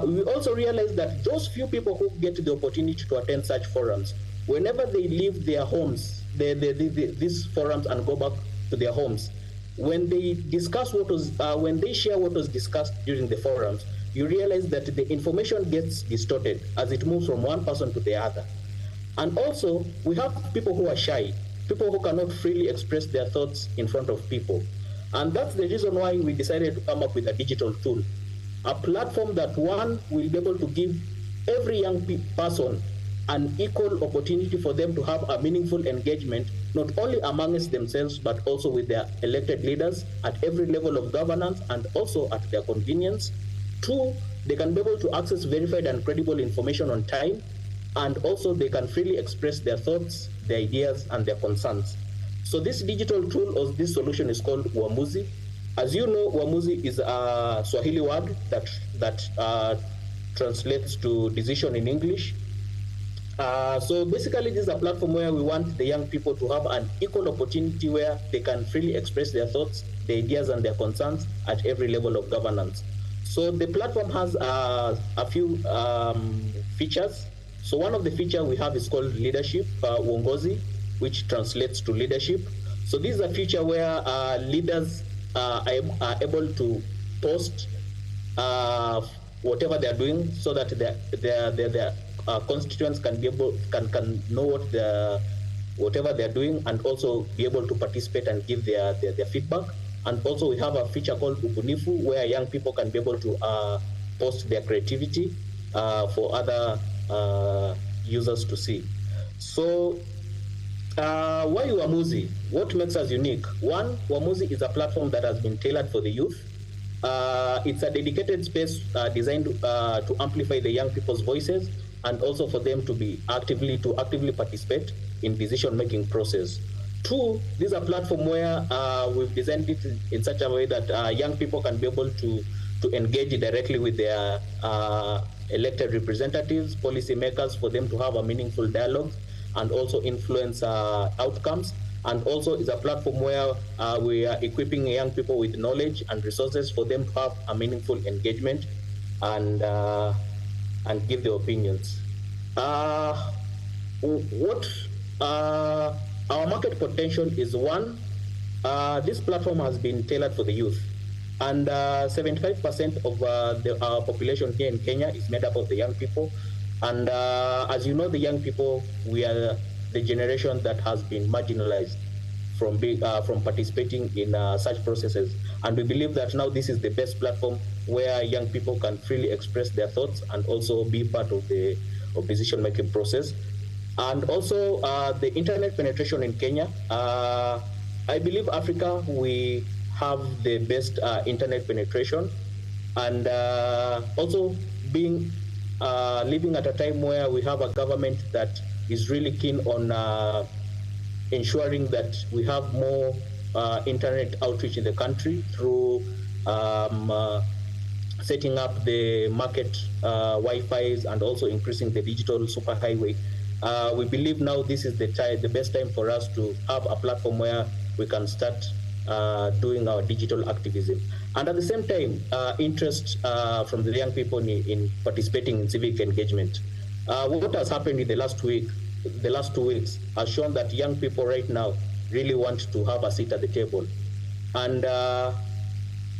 We also realize that those few people who get the opportunity to attend such forums, whenever they leave their homes, these forums and go back to their homes, when they discuss when they share what was discussed during the forums, you realize that the information gets distorted as it moves from one person to the other. And also, we have people who are shy, people who cannot freely express their thoughts in front of people. And that's the reason why we decided to come up with a digital tool, a platform that one will be able to give every young person an equal opportunity for them to have a meaningful engagement, not only amongst themselves, but also with their elected leaders at every level of governance and also at their convenience. 2, they can be able to access verified and credible information on time, and also they can freely express their thoughts, their ideas, and their concerns. So this digital tool or this solution is called Uamuzi. As you know, Uamuzi is a Swahili word that translates to decision in English. So basically, this is a platform where we want the young people to have an equal opportunity where they can freely express their thoughts, their ideas, and their concerns at every level of governance. So the platform has a few features. So one of the features we have is called leadership, uongozi, which translates to leadership. So this is a feature where leaders are able to post whatever they're doing, so that their constituents can know whatever they're doing, and also be able to participate and give their feedback. And also we have a feature called ubunifu, where young people can be able to post their creativity for other users to see. So why Uamuzi? What makes us unique? One, Uamuzi is a platform that has been tailored for the youth. It's a dedicated space designed to amplify the young people's voices, and also for them to actively participate in decision-making process. 2, this is a platform where we've designed it in such a way that young people can be able to engage directly with their elected representatives, policymakers, for them to have a meaningful dialogue and also influence outcomes. And also is a platform where we are equipping young people with knowledge and resources for them to have a meaningful engagement and give their opinions. Our market potential is 1. This platform has been tailored for the youth, and 75% of our population here in Kenya is made up of the young people. And as you know, the young people, we are the generation that has been marginalized from participating in such processes. And we believe that now this is the best platform where young people can freely express their thoughts and also be part of the decision-making process. And also the internet penetration in Kenya. I believe Africa, we have the best internet penetration, and also being living at a time where we have a government that is really keen on ensuring that we have more internet outreach in the country through setting up the market Wi-Fi's and also increasing the digital superhighway. We believe now this is the best time for us to have a platform where we can start doing our digital activism. And at the same time, interest from the young people in participating in civic engagement. What has happened in the last 2 weeks has shown that young people right now really want to have a seat at the table. And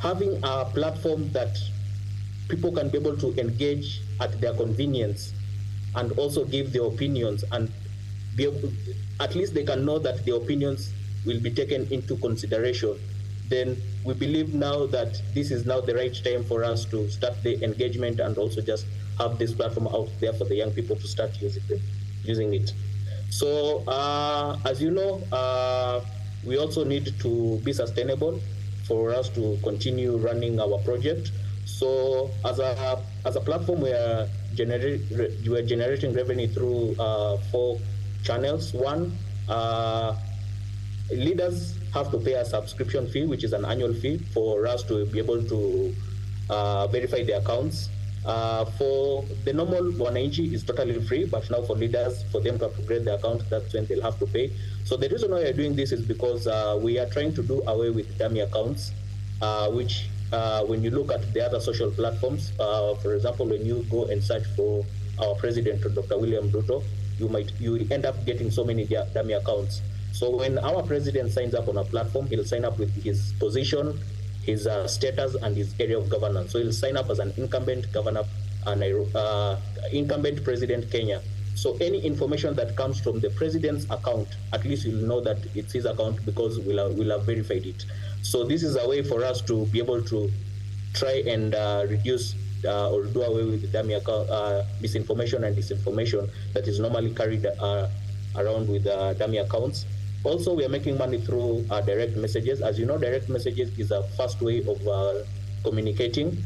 having a platform that people can be able to engage at their convenience and also give their opinions, and be able, at least they can know that their opinions will be taken into consideration then we believe now that this is now the right time for us to start the engagement and also just have this platform out there for the young people to start using it. So as you know, we also need to be sustainable for us to continue running our project. So as a platform, we are generating revenue through 4 channels. One, leaders have to pay a subscription fee, which is an annual fee for us to be able to verify the accounts. For the normal wananchi is totally free, but now for leaders, for them to upgrade the account, that's when they'll have to pay. So the reason why we're doing this is because we are trying to do away with dummy accounts, which when you look at the other social platforms, for example, when you go and search for our president, Dr. William Ruto, you end up getting so many dummy accounts. So when our president signs up on a platform, he'll sign up with his position, his status, and his area of governance. So he'll sign up as an incumbent governor and incumbent president Kenya. So any information that comes from the president's account, at least you'll know that it's his account because we'll have verified it. So this is a way for us to be able to try and reduce or do away with the dummy account, misinformation and disinformation that is normally carried around with dummy accounts. Also, we are making money through direct messages. As you know, direct messages is a fast way of communicating,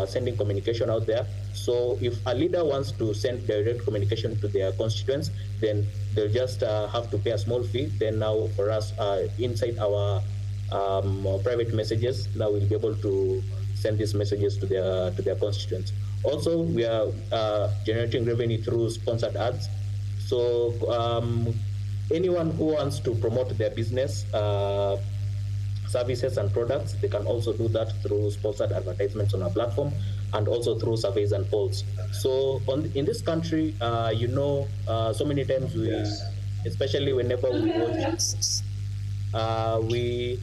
sending communication out there. So if a leader wants to send direct communication to their constituents, then they'll just have to pay a small fee. Then now for us, inside our private messages, now we'll be able to send these messages to their constituents. Also, we are generating revenue through sponsored ads. So anyone who wants to promote their business, services and products, they can also do that through sponsored advertisements on our platform and also through surveys and polls. So in this country, so many times especially whenever we watch, we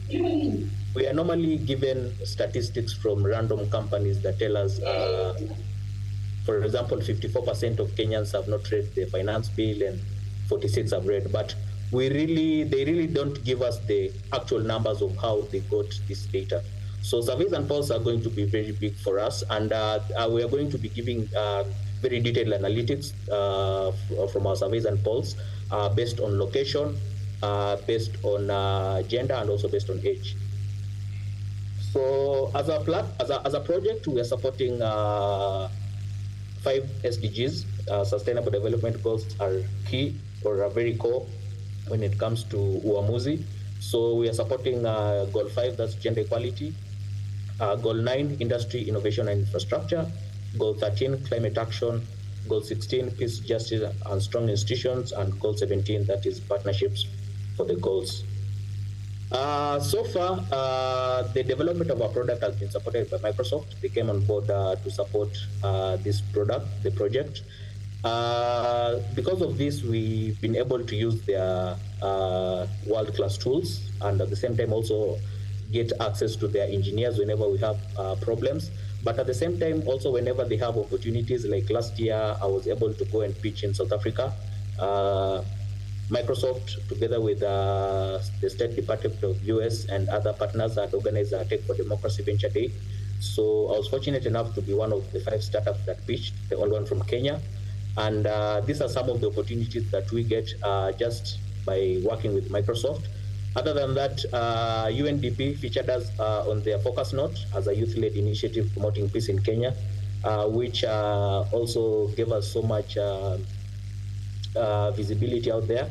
are normally given statistics from random companies that tell us, for example, 54% of Kenyans have not read the finance bill and 46 have read, but they really don't give us the actual numbers of how they got this data. So surveys and polls are going to be very big for us, and we are going to be giving very detailed analytics from our surveys and polls based on location, based on gender, and also based on age. So as a project, we are supporting 5 SDGs. Sustainable Development Goals are key or are very core when it comes to uamuzi. So we are supporting Goal 5, that's gender equality. Goal 9, industry, innovation and infrastructure. Goal 13, climate action. Goal 16, peace, justice and strong institutions. And Goal 17, that is partnerships for the goals. So far, the development of our product has been supported by Microsoft. They came on board to support the project. Because of this, we've been able to use their world-class tools and at the same time also get access to their engineers whenever we have problems. But at the same time, also whenever they have opportunities, like last year, I was able to go and pitch in South Africa. Microsoft, together with the State Department of US and other partners, had organized a Tech for Democracy Venture Day. So I was fortunate enough to be one of the 5 startups that pitched, the only one from Kenya. And these are some of the opportunities that we get just by working with Microsoft. Other than that, UNDP featured us on their focus note as a youth-led initiative promoting peace in Kenya, which also gave us so much visibility out there.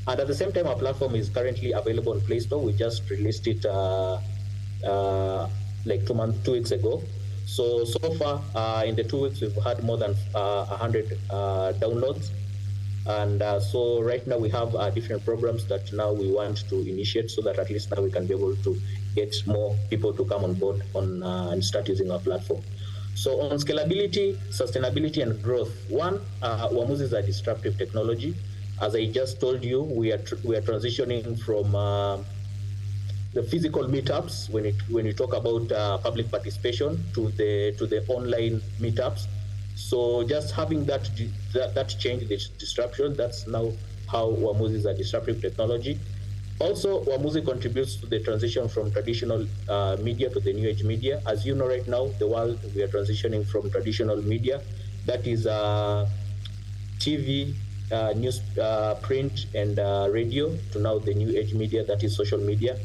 And at the same time, our platform is currently available on Play Store. We just released it like 2 weeks ago. So far, in the 2 weeks, we've had more than 100 downloads. And so right now we have different programs that now we want to initiate so that at least now we can be able to get more people to come on board and start using our platform. So on scalability, sustainability, and growth, one, uamuzi is a disruptive technology. As I just told you, we are transitioning from the physical meetups when you talk about public participation to the online meetups. So just having that change, the disruption, that's now how uamuzi is a disruptive technology. Also, Wamuzi contributes to the transition from traditional media to the new age media. As you know, right now, the world, we are transitioning from traditional media, that is TV, news, print, and radio, to now the new age media, that is social media.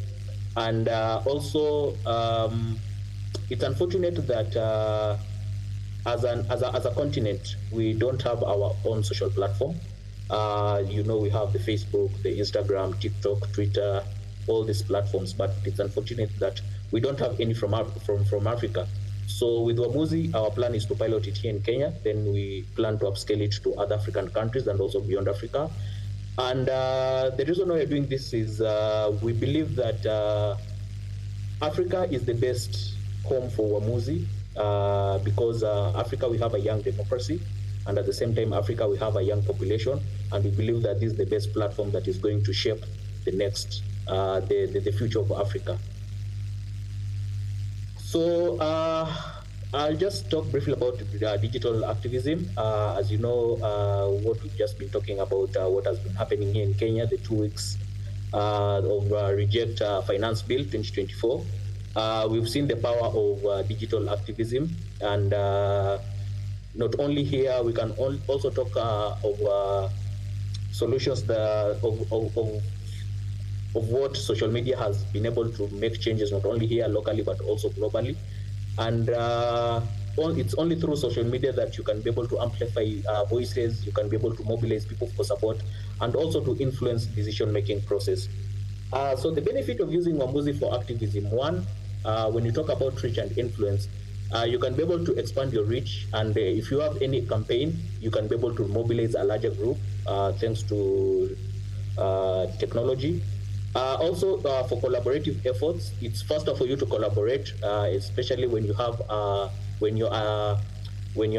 And also, it's unfortunate that as a continent, we don't have our own social platform. You know, we have the Facebook, the Instagram, TikTok, Twitter, all these platforms, but it's unfortunate that we don't have any from Africa. So with Wamuzi, our plan is to pilot it here in Kenya. Then we plan to upscale it to other African countries and also beyond Africa. And the reason why we're doing this is we believe that Africa is the best home for Wamuzi because Africa, we have a young democracy. And at the same time, Africa, we have a young population, and we believe that this is the best platform that is going to shape the next, the future of Africa. So I'll just talk briefly about digital activism. As you know, what we've just been talking about, what has been happening here in Kenya, the 2 weeks of Reject Finance Bill 2024. We've seen the power of digital activism, and not only here, we can also talk of solutions of what social media has been able to make changes, not only here locally, but also globally. And it's only through social media that you can be able to amplify voices, you can be able to mobilize people for support, and also to influence decision-making process. So the benefit of using Wamuzi for activism, one, when you talk about reach and influence, you can be able to expand your reach, and if you have any campaign, you can be able to mobilize a larger group thanks to technology. Also, for collaborative efforts, it's faster for you to collaborate, especially when you have when your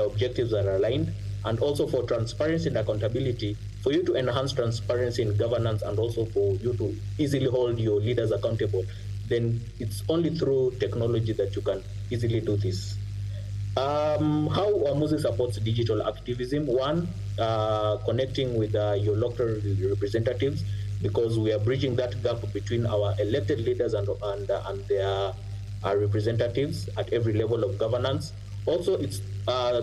objectives are aligned, and also for transparency and accountability, for you to enhance transparency in governance, and also for you to easily hold your leaders accountable. Then it's only through technology that you can easily do this. How Wamuzi supports digital activism? One, connecting with your local representatives, because we are bridging that gap between our elected leaders and their representatives at every level of governance. Also, it's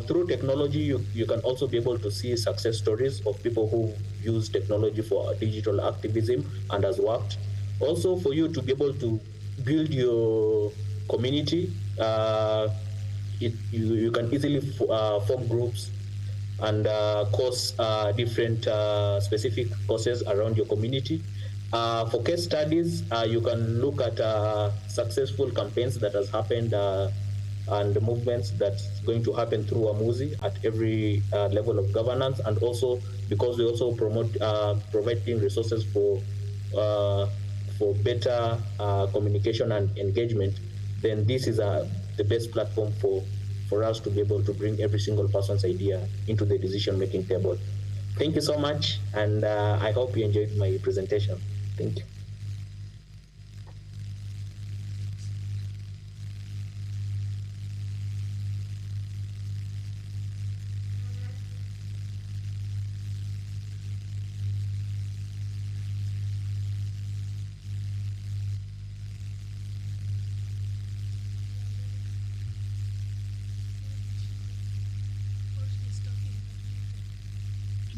through technology, you can also be able to see success stories of people who use technology for digital activism and has worked. Also, for you to be able to build your community, you can easily form groups and course different specific courses around your community. For case studies, you can look at successful campaigns that has happened and the movements that's going to happen through Wamuzi at every level of governance, and also because we also promote providing resources for better communication and engagement, then this is the best platform for us to be able to bring every single person's idea into the decision-making table. Thank you so much, and I hope you enjoyed my presentation. Thank you.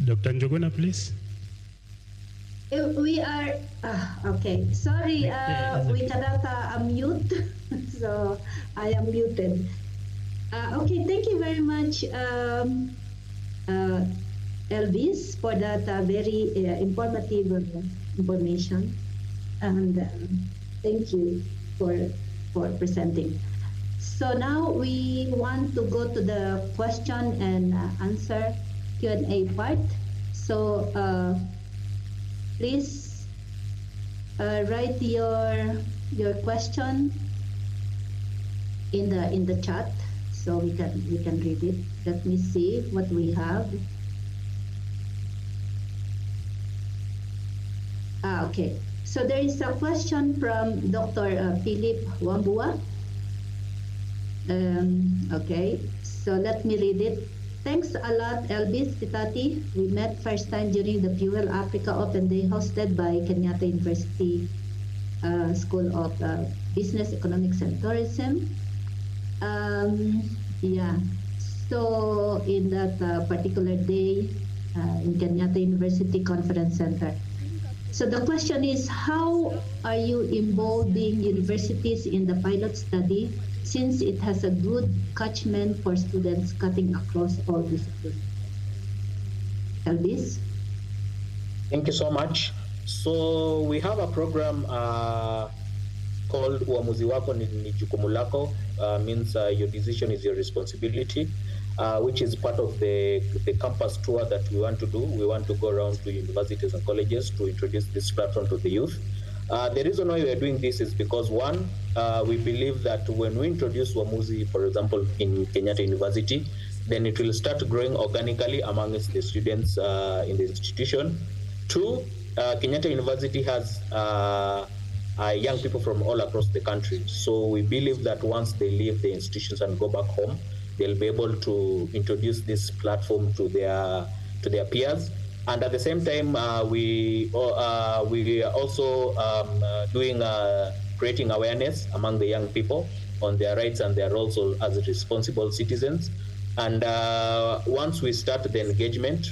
Dr. Njuguna, please. We are, okay, sorry, we cannot unmute, so I am muted. Okay, thank you very much, Elvis, for that very informative information, and thank you for presenting. So now we want to go to the question and answer Q&A part. So please write your question in the chat so we can read it. Let me see what we have. Okay. So there is a question from Dr. Philip Wambua. Okay. So let me read it. Thanks a lot, Elvis Sitati. We met first time during the Fuel Africa Open Day hosted by Kenyatta University School of Business, Economics and Tourism. Yeah, so in that particular day in Kenyatta University Conference Center. So the question is, how are you involving universities in the pilot study since it has a good catchment for students cutting across all disciplines? Elvis? Thank you so much. So we have a program called Uamuzi Wako ni Jukumu Lako, means your decision is your responsibility, which is part of the campus tour that we want to do. We want to go around to universities and colleges to introduce this platform to the youth. The reason why we are doing this is because, one, we believe that when we introduce Uamuzi, for example, in Kenyatta University, then it will start growing organically amongst the students in the institution. Two, Kenyatta University has young people from all across the country. So we believe that once they leave the institutions and go back home, they'll be able to introduce this platform to their peers. And at the same time, we are also doing creating awareness among the young people on their rights and their roles as responsible citizens. And once we start the engagement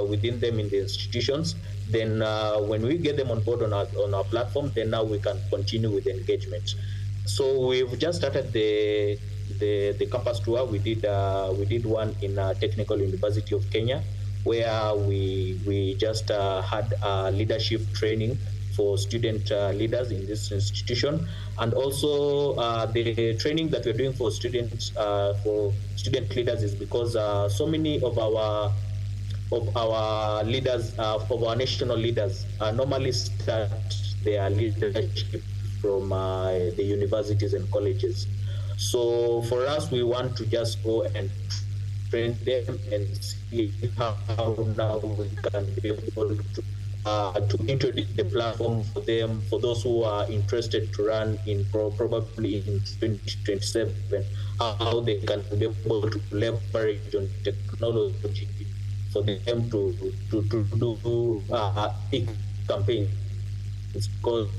within them in the institutions, then when we get them on board on our platform, then now we can continue with the engagement. So we've just started the campus tour. We did one in Technical University of Kenya, where we just had leadership training for student leaders in this institution, and also the training that we're doing for students for student leaders is because so many of our leaders, of our national leaders, normally start their leadership from the universities and colleges. So for us, we want to just go and train them and see how now we can be able to introduce the platform for them, for those who are interested to run in probably in 2027, how they can be able to leverage on technology for them to do campaigns. Because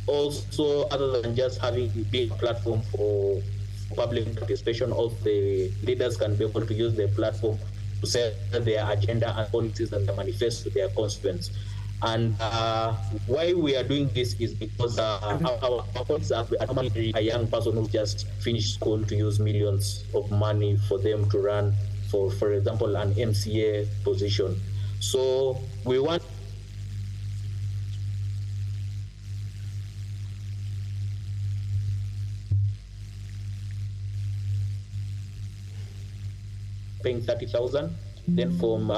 also, other than just having a big platform for public participation, all the leaders can be able to use their platform to set their agenda and policies and the manifesto to their constituents. And why we are doing this is because our colleagues are normally a young person who just finished school to use millions of money for them to run for example, an MCA position. So we want paying 30,000. Then from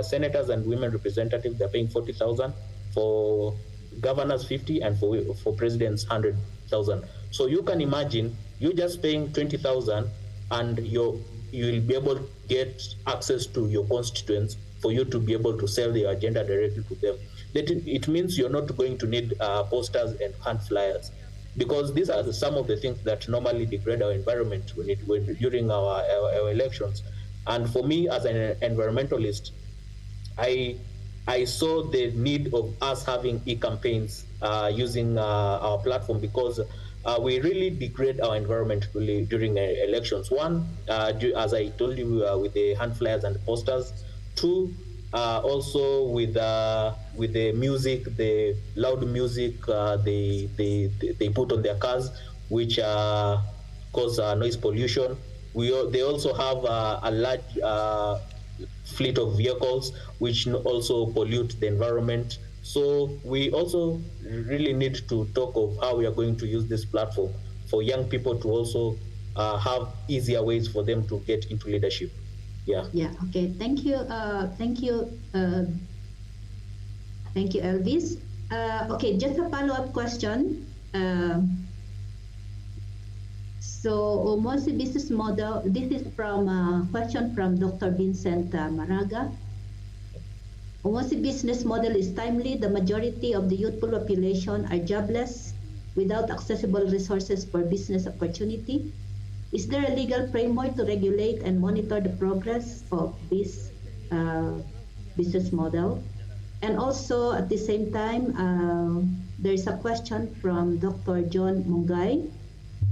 senators and women representatives, they're paying 40,000. For governors, 50, and for presidents, 100,000. So you can imagine you just paying 20,000, and you will be able to get access to your constituents for you to be able to sell your agenda directly to them. It means you're not going to need posters and hand flyers, because these are some of the things that normally degrade our environment during our elections. And for me, as an environmentalist, I saw the need of us having e-campaigns using our platform, because we really degrade our environment really during elections. One, as I told you, with the hand flyers and posters. Two, also with the music, the loud music they put on their cars, which cause noise pollution. They also have a large fleet of vehicles which also pollute the environment. So we also really need to talk of how we are going to use this platform for young people to also have easier ways for them to get into leadership. Yeah. Yeah. Okay. Thank you. Thank you, Elvis. Okay, just a follow-up question. So Uamuzi business model, this is from a question from Dr. Vincent Maraga. Uamuzi business model is timely. The majority of the youthful population are jobless without accessible resources for business opportunity. Is there a legal framework to regulate and monitor the progress of this business model? And also at the same time, there's a question from Dr. John Mungay.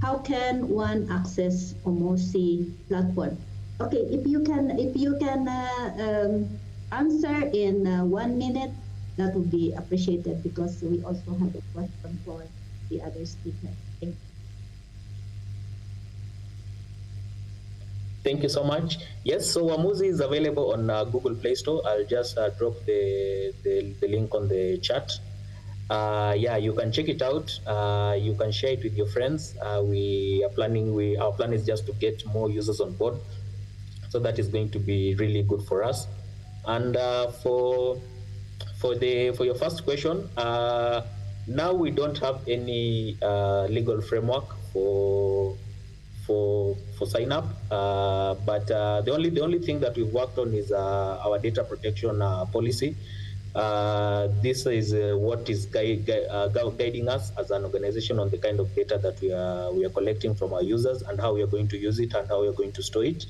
How can one access Omosi platform? Okay, if you can answer in 1 minute, that would be appreciated because we also have a question for the other speakers. Thank you. Thank you so much. Yes, so Wamuzi is available on Google Play Store. I'll just drop the link on the chat. Yeah, you can check it out. You can share it with your friends. Our plan is just to get more users on board. So that is going to be really good for us. And for your first question, now we don't have any legal framework for sign up, but the only thing that we've worked on is our data protection policy. This is what is guiding us as an organization on the kind of data that we are collecting from our users and how we are going to use it and how we are going to store it.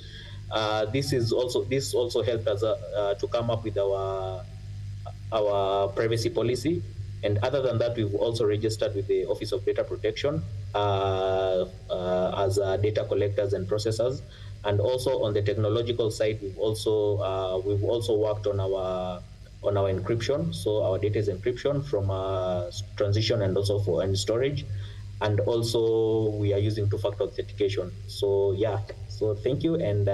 This also helped us to come up with our privacy policy. And other than that, we've also registered with the Office of Data Protection as data collectors and processors. And also on the technological side, we've also worked on our encryption. So our data is encryption from transition and also for storage. And also we are using two-factor authentication. So yeah, so thank you, and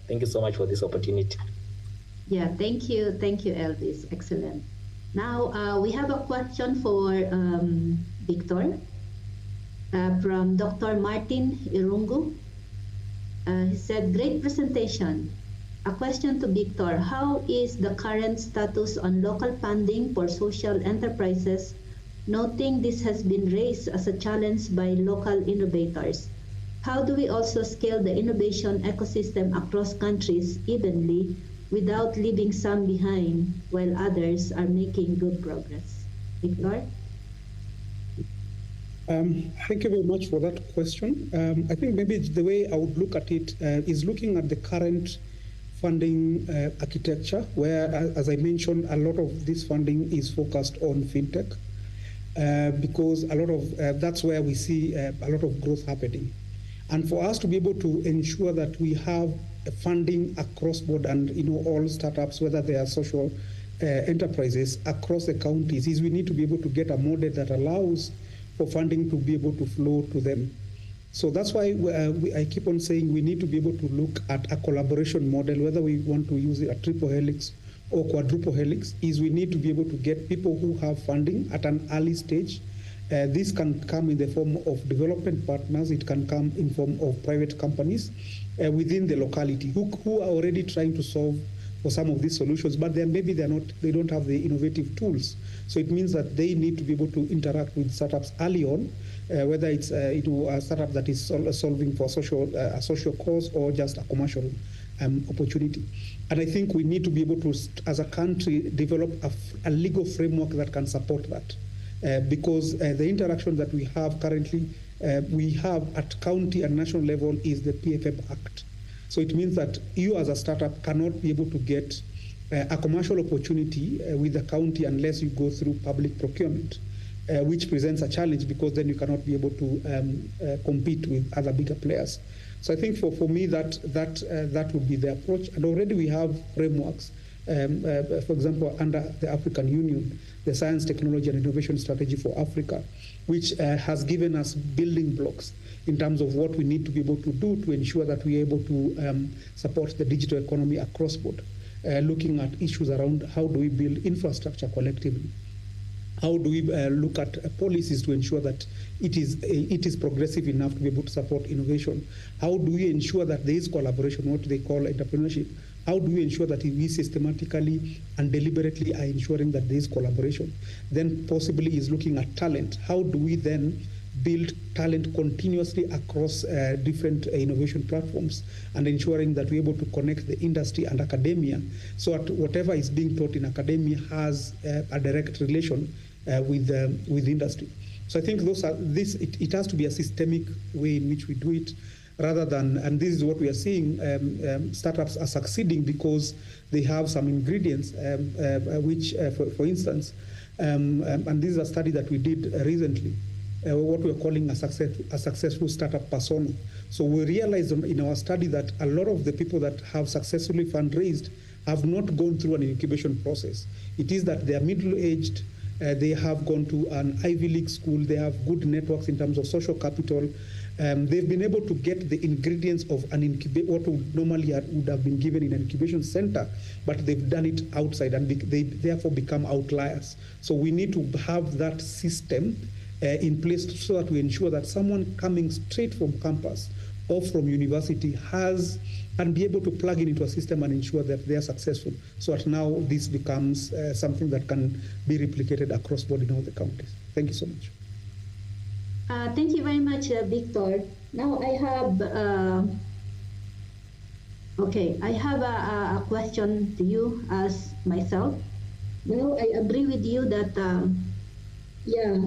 thank you so much for this opportunity. Yeah, thank you, Elvis. Excellent. Now we have a question for Victor from Dr. Martin Irungu. He said, great presentation. A question to Victor, how is the current status on local funding for social enterprises, noting this has been raised as a challenge by local innovators? How do we also scale the innovation ecosystem across countries evenly without leaving some behind while others are making good progress? Victor? Thank you very much for that question. I think maybe the way I would look at it is looking at the current funding architecture, where, as I mentioned, a lot of this funding is focused on fintech, because a lot of that's where we see a lot of growth happening. And for us to be able to ensure that we have funding across board and all startups, whether they are social enterprises across the counties, is we need to be able to get a model that allows for funding to be able to flow to them. So that's why I keep on saying we need to be able to look at a collaboration model, whether we want to use a triple helix or quadruple helix, is we need to be able to get people who have funding at an early stage. This can come in the form of development partners. It can come in form of private companies within the locality who are already trying to solve for some of these solutions, but then maybe they don't have the innovative tools. So it means that they need to be able to interact with startups early on, whether it's a startup that is solving for a social cause or just a commercial opportunity. And I think we need to be able to, as a country, develop a legal framework that can support that. Because the interaction that we have currently, we have at county and national level is the PFM Act. So it means that you as a startup cannot be able to get a commercial opportunity with the county unless you go through public procurement, which presents a challenge because then you cannot be able to compete with other bigger players. So I think for me that would be the approach. And already we have frameworks. For example, under the African Union, the Science, Technology and Innovation Strategy for Africa, which has given us building blocks in terms of what we need to be able to do to ensure that we are able to support the digital economy across board, looking at issues around how do we build infrastructure collectively. How do we look at policies to ensure that it is progressive enough to be able to support innovation? How do we ensure that there is collaboration, what they call entrepreneurship? How do we ensure that we systematically and deliberately are ensuring that there is collaboration? Then possibly is looking at talent. How do we then build talent continuously across different innovation platforms and ensuring that we're able to connect the industry and academia so that whatever is being taught in academia has a direct relation with industry. So I think it has to be a systemic way in which we do it. rather than, and this is what we are seeing, startups are succeeding because they have some ingredients, which, for instance, and this is a study that we did recently, what we're calling a successful startup persona. So we realized in our study that a lot of the people that have successfully fundraised have not gone through an incubation process. It is that they are middle-aged, they have gone to an Ivy League school, they have good networks in terms of social capital. They've been able to get the ingredients of an what would normally would have been given in an incubation center, but they've done it outside, and they therefore become outliers. So we need to have that system in place so that we ensure that someone coming straight from campus or from university can be able to plug into a system and ensure that they are successful, so that now this becomes something that can be replicated across board in all the counties. Thank you so much. Thank you very much, Victor. Now I have a question to you as myself. Now I agree with you that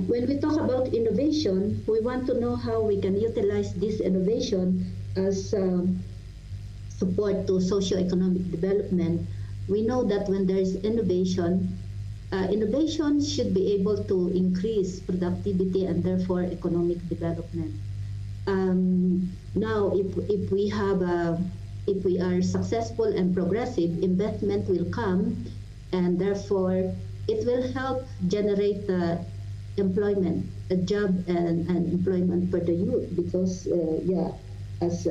when we talk about innovation, we want to know how we can utilize this innovation as support to socio-economic development. We know that when there is innovation, innovation should be able to increase productivity and therefore economic development. Now, if we are successful and progressive, investment will come, and therefore it will help generate employment, a job and employment for the youth. Because as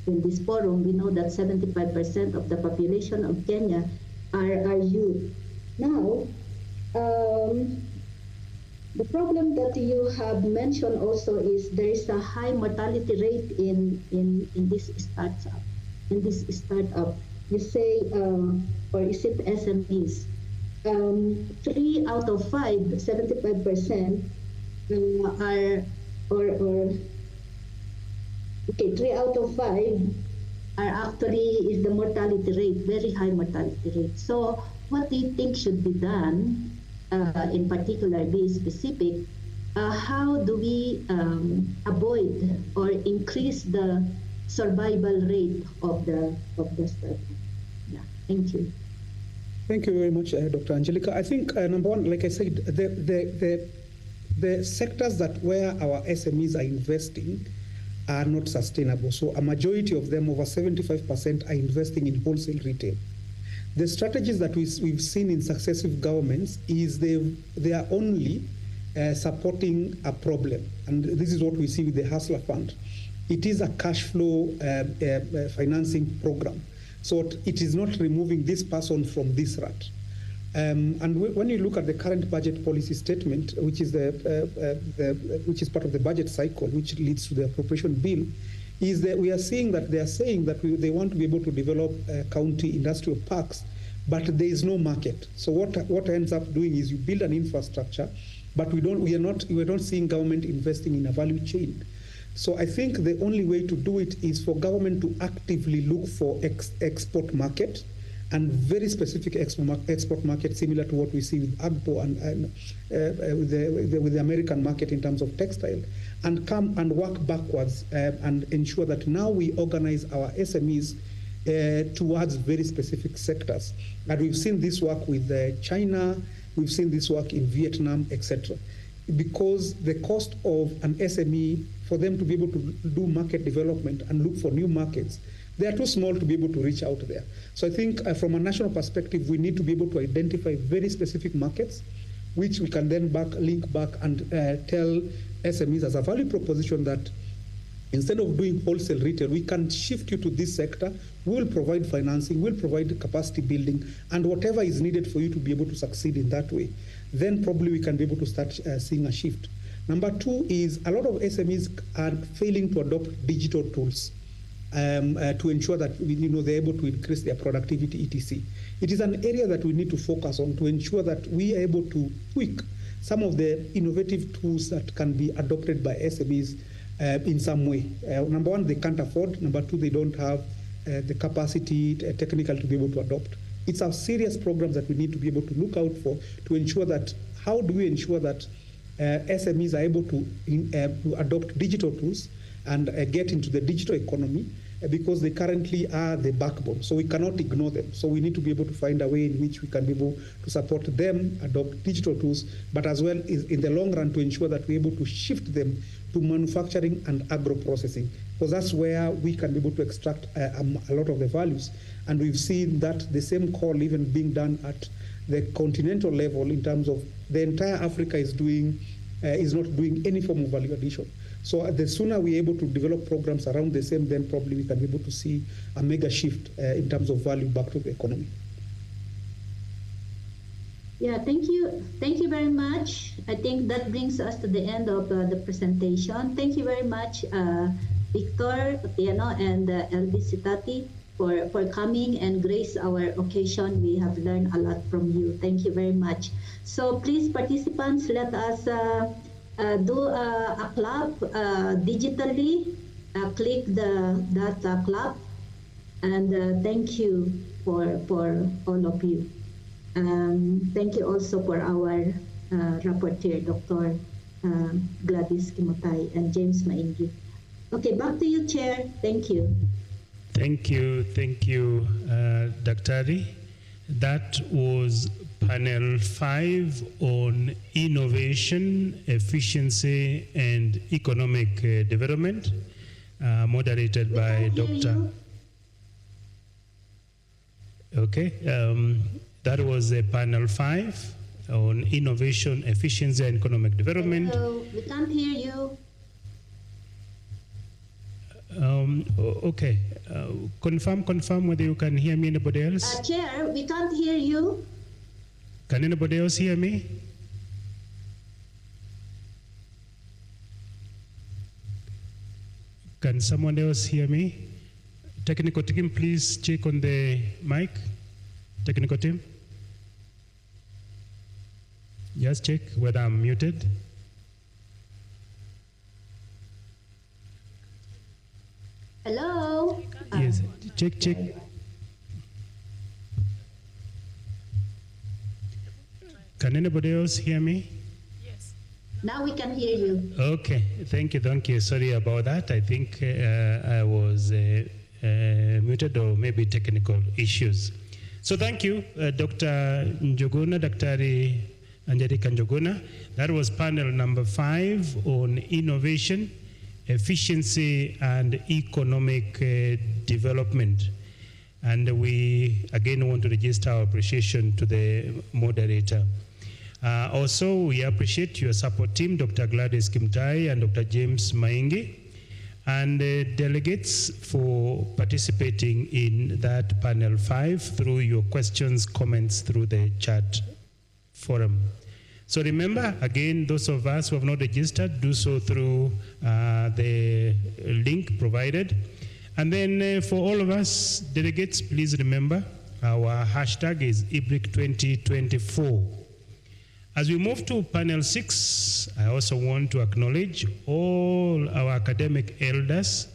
in this forum, we know that 75% of the population of Kenya are youth. Now, the problem that you have mentioned also is there is a high mortality rate in this startup. You say, or is it SMEs? 3 out of 5, 75% okay, 3 out of 5 are actually is the mortality rate, very high mortality rate. So what do you think should be done, in particular, be specific, how do we avoid or increase the survival rate of the startup? Yeah, thank you. Thank you very much, Dr. Angelica. I think number one, like I said, the sectors that where our SMEs are investing are not sustainable. So a majority of them, over 75%, are investing in wholesale retail. The strategies that we've seen in successive governments is they are only supporting a problem. And this is what we see with the Hustler Fund. It is a cash flow financing program. So it is not removing this person from this rut. And when you look at the current budget policy statement, which is which is part of the budget cycle, which leads to the appropriation bill, is that we are seeing that they are saying that they want to be able to develop county industrial parks, but there is no market. So what ends up doing is you build an infrastructure, but we are not seeing government investing in a value chain. So I think the only way to do it is for government to actively look for export market, and very specific export market, similar to what we see with AGPO and with the American market in terms of textile, and come and work backwards and ensure that now we organize our SMEs towards very specific sectors. And we've seen this work with China, we've seen this work in Vietnam, etc. Because the cost of an SME, for them to be able to do market development and look for new markets, they are too small to be able to reach out there. So I think from a national perspective, we need to be able to identify very specific markets, which we can then link back and tell SMEs as a value proposition that instead of doing wholesale retail, we can shift you to this sector. We will provide financing, we'll provide capacity building, and whatever is needed for you to be able to succeed in that way. Then probably we can be able to start seeing a shift. Number two is a lot of SMEs are failing to adopt digital tools to ensure that they're able to increase their productivity, etc. It is an area that we need to focus on to ensure that we are able to tweak some of the innovative tools that can be adopted by SMEs in some way. Number one, they can't afford. Number two, they don't have the capacity technical to be able to adopt. It's a serious program that we need to be able to look out for to ensure that, how do we ensure that SMEs are able to adopt digital tools and get into the digital economy because they currently are the backbone. So we cannot ignore them. So we need to be able to find a way in which we can be able to support them, adopt digital tools, but as well in the long run to ensure that we're able to shift them to manufacturing and agro-processing, because that's where we can be able to extract a lot of the values. And we've seen that the same call even being done at the continental level in terms of the entire Africa is not doing any form of value addition. So the sooner we're able to develop programs around the same, then probably we can be able to see a mega shift in terms of value back to the economy. Yeah, thank you. Thank you very much. I think that brings us to the end of the presentation. Thank you very much, Victor Otieno and LB Sitati for coming and grace our occasion. We have learned a lot from you. Thank you very much. So please, participants, let us do a clap digitally. Click that clap, and thank you for all of you. Thank you also for our rapporteur, Dr. Gladys Kimotay and James Maingi. Okay, back to you, Chair. Thank you. Thank you, Dr. That was panel 5 on innovation, efficiency, and economic development, moderated by Dr. Okay, that was panel 5 on innovation, efficiency, and economic development. Hello, we can't hear you. Okay, confirm whether you can hear me. Anybody else? Chair, we can't hear you. Can anybody else hear me? Can someone else hear me? Technical team, please check on the mic. Technical team. Just check whether I'm muted. Hello? Yes, check. Can anybody else hear me? Yes. Now we can hear you. Okay, thank you. Sorry about that. I think I was muted, or maybe technical issues. So thank you, Dr. Njuguna, Dr. Angelica Njuguna. That was panel number 5 on innovation, efficiency, and economic development. And we again want to register our appreciation to the moderator. Also, we appreciate your support team, Dr. Gladys Kimtai and Dr. James Maingi, and delegates for participating in that panel 5 through your questions, comments through the chat forum. So remember, again, those of us who have not registered, do so through the link provided. And then for all of us delegates, please remember our hashtag is Ibric 2024. As we move to panel 6, I also want to acknowledge all our academic elders,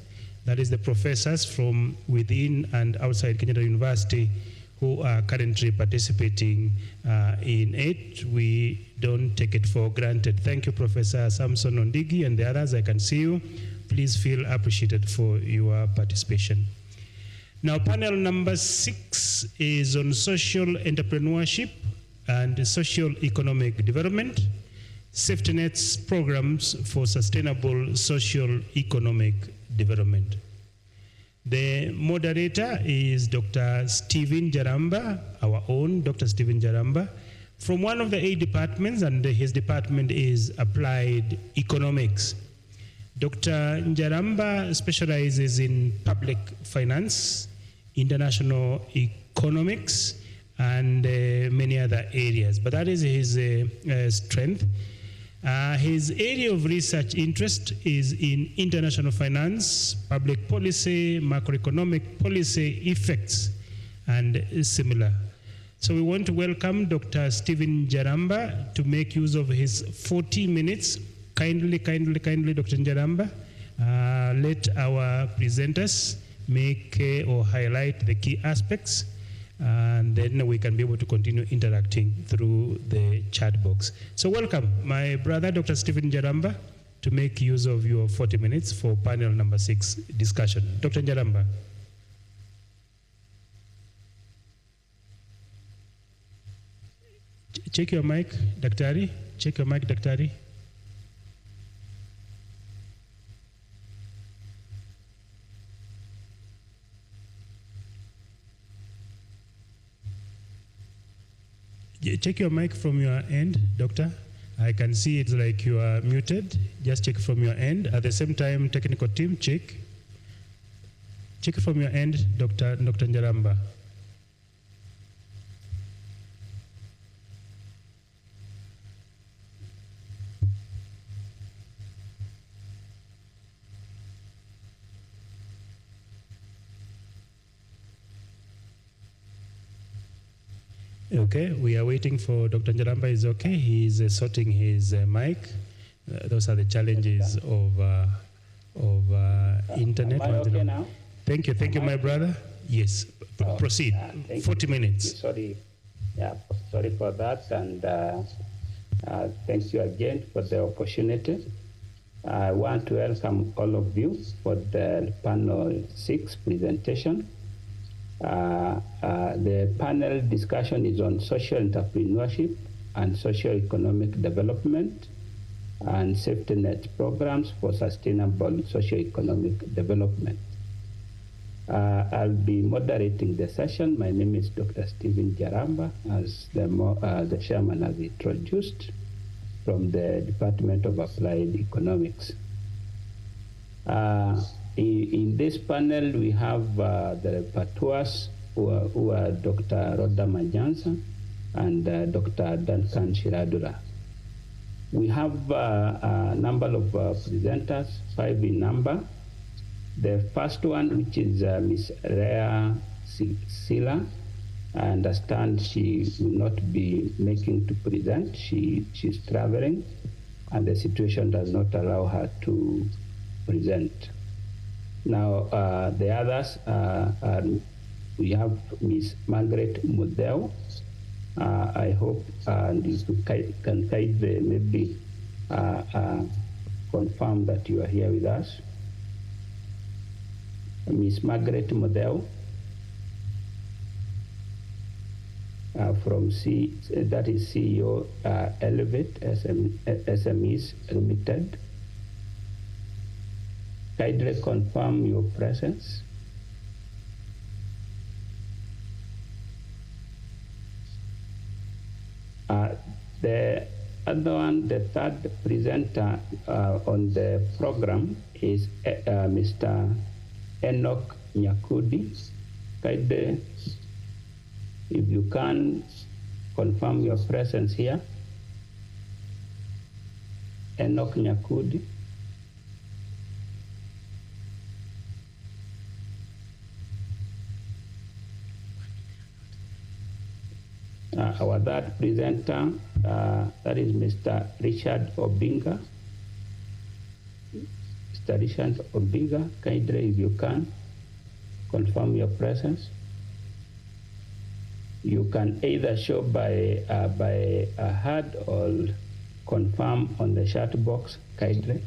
that is the professors from within and outside Kenyatta University, who are currently participating in it. We don't take it for granted. Thank you, Professor Samson Ondigi and the others. I can see you. Please feel appreciated for your participation. Now, panel number 6 is on social entrepreneurship and social economic development, safety nets programs for sustainable social economic development. The moderator is Dr. Stephen Jaramba, our own Dr. Stephen Jaramba, from one of the 8 departments, and his department is Applied Economics. Dr. Jaramba specializes in public finance, international economics, and many other areas, but that is his strength. His area of research interest is in international finance, public policy, macroeconomic policy effects, and similar. So we want to welcome Dr. Stephen Jaramba to make use of his 40 minutes. Kindly, Dr. Jaramba, let our presenters make or highlight the key aspects, and then we can be able to continue interacting through the chat box. So welcome, my brother, Dr. Stephen Jaramba, to make use of your 40 minutes for panel number 6 discussion. Dr. Njaramba. Check your mic, Daktari. Check your mic, Daktari. Check your mic from your end, Doctor. I can see it's like you are muted. Just check from your end. At the same time, technical team, check. Check from your end, Dr. Njaramba. Okay, we are waiting for Dr. Njaramba. Is okay. He's sorting his mic. Those are the challenges of internet. Am I okay now? Thank you, my brother. Yes, proceed. 40 minutes. Sorry, sorry for that, and thank you again for the opportunity. I want to welcome all of you for the panel 6 presentation. The panel discussion is on social entrepreneurship and socio-economic development and safety net programs for sustainable socio-economic development. I'll be moderating the session. My name is Dr. Stephen Njaramba, as the chairman has introduced, from the Department of Applied Economics. In this panel, we have the rapporteurs who are Dr. Rhoda Manyansa and Dr. Duncan Shiradura. We have a number of presenters, 5 in number. The first one, which is Ms. Rhea Sila, I understand she will not be making to present. She's traveling, and the situation does not allow her to present. Now, the others, we have Ms. Margaret Mudeu. I hope you can maybe confirm that you are here with us. Ms. Margaret Mudeu from that is CEO Elevate SMEs Limited. Kindly confirm your presence. The other one, the third presenter on the program is Mr. Enoch Nyakudi. Kindly, if you can confirm your presence here. Enoch Nyakudi. Our third presenter, that is Mr. Richard Obinga. Mr. Richard Obinga, kindly, if you can, confirm your presence. You can either show by a hand or confirm on the chat box, kindly.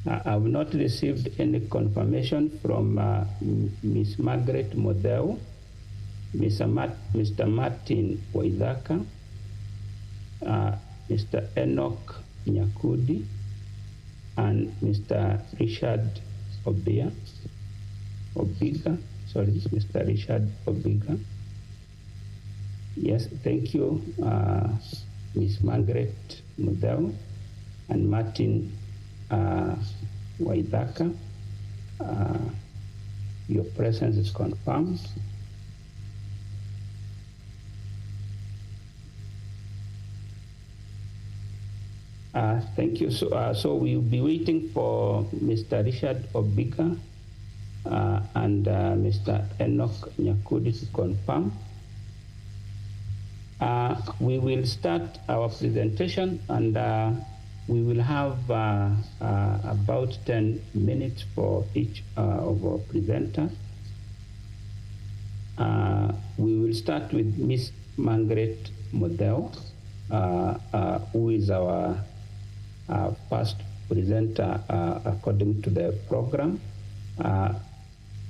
I have not received any confirmation from Ms. Margaret Modeu, Mr. Martin Waithaka, Mr. Enoch Nyakudi, and Mr. Richard Obiga. Sorry, Mr. Richard Obiga. Yes, thank you, Ms. Margaret Modeu and Martin Waithaka. Your presence is confirmed. Thank you. So we'll be waiting for Mr. Richard Obiga and Mr. Enoch Nyakudi to confirm. We will start our presentation, and we will have have about 10 minutes for each of our presenters. We will start with Miss Margaret Model, who is our first presenter according to the program.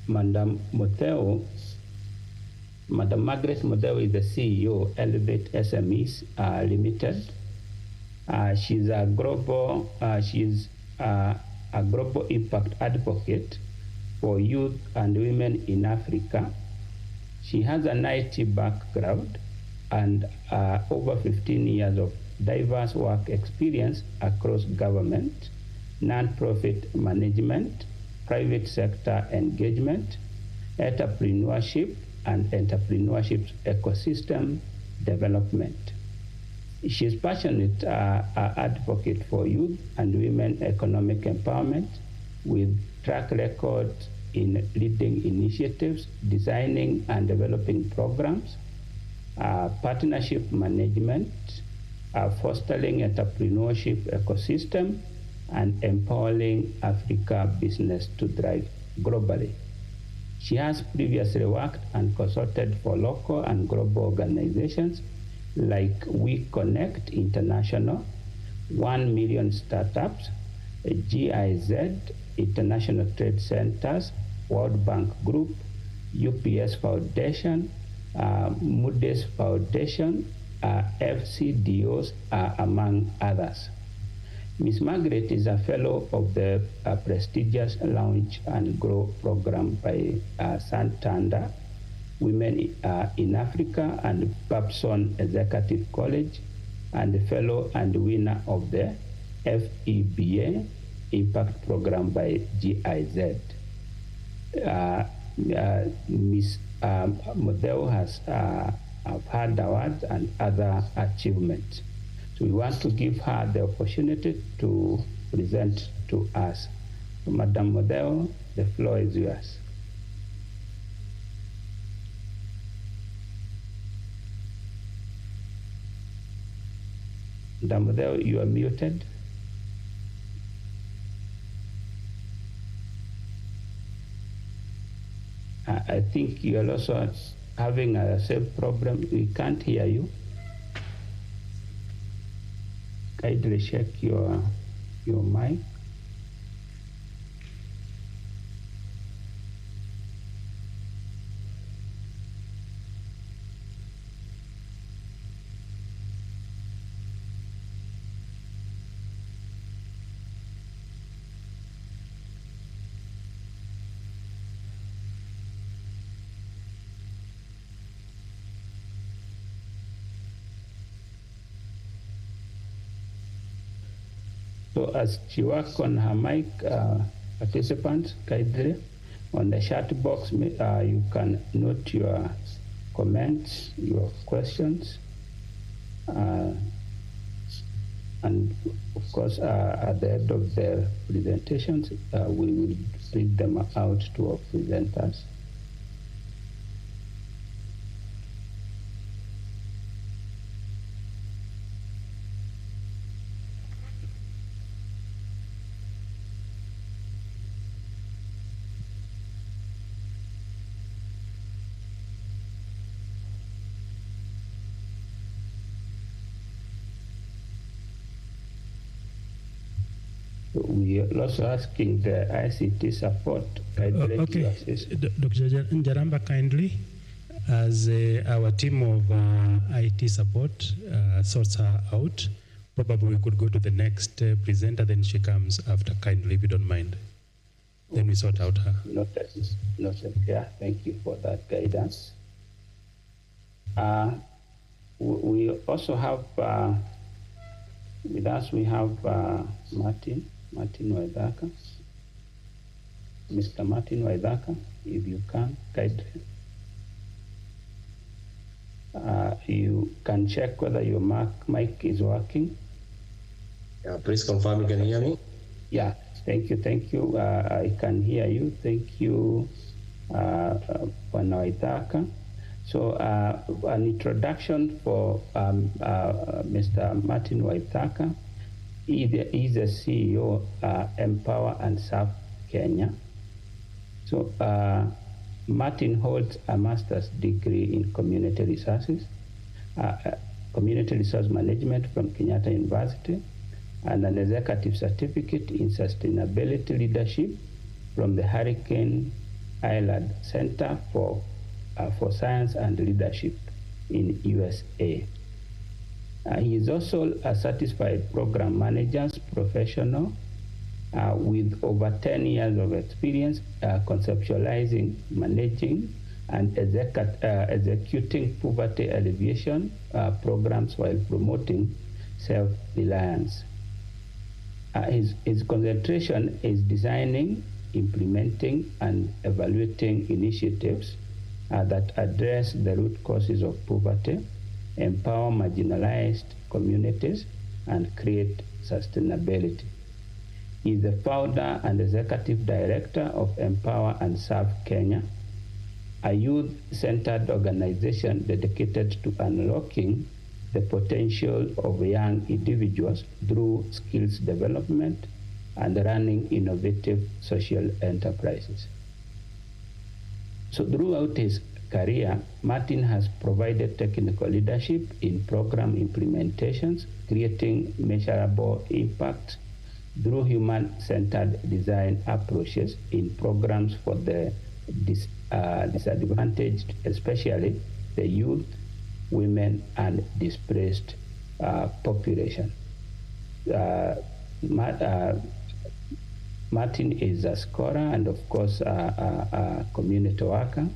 Madam Margaret Model is the CEO, Elevate SMEs Limited. She's a global impact advocate for youth and women in Africa. She has an IT background and over 15 years of diverse work experience across government, non-profit management, private sector engagement, entrepreneurship, and entrepreneurship ecosystem development. She is passionate advocate for youth and women economic empowerment with track record in leading initiatives, designing and developing programs, partnership management, fostering entrepreneurship ecosystem, and empowering Africa business to thrive globally. She has previously worked and consulted for local and global organizations like We Connect International, 1 Million Startups, GIZ, International Trade Centers, World Bank Group, UPS Foundation, Moody's Foundation, FCDOs, among others. Ms. Margaret is a fellow of the prestigious Launch and Grow program by Santander, Women in Africa, and Babson Executive College, and a fellow and winner of the FEBA Impact Program by GIZ. Ms. Model has had awards and other achievements. So we want to give her the opportunity to present to us. So, Madam Model, the floor is yours. Madam Model, you are muted. I think you are also having a same problem. We can't hear you. Kindly check your mic. So as she works on her mic, participants, kindly, on the chat box, you can note your comments, your questions, and of course, at the end of the presentations, we will read them out to our presenters. We are also asking the ICT support. Okay, Dr. Njaramba, kindly, as our team of IT support sorts her out, probably we could go to the next presenter, then she comes after, kindly, if you don't mind. Then we sort out her. Noted. Yeah, thank you for that guidance. We also have, with us, we have Martin Waithaka. Mr. Martin Waithaka, if you can, kindly. You can check whether your mic is working. Yeah, please confirm you can hear me. Yeah, thank you. I can hear you. Thank you, Waithaka. So an introduction for Mr. Martin Waithaka. He's the CEO Empower and Serve Kenya. So Martin holds a master's degree in community resources, community resource management from Kenyatta University, and an executive certificate in sustainability leadership from the Hurricane Island Center for Science and Leadership in USA. He is also a certified program manager's professional with over 10 years of experience conceptualizing, managing, and executing poverty alleviation programs while promoting self-reliance. His concentration is designing, implementing, and evaluating initiatives that address the root causes of poverty, empower marginalized communities, and create sustainability. He is the founder and executive director of Empower and Serve Kenya, a youth-centered organization dedicated to unlocking the potential of young individuals through skills development and running innovative social enterprises. So throughout his career, Martin has provided technical leadership in program implementations, creating measurable impact through human-centered design approaches in programs for the disadvantaged, especially the youth, women, and displaced population. Martin is a scholar and, of course, a community worker,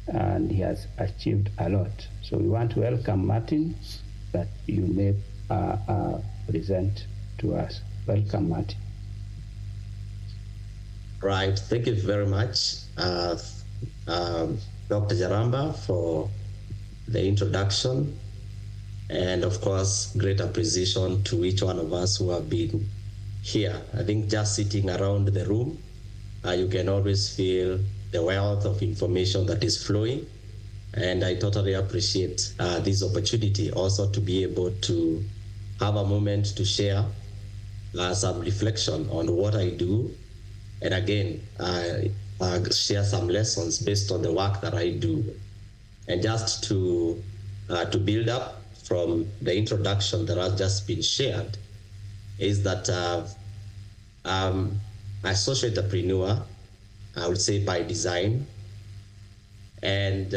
and he has achieved a lot. So we want to welcome Martin, that you may present to us. Welcome, Martin. Right. Thank you very much, Dr. Jaramba, for the introduction. And of course, great appreciation to each one of us who have been here. I think just sitting around the room, you can always feel the wealth of information that is flowing. And I totally appreciate this opportunity also to be able to have a moment to share some reflection on what I do. And again, share some lessons based on the work that I do. And just to build up from the introduction that has just been shared, is that I'm a social entrepreneur, I would say by design. And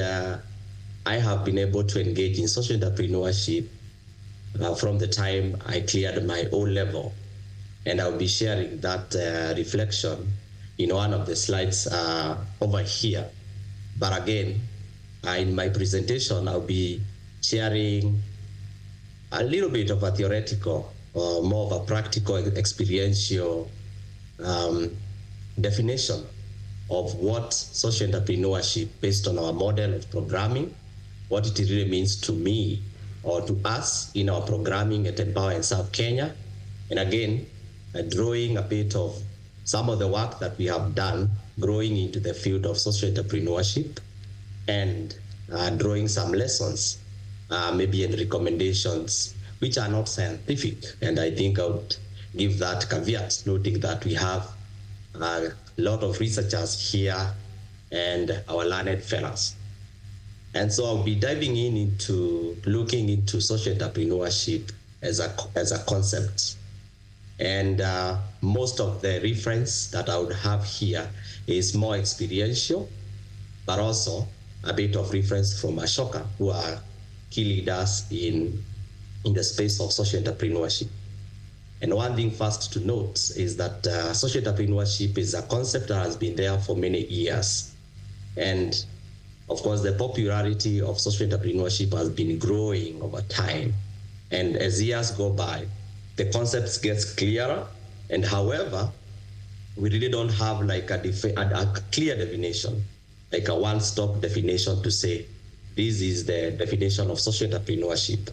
I have been able to engage in social entrepreneurship from the time I cleared my O level. And I'll be sharing that reflection in one of the slides over here. But again, in my presentation, I'll be sharing a little bit of a theoretical or more of a practical, experiential definition of what social entrepreneurship, based on our model of programming, what it really means to me or to us in our programming at Empower and Serve Kenya. And again, drawing a bit of some of the work that we have done, growing into the field of social entrepreneurship, and drawing some lessons, maybe and recommendations, which are not scientific. And I think I would give that caveat, noting that we have a lot of researchers here and our learned fellows. And so I'll be diving into looking into social entrepreneurship as a concept. And most of the reference that I would have here is more experiential, but also a bit of reference from Ashoka, who are key leaders in the space of social entrepreneurship. And one thing first to note is that social entrepreneurship is a concept that has been there for many years. And of course, the popularity of social entrepreneurship has been growing over time. And as years go by, the concepts gets clearer. And however, we really don't have like a clear definition, like a one-stop definition to say, this is the definition of social entrepreneurship.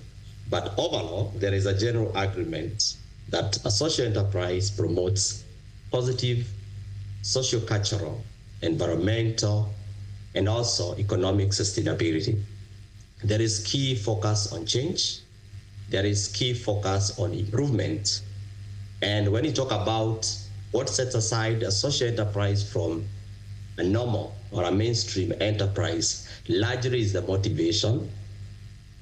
But overall, there is a general agreement that a social enterprise promotes positive socio-cultural, environmental, and also economic sustainability. There is key focus on change. There is key focus on improvement. And when you talk about what sets aside a social enterprise from a normal or a mainstream enterprise, largely is the motivation,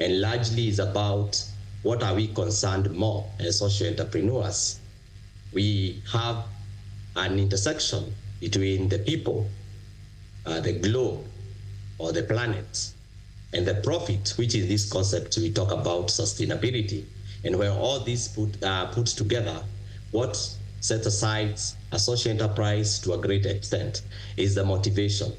and largely is about what are we concerned more as social entrepreneurs. We have an intersection between the people, the globe, or the planet, and the profit, which is this concept we talk about sustainability. And where all these put together, what sets aside a social enterprise to a great extent is the motivation.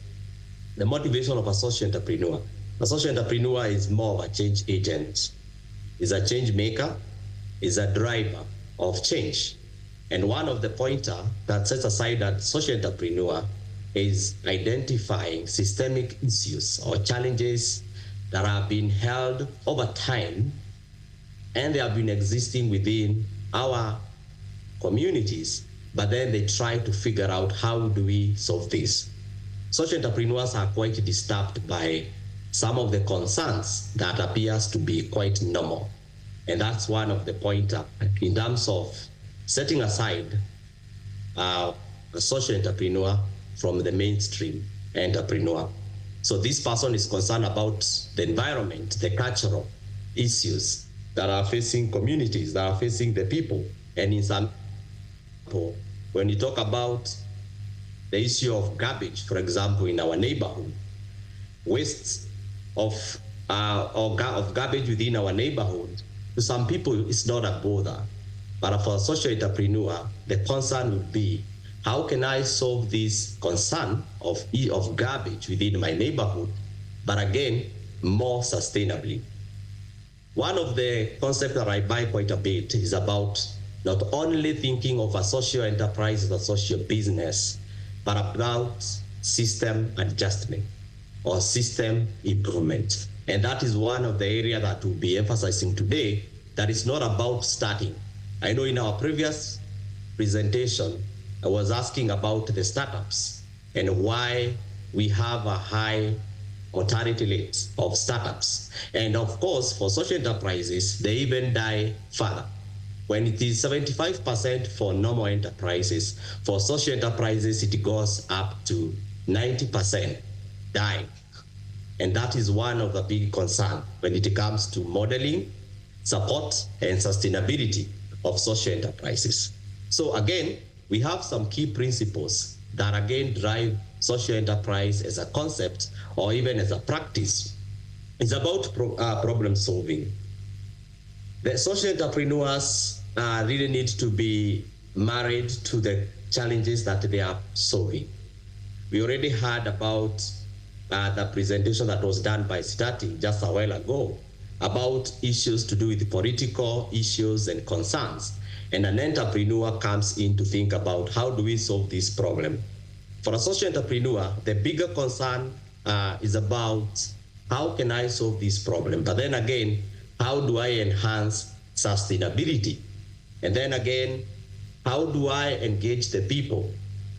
The motivation of a social entrepreneur. A social entrepreneur is more of a change agent, is a change maker, is a driver of change. And one of the pointer that sets aside a social entrepreneur is identifying systemic issues or challenges that have been held over time, and they have been existing within our communities, but then they try to figure out how do we solve this. Social entrepreneurs are quite disturbed by some of the concerns that appears to be quite normal. And that's one of the pointer in terms of setting aside a social entrepreneur from the mainstream entrepreneur. So this person is concerned about the environment, the cultural issues that are facing communities, that are facing the people. And in some people, when you talk about the issue of garbage, for example, in our neighborhood, waste of garbage within our neighborhood, to some people it's not a bother. But for a social entrepreneur, the concern would be, how can I solve this concern of garbage within my neighborhood, but again, more sustainably? One of the concepts that I buy quite a bit is about not only thinking of a social enterprise as a social business, but about system adjustment or system improvement. And that is one of the areas that we'll be emphasizing today, that is not about starting. I know in our previous presentation, I was asking about the startups and why we have a high mortality rate of startups. And of course, for social enterprises, they even die further. When it is 75% for normal enterprises, for social enterprises, it goes up to 90% dying. And that is one of the big concerns when it comes to modeling, support, and sustainability of social enterprises. So again, we have some key principles that again drive social enterprise as a concept or even as a practice. It's about problem solving. The social entrepreneurs really need to be married to the challenges that they are solving. We already heard about the presentation that was done by Stati just a while ago about issues to do with political issues and concerns. And an entrepreneur comes in to think about how do we solve this problem. For a social entrepreneur, the bigger concern is about how can I solve this problem? But then again, how do I enhance sustainability? And then again, how do I engage the people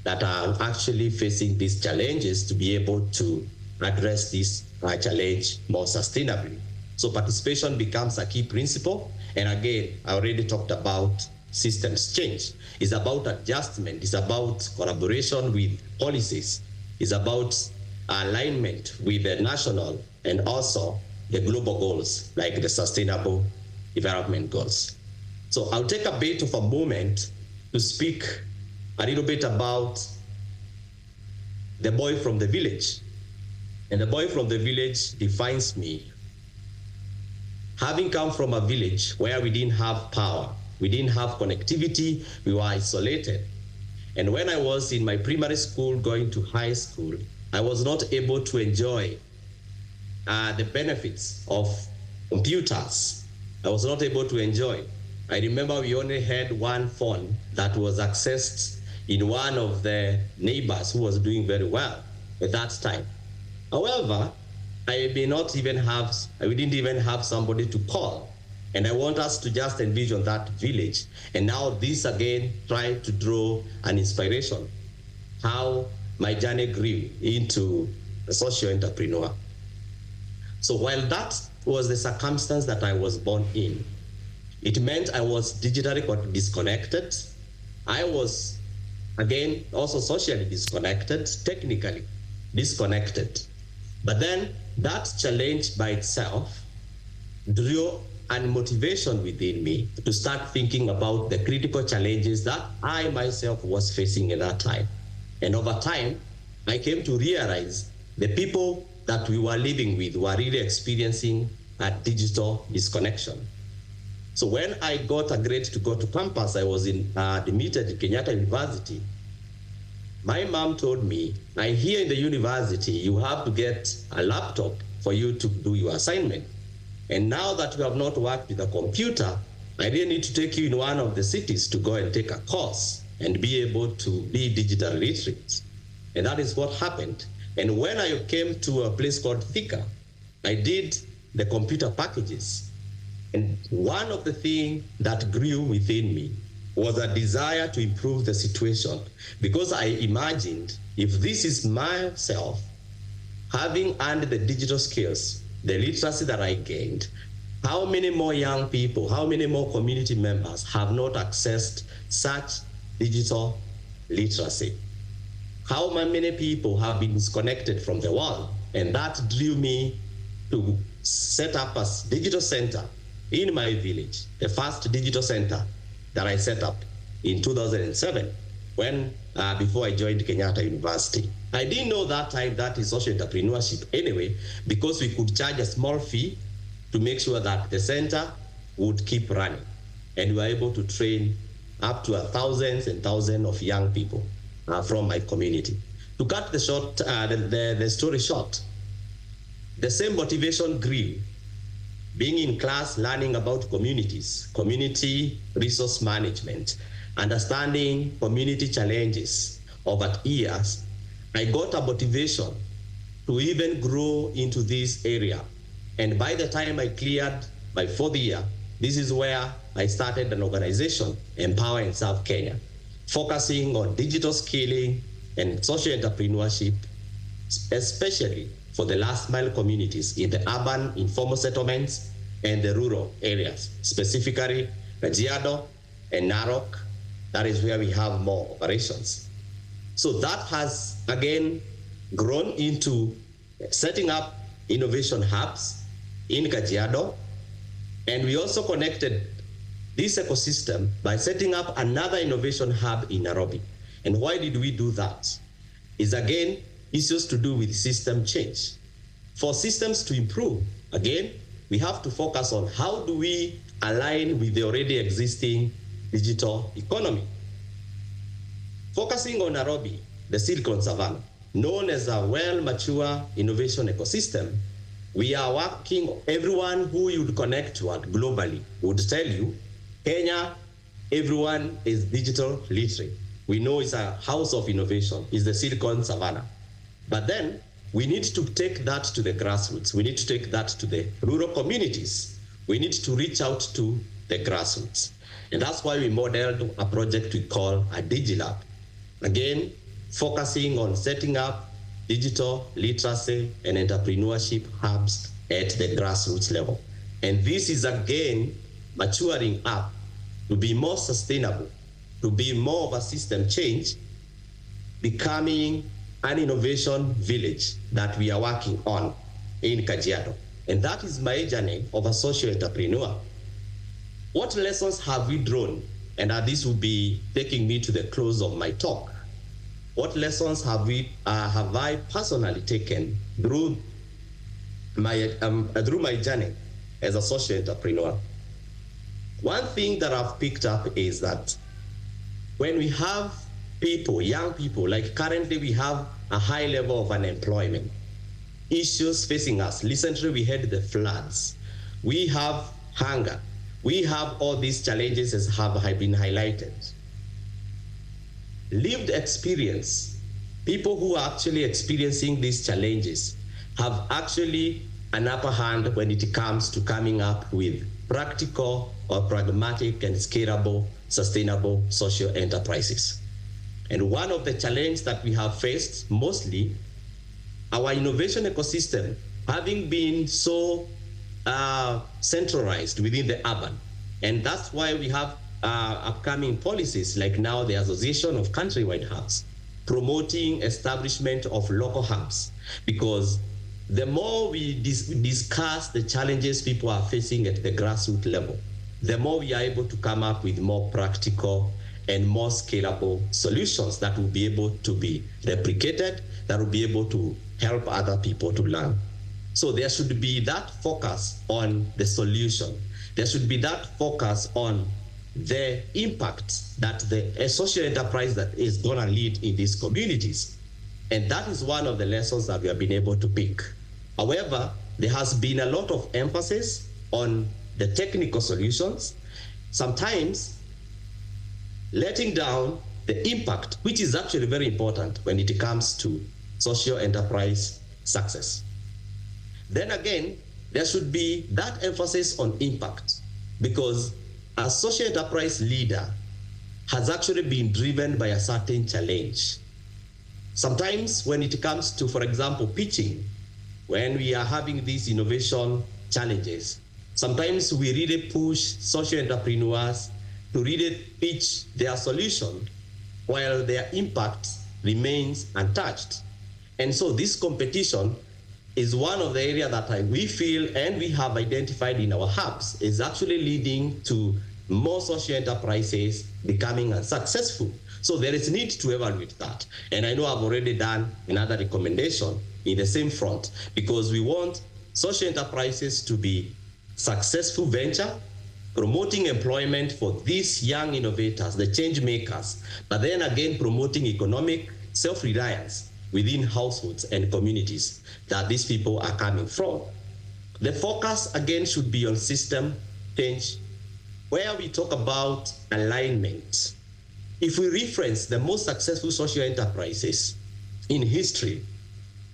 that are actually facing these challenges to be able to address this challenge more sustainably? So participation becomes a key principle. And again, I already talked about systems change. It's about adjustment. It's about collaboration with policies. It's about alignment with the national and also the global goals, like the Sustainable Development Goals. So I'll take a bit of a moment to speak a little bit about the boy from the village. And the boy from the village defines me. Having come from a village where we didn't have power, we didn't have connectivity, we were isolated. And when I was in my primary school going to high school, I was not able to enjoy the benefits of computers. I was not able to enjoy. I remember we only had one phone that was accessed in one of the neighbors who was doing very well at that time. However, we didn't even have somebody to call. And I want us to just envision that village. And now this again, try to draw an inspiration, how my journey grew into a social entrepreneur. So while that was the circumstance that I was born in, it meant I was digitally disconnected. I was, again, also socially disconnected, technically disconnected. But then that challenge by itself drew a motivation within me to start thinking about the critical challenges that I myself was facing at that time. And over time, I came to realize the people that we were living with were really experiencing a digital disconnection. So when I got a grade to go to campus, I was admitted at Kenyatta University. My mom told me, I hear in the university you have to get a laptop for you to do your assignment. And now that you have not worked with a computer, I really need to take you in one of the cities to go and take a course and be able to be digital literate. And that is what happened. And when I came to a place called Thika, I did the computer packages. And one of the things that grew within me was a desire to improve the situation, because I imagined if this is myself having earned the digital skills, the literacy that I gained, how many more young people, how many more community members have not accessed such digital literacy? How many people have been disconnected from the world? And that drew me to set up a digital center in my village, the first digital center that I set up in 2007, when before I joined Kenyatta University. I didn't know that time that is social entrepreneurship anyway, because we could charge a small fee to make sure that the center would keep running. And we were able to train up to thousands and thousands of young people from my community. To cut the story short, the same motivation grew. Being in class, learning about communities, community resource management, understanding community challenges over years, I got a motivation to even grow into this area. And by the time I cleared my 4th year, this is where I started an organization, Empower and Serve Kenya, focusing on digital skilling and social entrepreneurship, especially for the last mile communities in the urban informal settlements and the rural areas, specifically Kajiado and Narok. That is where we have more operations. So that has again grown into setting up innovation hubs in Kajiado. And we also connected this ecosystem by setting up another innovation hub in Nairobi. And why did we do that? Is again, issues to do with system change. For systems to improve, again, we have to focus on how do we align with the already existing digital economy. Focusing on Nairobi, the Silicon Savannah, known as a well-mature innovation ecosystem, we are working, everyone who you would connect to globally would tell you, Kenya, everyone is digital literate. We know it's a house of innovation, it's the Silicon Savannah. But then we need to take that to the grassroots. We need to take that to the rural communities. We need to reach out to the grassroots. And that's why we modeled a project we call a DigiLab. Again, focusing on setting up digital literacy and entrepreneurship hubs at the grassroots level. And this is again maturing up to be more sustainable, to be more of a system change, becoming an innovation village that we are working on in Kajiado. And that is my journey of a social entrepreneur. What lessons have we drawn? And this will be taking me to the close of my talk. What lessons have I personally taken through my journey as a social entrepreneur? One thing that I've picked up is that when we have people, young people, like currently we have a high level of unemployment, issues facing us. Recently we had the floods. We have hunger. We have all these challenges as have been highlighted. Lived experience, people who are actually experiencing these challenges have actually an upper hand when it comes to coming up with practical or pragmatic and scalable, sustainable social enterprises. And one of the challenges that we have faced mostly, our innovation ecosystem, having been so centralized within the urban. And that's why we have upcoming policies, like now the Association of Countrywide Hubs, promoting establishment of local hubs, because the more we discuss the challenges people are facing at the grassroots level, the more we are able to come up with more practical and more scalable solutions that will be able to be replicated, that will be able to help other people to learn. So there should be that focus on the solution. There should be that focus on the impact that a social enterprise that is going to lead in these communities. And that is one of the lessons that we have been able to pick. However, there has been a lot of emphasis on the technical solutions, sometimes letting down the impact, which is actually very important when it comes to social enterprise success. Then again, there should be that emphasis on impact, because a social enterprise leader has actually been driven by a certain challenge. Sometimes when it comes to, for example, pitching, when we are having these innovation challenges, sometimes we really push social entrepreneurs to really pitch their solution while their impact remains untouched. And so this competition is one of the areas that we feel and we have identified in our hubs is actually leading to more social enterprises becoming unsuccessful. So there is need to evaluate that. And I know I've already done another recommendation in the same front, because we want social enterprises to be successful venture, promoting employment for these young innovators, the change makers, but then again promoting economic self-reliance within households and communities that these people are coming from. The focus again should be on system change, where we talk about alignment. If we reference the most successful social enterprises in history,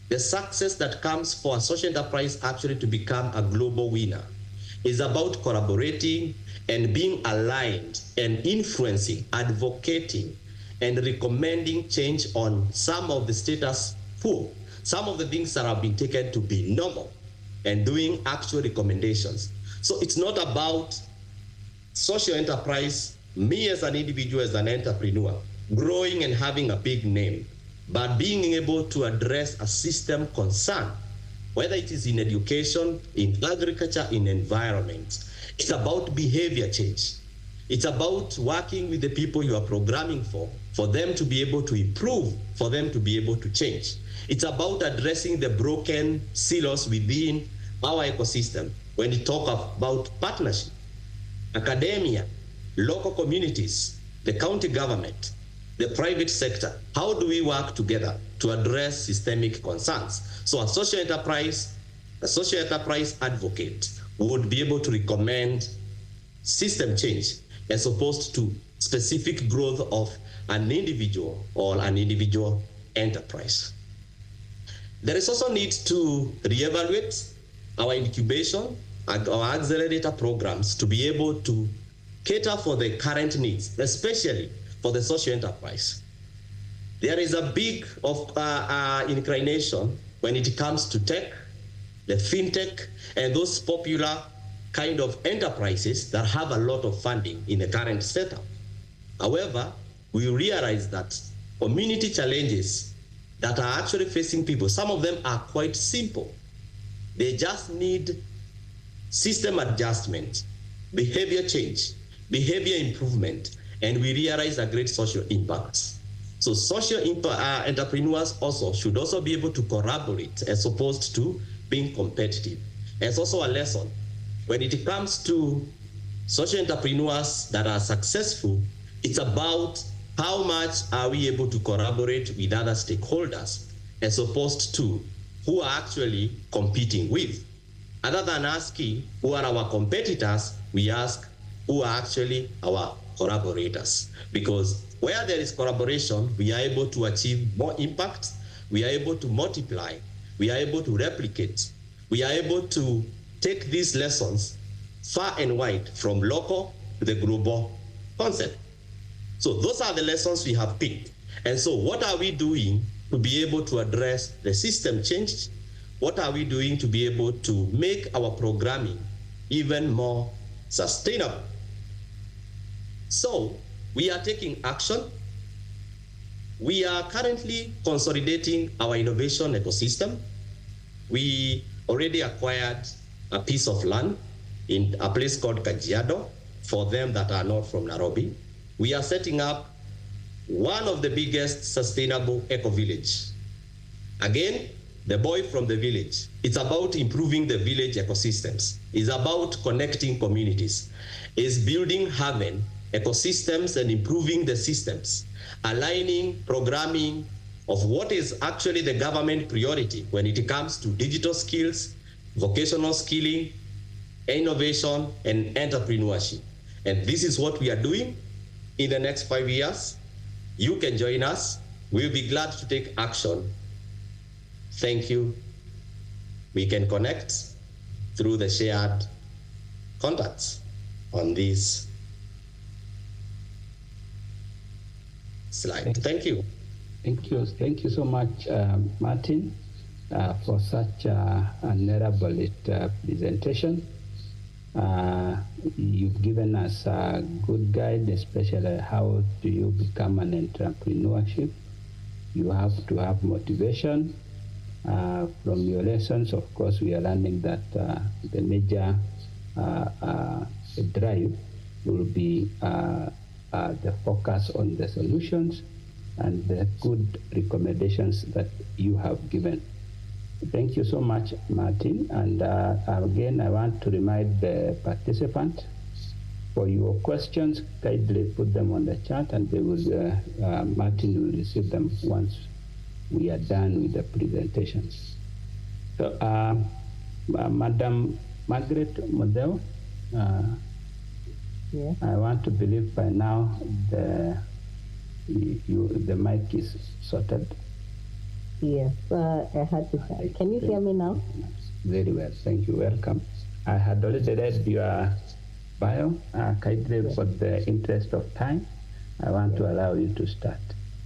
the success that comes for a social enterprise actually to become a global winner is about collaborating and being aligned and influencing, advocating, and recommending change on some of the status quo, some of the things that have been taken to be normal, and doing actual recommendations. So it's not about social enterprise, me as an individual, as an entrepreneur, growing and having a big name, but being able to address a system concern, whether it is in education, in agriculture, in environment. It's about behavior change. It's about working with the people you are programming for them to be able to improve, for them to be able to change. It's about addressing the broken silos within our ecosystem. When you talk about partnership, academia, local communities, the county government, the private sector, how do we work together to address systemic concerns? So a social enterprise advocate would be able to recommend system change as opposed to specific growth of an individual or an individual enterprise. There is also need to reevaluate our incubation, our accelerator programs to be able to cater for the current needs, especially for the social enterprise. There is a big inclination when it comes to tech, the fintech, and those popular kind of enterprises that have a lot of funding in the current setup. However, we realize that community challenges that are actually facing people, some of them are quite simple. They just need system adjustment, behavior change, behavior improvement, and we realize a great social impact. So social entrepreneurs also should also be able to collaborate as opposed to being competitive. It's also a lesson when it comes to social entrepreneurs that are successful. It's about how much are we able to collaborate with other stakeholders as opposed to who are actually competing with. Other than asking who are our competitors, we ask who are actually our collaborators. Because where there is collaboration, we are able to achieve more impact, we are able to multiply, we are able to replicate, we are able to take these lessons far and wide from local to the global concept. So those are the lessons we have picked. And so what are we doing to be able to address the system change? What are we doing to be able to make our programming even more sustainable? So we are taking action. We are currently consolidating our innovation ecosystem. We already acquired a piece of land in a place called Kajiado for them that are not from Nairobi. We are setting up one of the biggest sustainable eco-village. Again, the boy from the village. It's about improving the village ecosystems. It's about connecting communities. It's building haven ecosystems and improving the systems, aligning programming of what is actually the government priority when it comes to digital skills, vocational skilling, innovation, and entrepreneurship. And this is what we are doing in the next 5 years. You can join us. We'll be glad to take action. Thank you. We can connect through the shared contacts on this slide. Thank you. Thank you. Thank you so much, Martin, for such an elaborate presentation. You've given us a good guide, especially how do you become an entrepreneurship. You have to have motivation. From your lessons, of course, we are learning that the major drive will be the focus on the solutions and the good recommendations that you have given. Thank you so much, Martin. And again, I want to remind the participants, for your questions, kindly put them on the chat, and they will, Martin will receive them once we are done with the presentations. So, Madam Margaret Model, yeah. I want to believe by now the mic is sorted. Yes, I had to. Can you hear me now? Very well, thank you. Welcome. I had already read your bio. Kindly, for the interest of time, I want to allow you to start.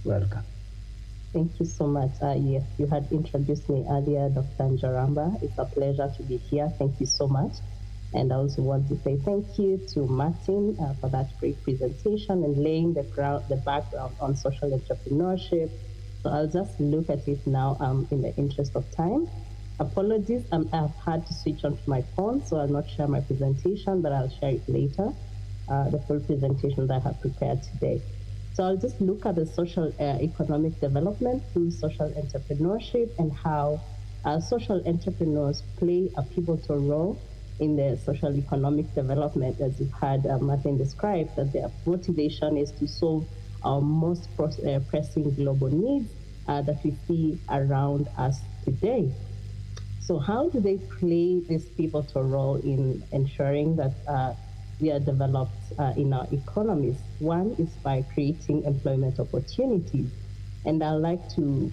Welcome. Thank you so much. Yes, you had introduced me earlier, Dr. Njaramba. It's a pleasure to be here. Thank you so much. And I also want to say thank you to Martin for that great presentation and laying the background on social entrepreneurship. So I'll just look at it now in the interest of time. Apologies, I've had to switch onto my phone, so I'll not share my presentation, but I'll share it later, the full presentation that I have prepared today. So I'll just look at the social economic development through social entrepreneurship and how social entrepreneurs play a pivotal role in the social economic development, as you've had Martin describe, that their motivation is to solve our most pressing global needs that we see around us today. So how do they play this pivotal role in ensuring that we are developed in our economies? One is by creating employment opportunities. And I'd like to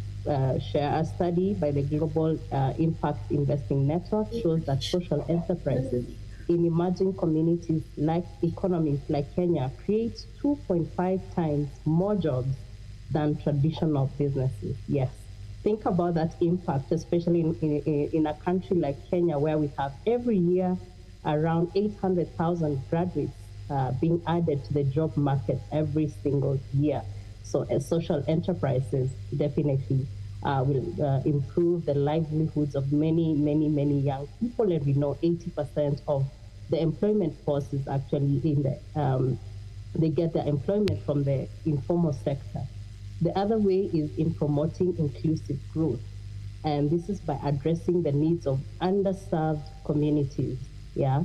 share a study by the Global Impact Investing Network shows that social enterprises in emerging communities like economies like Kenya create 2.5 times more jobs than traditional businesses. Yes. Think about that impact, especially in a country like Kenya, where we have every year around 800,000 graduates being added to the job market every single year. So social enterprises definitely will improve the livelihoods of many, many, many young people. And we know 80% of the employment force is actually in the, they get their employment from the informal sector. The other way is in promoting inclusive growth. And this is by addressing the needs of underserved communities. Yeah.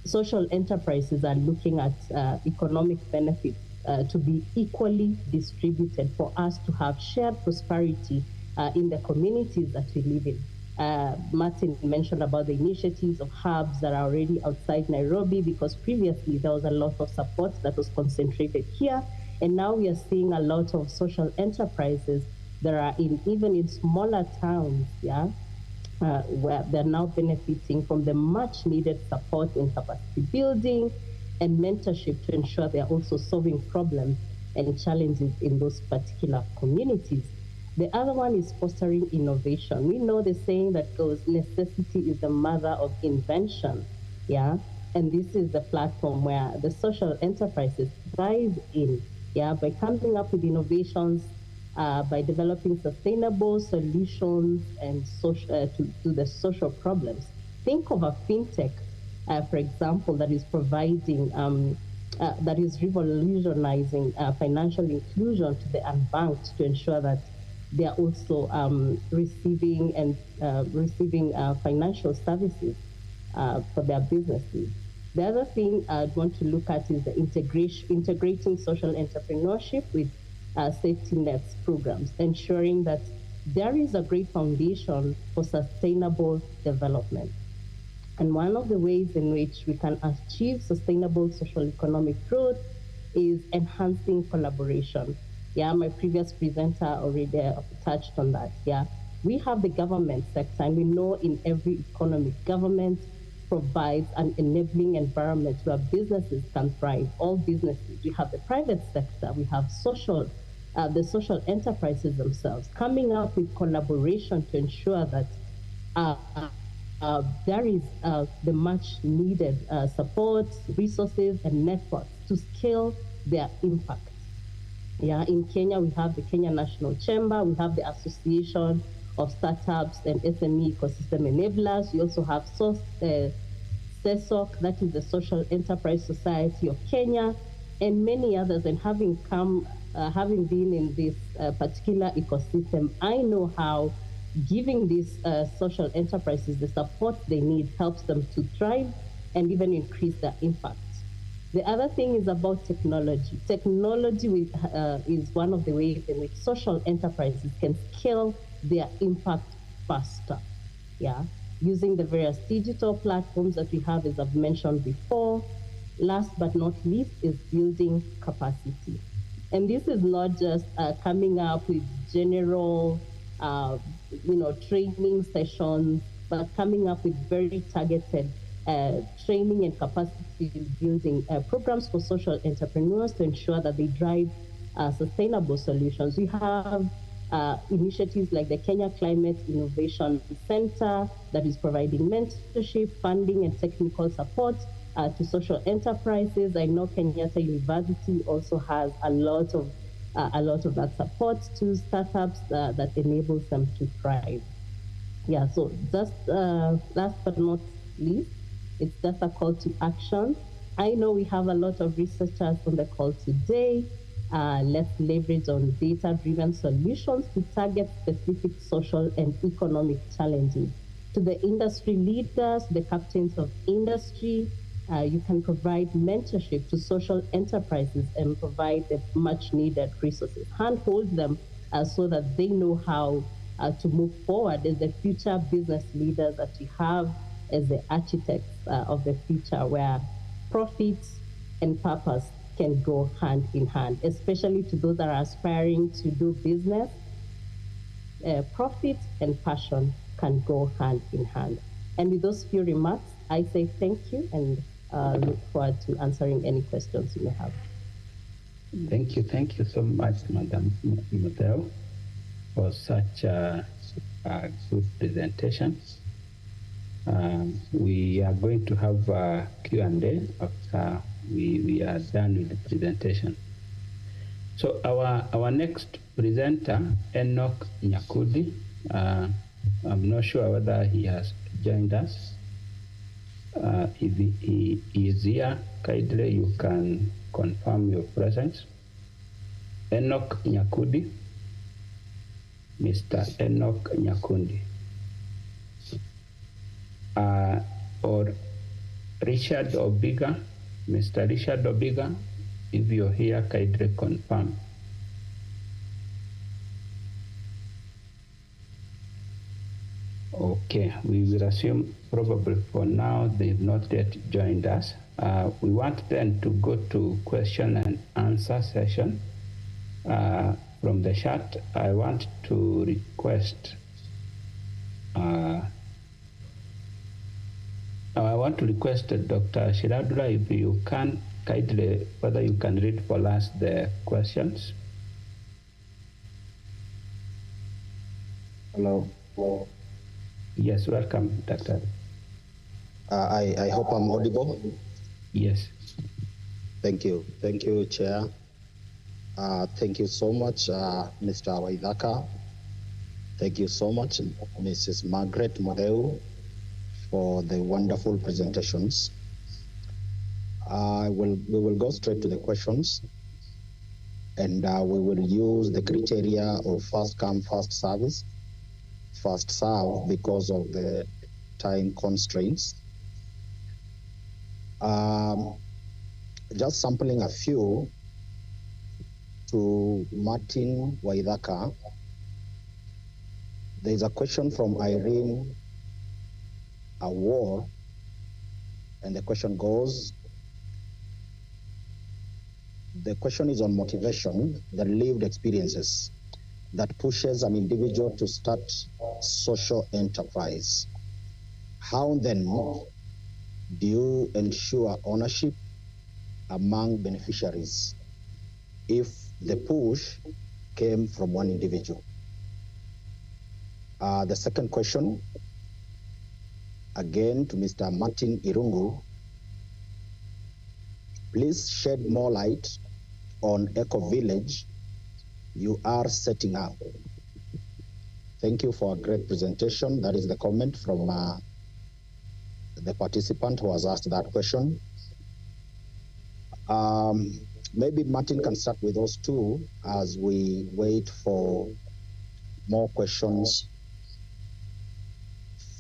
Social enterprises are looking at economic benefits to be equally distributed for us to have shared prosperity in the communities that we live in. Martin mentioned about the initiatives of hubs that are already outside Nairobi, because previously there was a lot of support that was concentrated here. And now we are seeing a lot of social enterprises that are even in smaller towns, yeah, where they're now benefiting from the much needed support in capacity building and mentorship to ensure they're also solving problems and challenges in those particular communities. The other one is fostering innovation. We know the saying that goes, necessity is the mother of invention. Yeah. And this is the platform where the social enterprises thrive in, by coming up with innovations, by developing sustainable solutions and to the social problems. Think of a fintech, for example, that is providing, that is revolutionizing financial inclusion to the unbanked to ensure that they are also receiving financial services for their businesses. The other thing I'd want to look at is the integrating social entrepreneurship with safety nets programs, ensuring that there is a great foundation for sustainable development. And one of the ways in which we can achieve sustainable social economic growth is enhancing collaboration. My previous presenter already touched on that. We have the government sector, and we know in every economy, government provides an enabling environment where businesses can thrive. All businesses. We have the private sector. We have the social enterprises themselves coming up with collaboration to ensure that there is the much needed support, resources, and networks to scale their impact. In Kenya, we have the Kenya National Chamber. We have the Association of Startups and SME Ecosystem Enablers. We also have CESOC, that is the Social Enterprise Society of Kenya, and many others. And having been in this particular ecosystem, I know how giving these social enterprises the support they need helps them to thrive and even increase their impact. The other thing is about technology. Technology is one of the ways in which social enterprises can scale their impact faster. Using the various digital platforms that we have, as I've mentioned before. Last but not least is building capacity. And this is not just coming up with general, training sessions, but coming up with very targeted training and capacity building programs for social entrepreneurs to ensure that they drive sustainable solutions. We have initiatives like the Kenya Climate Innovation Center that is providing mentorship, funding, and technical support to social enterprises. I know Kenyatta University also has a lot of that support to startups that enables them to thrive. So just last but not least, it's just a call to action. I know we have a lot of researchers on the call today. Let's leverage on data-driven solutions to target specific social and economic challenges. To the industry leaders, the captains of industry, you can provide mentorship to social enterprises and provide the much needed resources. Handhold them so that they know how to move forward as the future business leaders that you have as the architects of the future, where profits and purpose can go hand in hand, especially to those that are aspiring to do business. Profit and passion can go hand in hand. And with those few remarks, I say thank you and look forward to answering any questions you may have. Thank you so much, Madam Model, for such a good presentation. We are going to have a Q&A after we are done with the presentation. So our next presenter, Enoch Nyakudi, I'm not sure whether he has joined us. If he is here, kindly you can confirm your presence. Enoch Nyakudi, Mr. Enoch Nyakundi. Or Richard Obiga, Mr. Richard Obiga, if you're here, kindly confirm. Okay, we will assume probably for now they've not yet joined us. We want then to go to question and answer session. From the chat, I want to request Dr. Shiradula, if you can kindly, whether you can read for us the questions. Hello. Yes, welcome, Doctor. I hope I'm audible. Yes. Thank you, Chair. Thank you so much, Mr. Waithaka. Thank you so much, Mrs. Margaret Modeu, for the wonderful presentations. We will go straight to the questions, and we will use the criteria of first come, first serve, because of the time constraints. Just sampling a few to Martin Waithaka. There's a question from Irene Awar, and the question goes, the question is on motivation, the lived experiences that pushes an individual to start social enterprise. How then do you ensure ownership among beneficiaries if the push came from one individual? The second question, again to Mr. Martin Irungu. Please shed more light on Eco Village you are setting up. Thank you for a great presentation. That is the comment from the participant who has asked that question. Maybe Martin can start with those two as we wait for more questions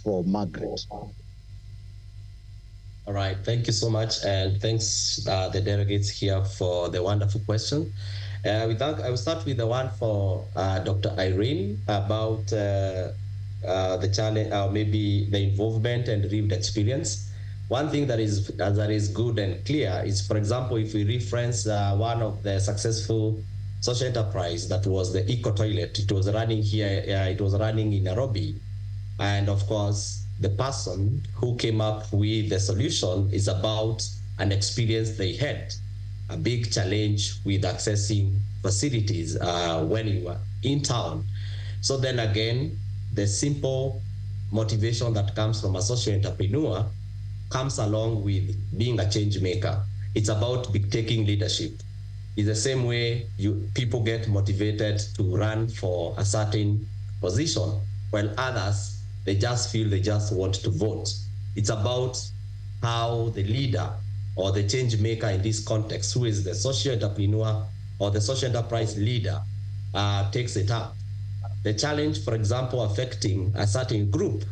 for Margaret. All right, thank you so much, and thanks the delegates here for the wonderful question. I will start with the one for Dr. Irene about the challenge, maybe the involvement and lived experience. One thing that is good and clear is, for example, if we reference one of the successful social enterprise that was the Eco Toilet, it was running here, it was running in Nairobi. And of course, the person who came up with the solution is about an experience they had, a big challenge with accessing facilities when you were in town. So then again, the simple motivation that comes from a social entrepreneur comes along with being a change maker. It's about taking leadership. It's the same way people get motivated to run for a certain position, while others, they just feel they just want to vote. It's about how the leader or the change maker in this context, who is the social entrepreneur or the social enterprise leader, takes it up. The challenge, for example, affecting a certain group,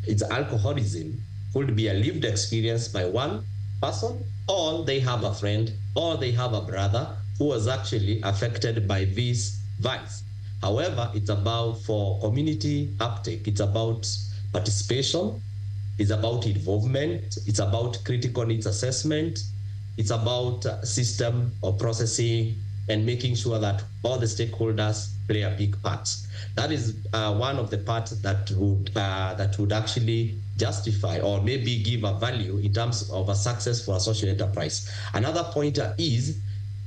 it's alcoholism, could be a lived experience by one person, or they have a friend, or they have a brother who was actually affected by this vice. However, it's about, for community uptake, it's about participation, it's about involvement, it's about critical needs assessment, it's about system or processing and making sure that all the stakeholders play a big part. That is one of the parts that would actually justify or maybe give a value in terms of a success for a social enterprise. Another pointer is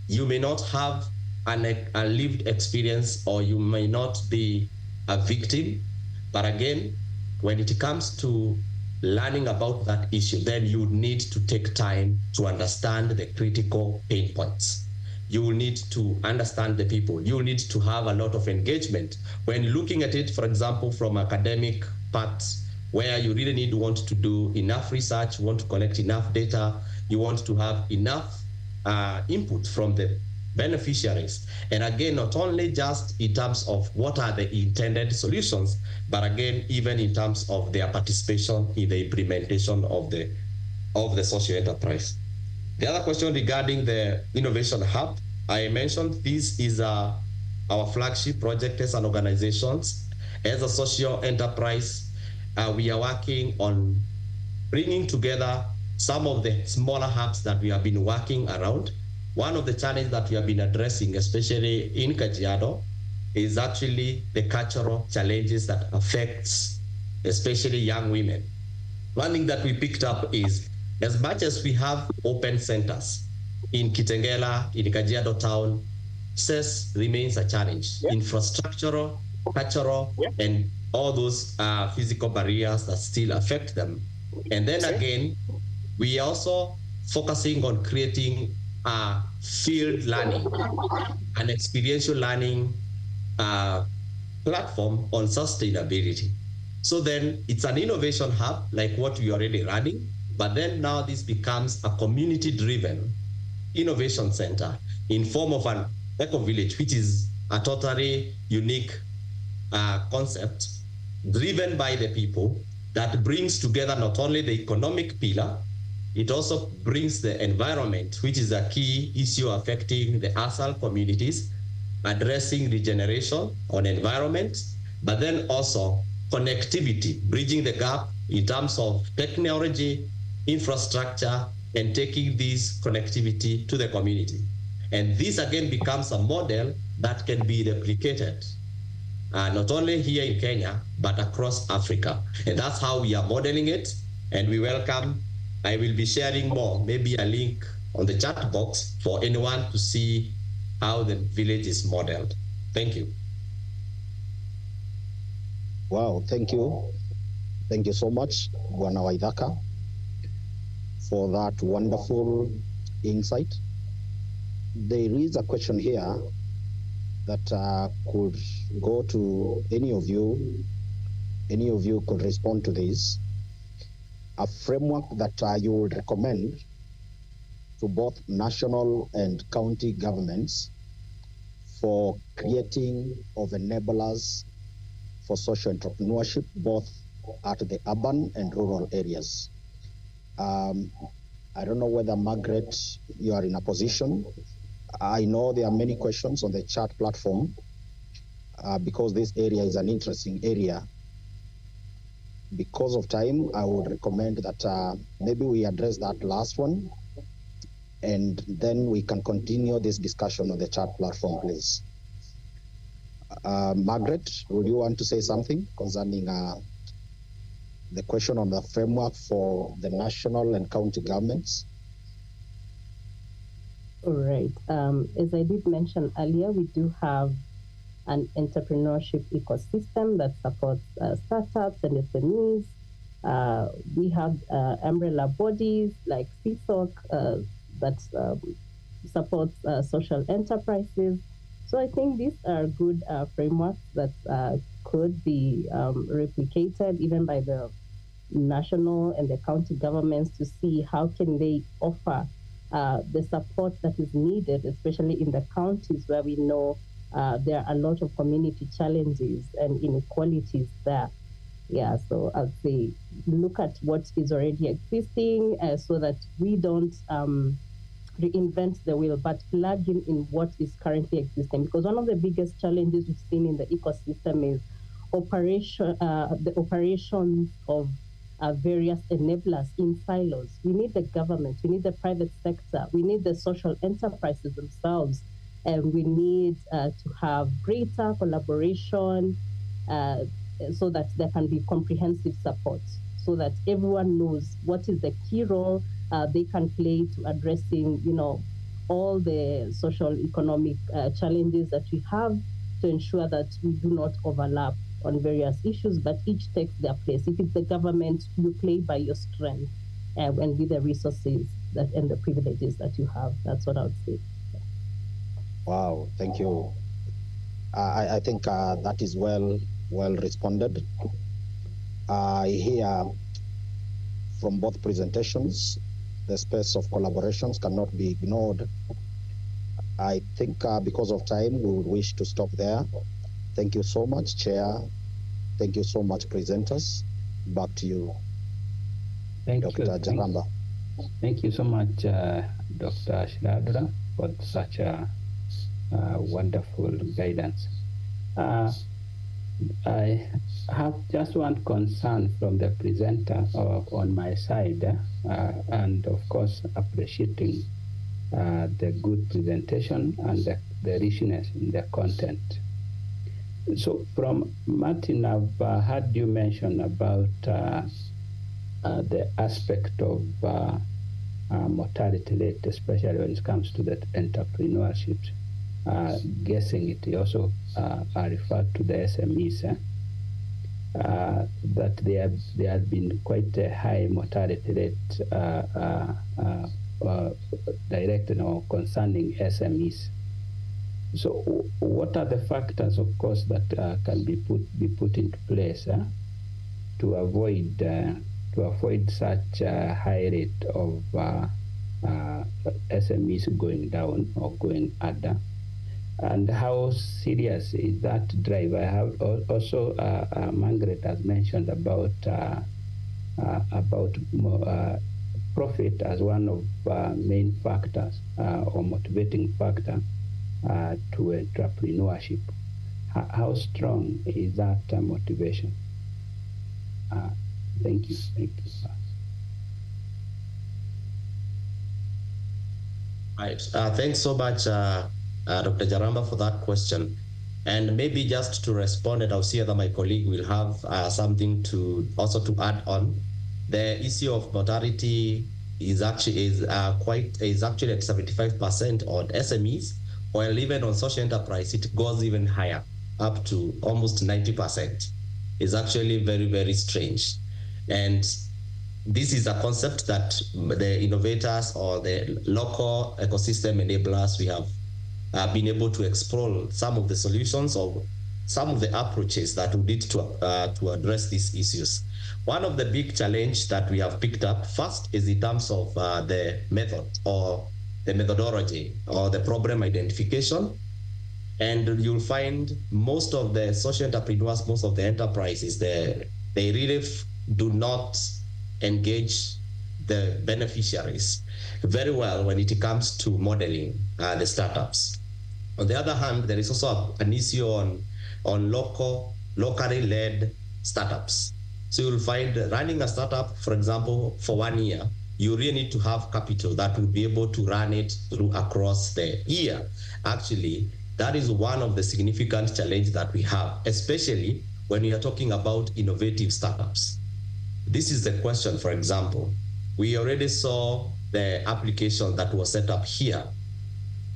you may not have a lived experience, or you may not be a victim, but again, when it comes to learning about that issue, then you need to take time to understand the critical pain points. You will need to understand the people. You will need to have a lot of engagement. When looking at it, for example, from academic parts, where you really want to do enough research, you want to collect enough data, you want to have enough input from the beneficiaries. And again, not only just in terms of what are the intended solutions, but again, even in terms of their participation in the implementation of the social enterprise. The other question regarding the Innovation Hub, I mentioned this is our flagship project as an organizations. As a social enterprise, we are working on bringing together some of the smaller hubs that we have been working around. One of the challenges that we have been addressing, especially in Kajiado, is actually the cultural challenges that affects especially young women. One thing that we picked up is, as much as we have open centers in Kitengela, in Kajiado town, access remains a challenge. Infrastructural, cultural, and all those physical barriers that still affect them. And then again, we are also focusing on creating field learning, an experiential learning platform on sustainability. So then it's an innovation hub like what we are already running, but then now this becomes a community-driven innovation center in form of an eco-village, which is a totally unique concept driven by the people that brings together not only the economic pillar, it also brings the environment, which is a key issue affecting the ASAL communities, addressing regeneration on environment, but then also connectivity, bridging the gap in terms of technology, infrastructure, and taking this connectivity to the community. And this again becomes a model that can be replicated, not only here in Kenya, but across Africa. And that's how we are modeling it. And we welcome, I will be sharing more, maybe a link on the chat box for anyone to see how the village is modeled. Thank you. Wow, thank you. Thank you so much, Bwana Waithaka, for that wonderful insight. There is a question here that could go to any of you. Any of you could respond to this. A framework that you would recommend to both national and county governments for creating of enablers for social entrepreneurship, both at the urban and rural areas. I don't know whether, Margaret, you are in a position. I know there are many questions on the chat platform because this area is an interesting area. Because of time, I would recommend that maybe we address that last one, and then we can continue this discussion on the chat platform, please. Margaret, would you want to say something concerning the question on the framework for the national and county governments? All right. As I did mention earlier, we do have an entrepreneurship ecosystem that supports startups and SMEs. We have umbrella bodies like Civic that supports social enterprises. So I think these are good frameworks that could be replicated even by the national and the county governments to see how can they offer the support that is needed, especially in the counties where we know there are a lot of community challenges and inequalities there. Yeah, so I'd say look at what is already existing so that we don't reinvent the wheel, but plug in what is currently existing. Because one of the biggest challenges we've seen in the ecosystem is the operation of various enablers in silos. We need the government, we need the private sector, we need the social enterprises themselves, and we need to have greater collaboration so that there can be comprehensive support, so that everyone knows what is the key role they can play to addressing, all the social economic challenges that we have, to ensure that we do not overlap on various issues, but each takes their place. If it's the government, you play by your strength and with the resources and the privileges that you have. That's what I would say. Wow, thank you. I think that is well responded. I hear from both presentations, the space of collaborations cannot be ignored. I think because of time, we would wish to stop there. Thank you so much, Chair. Thank you so much, presenters. Back to you, Dr. Jaramba. Thank you so much, Dr. Shiradura, for such a wonderful guidance. I have just one concern from the presenter on my side, and of course appreciating the good presentation and the richness in the content. So from Martin, I've heard you mention about the aspect of mortality rate, especially when it comes to the entrepreneurship. Guessing it also referred to the SMEs. that there had been quite a high mortality rate directed or concerning SMEs. So, what are the factors, of course, that can be put into place to avoid such a high rate of SMEs going down or going under? And how serious is that drive? I have also Margaret has mentioned about profit as one of main factors or motivating factor to entrepreneurship. How strong is that motivation? Thank you. Thank you. Right. Thanks so much, Dr. Jaramba, for that question. And maybe just to respond, and I'll see whether my colleague will have something to also to add on. The issue of mortality is actually at 75% on SMEs, while even on social enterprise it goes even higher, up to almost 90%. It's actually very, very strange. And this is a concept that the innovators or the local ecosystem enablers, we have been able to explore some of the solutions or some of the approaches that we need to address these issues. One of the big challenge that we have picked up first is in terms of the method or the methodology or the problem identification. And you'll find most of the social entrepreneurs, most of the enterprises, they really do not engage the beneficiaries very well when it comes to modeling the startups. On the other hand, there is also an issue on locally led startups. So you'll find running a startup, for example, for 1 year, you really need to have capital that will be able to run it through across the year. Actually, that is one of the significant challenges that we have, especially when we are talking about innovative startups. This is the question, for example. We already saw the application that was set up here.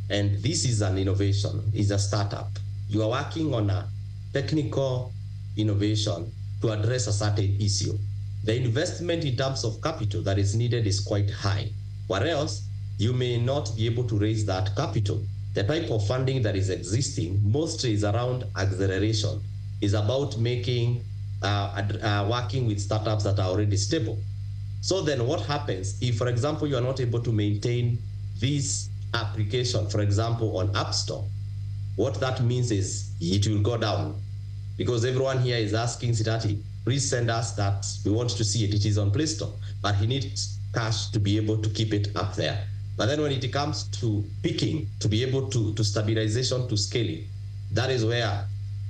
And this is an innovation, is a startup. You are working on a technical innovation to address a certain issue. The investment in terms of capital that is needed is quite high, or else you may not be able to raise that capital. The type of funding that is existing mostly is around acceleration, is about making, working with startups that are already stable. So then what happens if, for example, you are not able to maintain this application, for example, on App Store? What that means is it will go down, because everyone here is asking Sitati, please send us that, we want to see it. It is on Play Store, but he needs cash to be able to keep it up there. But then when it comes to picking, to be able to stabilization, to scaling, that is where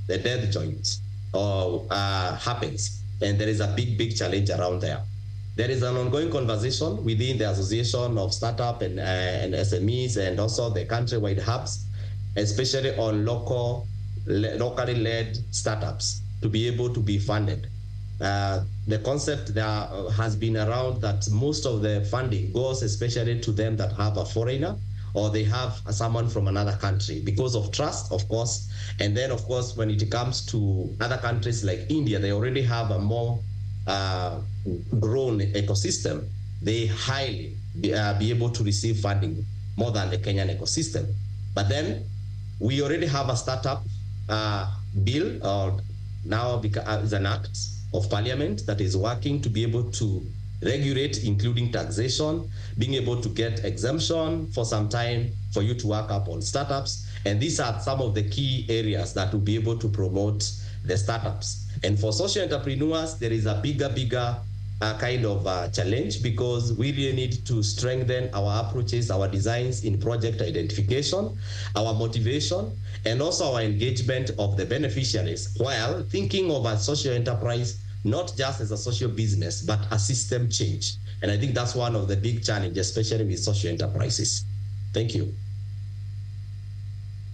the death joint happens. And there is a big challenge around there. There is an ongoing conversation within the Association of Startup and SMEs, and also the countrywide hubs, especially on locally led startups, to be able to be funded. The concept there has been around that most of the funding goes especially to them that have a foreigner, or they have someone from another country, because of trust, of course. And then, of course, when it comes to other countries like India, they already have a more grown ecosystem. They highly be able to receive funding more than the Kenyan ecosystem. But then we already have a startup bill, or now is an act of parliament that is working to be able to regulate, including taxation, being able to get exemption for some time for you to work up on startups. And these are some of the key areas that will be able to promote the startups. And for social entrepreneurs, there is a bigger kind of challenge, because we really need to strengthen our approaches, our designs in project identification, our motivation, and also our engagement of the beneficiaries, while thinking of a social enterprise not just as a social business, but a system change. And I think that's one of the big challenges, especially with social enterprises. Thank you.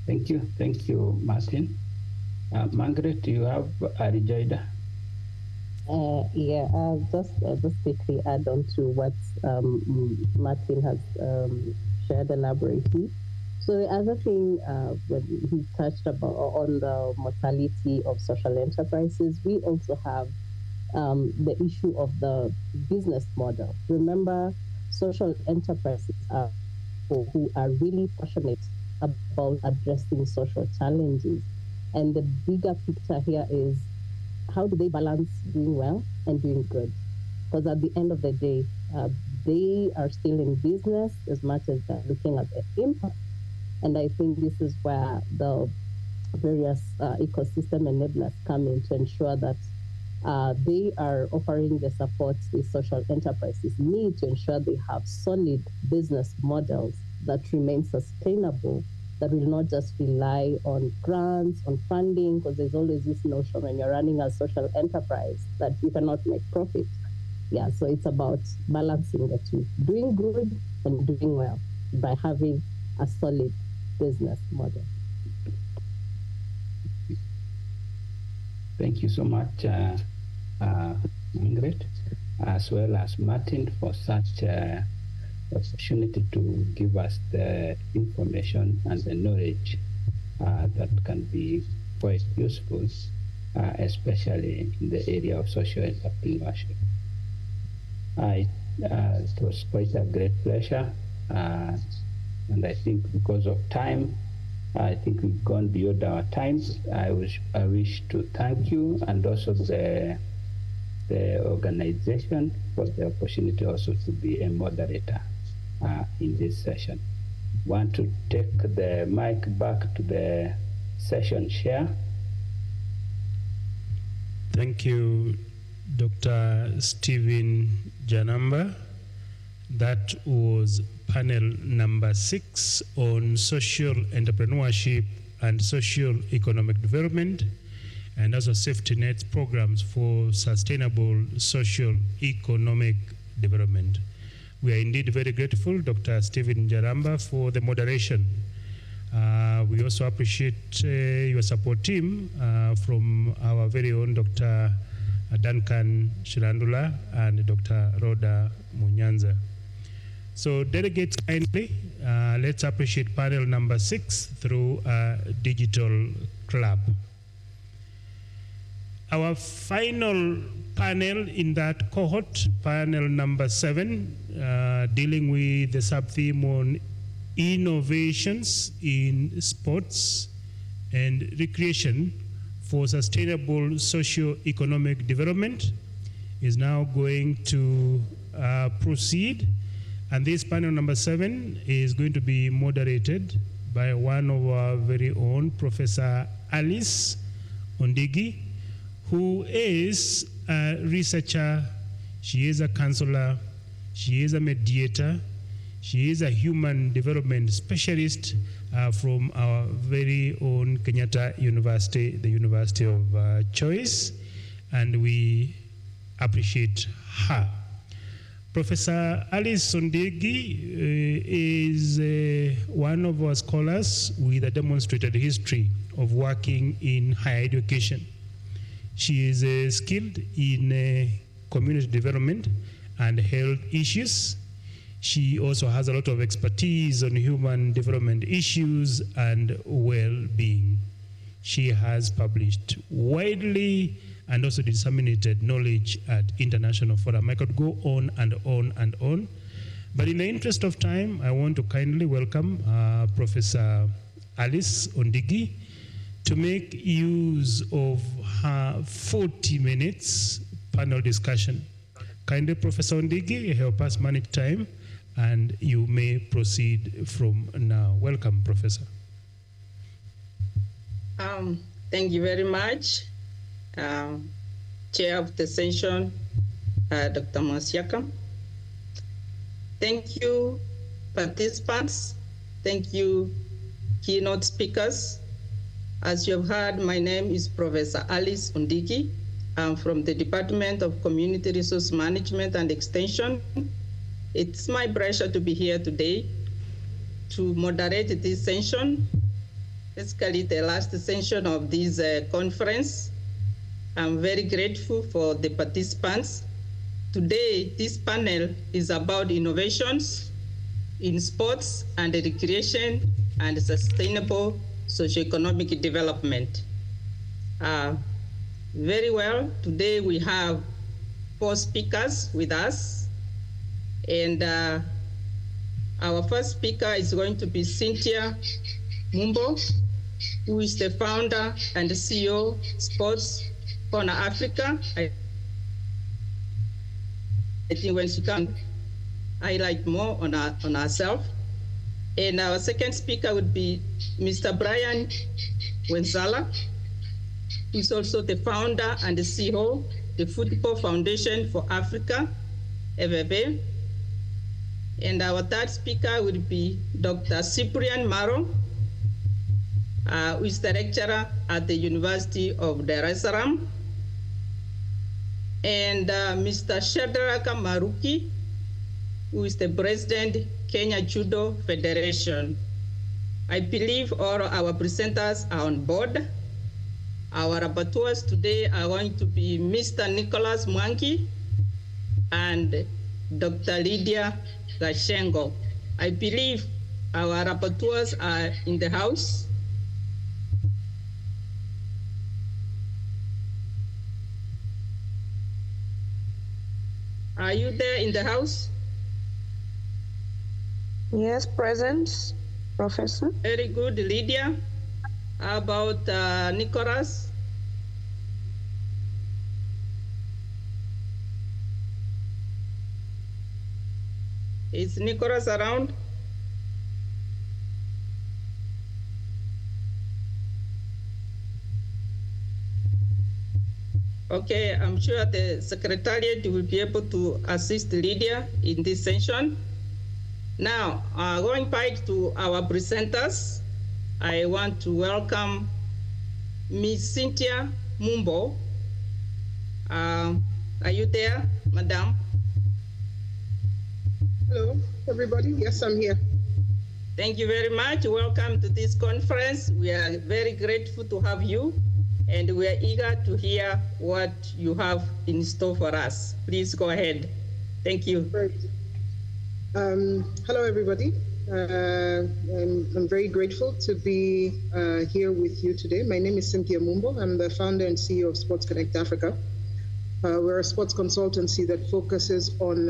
Thank you, Martin. Margaret, do you have a rejoinder? Just quickly add on to what Martin has shared elaborately. So the other thing, when he touched on the mortality of social enterprises, we also have the issue of the business model. Remember, social enterprises are people who are really passionate about addressing social challenges. And the bigger picture here is, how do they balance doing well and doing good? Because at the end of the day, they are still in business as much as they're looking at the impact. And I think this is where the various ecosystem enablers come in to ensure that they are offering the support these social enterprises need to ensure they have solid business models that remain sustainable, that will not just rely on grants, on funding, because there's always this notion when you're running a social enterprise that you cannot make profit. Yeah, so it's about balancing the two, doing good and doing well by having a solid business model. Thank you so much, Ingrid, as well as Martin, for such opportunity to give us the information and the knowledge that can be quite useful, especially in the area of social entrepreneurship. It was quite a great pleasure, and I think because of time, I think we've gone beyond our time. I wish to thank you and also the organization for the opportunity also to be a moderator in this session. Want to take the mic back to the session chair. Thank you, Dr. Stephen Janamba. That was panel number 6 on social entrepreneurship and social economic development, and also safety net programs for sustainable social economic development. We are indeed very grateful, Dr. Stephen Jaramba, for the moderation. We also appreciate your support team from our very own Dr. Duncan Shirandula and Dr. Rhoda Munyanza. So delegates, kindly, let's appreciate panel number 6 through a digital clap. Our final panel in that cohort, panel number 7, dealing with the sub-theme on innovations in sports and recreation for sustainable socio-economic development, is now going to proceed. And this panel number 7 is going to be moderated by one of our very own, Professor Alice Ondigi, who is a researcher, she is a counselor, she is a mediator, she is a human development specialist from our very own Kenyatta University, the University of Choice, and we appreciate her. Professor Alice Ondigi is one of our scholars with a demonstrated history of working in higher education. She is skilled in community development and health issues. She also has a lot of expertise on human development issues and well-being. She has published widely and also disseminated knowledge at international forums. I could go on and on and on. But in the interest of time, I want to kindly welcome Professor Alice Ondigi to make use of her 40 minutes panel discussion. Kindly, Professor Ondigi, help us manage time, and you may proceed from now. Welcome, Professor. Thank you very much. Chair of the session, Dr. Masiaka. Thank you, participants. Thank you, keynote speakers. As you have heard, my name is Professor Alice Ondigi. I'm from the Department of Community Resource Management and Extension. It's my pleasure to be here today to moderate this session, basically the last session of this conference. I'm very grateful for the participants. Today, this panel is about innovations in sports and recreation and sustainable socioeconomic development. Very well, today we have 4 speakers with us, and our first speaker is going to be Cynthia Mumbo, who is the founder and the CEO Sports Corner Africa. I think when she comes, highlight more on herself. And our second speaker would be Mr. Brian Wenzala, who is also the founder and the CEO, the Football Foundation for Africa, FFA. And our third speaker would be Dr. Cyprian Maro, who is the lecturer at the University of Dar es Salaam. And Mr. Shadraka Maruki, who is the president, Kenya Judo Federation. I believe all our presenters are on board. Our rapporteurs today are going to be Mr. Nicholas Mwangi and Dr. Lydia Gashengo. I believe our rapporteurs are in the house. Are you there in the house? Yes, present, Professor. Very good, Lydia. How about Nicholas? Is Nicholas around? Okay, I'm sure the Secretariat will be able to assist Lydia in this session. Now, going back to our presenters, I want to welcome Ms. Cynthia Mumbo. Are you there, Madam? Hello, everybody. Yes, I'm here. Thank you very much. Welcome to this conference. We are very grateful to have you, and we are eager to hear what you have in store for us. Please go ahead. Thank you. Great. Hello, everybody. I'm very grateful to be here with you today. My name is Cynthia Mumbo. I'm the founder and CEO of Sports Connect Africa. We're a sports consultancy that focuses on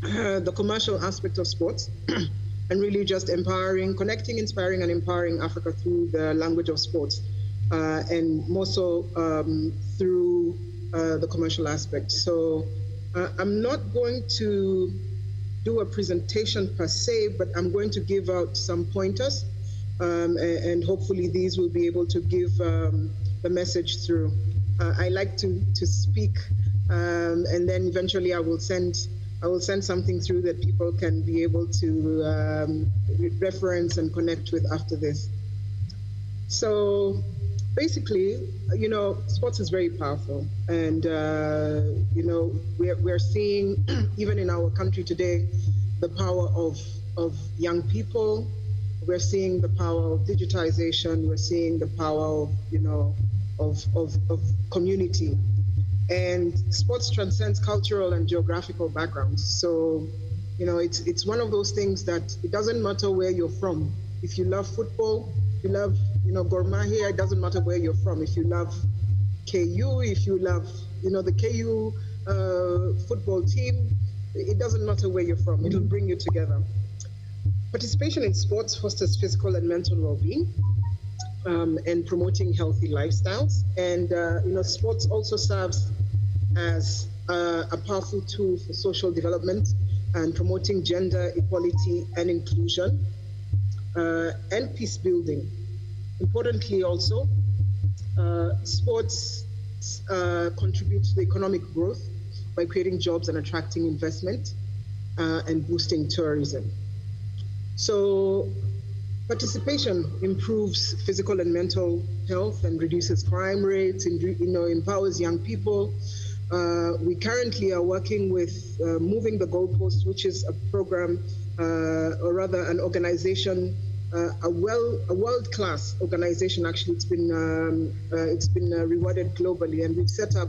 the commercial aspect of sports and really just connecting, inspiring, and empowering Africa through the language of sports, and more so through the commercial aspect. So I'm not going to do a presentation per se, but I'm going to give out some pointers, and hopefully these will be able to give the message through. I like to speak, and then eventually I will send something through that people can be able to reference and connect with after this. So basically, sports is very powerful, and we're seeing even in our country today the power of young people. We're seeing the power of digitization. We're seeing the power of community. And sports transcends cultural and geographical backgrounds. So, it's one of those things that it doesn't matter where you're from. If you love football, if you love, Gor Mahia, it doesn't matter where you're from. If you love KU, if you love, the KU football team, it doesn't matter where you're from. It'll bring you together. Participation in sports fosters physical and mental well-being, and promoting healthy lifestyles. And, sports also serves as a powerful tool for social development and promoting gender equality and inclusion, and peace building. Importantly also, sports contribute to the economic growth by creating jobs and attracting investment, and boosting tourism. So participation improves physical and mental health and reduces crime rates, empowers young people. We currently are working with Moving the Goalpost, which is a program, or rather an organization, a world-class organization. Actually, it's been rewarded globally, and we've set up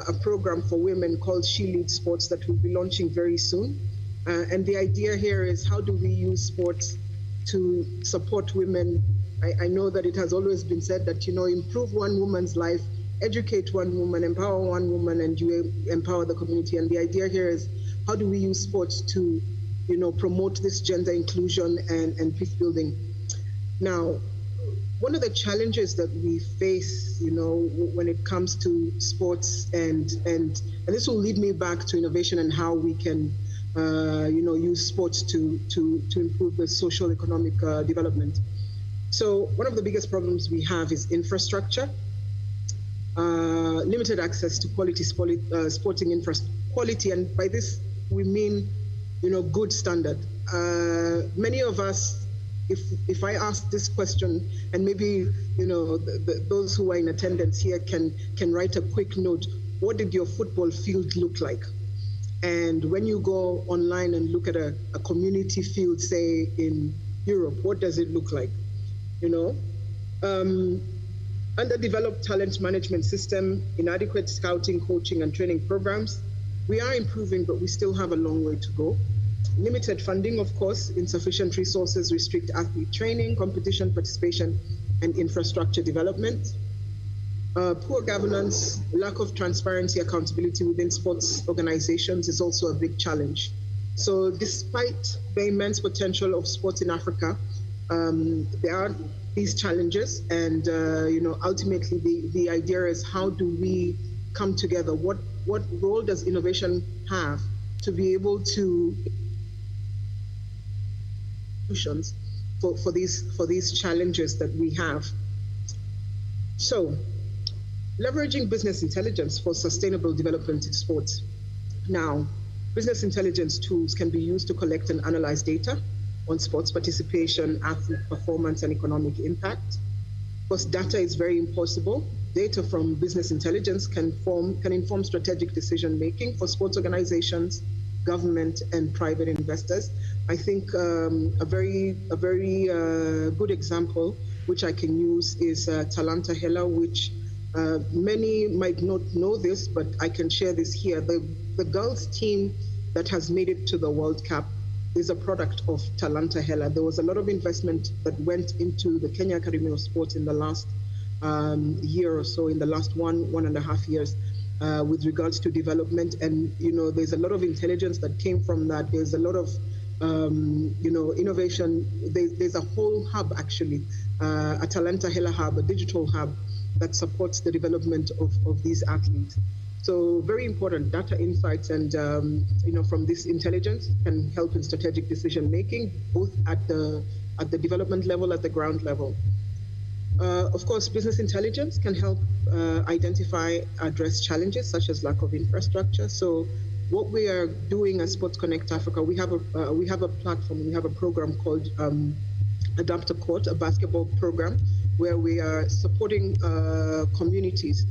a program for women called She Leads Sports that will be launching very soon. And the idea here is, how do we use sports to support women. I know that it has always been said that, improve one woman's life, educate one woman, empower one woman, and you empower the community. And the idea here is, how do we use sports to, promote this gender inclusion and peace building? Now, one of the challenges that we face, when it comes to sports, and this will lead me back to innovation and how we can, use sports to improve the social economic development. So one of the biggest problems we have is infrastructure, limited access to quality sporting infrastructure, quality, and by this we mean, good standard. Many of us, if I ask this question, and maybe those who are in attendance here can write a quick note, what did your football field look like? And when you go online and look at a community field, say in Europe, what does it look like? Underdeveloped talent management system, inadequate scouting, coaching, and training programs. We are improving, but we still have a long way to go. Limited funding, of course, insufficient resources restrict athlete training, competition participation, and infrastructure development. Poor governance, lack of transparency, accountability within sports organizations is also a big challenge. So despite the immense potential of sports in Africa, there are these challenges, and ultimately the idea is, how do we come together? What role does innovation have to be able to solutions for these challenges that we have? So, leveraging business intelligence for sustainable development in sports. Now, business intelligence tools can be used to collect and analyze data on sports participation, athlete performance, and economic impact. Of course, data is very important. Data from business intelligence can inform strategic decision-making for sports organizations, government, and private investors. I think a very good example, which I can use, is Talanta Hela, which many might not know this, but I can share this here. The girls team that has made it to the World Cup is a product of Talanta Hela. There was a lot of investment that went into the Kenya Academy of Sports in the last year or so, in the last one and a half years, with regards to development. And, there's a lot of intelligence that came from that. There's a lot of, innovation. There's a whole hub, actually, a Talanta Hela hub, a digital hub that supports the development of these athletes. So very important data insights and, from this intelligence can help in strategic decision making, both at the development level, at the ground level. Of course, business intelligence can help identify, address challenges such as lack of infrastructure. So what we are doing at Sports Connect Africa, we have a platform, we have a program called Adapt a Court, a basketball program, where we are supporting communities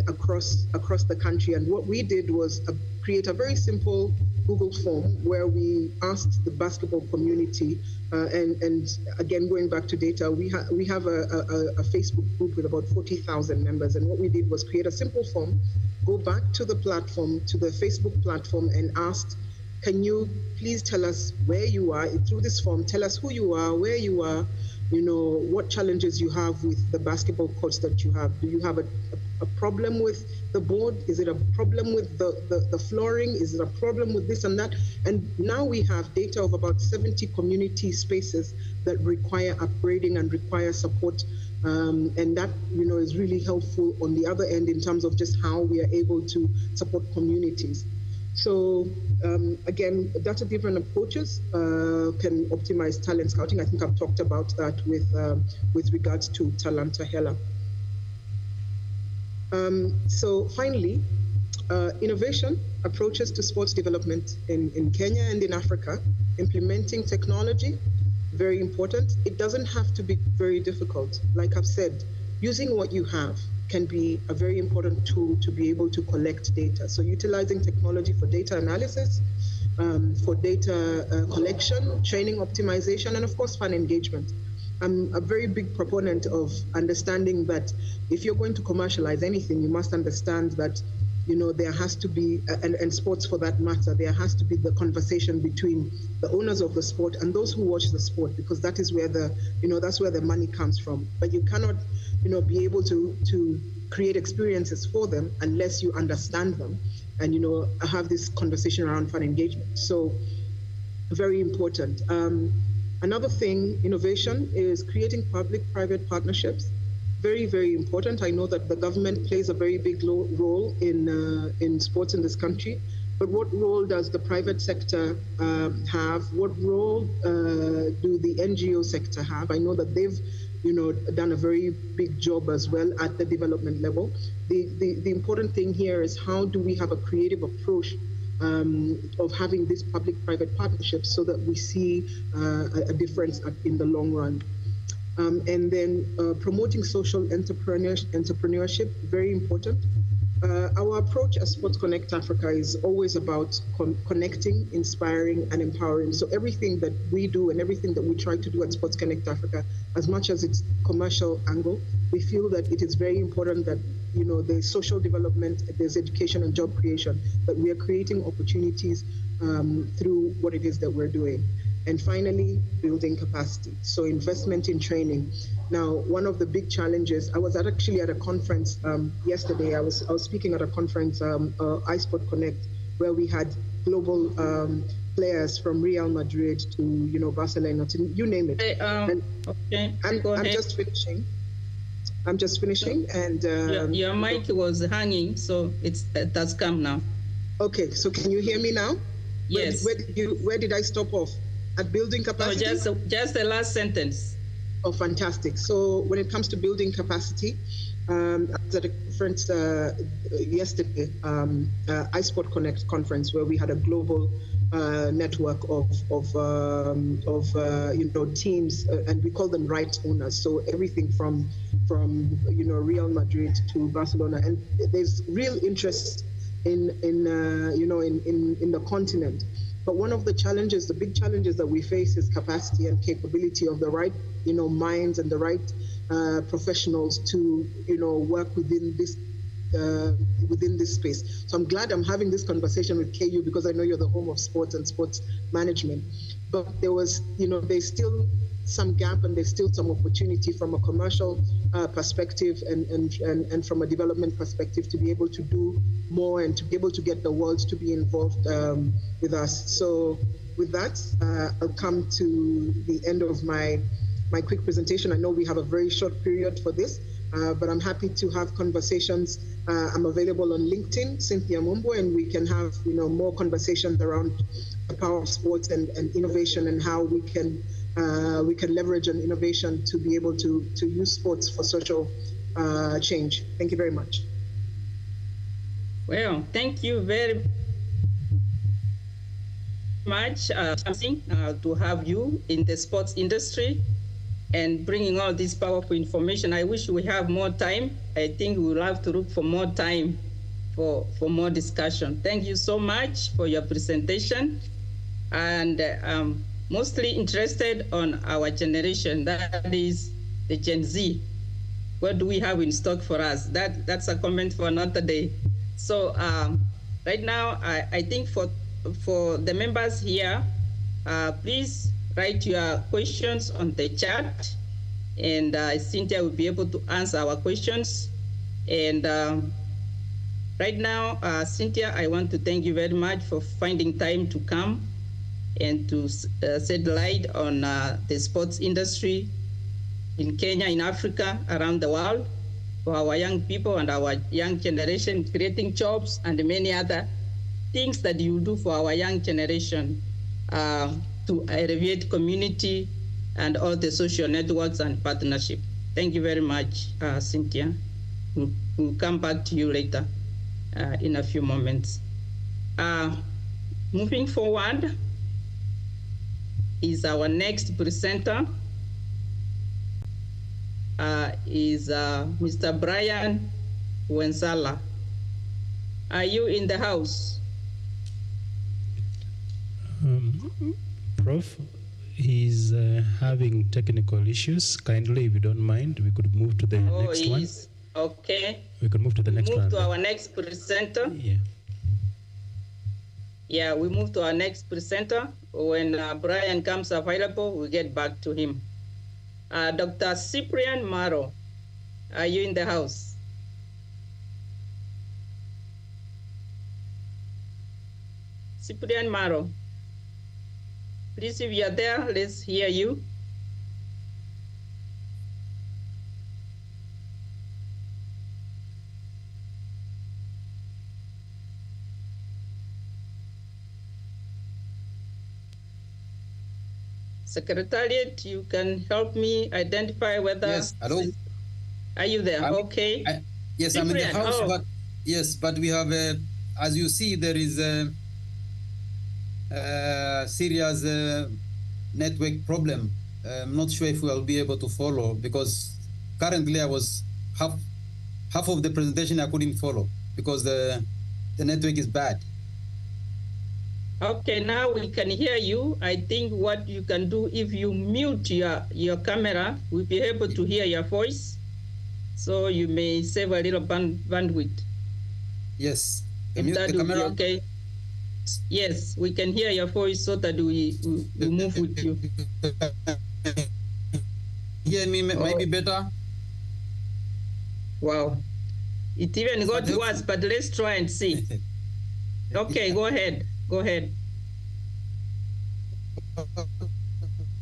across the country. And what we did was create a very simple Google form where we asked the basketball community, and again, going back to data, we have a Facebook group with about 40,000 members. And what we did was create a simple form, go back to the platform, to the Facebook platform, and asked, can you please tell us where you are? Through this form, tell us who you are, where you are, what challenges you have with the basketball courts that you have. Do you have a problem with the board? Is it a problem with the flooring? Is it a problem with this and that? And now we have data of about 70 community spaces that require upgrading and require support. And that, is really helpful on the other end in terms of just how we are able to support communities. So again, data-driven approaches can optimize talent scouting. I think I've talked about that with regards to Talanta Hela. So finally, innovation approaches to sports development in Kenya and in Africa, implementing technology, very important. It doesn't have to be very difficult. Like I've said, using what you have can be a very important tool to be able to collect data. So utilizing technology for data analysis, for data collection, training optimization, and of course, fan engagement. I'm a very big proponent of understanding that if you're going to commercialize anything, you must understand that there has to be, and sports for that matter, there has to be the conversation between the owners of the sport and those who watch the sport, because that is where that's where the money comes from. But you cannot, be able to create experiences for them unless you understand them and, have this conversation around fan engagement. So very important. Another thing, innovation, is creating public-private partnerships. Very, very important. I know that the government plays a very big role in sports in this country, but what role does the private sector have? What role do the NGO sector have? I know that they've done a very big job as well at the development level. The important thing here is, how do we have a creative approach of having these public-private partnerships so that we see a difference in the long run. And then promoting social entrepreneurship, very important. Our approach at Sports Connect Africa is always about connecting, inspiring, and empowering. So everything that we do and everything that we try to do at Sports Connect Africa, as much as it's commercial angle, we feel that it is very important that there's social development, there's education and job creation, that we are creating opportunities through what it is that we're doing. And finally, building capacity. So investment in training. Now, one of the big challenges, I was actually at a conference yesterday. I was speaking at a conference, iSport Connect, where we had global players from Real Madrid to Barcelona, to you name it. Okay. I'm just finishing. And your mic was hanging, so it has come now. Okay, so can you hear me now? Yes. Where did I stop off? At building capacity? No, just the last sentence. Oh, fantastic. So when it comes to building capacity, I was at a conference yesterday, iSport Connect conference, where we had a global network of teams, and we call them rights owners. So everything from Real Madrid to Barcelona, and there's real interest in the continent. But one of the challenges, the big challenges that we face, is capacity and capability of the right, minds and the right professionals to, work within this space. So I'm glad I'm having this conversation with KU, because I know you're the home of sports and sports management. But there was, there's still some gap, and there's still some opportunity from a commercial perspective and from a development perspective to be able to do more and to be able to get the world to be involved with us. So with that, I'll come to the end of my quick presentation. I know we have a very short period for this, but I'm happy to have conversations. I'm available on LinkedIn, Cynthia Mumbo, and we can have more conversations around the power of sports and innovation, and how we can leverage an innovation to be able to use sports for social change. Thank you very much. Well, thank you very much to have you in the sports industry and bringing all this powerful information. I wish we have more time. I think we'll have to look for more time for more discussion. Thank you so much for your presentation. And mostly interested on our generation, that is the Gen Z. What do we have in stock for us? That's a comment for another day. So right now, I think for the members here, please write your questions on the chat, and Cynthia will be able to answer our questions. And right now, Cynthia, I want to thank you very much for finding time to come and to shed light on the sports industry in Kenya, in Africa, around the world, for our young people and our young generation, creating jobs and many other things that you do for our young generation to elevate community and all the social networks and partnership. Thank you very much, Cynthia. We'll come back to you later in a few moments. Moving forward is our next presenter, is Mr. Brian Wensala. Are you in the house? Prof, he's having technical issues. Kindly, if you don't mind, we could move to the next one. Okay. We can move to the next one. Move to our next presenter. Yeah, we move to our next presenter. When Brian comes available, we get back to him. Dr. Cyprian Maro, are you in the house? Cyprian Maro, please, if you are there, let's hear you. Secretariat, you can help me identify whether... Yes, hello. Are you there? Okay. Yes, Cyprian, I'm in the house, oh. but yes, but we have, as you see, there is a serious network problem. I'm not sure if we'll be able to follow, because currently I was half of the presentation I couldn't follow because the network is bad. Okay, now we can hear you. I think what you can do, if you mute your camera, we'll be able to hear your voice. So you may save a little bandwidth. Yes. If that will be okay. Yes, we can hear your voice so that we move with you. Hear me maybe better? Wow. It even got worse, but let's try and see. Okay, go ahead. Go ahead.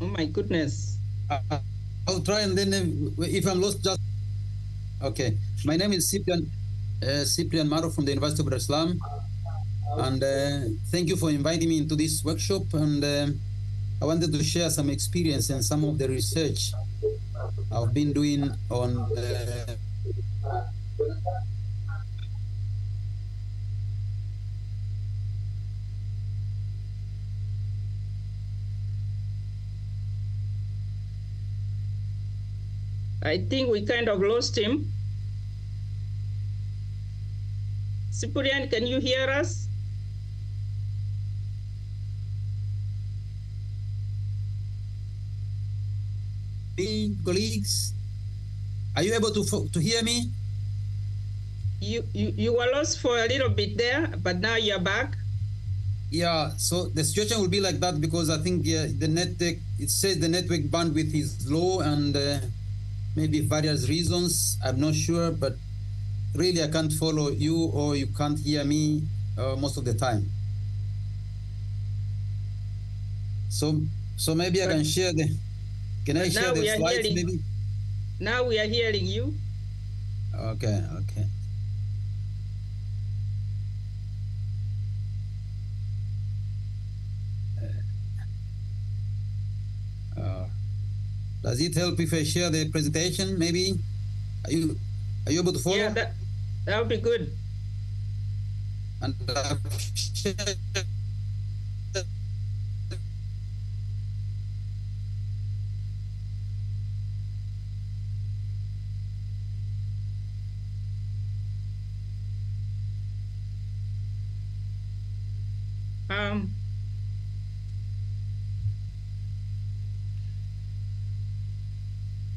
Oh my goodness. I'll try, and then if I'm lost, just... Okay. My name is Cyprian Maro from the University of Dar es Salaam. And thank you for inviting me into this workshop. And I wanted to share some experience and some of the research I've been doing on I think we kind of lost him. Cyprian, can you hear us? Colleagues, are you able to hear me? You were lost for a little bit there, but now you're back. Yeah, so the situation will be like that because I think the network, it says the network bandwidth is low, and maybe various reasons, I'm not sure, but really I can't follow you, or you can't hear me most of the time. So maybe I can share the... Can I share the slides maybe? Now we are hearing you. Okay. Does it help if I share the presentation maybe? Are you able to follow? Yeah, that would be good. And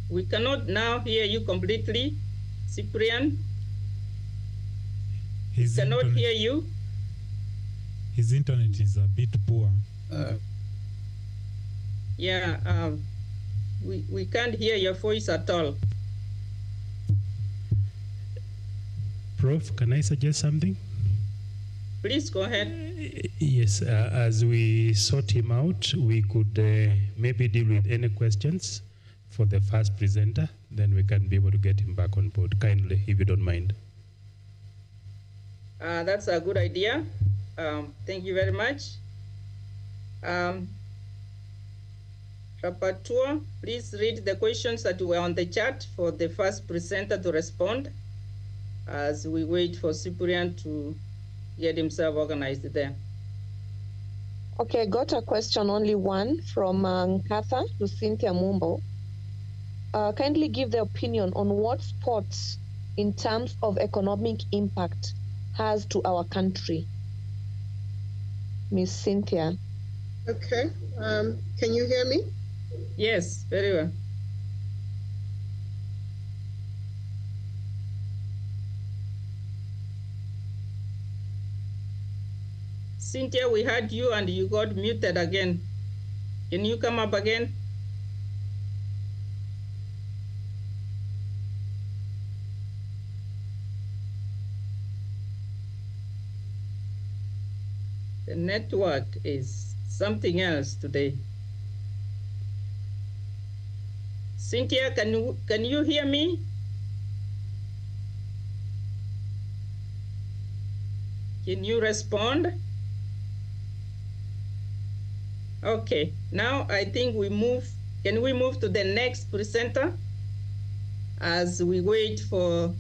we cannot now hear you completely, Cyprian. Cannot hear you. His internet is a bit poor. We can't hear your voice at all. Prof, can I suggest something? Please go ahead. Yes, as we sort him out, we could maybe deal with any questions for the first presenter, then we can be able to get him back on board, kindly, if you don't mind. That's a good idea. Thank you very much. Rapporteur, please read the questions that were on the chat for the first presenter to respond as we wait for Cyprian to get himself organized there. Okay, got a question, only one, from Nkatha to Cynthia Mumbo. Kindly give the opinion on what sports in terms of economic impact has to our country. Miss Cynthia. Okay, can you hear me? Yes, very well. Cynthia, we heard you and you got muted again. Can you come up again? The network is something else today. Cynthia, can you hear me? Can you respond? Okay, now I think can we move to the next presenter as we wait for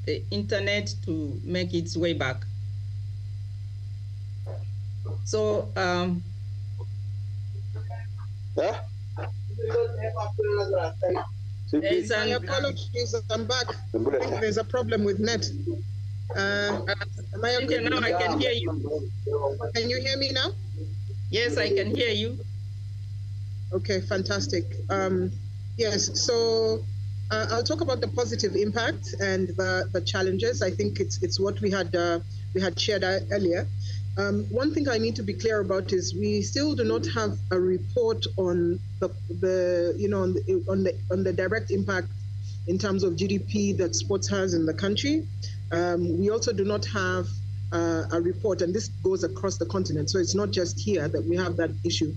the internet to make its way back. So, My apologies, I'm back. I think there's a problem with net. Am I okay? Now I can hear you. Can you hear me now? Yes, I can hear you. Okay, fantastic. Yes, so I'll talk about the positive impact and the challenges. I think it's what we had shared earlier. One thing I need to be clear about is we still do not have a report on on the direct impact in terms of GDP that sports has in the country. We also do not have a report, and this goes across the continent. So it's not just here that we have that issue.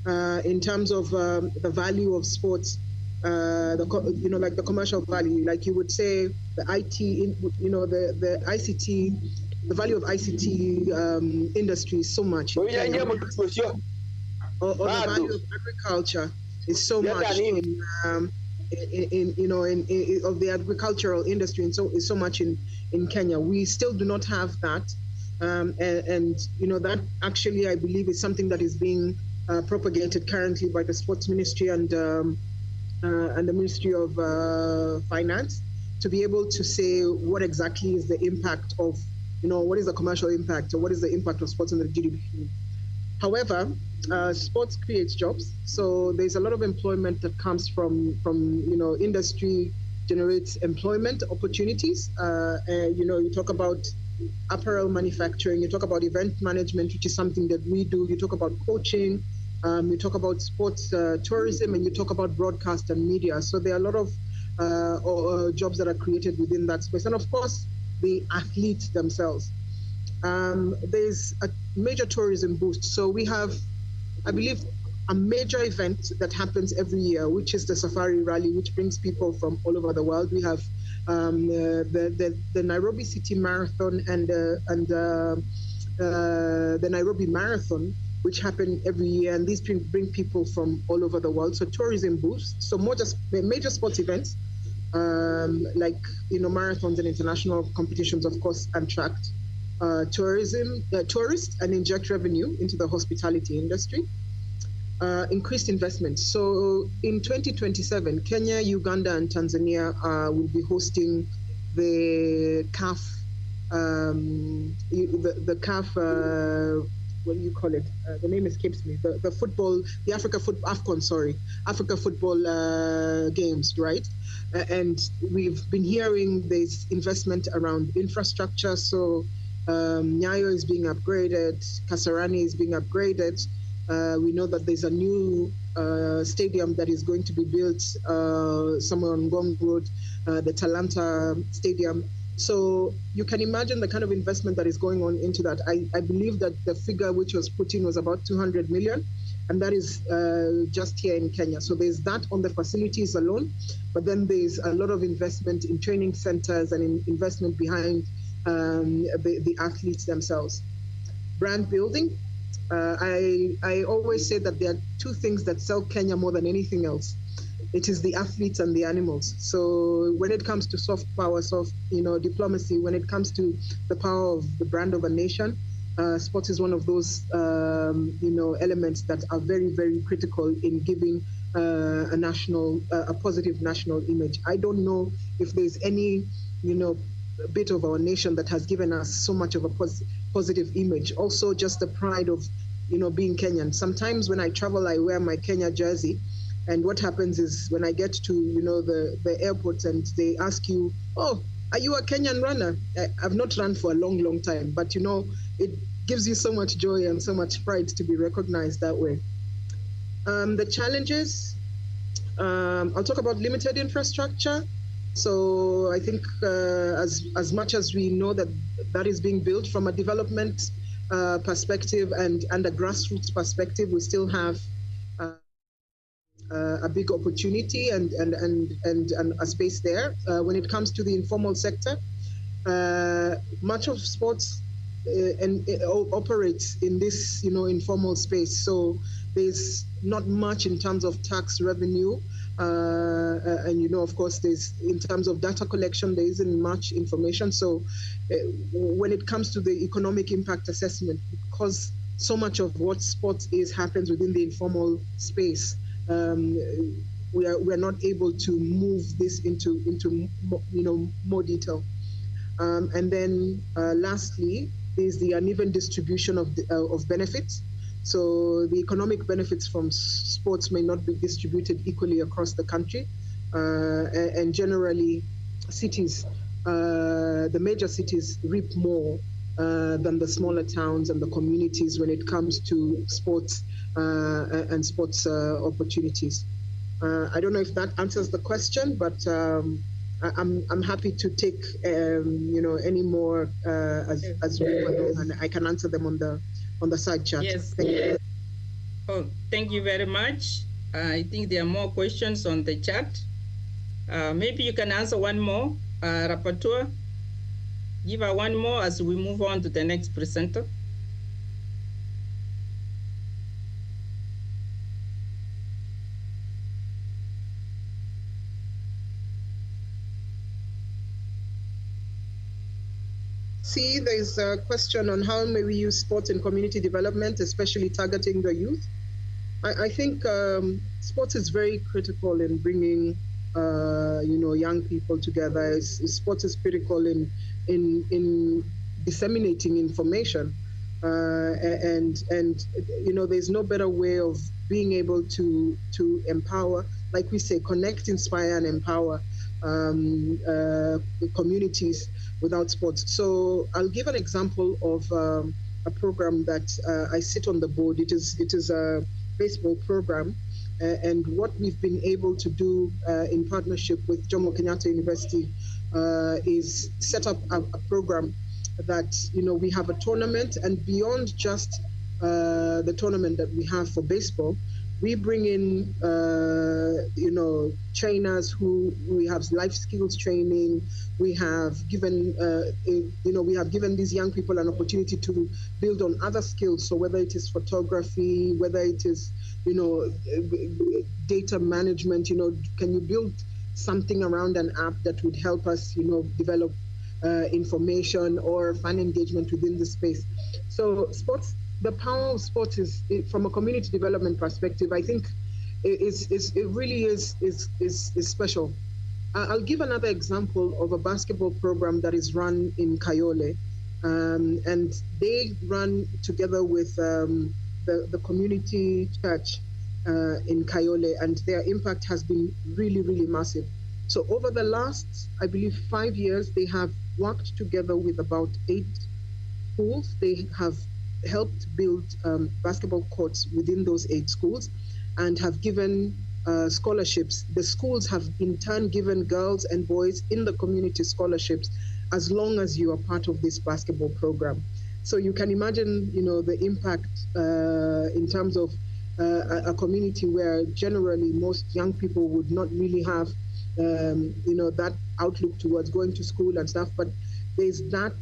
In terms of the value of sports, like the commercial value, like you would say the IT, the ICT, the value of ICT industry is so much. Or the value of agriculture is so much of the agricultural industry, and so is so much in Kenya. We still do not have that, and that actually I believe is something that is being propagated currently by the Sports Ministry and the Ministry of Finance, to be able to say what exactly is the impact of, what is the commercial impact or what is the impact of sports on the GDP. However, sports creates jobs, so there's a lot of employment that comes from industry generates employment opportunities. You talk about apparel manufacturing, you talk about event management, which is something that we do. You talk about coaching, you talk about sports tourism, and you talk about broadcast and media. So there are a lot of jobs that are created within that space, and of course, the athletes themselves. There's a major tourism boost. So we have, I believe, a major event that happens every year, which is the Safari Rally, which brings people from all over the world. We have the Nairobi City Marathon and the Nairobi Marathon, which happen every year, and these bring people from all over the world. So tourism boost. So major sports events, like marathons and international competitions, of course, attract tourists and inject revenue into the hospitality industry. Increased investment. So in 2027, Kenya, Uganda, and Tanzania will be hosting the CAF, the CAF, what do you call it? The name escapes me. The football, the Africa football games, right? And we've been hearing there's investment around infrastructure. So Nyayo is being upgraded, Kasarani is being upgraded. We know that there's a new stadium that is going to be built somewhere on Ngong Road, the Talanta Stadium. So you can imagine the kind of investment that is going on into that. I believe that the figure which was put in was about 200 million, and that is just here in Kenya. So there's that on the facilities alone, but then there's a lot of investment in training centers and in investment behind the athletes themselves. Brand building. I always say that there are two things that sell Kenya more than anything else. It is the athletes and the animals. So when it comes to soft power, diplomacy, when it comes to the power of the brand of a nation, sports is one of those, elements that are very, very critical in giving a positive national image. I don't know if there's any, bit of our nation that has given us so much of a positive image. Also, just the pride of, being Kenyan. Sometimes when I travel, I wear my Kenya jersey. And what happens is when I get to, the airports and they ask you, oh, are you a Kenyan runner? I've not run for a long time, but it gives you so much joy and so much pride to be recognized that way. The challenges, I'll talk about limited infrastructure. So I think as much as we know that is being built from a development perspective and a grassroots perspective, we still have a big opportunity and a space there. When it comes to the informal sector, much of sports operates in this informal space. So there's not much in terms of tax revenue. And of course, there's in terms of data collection, there isn't much information. So when it comes to the economic impact assessment, because so much of what sports is happens within the informal space, we are not able to move this into more detail. And then lastly is the uneven distribution of benefits. So the economic benefits from sports may not be distributed equally across the country, and generally cities, the major cities reap more than the smaller towns and the communities when it comes to sports and sports opportunities. I don't know if that answers the question, but I'm happy to take any more as we go along, and I can answer them on the side chat. Yes. Thank you. Oh, thank you very much. I think there are more questions on the chat. Maybe you can answer one more, Rapporteur. Give her one more as we move on to the next presenter. See, there's a question on how may we use sports in community development, especially targeting the youth. I think sports is very critical in bringing, young people together. Sports is critical in disseminating information, and there's no better way of being able to empower, like we say, connect, inspire, and empower communities without sports. So I'll give an example of a program that I sit on the board. It is a baseball program, and what we've been able to do in partnership with Jomo Kenyatta University is set up a program that we have a tournament, and beyond just the tournament that we have for baseball, we bring in trainers who we have life skills training. We have given these young people an opportunity to build on other skills. So whether it is photography, whether it is data management, can you build something around an app that would help us develop information or fan engagement within the space. So sports. The power of sports is, from a community development perspective, I think it really is special. I'll give another example of a basketball program that is run in Kayole, and they run together with the community church in Kayole, and their impact has been really, really massive. So over the last, I believe, 5 years, they have worked together with about 8 schools. They have helped build basketball courts within those 8 schools and have given scholarships. The schools have in turn given girls and boys in the community scholarships as long as you are part of this basketball program. So you can imagine, the impact in terms of a community where generally most young people would not really have, that outlook towards going to school and stuff. But there's that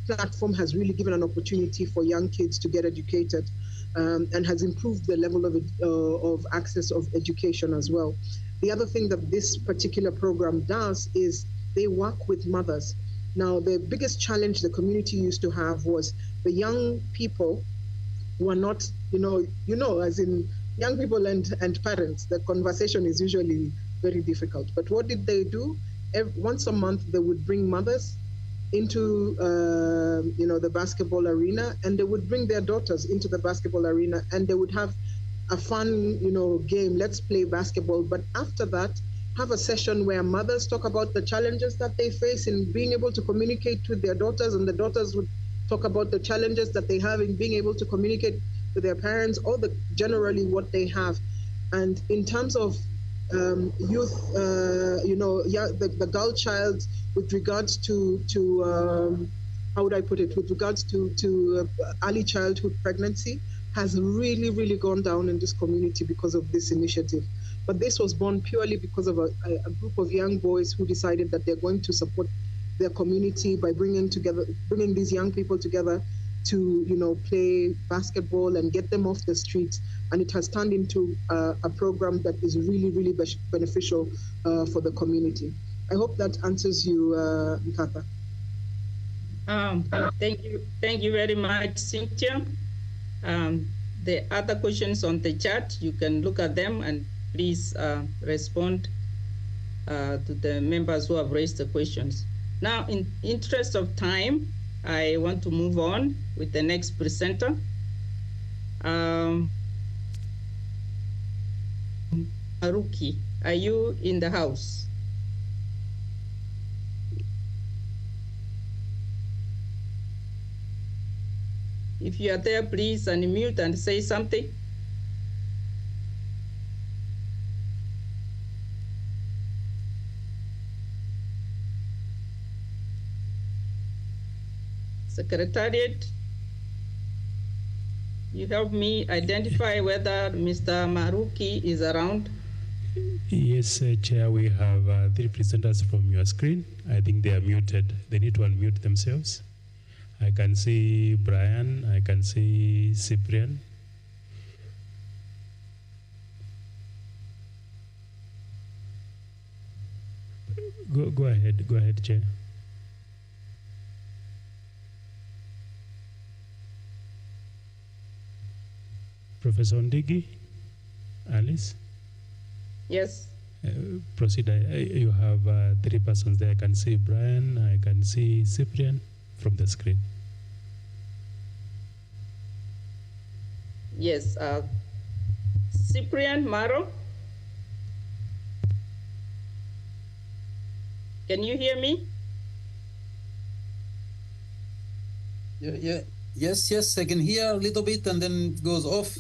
platform has really given an opportunity for young kids to get educated, and has improved the level of access of education as well. The other thing that this particular program does is they work with mothers. Now, the biggest challenge the community used to have was the young people were not, as in young people and parents, the conversation is usually very difficult. But what did they do? Once a month, they would bring mothers into the basketball arena, and they would bring their daughters into the basketball arena, and they would have a fun game, let's play basketball. But after that, have a session where mothers talk about the challenges that they face in being able to communicate with their daughters, and the daughters would talk about the challenges that they have in being able to communicate with their parents, or generally what they have. And in terms of youth, the girl child, with regards to how would I put it, with regards to early childhood pregnancy, has really, really gone down in this community because of this initiative. But this was born purely because of a group of young boys who decided that they're going to support their community by bringing these young people together to, play basketball and get them off the streets. And it has turned into a program that is really, really beneficial for the community. I hope that answers you, Nkatha. Thank you very much, Cynthia. The other questions on the chat, you can look at them and please respond to the members who have raised the questions. Now, in interest of time, I want to move on with the next presenter. Maruki, are you in the house? If you are there, please unmute and say something. Secretariat, you help me identify whether Mr. Maruki is around. Yes, Chair, we have 3 presenters from your screen. I think they are muted. They need to unmute themselves. I can see Brian, I can see Cyprian. Go ahead, Chair. Professor Ndigi, Alice? Yes. Proceed. You have 3 persons there. I can see Brian, I can see Cyprian from the screen. Yes. Cyprian Maro? Can you hear me? Yeah. Yes, I can hear a little bit and then it goes off.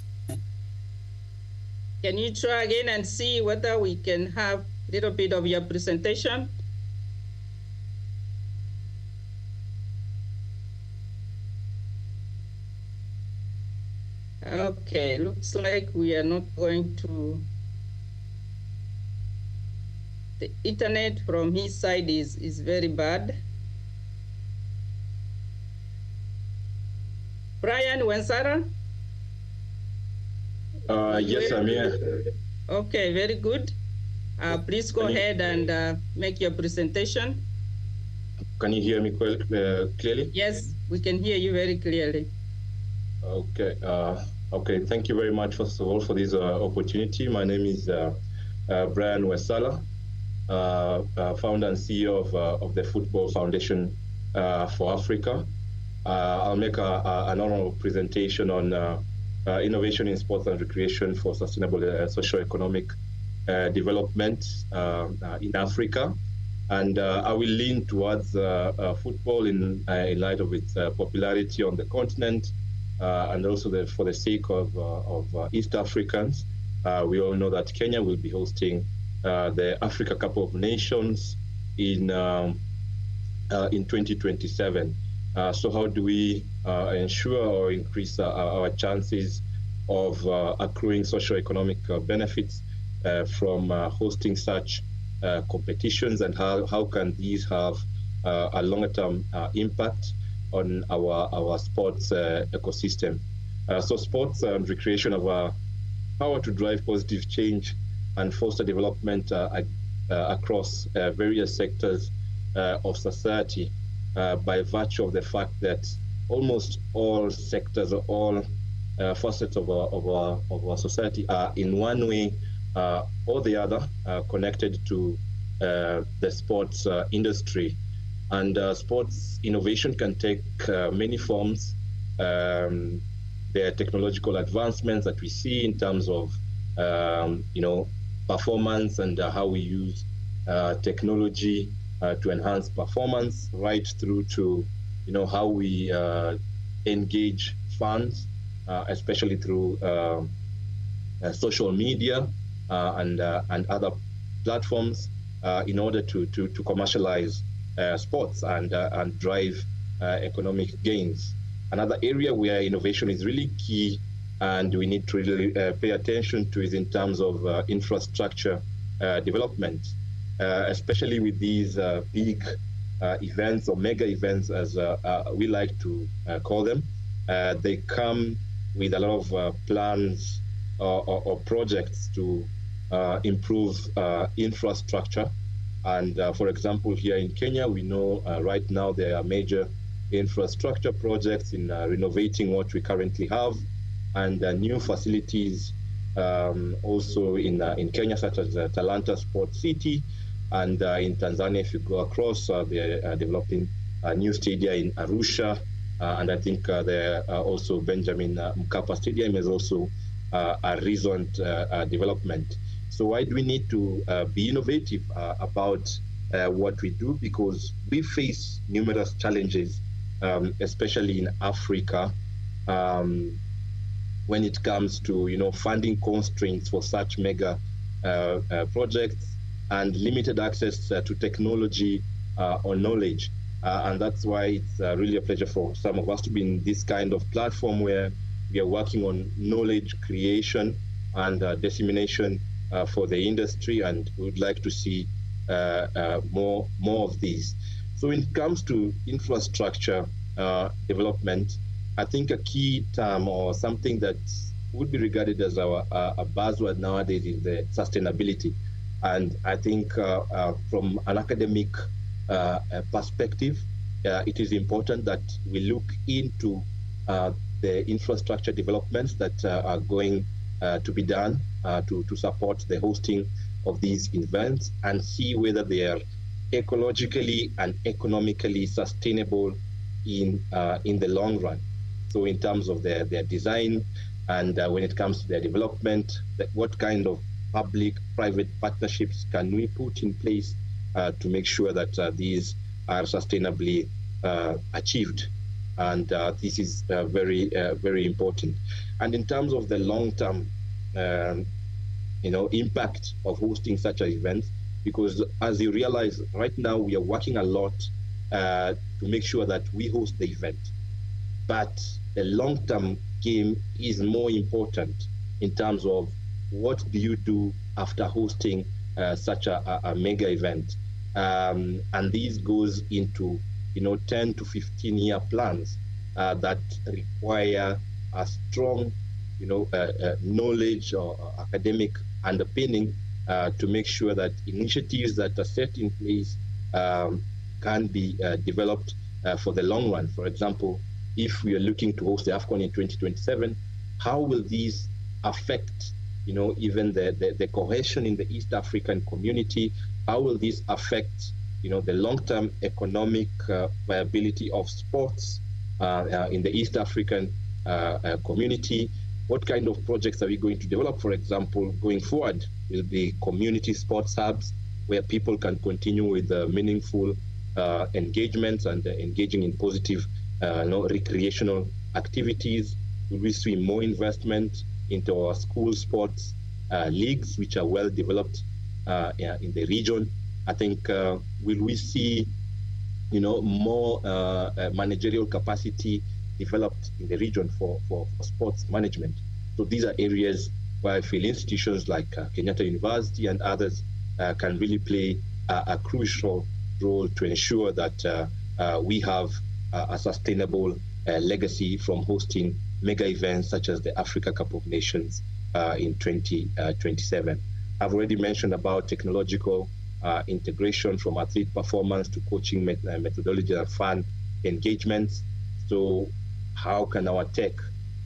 Can you try again and see whether we can have a little bit of your presentation? Okay, looks like we are not going to. The internet from his side is very bad. Brian Wensara? Yes, I'm here. Okay, very good. Please go ahead and make your presentation. Can you hear me clearly? Yes, we can hear you very clearly. Okay. Okay. Thank you very much, first of all, for this opportunity. My name is Brian Wesala, founder and CEO of the Football Foundation for Africa. I'll make an oral presentation on innovation in sports and recreation for sustainable socio-economic development in Africa. And I will lean towards football in light of its popularity on the continent, and also for the sake of East Africans. We all know that Kenya will be hosting the Africa Cup of Nations in 2027. So how do we ensure or increase our chances of accruing socio-economic benefits from hosting such competitions, and how can these have a longer-term impact on our sports ecosystem? So sports and recreation have a power to drive positive change and foster development across various sectors of society by virtue of the fact that almost all sectors, all facets of our society are in one way or the other connected to the sports industry. And sports innovation can take many forms. There are technological advancements that we see in terms of performance and how we use technology to enhance performance, right through to how we engage fans, especially through social media and other platforms in order to commercialize sports and drive economic gains. Another area where innovation is really key and we need to really pay attention to is in terms of infrastructure development, especially with these big events or mega events, as we like to call them. They come with a lot of plans or projects to improve infrastructure. And for example, here in Kenya, we know right now there are major infrastructure projects in renovating what we currently have, and new facilities also in Kenya, such as Talanta Sports City, and in Tanzania, if you go across, they're developing a new stadium in Arusha, and I think also Benjamin Mkapa Stadium is also a recent development. So why do we need to be innovative about what we do? Because we face numerous challenges, especially in Africa, when it comes to funding constraints for such mega projects and limited access to technology or knowledge. And that's why it's really a pleasure for some of us to be in this kind of platform where we are working on knowledge creation and dissemination for the industry, and we would like to see more of these. So when it comes to infrastructure development, I think a key term or something that would be regarded as a buzzword nowadays is the sustainability. And I think from an academic perspective, it is important that we look into the infrastructure developments that are going to be done to support the hosting of these events and see whether they are ecologically and economically sustainable in the long run. So in terms of their design and when it comes to their development, what kind of public-private partnerships can we put in place to make sure that these are sustainably achieved? And this is very, very important. And in terms of the long-term, impact of hosting such an event, because as you realize, right now we are working a lot to make sure that we host the event, but the long-term game is more important in terms of what do you do after hosting such a mega event, and this goes into 10 to 15-year plans that require a strong knowledge or academic underpinning to make sure that initiatives that are set in place can be developed for the long run. For example, if we are looking to host the AFCON in 2027, how will these affect even the cohesion in the East African community? How will this affect the long-term economic viability of sports in the East African community? What kind of projects are we going to develop? For example, going forward will be community sports hubs where people can continue with meaningful engagements and engaging in positive recreational activities. Will we see more investment into our school sports leagues, which are well developed in the region? I think will we see more managerial capacity developed in the region for sports management? So these are areas where I feel institutions like Kenyatta University and others can really play a crucial role to ensure that we have a sustainable legacy from hosting mega events such as the Africa Cup of Nations in 2027. I've already mentioned about technological integration from athlete performance to coaching methodology and fan engagements. So how can our tech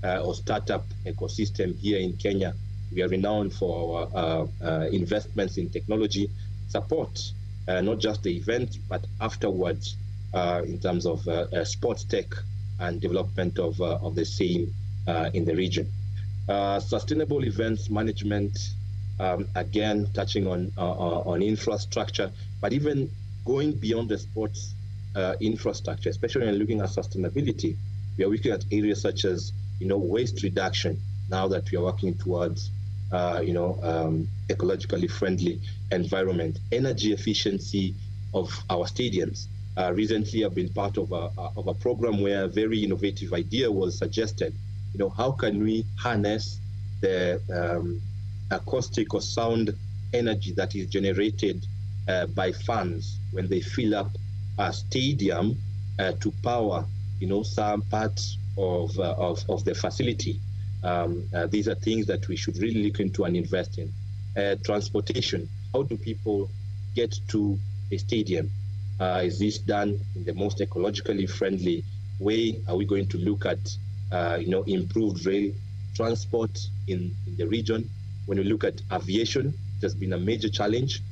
or startup ecosystem here in Kenya, we are renowned for our investments in technology, support not just the event, but afterwards in terms of sports tech and development of the same in the region. Sustainable events management again, touching on infrastructure, but even going beyond the sports infrastructure, especially when looking at sustainability. We are looking at areas such as, waste reduction, now that we are working towards, ecologically friendly environment, energy efficiency of our stadiums. Recently, I've been part of a program where a very innovative idea was suggested. How can we harness the acoustic or sound energy that is generated by fans when they fill up a stadium to power, some parts of the facility. These are things that we should really look into and invest in. Transportation. How do people get to a stadium? Is this done in the most ecologically friendly way? Are we going to look at, improved rail transport in the region? When we look at aviation, it has been a major challenge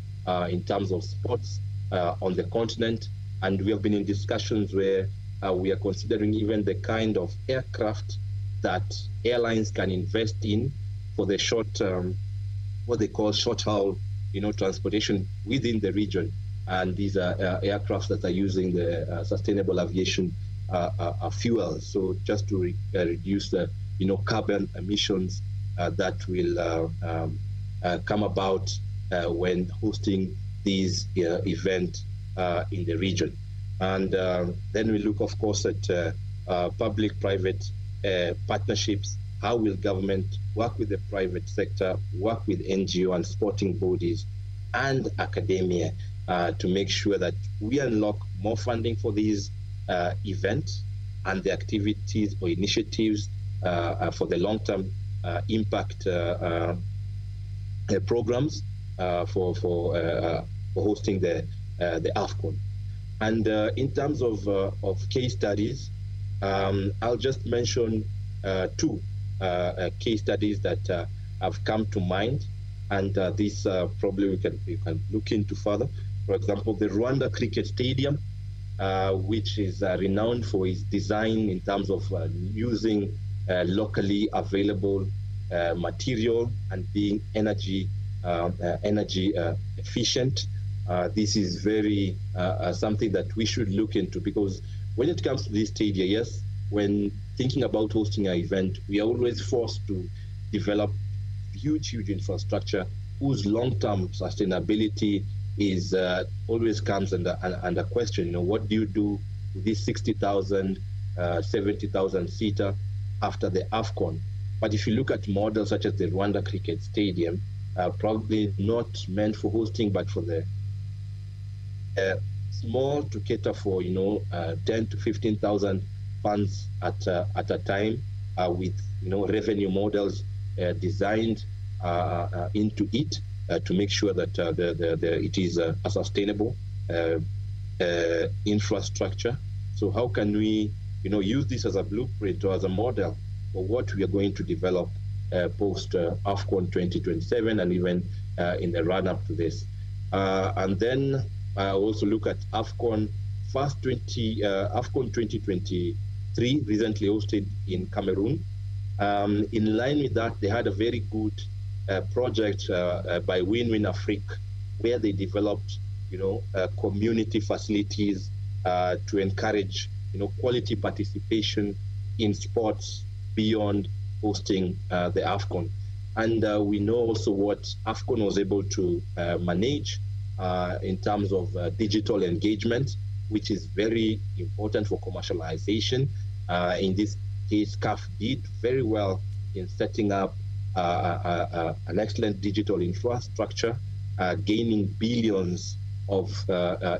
in terms of sports on the continent. And we have been in discussions where we are considering even the kind of aircraft that airlines can invest in for the short, what they call short haul, transportation within the region. And these are aircraft that are using the sustainable aviation fuel. So just to reduce the, carbon emissions that will come about when hosting these events in the region. And then we look, of course, at public-private partnerships. How will government work with the private sector, work with NGO and sporting bodies and academia to make sure that we unlock more funding for these events and the activities or initiatives for the long-term impact programs for hosting the AFCON. And in terms of case studies, I'll just mention two case studies that have come to mind, and this probably we can look into further. For example, the Rwanda Cricket Stadium, which is renowned for its design in terms of using locally available material and being energy efficient. This is very something that we should look into, because when it comes to this stadium, yes, when thinking about hosting an event, we are always forced to develop huge infrastructure whose long-term sustainability is always comes under question. What do you do with this 60,000, 70,000 seater after the AFCON? But if you look at models such as the Rwanda Cricket Stadium, probably not meant for hosting, but for the small to cater for 10 to 15,000 fans at a time, with revenue models designed into it to make sure that it is a sustainable infrastructure. So how can we use this as a blueprint or as a model for what we are going to develop post AFCON 2027 and even in the run up to this? And then I also look at AFCON 2023, recently hosted in Cameroon. In line with that, they had a very good project by Win-Win Afrique, where they developed, community facilities to encourage, quality participation in sports beyond hosting the AFCON. And we know also what AFCON was able to manage in terms of digital engagement, which is very important for commercialization. In this case, CAF did very well in setting up an excellent digital infrastructure, gaining billions of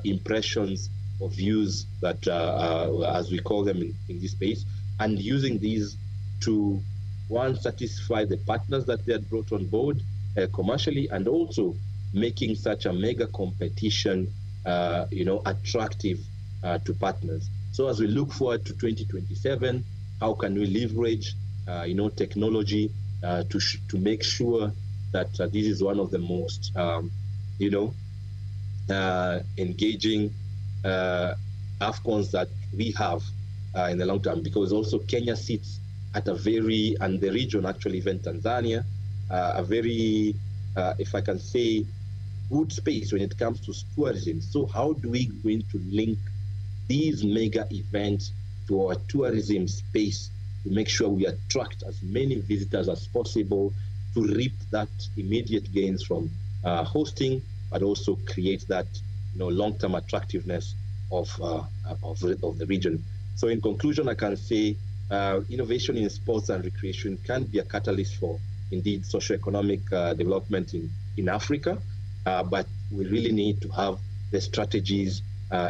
impressions or views, that as we call them in this space, and using these to, one, satisfy the partners that they had brought on board commercially, and also making such a mega competition attractive to partners. So as we look forward to 2027, how can we leverage technology to make sure that this is one of the most engaging AFCONs that we have in the long term, because also Kenya sits at a very, and the region actually, even Tanzania, a very if I can say, good space when it comes to tourism. So how do we going to link these mega events to our tourism space to make sure we attract as many visitors as possible to reap that immediate gains from hosting, but also create that long-term attractiveness of the region. So in conclusion, I can say innovation in sports and recreation can be a catalyst for indeed socioeconomic development in Africa, but we really need to have the strategies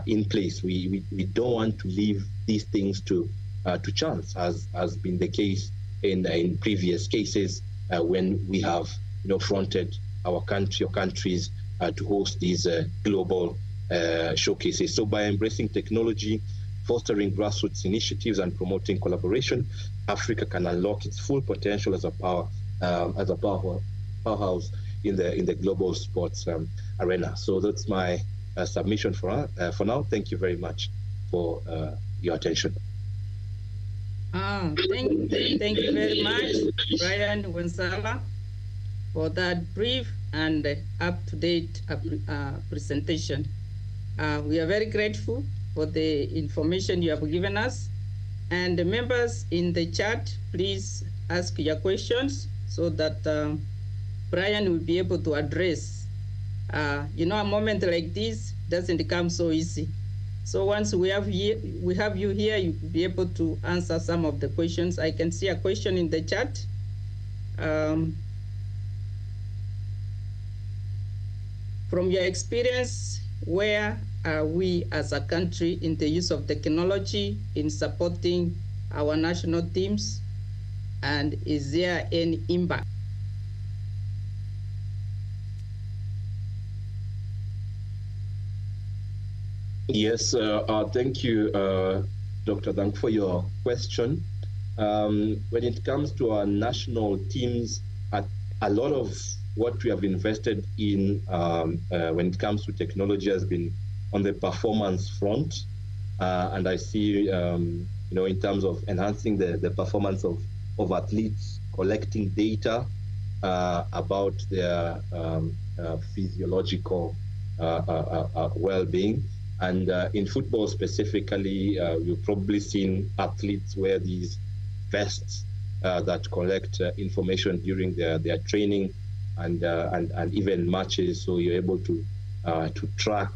in place. We don't want to leave these things to chance, as has been the case in previous cases when we have fronted our country or countries to host these global showcases. So by embracing technology, fostering grassroots initiatives, and promoting collaboration, Africa can unlock its full potential as a powerhouse in the global sports arena. So that's my submission for now. Thank you very much for your attention. Thank you very much, Brian Wensala, for that brief and up-to-date presentation. We are very grateful for the information you have given us. And the members in the chat, please ask your questions so that Brian will be able to address. A moment like this doesn't come so easy. So once we have you here, you'll be able to answer some of the questions. I can see a question in the chat. From your experience, where are we as a country in the use of technology in supporting our national teams? And is there any impact? Yes, thank you, Dr. Dank, for your question. When it comes to our national teams, a lot of what we have invested in when it comes to technology has been on the performance front. And I see, in terms of enhancing the performance of athletes, collecting data about their physiological well-being. And in football specifically, you've probably seen athletes wear these vests that collect information during their training and even matches, so you're able to track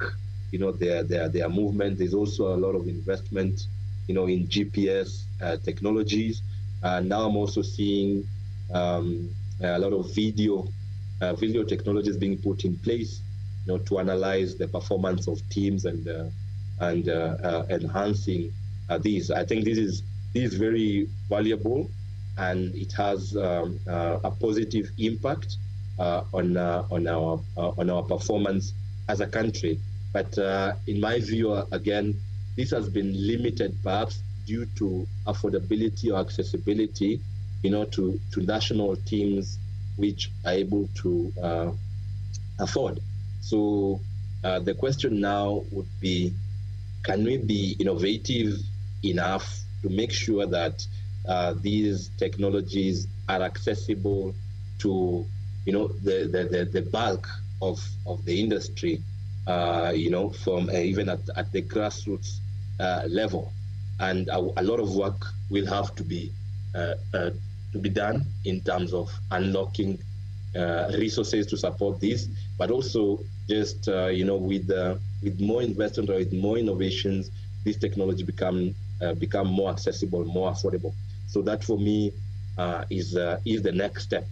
their movement. There's also a lot of investment in GPS technologies. Now I'm also seeing a lot of video technologies being put in place to analyze the performance of teams and enhancing these. I think this is very valuable, and it has a positive impact on our performance as a country. But in my view, again, this has been limited perhaps due to affordability or accessibility, to national teams which are able to afford. So the question now would be, can we be innovative enough to make sure that these technologies are accessible to the bulk of the industry, from even at the grassroots level? And a lot of work will have to be done in terms of unlocking resources to support this, but also just with more investment or with more innovations, this technology become more accessible, more affordable. So that for me is the next step.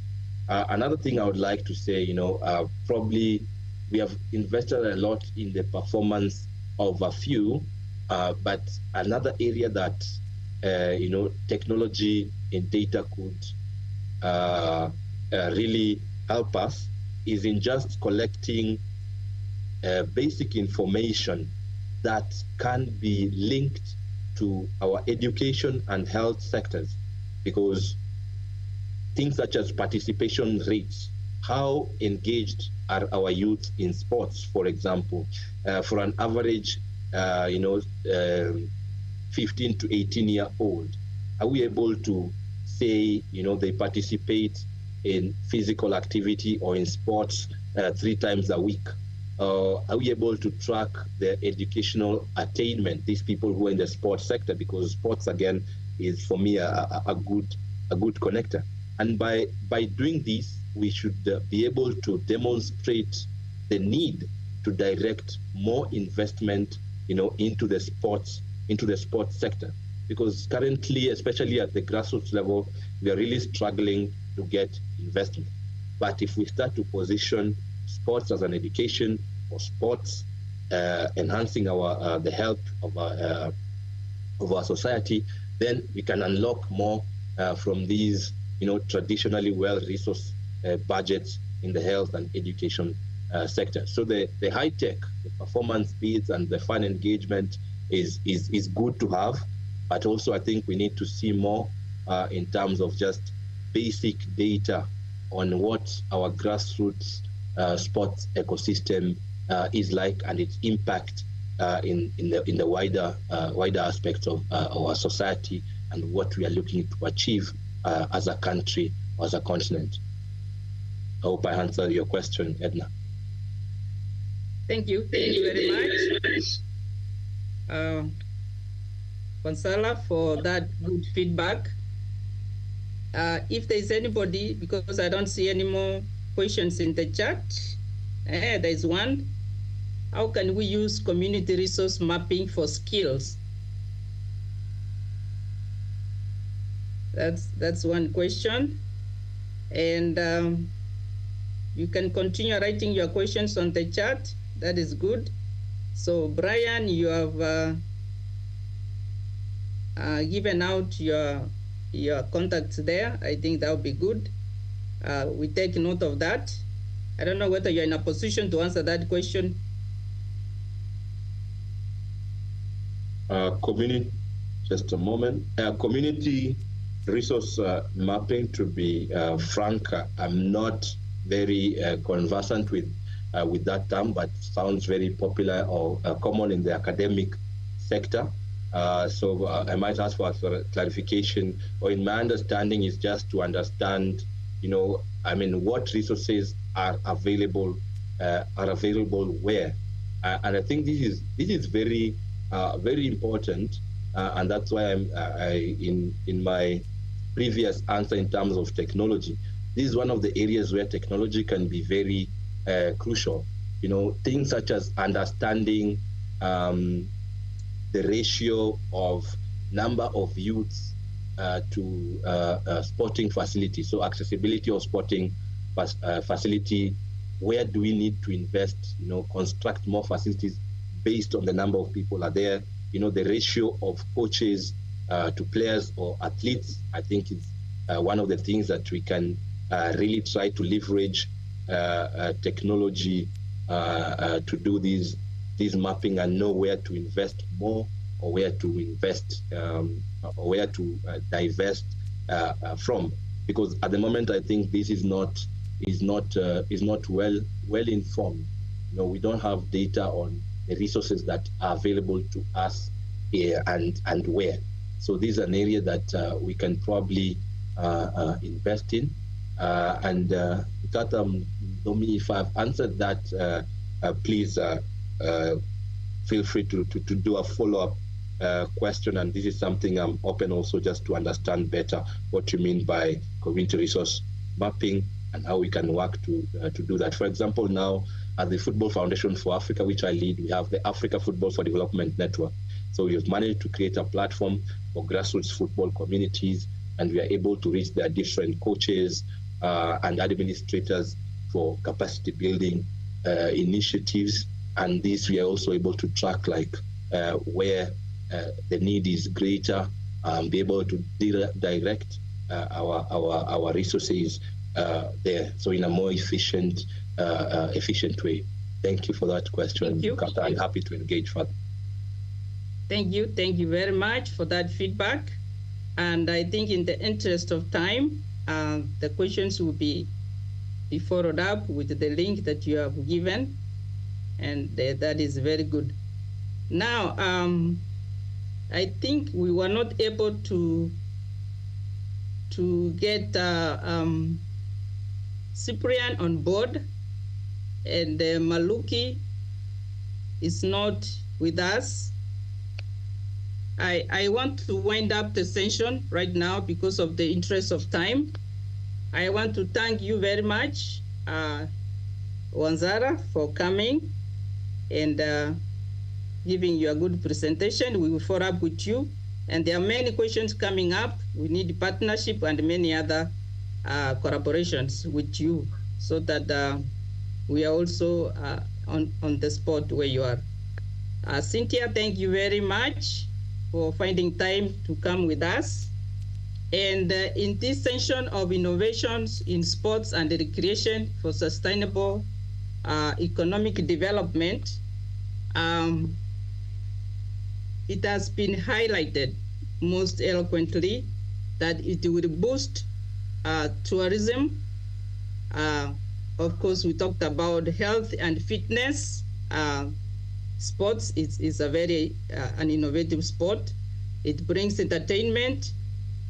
Another thing I would like to say, probably we have invested a lot in the performance of a few, but another area that technology and data could really help us is in just collecting basic information that can be linked to our education and health sectors, because things such as participation rates, how engaged are our youth in sports, for example, for an average 15 to 18-year-old, are we able to say they participate in physical activity or in sports 3 times a week? Are we able to track their educational attainment, these people who are in the sports sector? Because sports, again, is for me a good connector. And by doing this, we should be able to demonstrate the need to direct more investment, into the sports sector. Because currently, especially at the grassroots level, we are really struggling to get investment. But if we start to position sports as an education, or sports enhancing the health of our society, then we can unlock more from these, traditionally well-resourced budgets in the health and education sector. So the high tech, the performance speeds, and the fun engagement is good to have, but also I think we need to see more in terms of just basic data on what our grassroots sports ecosystem is like, and its impact in the wider aspects of our society, and what we are looking to achieve as a country or as a continent. I hope I answered your question, Edna. Thank you very much, Gonzala, for that good feedback. If there is anybody, because I don't see any more questions in the chat, there is one. How can we use community resource mapping for skills? That's one question. And you can continue writing your questions on the chat. That is good. So Brian, you have given out your contacts there. I think that would be good. We take note of that. I don't know whether you're in a position to answer that question. Just a moment. Community resource mapping, to be frank, I'm not very conversant with that term, but sounds very popular or common in the academic sector. So I might ask for clarification, or in my understanding is just to understand, what resources are available where, and I think this is very important, and that's why in my previous answer in terms of technology, this is one of the areas where technology can be very crucial. Things such as understanding the ratio of number of youths to sporting facilities, so accessibility of sporting facility. Where do we need to invest? Construct more facilities based on the number of people are there. The ratio of coaches to players or athletes. I think it's one of the things that we can really try to leverage technology to do these mapping and know where to invest more, or where to invest or where to divest from. Because at the moment, I think this is not well informed. We don't have data on the resources that are available to us here and where. So this is an area that we can probably invest in. And Domi, if I've answered that, please feel free to do a follow-up question. And this is something I'm open also just to understand better what you mean by community resource mapping and how we can work to do that. For example, now at the Football Foundation for Africa, which I lead, we have the Africa Football for Development Network. So we have managed to create a platform for grassroots football communities, and we are able to reach their different coaches and administrators for capacity building initiatives. And this we are also able to track where the need is greater, be able to direct our resources there, so in a more efficient way. Thank you for that question. Thank you. I'm happy to engage further. Thank you very much for that feedback. And I think in the interest of time, the questions will be followed up with the link that you have given, and that is very good. Now, I think we were not able to get Cyprian on board, and Maluki is not with us. I want to wind up the session right now because of the interest of time. I want to thank you very much, Wanzara, for coming and giving you a good presentation. We will follow up with you. And there are many questions coming up. We need partnership and many other collaborations with you so that we are also on the spot where you are. Cynthia, thank you very much for finding time to come with us. And in this session of innovations in sports and recreation for sustainable economic development, it has been highlighted most eloquently that it will boost tourism. Of course, we talked about health and fitness. Sports is a very an innovative sport. It brings entertainment,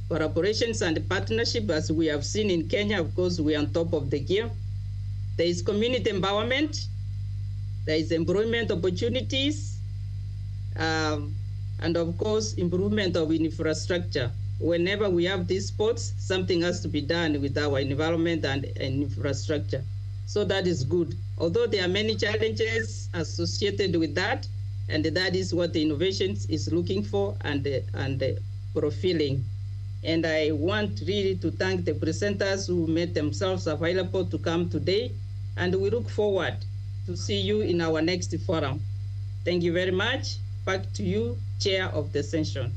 collaborations, and partnership, as we have seen in Kenya. Of course, we are on top of the gear. There is community empowerment. There is employment opportunities. And of course, improvement of infrastructure. Whenever we have these sports, something has to be done with our environment and infrastructure. So that is good. Although there are many challenges associated with that, and that is what the innovations is looking for and profiling. And I want really to thank the presenters who made themselves available to come today. And we look forward to see you in our next forum. Thank you very much. Back to you, Chair of the session.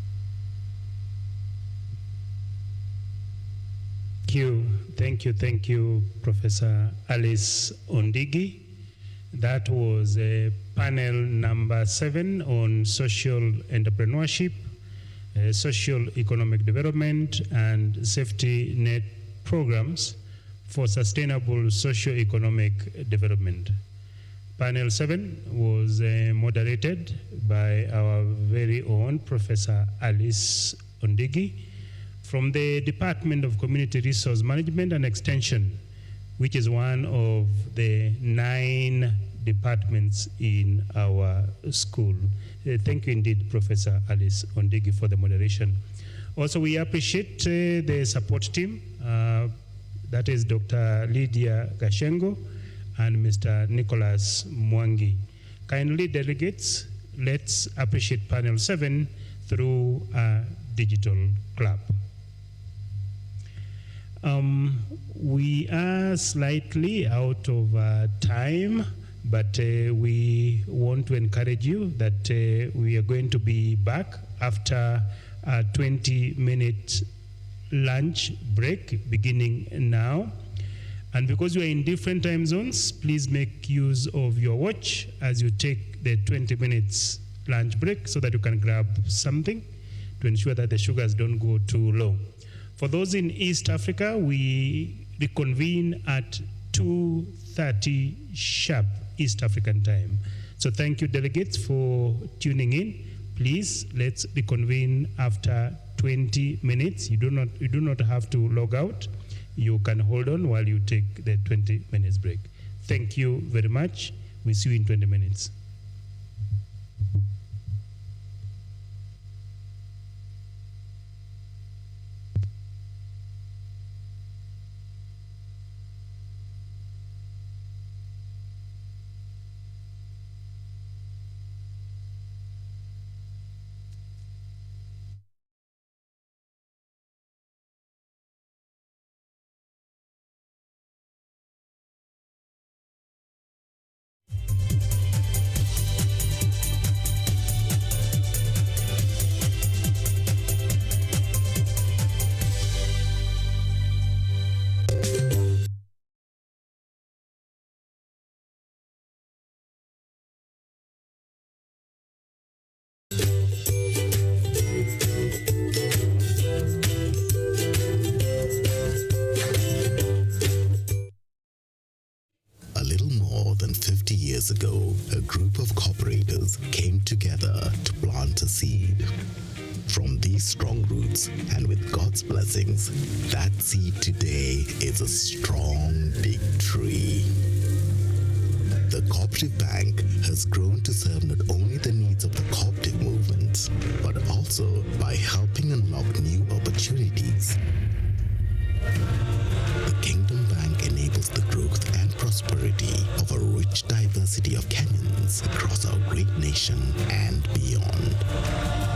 Thank you, Professor Alice Ondigi. That was panel number 7 on social entrepreneurship, social economic development, and safety net programs for sustainable socio-economic development. Panel 7 was moderated by our very own Professor Alice Ondigi from the Department of Community Resource Management and Extension, which is one of the 9 departments in our school. Thank you indeed, Professor Alice Ondigi, for the moderation. Also, we appreciate the support team, that is Dr. Lydia Gashengo and Mr. Nicholas Mwangi. Kindly, delegates, let's appreciate panel 7 through a digital clap. We are slightly out of time, but we want to encourage you that we are going to be back after a 20-minute lunch break beginning now. And because you are in different time zones, please make use of your watch as you take the 20 minutes lunch break so that you can grab something to ensure that the sugars don't go too low. For those in East Africa, we reconvene at 2:30 sharp East African time. So thank you, delegates, for tuning in. Please, let's reconvene after 20 minutes. You do not have to log out. You can hold on while you take the 20 minutes break. Thank you very much. We see you in 20 minutes. years ago, a group of cooperators came together to plant a seed. from these strong roots, and with God's blessings, that seed today is a strong, big tree. The Cooperative Bank has grown to serve not only the needs of the cooperative movement, but also by helping unlock new opportunities. The Kingdom Bank enables the growth and prosperity of a rich diversity of Kenyans across our great nation and beyond.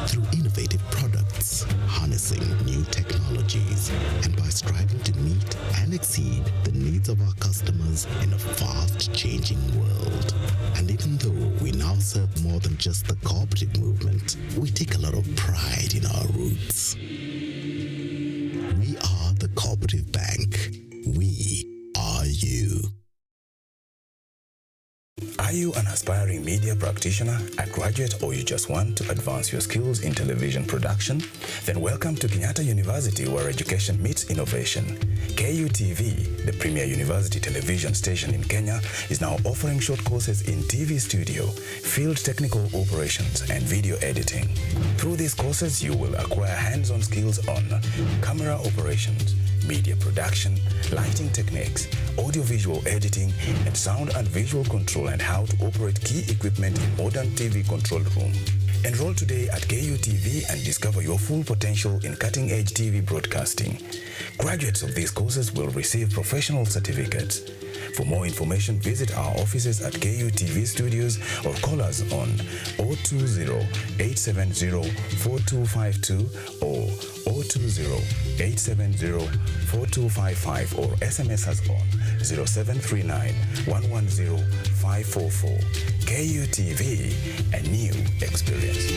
Through innovative products, harnessing new technologies, and by striving to meet and exceed the needs of our customers in a fast-changing world. And even though we now serve more than just the cooperative movement, we take a lot of pride in our roots. We are the Cooperative Bank. We are you. Are you an aspiring media practitioner, a graduate, or you just want to advance your skills in television production? Then welcome to Kenyatta University, where education meets innovation. KUTV, the premier university television station in Kenya, is now offering short courses in TV studio, field technical operations, and video editing. Through these courses, you will acquire hands-on skills on camera operations, media production, lighting techniques, audiovisual editing, and sound and visual control, and how to operate key equipment in modern TV control room. Enroll today at KUTV and discover your full potential in cutting-edge TV broadcasting. Graduates of these courses will receive professional certificates. For more information, visit our offices at KUTV Studios or call us on 020-870-4252 or 020-870-4255 or SMS us on 0739-110-544. KUTV, a new experience.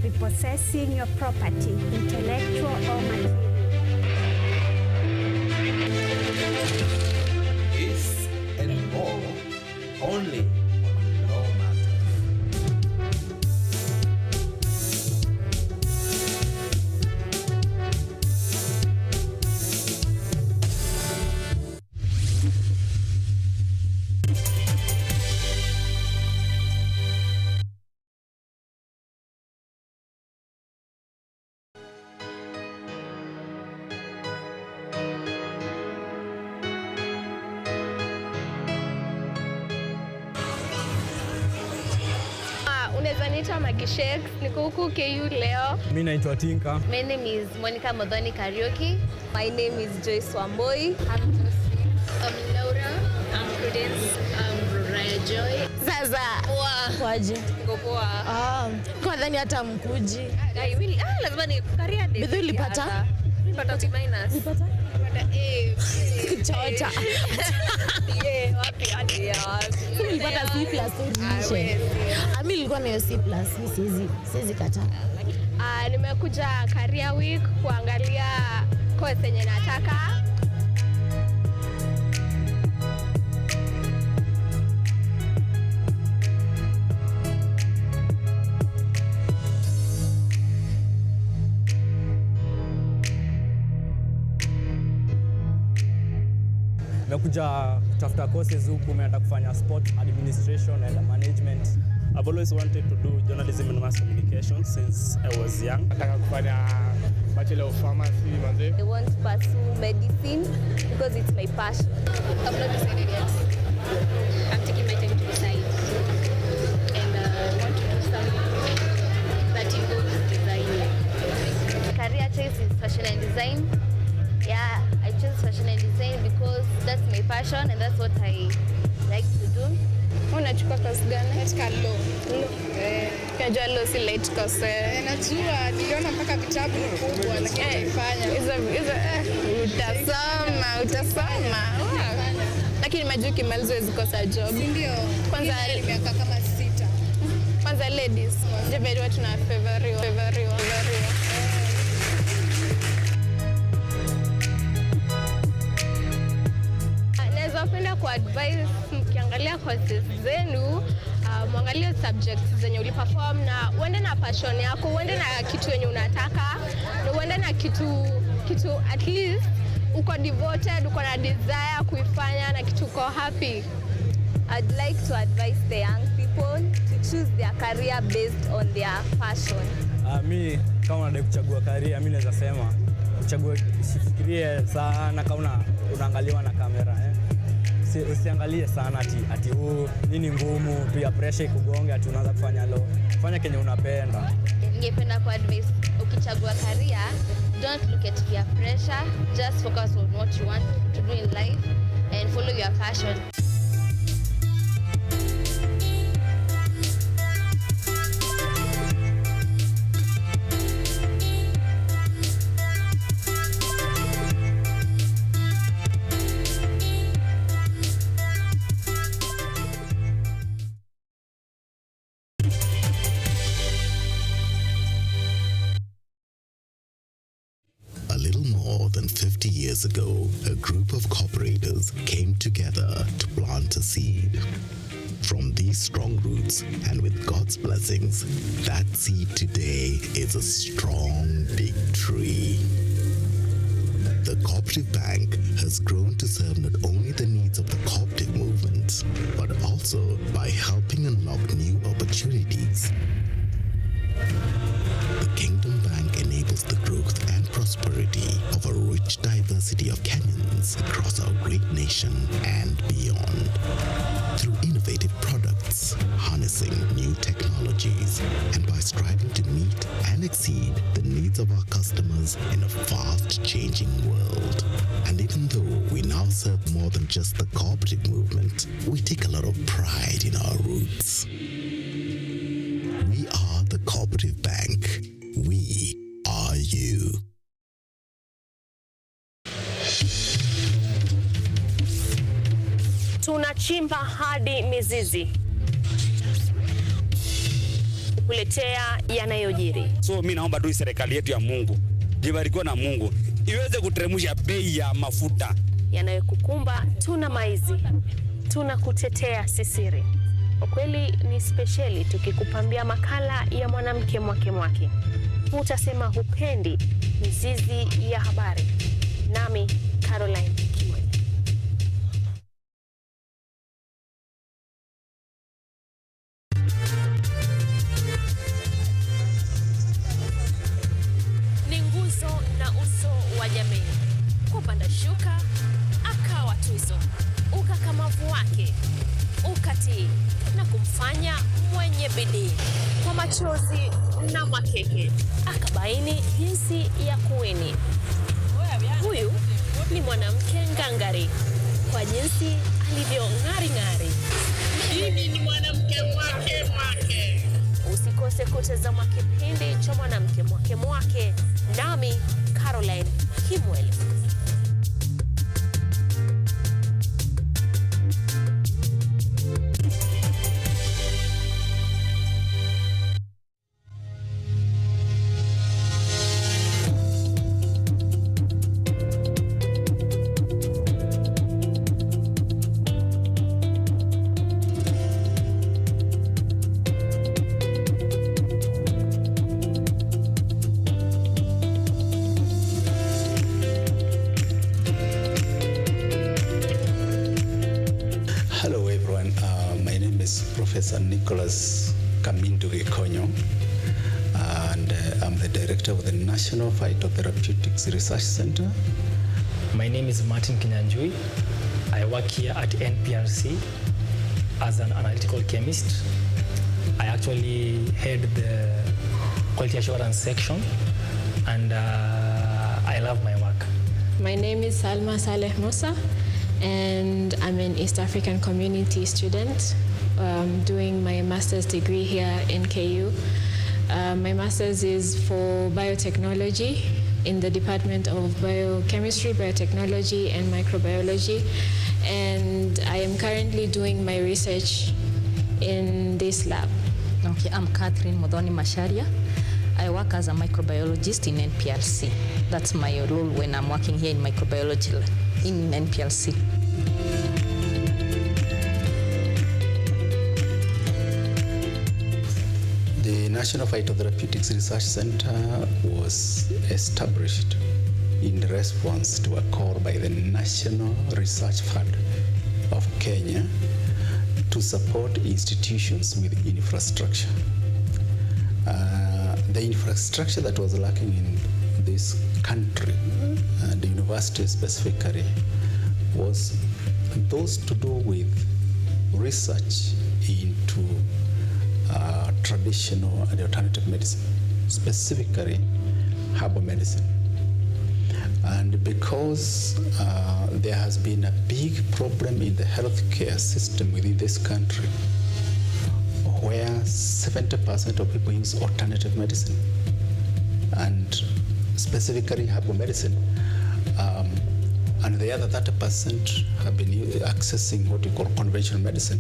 Repossessing your property, intellectual or material. This and more only on Law Matters. Unaweza niita Magishek, niko huku KU leo. Mimi naitwa Tinka. My name is Monica Modhoni Karaoke. My name is Joyce Wamboi. I'm Josie. I'm Laura. I'm Prudence. I'm Raya Joy. Zaza. Kwaje? Niko poa. Kwa dhani hata mkuji. Lazima ni career day. Bidhu ulipata? Nilipata B-. Ulipata? Nilipata A. Kuchota. Wapi hadi ya wapi? Nilipata C+ tulishe. Mimi nilikuwa na C+, siwezi kataa. Nimekuja career week kuangalia course yenye nataka. Nimekuja kutafuta courses huku, nimeenda kufanya sport administration and management. I've always wanted to do journalism and mass communication since I was young. Nataka kufanya Bachelor of Pharmacy manze. I want to pursue medicine because it's my passion. I've not decided yet. I'm taking my time to decide. And I want to do something that involves design. Career choice is fashion and design. Yeah, I chose fashion and design because that's my passion and that's what I like to do. Unachukua course gani? Katika law. Kajua law si light course. Najua, niliona mpaka vitabu kubwa lakini nilifanya. Utasoma. Lakini majua kimalizo huwezi kosa job. Ndio. Kwanza miaka kama 6. Kwanza ladies, jebediwa tunafavoriwa. Naweza penda kuadvise mkiangalia courses zenu, mwangalie subjects zenye uliperform na uende na passion yako, uende na kitu yenye unataka, na uende na kitu at least uko devoted, uko na desire kuifanya na kitu uko happy. I'd like to advise the young people to choose their career based on their passion. Mi kama unadai kuchagua career, mimi naweza sema usifikirie sana kama unaangaliwa na kamera. Usiangalie sana ati nini ngumu, pia pressure ikugonge ati unaanza fanya kenye unapenda. Ningependa kuadvise ukichagua career, don't look at peer pressure, just focus on what you want to do in life and follow your passion. A little more than 50 years ago, a group of cooperators came together to plant a seed. From these strong roots and with God's blessings, that seed today is a strong, big tree. The Cooperative Bank has grown to serve not only the needs of the cooperative movement, but also by helping unlock new opportunities. The Kingdom Bank enables the growth and prosperity of a rich diversity of Kenyans across our great nation and beyond. Through innovative products, harnessing new technologies, and by striving to meet and exceed the needs of our customers in a fast-changing world. And even though we now serve more than just the cooperative movement, we take a lot of pride in our roots. We are the Cooperative Bank. We are you. Tunachimba hadi mizizi kukuletea yanayojiri. So mimi naomba tu serikali yetu ya Mungu, ibarikiwe na Mungu, iweze kuteremsha bei ya mafuta. Yanayokukumba tuna maizi, tunakutetea sisiri. Ukweli ni speciali tukikupambia makala ya mwanamke mwake. Utasema hupendi mizizi ya habari. Nami Caroline Kimwe. Ni nguzo na uso wa jamii. Kupanda shuka, akawa tuzo. Ukakamavu wake, ukatii na kumfanya mwenye bidii. Kwa machozi na makeke, akabaini jinsi ya kuweni. Huyu ni mwanamke ngangari, kwa jinsi alivyo ng'ari. Mimi ni mwanamke mwake. Usikose kutazama kipindi cha mwanamke mwake. Nami Caroline Kimwele. Hello everyone, my name is Professor Nicholas Kamindu Gikonyo, and I'm the director of the National Phytotherapeutics Research Center. My name is Martin Kinyanjui. I work here at NPRC as an analytical chemist. I actually head the quality assurance section, and I love my work. My name is Salma Saleh Musa, and I'm an East African community student doing my master's degree here in KU. My master's is for biotechnology in the Department of Biochemistry, Biotechnology, and Microbiology. And I am currently doing my research in this lab. Okay, I'm Catherine Modoni Masharia. I work as a microbiologist in NPLC. That's my role when I'm working here in microbiology in NPLC. The National Phytotherapeutics Research Center was established in response to a call by the National Research Fund of Kenya to support institutions with infrastructure. The infrastructure that was lacking in this country, the university specifically, was those to do with research into traditional and alternative medicine, specifically herbal medicine. And because there has been a big problem in the healthcare system within this country, where 70% of people use alternative medicine, and specifically herbal medicine, and the other 30% have been accessing what we call conventional medicine.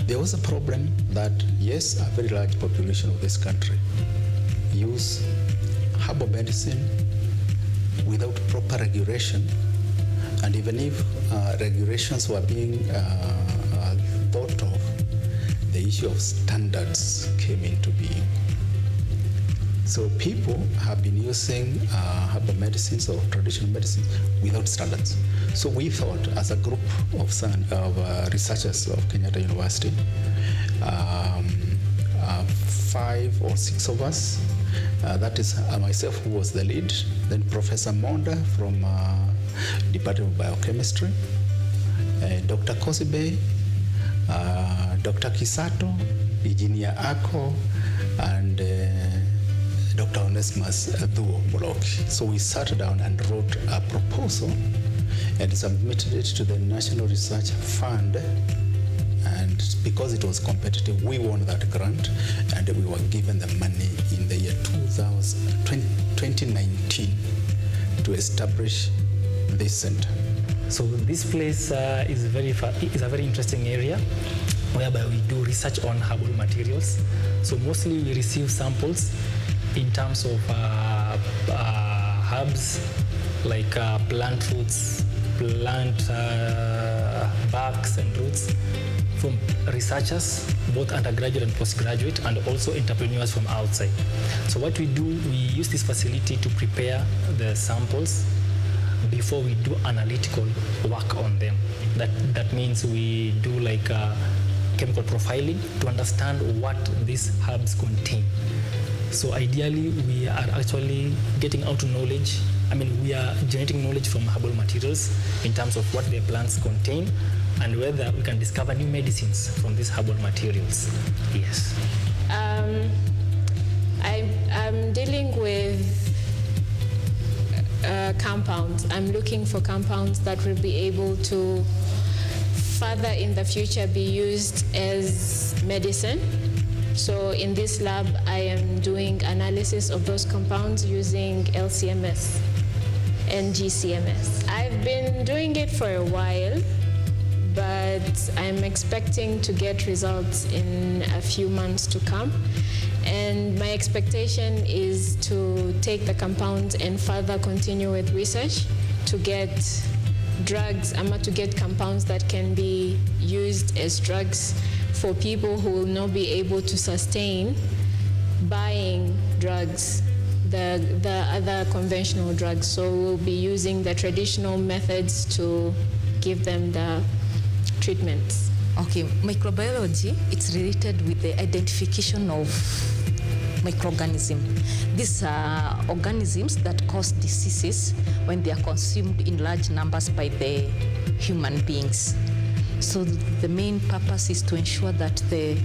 There was a problem that, yes, a very large population of this country use herbal medicine without proper regulation, and even if regulations were being thought of, the issue of standards came into being. So people have been using herbal medicines or traditional medicines without standards. So we thought, as a group of researchers of Kenyatta University, 5 or 6 of us, that is myself, who was the lead, then Professor Monda from Department of Biochemistry, Dr. Kosibe, Dr. Kisato, Engineer Ako, and Dr. Onesimus Dhuo Moloki. So we sat down and wrote a proposal and submitted it to the National Research Fund. And because it was competitive, we won that grant, and we were given the money in the year 2019 to establish this center. So this place is a very interesting area whereby we do research on herbal materials. So mostly we receive samples in terms of herbs like plant roots, plant barks and roots from researchers, both undergraduate and postgraduate, and also entrepreneurs from outside. So what we do, we use this facility to prepare the samples before we do analytical work on them. That means we do like chemical profiling to understand what these herbs contain. So ideally, we are actually getting out knowledge. I mean, we are generating knowledge from herbal materials in terms of what their plants contain and whether we can discover new medicines from these herbal materials. Yes. I'm dealing with compounds. I'm looking for compounds that will be able to further in the future be used as medicine. So in this lab, I am doing analysis of those compounds using LCMS and GCMS. I've been doing it for a while, but I'm expecting to get results in a few months to come. And my expectation is to take the compounds and further continue with research to get drugs, to get compounds that can be used as drugs for people who will not be able to sustain buying drugs, the other conventional drugs. So we'll be using the traditional methods to give them the treatments. Okay, microbiology, it's related with the identification of microorganisms. These are organisms that cause diseases when they are consumed in large numbers by the human beings. So the main purpose is to ensure that the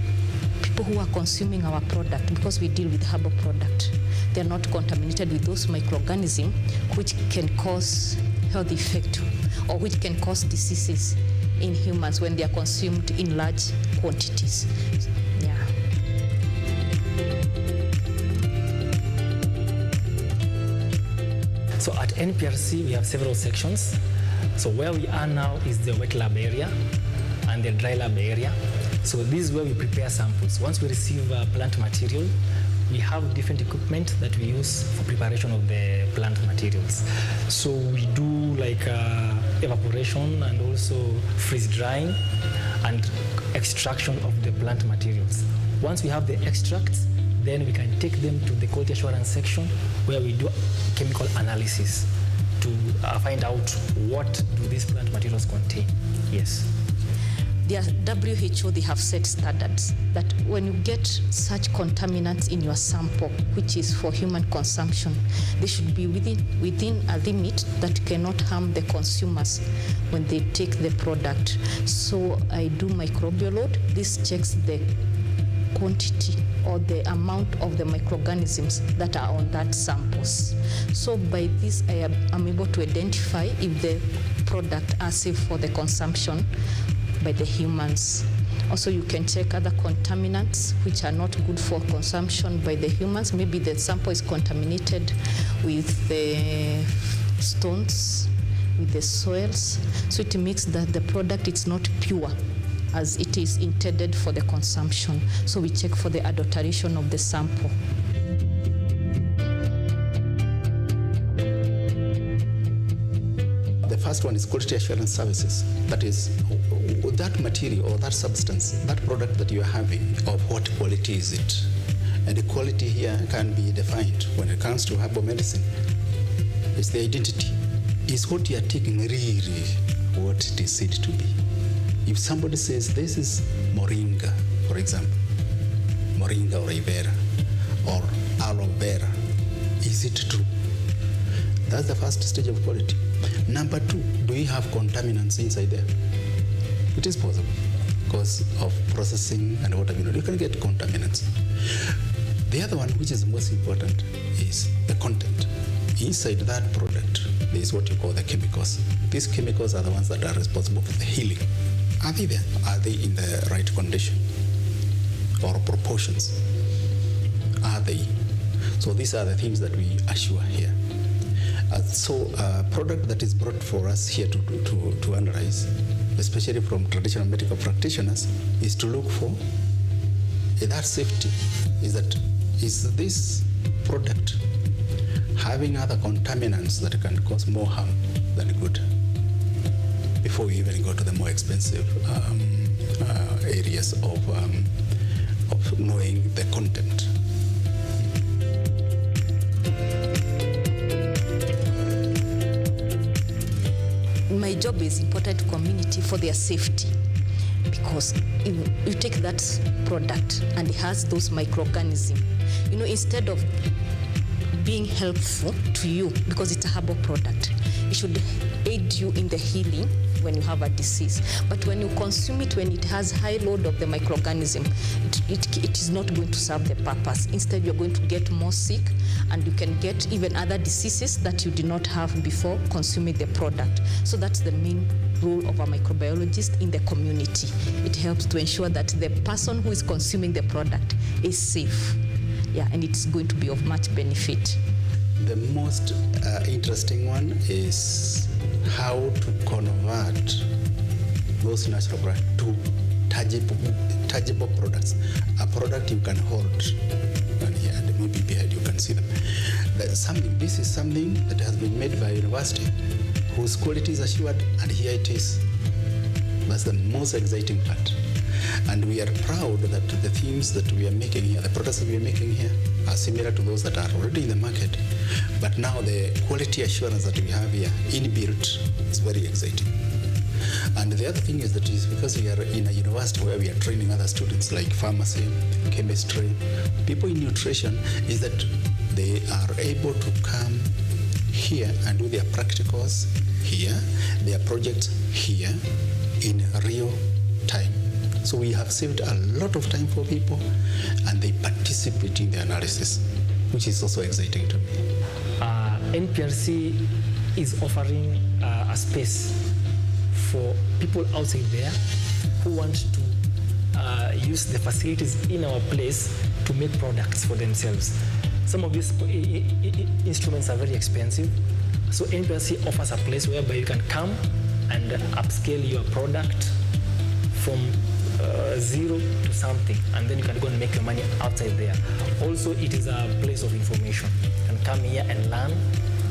people who are consuming our product, because we deal with herbal product, they are not contaminated with those microorganisms which can cause health effect or which can cause diseases in humans when they are consumed in large quantities. Yeah. So at NPRC, we have several sections. So where we are now is the wet lab area and the dry lab area. So this is where we prepare samples. Once we receive plant material, we have different equipment that we use for preparation of the plant materials. So we do like evaporation and also freeze drying and extraction of the plant materials. Once we have the extracts, then we can take them to the quality assurance section where we do chemical analysis to find out what do these plant materials contain. Yes. The WHO, they have set standards that when you get such contaminants in your sample, which is for human consumption, they should be within a limit that cannot harm the consumers when they take the product. So I do microbial load. This checks the quantity or the amount of the microorganisms that are on that samples. So by this, I am able to identify if the product are safe for the consumption by the humans. Also, you can check other contaminants which are not good for consumption by the humans. Maybe the sample is contaminated with the stones, with the soils. So it makes that the product is not pure as it is intended for the consumption. So we check for the adulteration of the sample. The first one is quality assurance services. That is, that material or that substance, that product that you are having, of what quality is it? And the quality here can be defined when it comes to herbal medicine. It's the identity. Is what you are taking really what it is said to be? If somebody says this is moringa, for example, moringa or ivera or aloe vera, is it true? That's the first stage of quality. Number two, do we have contaminants inside there? It is possible because of processing and what have you. You can get contaminants. The other one, which is most important, is the content. Inside that product, there is what you call the chemicals. These chemicals are the ones that are responsible for the healing. Are they there? Are they in the right condition or proportions? Are they? So these are the things that we assure here. So a product that is brought for us here to analyze, especially from traditional medical practitioners, is to look for that safety. Is this product having other contaminants that can cause more harm than good? Before we even go to the more expensive areas of knowing the content. My job is important to community for their safety, because if you take that product and it has those microorganisms, instead of being helpful to you because it's a herbal product, it should aid you in the healing when you have a disease. But when you consume it, when it has high load of the microorganism, it is not going to serve the purpose. Instead, you're going to get more sick, and you can get even other diseases that you did not have before consuming the product. So that's the main role of a microbiologist in the community. It helps to ensure that the person who is consuming the product is safe. Yeah, and it's going to be of much benefit. The most interesting one is how to convert those natural products to tangible products. A product you can hold on here, and maybe behind you can see them. This is something that has been made by a university whose quality is assured, and here it is. That's the most exciting part. And we are proud that the themes that we are making here, the products that we are making here, are similar to those that are already in the market. But now the quality assurance that we have here inbuilt is very exciting. And the other thing is that is because we are in a university where we are training other students like pharmacy, chemistry, people in nutrition, is that they are able to come here and do their practicals here, their projects here in real time. So we have saved a lot of time for people, and they participate in the analysis, which is also exciting to me. NPRC is offering a space for people outside there who want to use the facilities in our place to make products for themselves. Some of these instruments are very expensive, so NPRC offers a place whereby you can come and upscale your product from zero to something, and then you can go and make your money outside there. Also, it is a place of information. You can come here and learn.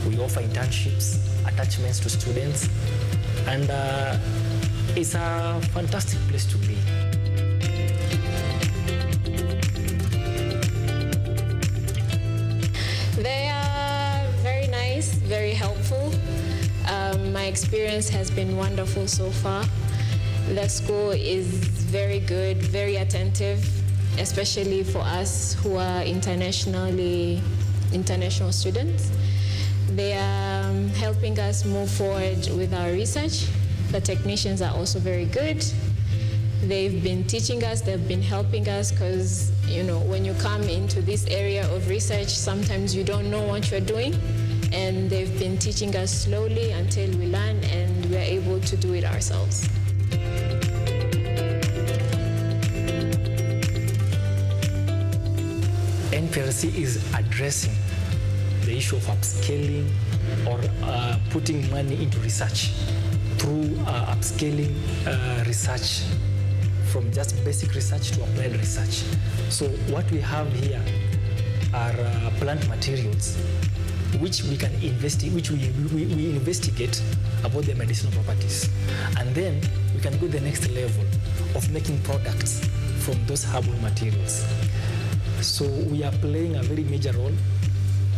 We offer internships, attachments to students, and it's a fantastic place to be. They are very nice, very helpful. My experience has been wonderful so far. The school is very good, very attentive, especially for us who are international students. They are helping us move forward with our research. The technicians are also very good. They've been teaching us, they've been helping us, because when you come into this area of research, sometimes you don't know what you're doing, and they've been teaching us slowly until we learn and we're able to do it ourselves. NPRC is addressing the issue of upscaling or putting money into research through upscaling research from just basic research to applied research. So what we have here are plant materials which we can investigate, which we investigate about their medicinal properties, and then we can go to the next level of making products from those herbal materials. So we are playing a very major role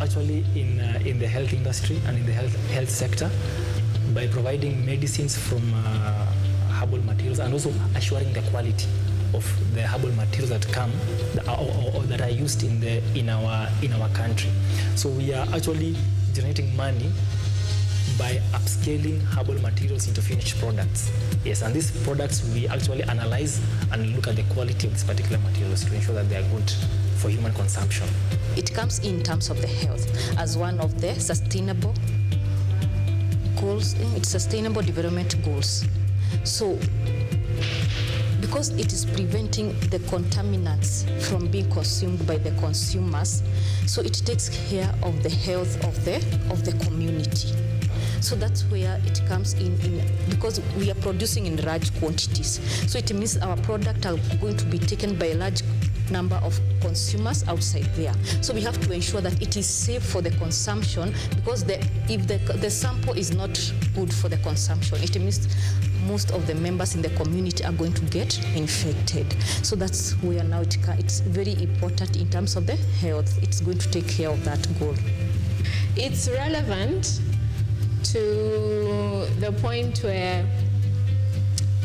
actually in the health industry and in the health sector by providing medicines from herbal materials, and also assuring the quality of the herbal materials that come or that are used in our country. So we are actually generating money by upscaling herbal materials into finished products. Yes, and these products we actually analyze and look at the quality of these particular materials to ensure that they are good for human consumption. It comes in terms of the health as one of the sustainable goals. It's sustainable development goals. So because it is preventing the contaminants from being consumed by the consumers, so it takes care of the health of the community. So that's where it comes in because we are producing in large quantities. So it means our product are going to be taken by a large number of consumers outside there. So we have to ensure that it is safe for the consumption, because if the sample is not good for the consumption, it means most of the members in the community are going to get infected. So that's where now it's very important in terms of the health. It's going to take care of that goal. It's relevant to the point where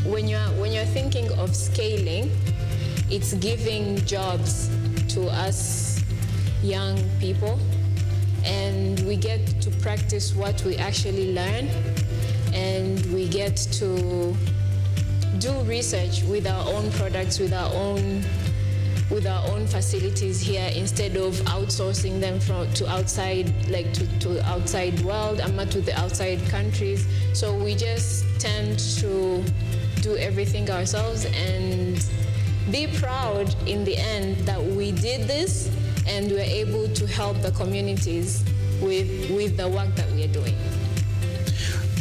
when you're thinking of scaling, it's giving jobs to us young people, and we get to practice what we actually learn, and we get to do research with our own products, with our own facilities here, instead of outsourcing them to outside, like to outside world, to the outside countries. So we just tend to do everything ourselves and be proud in the end that we did this and we're able to help the communities with the work that we are doing.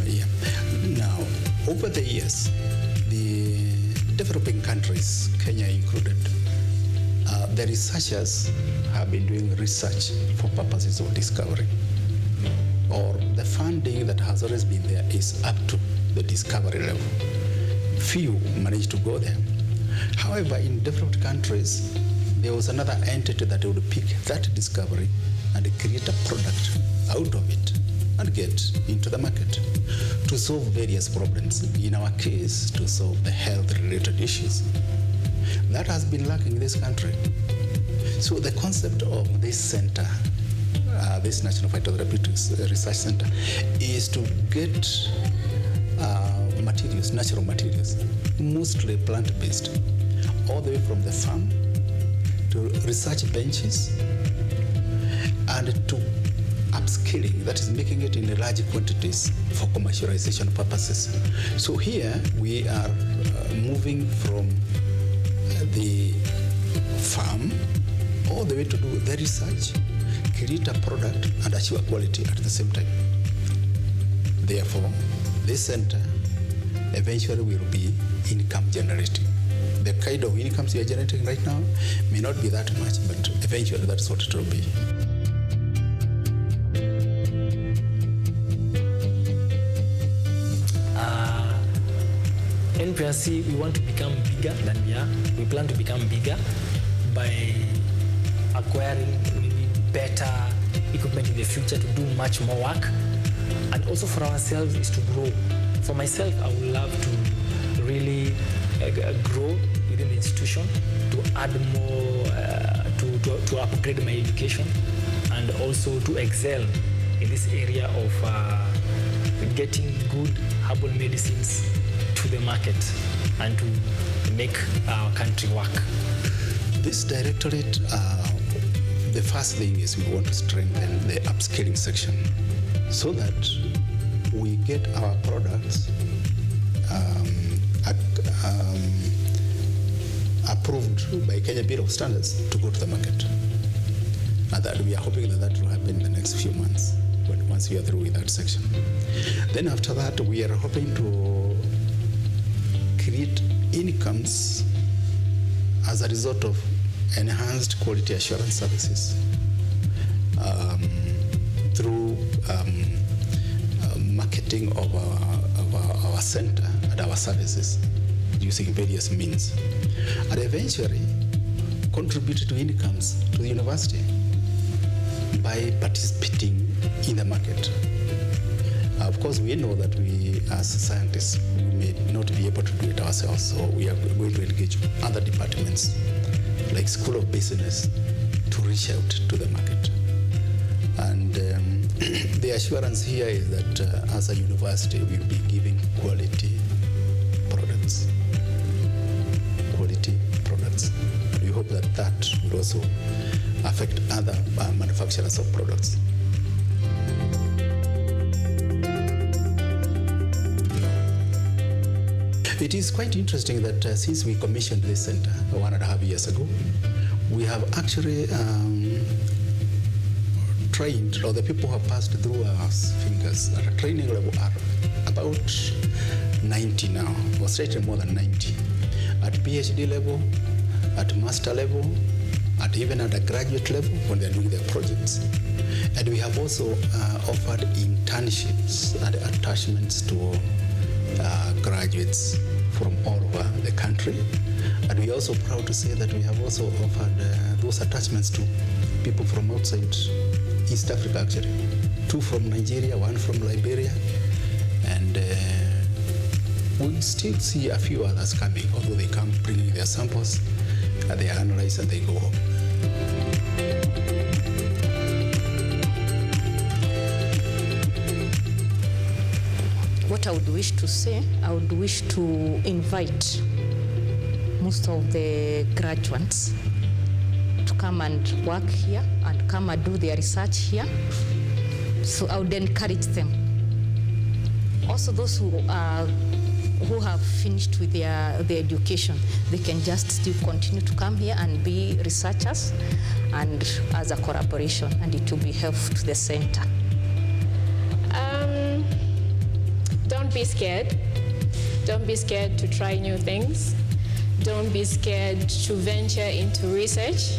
Yeah. Now, over the years, the developing countries, Kenya included, the researchers have been doing research for purposes of discovery, or the funding that has always been there is up to the discovery level. Few manage to go there. However, in developed countries, there was another entity that would pick that discovery and create a product out of it and get into the market to solve various problems. In our case, to solve the health-related issues. That has been lacking in this country. So the concept of this center, this National Phytotherapeutics Research Center, is to get materials, natural materials, mostly plant-based, all the way from the farm to research benches and to upscaling, that is making it in large quantities for commercialization purposes. So here we are moving from the farm all the way to do the research, create a product and achieve quality at the same time. Therefore, this center eventually will be income generating. The kind of incomes you are generating right now may not be that much, but eventually that's what it will be. NPRC, we want to become bigger than we are. We plan to become bigger by acquiring maybe better equipment in the future to do much more work. And also for ourselves is to grow. For myself, I would love to really grow within the institution, to add more, to upgrade my education, and also to excel in this area of getting good herbal medicines to the market and to make our country work. This directorate, the first thing is we want to strengthen the upscaling section so that we get our products approved by Kenya Bureau of Standards to go to the market. And that we are hoping that will happen in the next few months once we are through with that section. Then after that, we are hoping to create incomes as a result of enhanced quality assurance services through marketing of our center and our services using various means, and eventually contribute to incomes to the university by participating in the market. Of course, we know that we, as scientists, we may not be able to do it ourselves, so we are going to engage other departments, like School of Business, to reach out to the market. And the assurance here is that as a university, we'll be giving quality products. Quality products. We hope that that will also affect other manufacturers of products. It is quite interesting that since we commissioned this center 1.5 years ago, we have actually trained, or the people who have passed through our fingers at a training level are about 90 now, or slightly more than 90, at PhD level, at master level, at even at a graduate level when they're doing their projects. And we have also offered internships and attachments to graduates from all over the country. And we are also proud to say that we have also offered those attachments to people from outside East Africa, actually. 2 from Nigeria, 1 from Liberia, and we still see a few others coming, although they come bringing their samples, they are analyzed and they go home. What I would wish to say, I would wish to invite most of the graduates to come and work here and come and do their research here. So I would encourage them. Also those who have finished with their education, they can just still continue to come here and be researchers and as a collaboration, and it will be helpful to the center. Don't be scared. Don't be scared to try new things. Don't be scared to venture into research,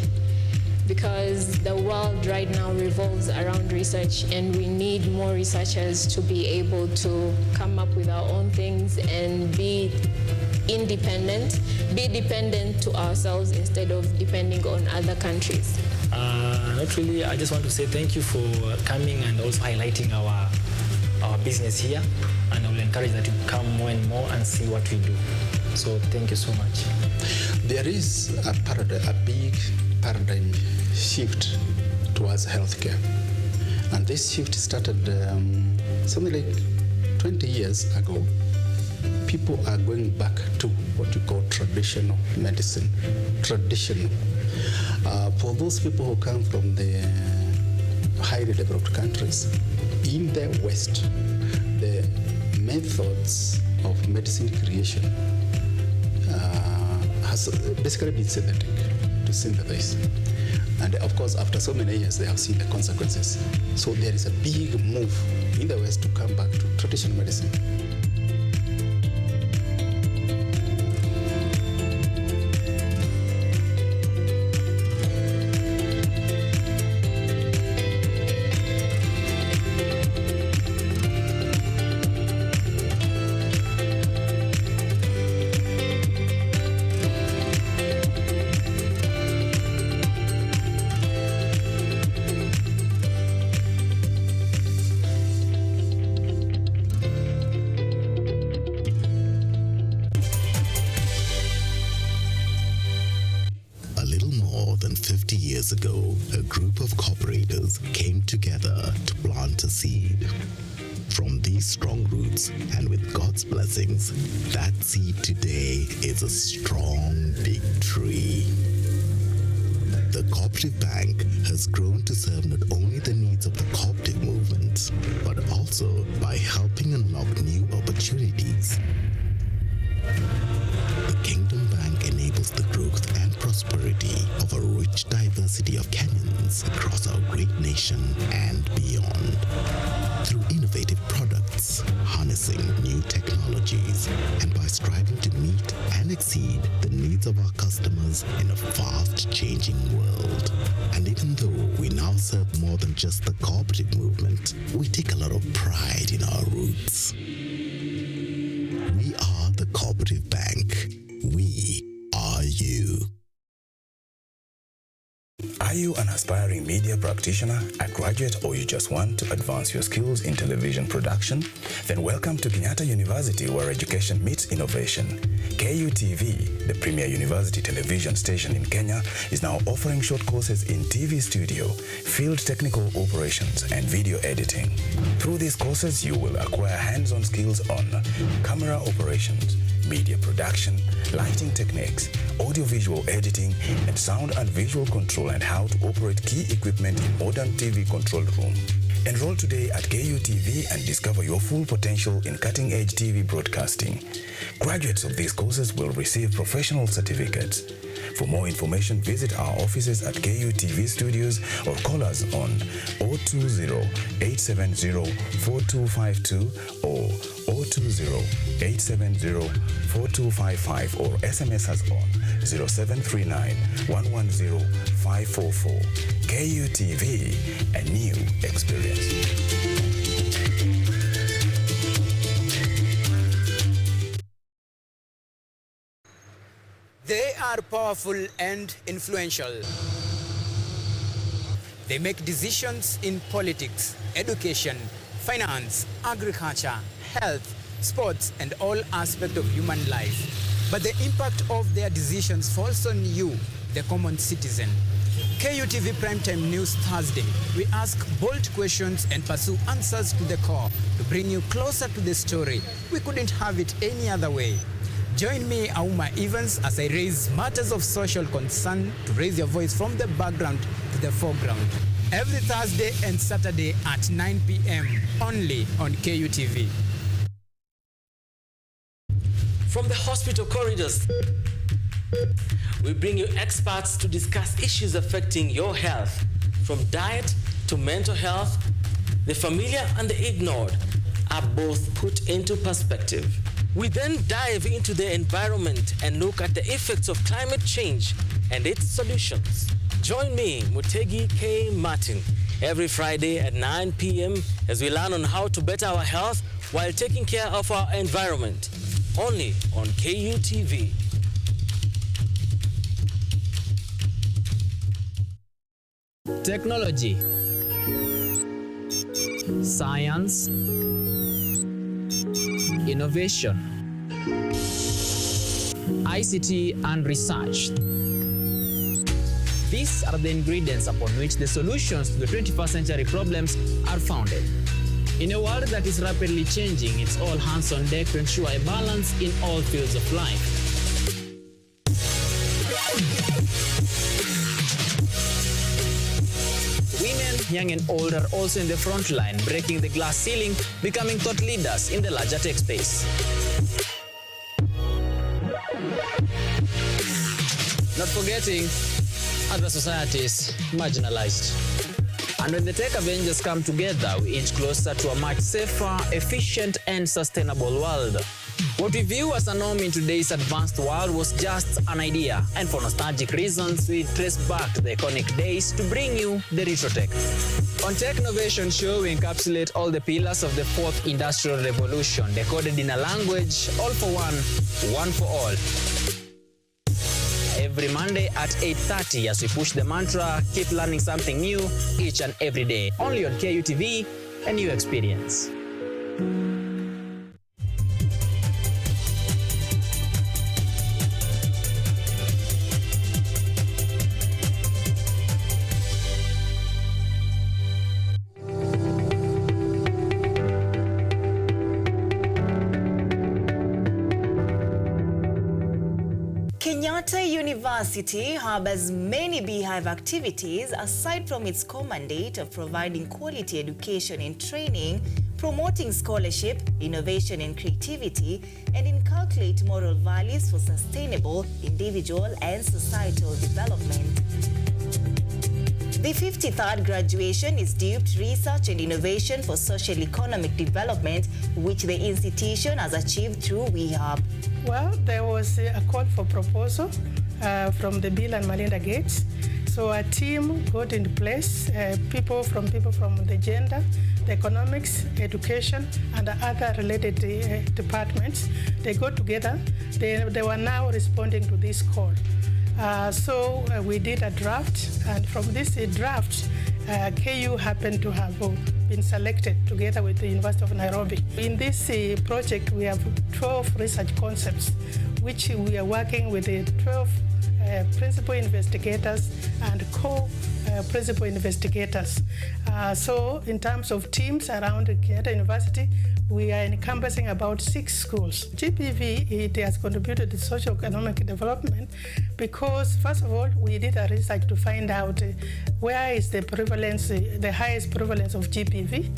because the world right now revolves around research, and we need more researchers to be able to come up with our own things and be independent, be dependent to ourselves instead of depending on other countries. Not really. I just want to say thank you for coming and also highlighting our business here, and I will encourage that you come more and more and see what we do. So thank you so much. There is a big paradigm shift towards healthcare, and this shift started something like 20 years ago. People are going back to what you call traditional medicine. Traditional. For those people who come from the highly developed countries, in the West, the methods of medicine creation has basically been synthetic, to synthesize. And of course, after so many years, they have seen the consequences. So there is a big move in the West to come back to traditional medicine. little more than 50 years ago, a group of cooperators came together to plant a seed. From these strong roots and with God's blessings, that seed today is a strong, big tree. The Cooperative Bank has grown to serve not only the needs of the cooperative movement, but also by helping unlock new opportunities. The Kingdom Bank enables the growth and prosperity of a rich diversity of Kenyans across our great nation and beyond. Through innovative products, harnessing new technologies, and by striving to meet and exceed the needs of our customers in a fast-changing world. And even though we now serve more than just the cooperative movement, we take a lot of pride in our roots. We are the Cooperative Bank. We are you. Are you an aspiring media practitioner, a graduate, or you just want to advance your skills in television production? Then welcome to Kenyatta University, where education meets innovation. KUTV, the premier university television station in Kenya, is now offering short courses in TV studio, field technical operations, and video editing. Through these courses, you will acquire hands-on skills on camera operations, media production, lighting techniques, audiovisual editing, and sound and visual control, and how to operate key equipment in modern TV control room. Enroll today at KUTV and discover your full potential in cutting-edge TV broadcasting. Graduates of these courses will receive professional certificates. For more information, visit our offices at KUTV Studios or call us on 020-870-4252 or 020-870-4255 or SMS us on 0739-110-544. KUTV, a new experience. They are powerful and influential. They make decisions in politics, education, finance, agriculture, health, sports, and all aspects of human life. But the impact of their decisions falls on you, the common citizen. KUTV Primetime News Thursday. We ask bold questions and pursue answers to the core to bring you closer to the story. We couldn't have it any other way. Join me, Auma Evans, as I raise matters of social concern to raise your voice from the background to the foreground. Every Thursday and Saturday at 9 p.m. only on KUTV. From the hospital corridors, we bring you experts to discuss issues affecting your health, from diet to mental health. The familiar and the ignored are both put into perspective. We then dive into the environment and look at the effects of climate change and its solutions. Join me, Mutegi K. Martin, every Friday at 9 p.m. as we learn on how to better our health while taking care of our environment. Only on KUTV. Technology, science, innovation, ICT, and research. These are the ingredients upon which the solutions to the 21st century problems are founded. In a world that is rapidly changing, it's all hands on deck to ensure a balance in all fields of life. Women, young and old, are also in the front line, breaking the glass ceiling, becoming thought leaders in the larger tech space. Not forgetting other societies marginalized. And when the tech Avengers come together, we inch closer to a much safer, efficient, and sustainable world. What we view as a norm in today's advanced world was just an idea, and for nostalgic reasons, we trace back to the iconic days to bring you the retro tech. On Tech Innovation Show, we encapsulate all the pillars of the fourth industrial revolution, decoded in a language, all for one for all. Every Monday at 8:30 as we push the mantra, keep learning something new each and every day. Only on KUTV, a new experience. Kenyatta University harbors many beehive activities aside from its core mandate of providing quality education and training, promoting scholarship, innovation and creativity, and inculcate moral values for sustainable individual and societal development. The 53rd graduation is dubbed Research and Innovation for Social Economic Development, which the institution has achieved through WeHub. Well, there was a call for proposal from the Bill and Melinda Gates. So a team got into place, people from the gender, the economics, education, and the other related departments. They got together. They were now responding to this call. So we did a draft, and from this draft, KU happened to have been selected together with the University of Nairobi. In this project, we have 12 research concepts, which we are working with the 12 principal investigators and co-principal investigators. So in terms of teams around Kenyatta University, we are encompassing about 6 schools. GPV, it has contributed to socio-economic development because, first of all, we did a research to find out where is the prevalence, the highest prevalence of GPV.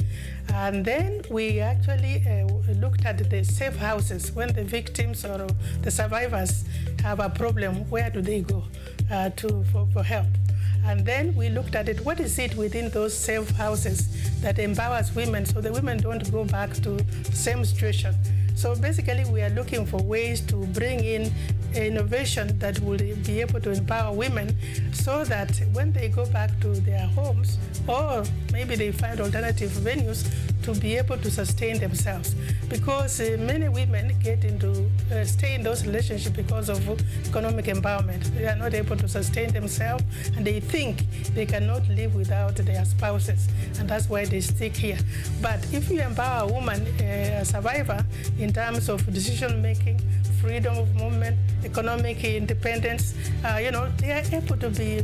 And then we actually looked at the safe houses. When the victims or the survivors have a problem, where do they go for help? And then we looked at it, what is it within those safe houses that empowers women so the women don't go back to the same situation. So basically we are looking for ways to bring in innovation that will be able to empower women so that when they go back to their homes, or maybe they find alternative venues to be able to sustain themselves. Because many women get into, stay in those relationships because of economic empowerment. They are not able to sustain themselves and they think they cannot live without their spouses. And that's why they stick here. But if you empower a woman, a survivor, in terms of decision making, freedom of movement, economic independence, they are able to be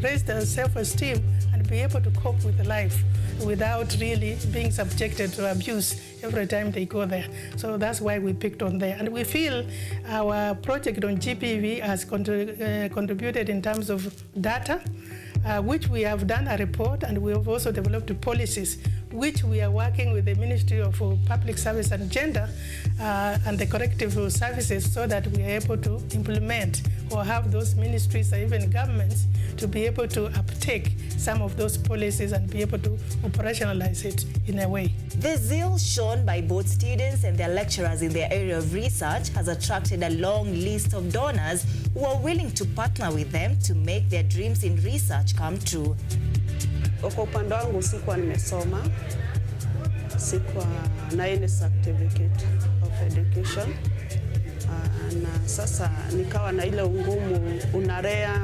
raise their self-esteem and be able to cope with life without really being subjected to abuse every time they go there. So that's why we picked on there. And we feel our project on GPV has contributed in terms of data, which we have done a report, and we have also developed policies, which we are working with the Ministry of Public Service and Gender and the corrective services so that we are able to implement or have those ministries or even governments to be able to uptake some of those policies and be able to operationalize it in a way. The zeal shown by both students and their lecturers in their area of research has attracted a long list of donors who are willing to partner with them to make their dreams in research come true. Kwa upande wangu sikuwa nimesoma, sikuwa na any certificate of education, na sasa nikawa na ile ungumu, unarea,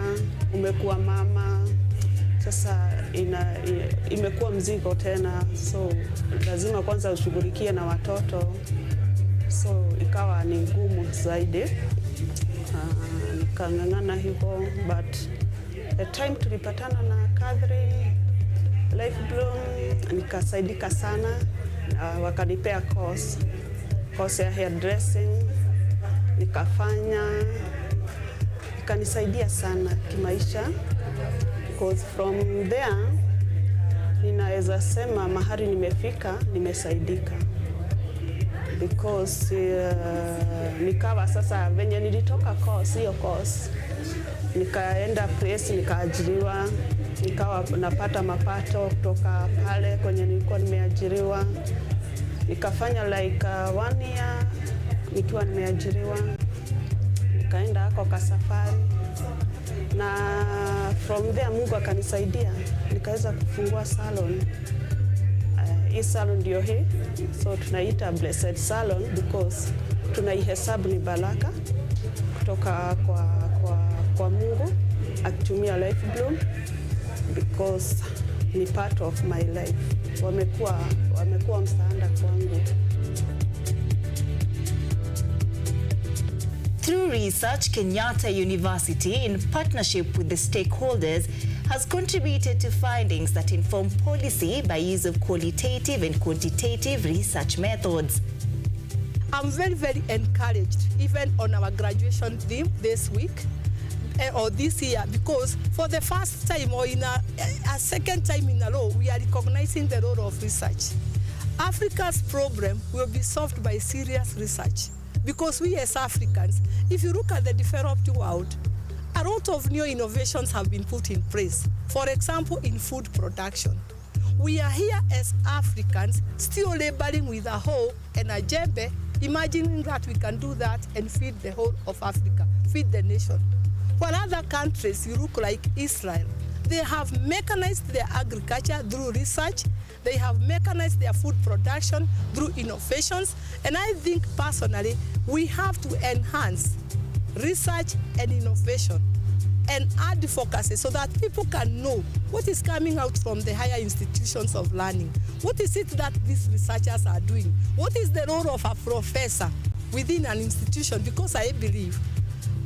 umekuwa mama, sasa imekuwa mzigo tena, so lazima kwanza ushughulikie na watoto, so ikawa ni ngumu zaidi, nikang'ang'ana hivyo, but the time tulipatana na Catherine Life Bloom, nikasaidika sana, wakanipea course ya hairdressing, nikafanya, ikanisaidia sana kimaisha, because from there ninaweza sema mahali nimefika, nimesaidika, because nikawa sasa venye nilitoka hiyo course, nikaenda press, nikaajiriwa, nikawa napata mapato kutoka pale kwenye nilikuwa nimeajiriwa, nikafanya like 1 year nikiwa nimeajiriwa, nikaenda hako kasafari, na from there Mungu akanisaidia, nikaweza kufungua salon. Hii salon ndio hii, so tunaita Blessed Salon because tunaihesabu ni baraka kutoka kwa Mungu akitumia Life Bloom, because ni part of my life. Wamekuwa msaada kwangu. Through research, Kenyatta University, in partnership with the stakeholders, has contributed to findings that inform policy by use of qualitative and quantitative research methods. I'm very, very encouraged, even on our graduation theme this week or this year, because for the first time or in a second time in a row, we are recognizing the role of research. Africa's problem will be solved by serious research, because we as Africans, if you look at the developed world, a lot of new innovations have been put in place. For example, in food production. We are here as Africans still laboring with a hoe and a jembe, imagining that we can do that and feed the whole of Africa, feed the nation. While other countries, you look like Israel, they have mechanized their agriculture through research, they have mechanized their food production through innovations, and I think personally, we have to enhance research and innovation and advocacy so that people can know what is coming out from the higher institutions of learning. What is it that these researchers are doing? What is the role of a professor within an institution? Because I believe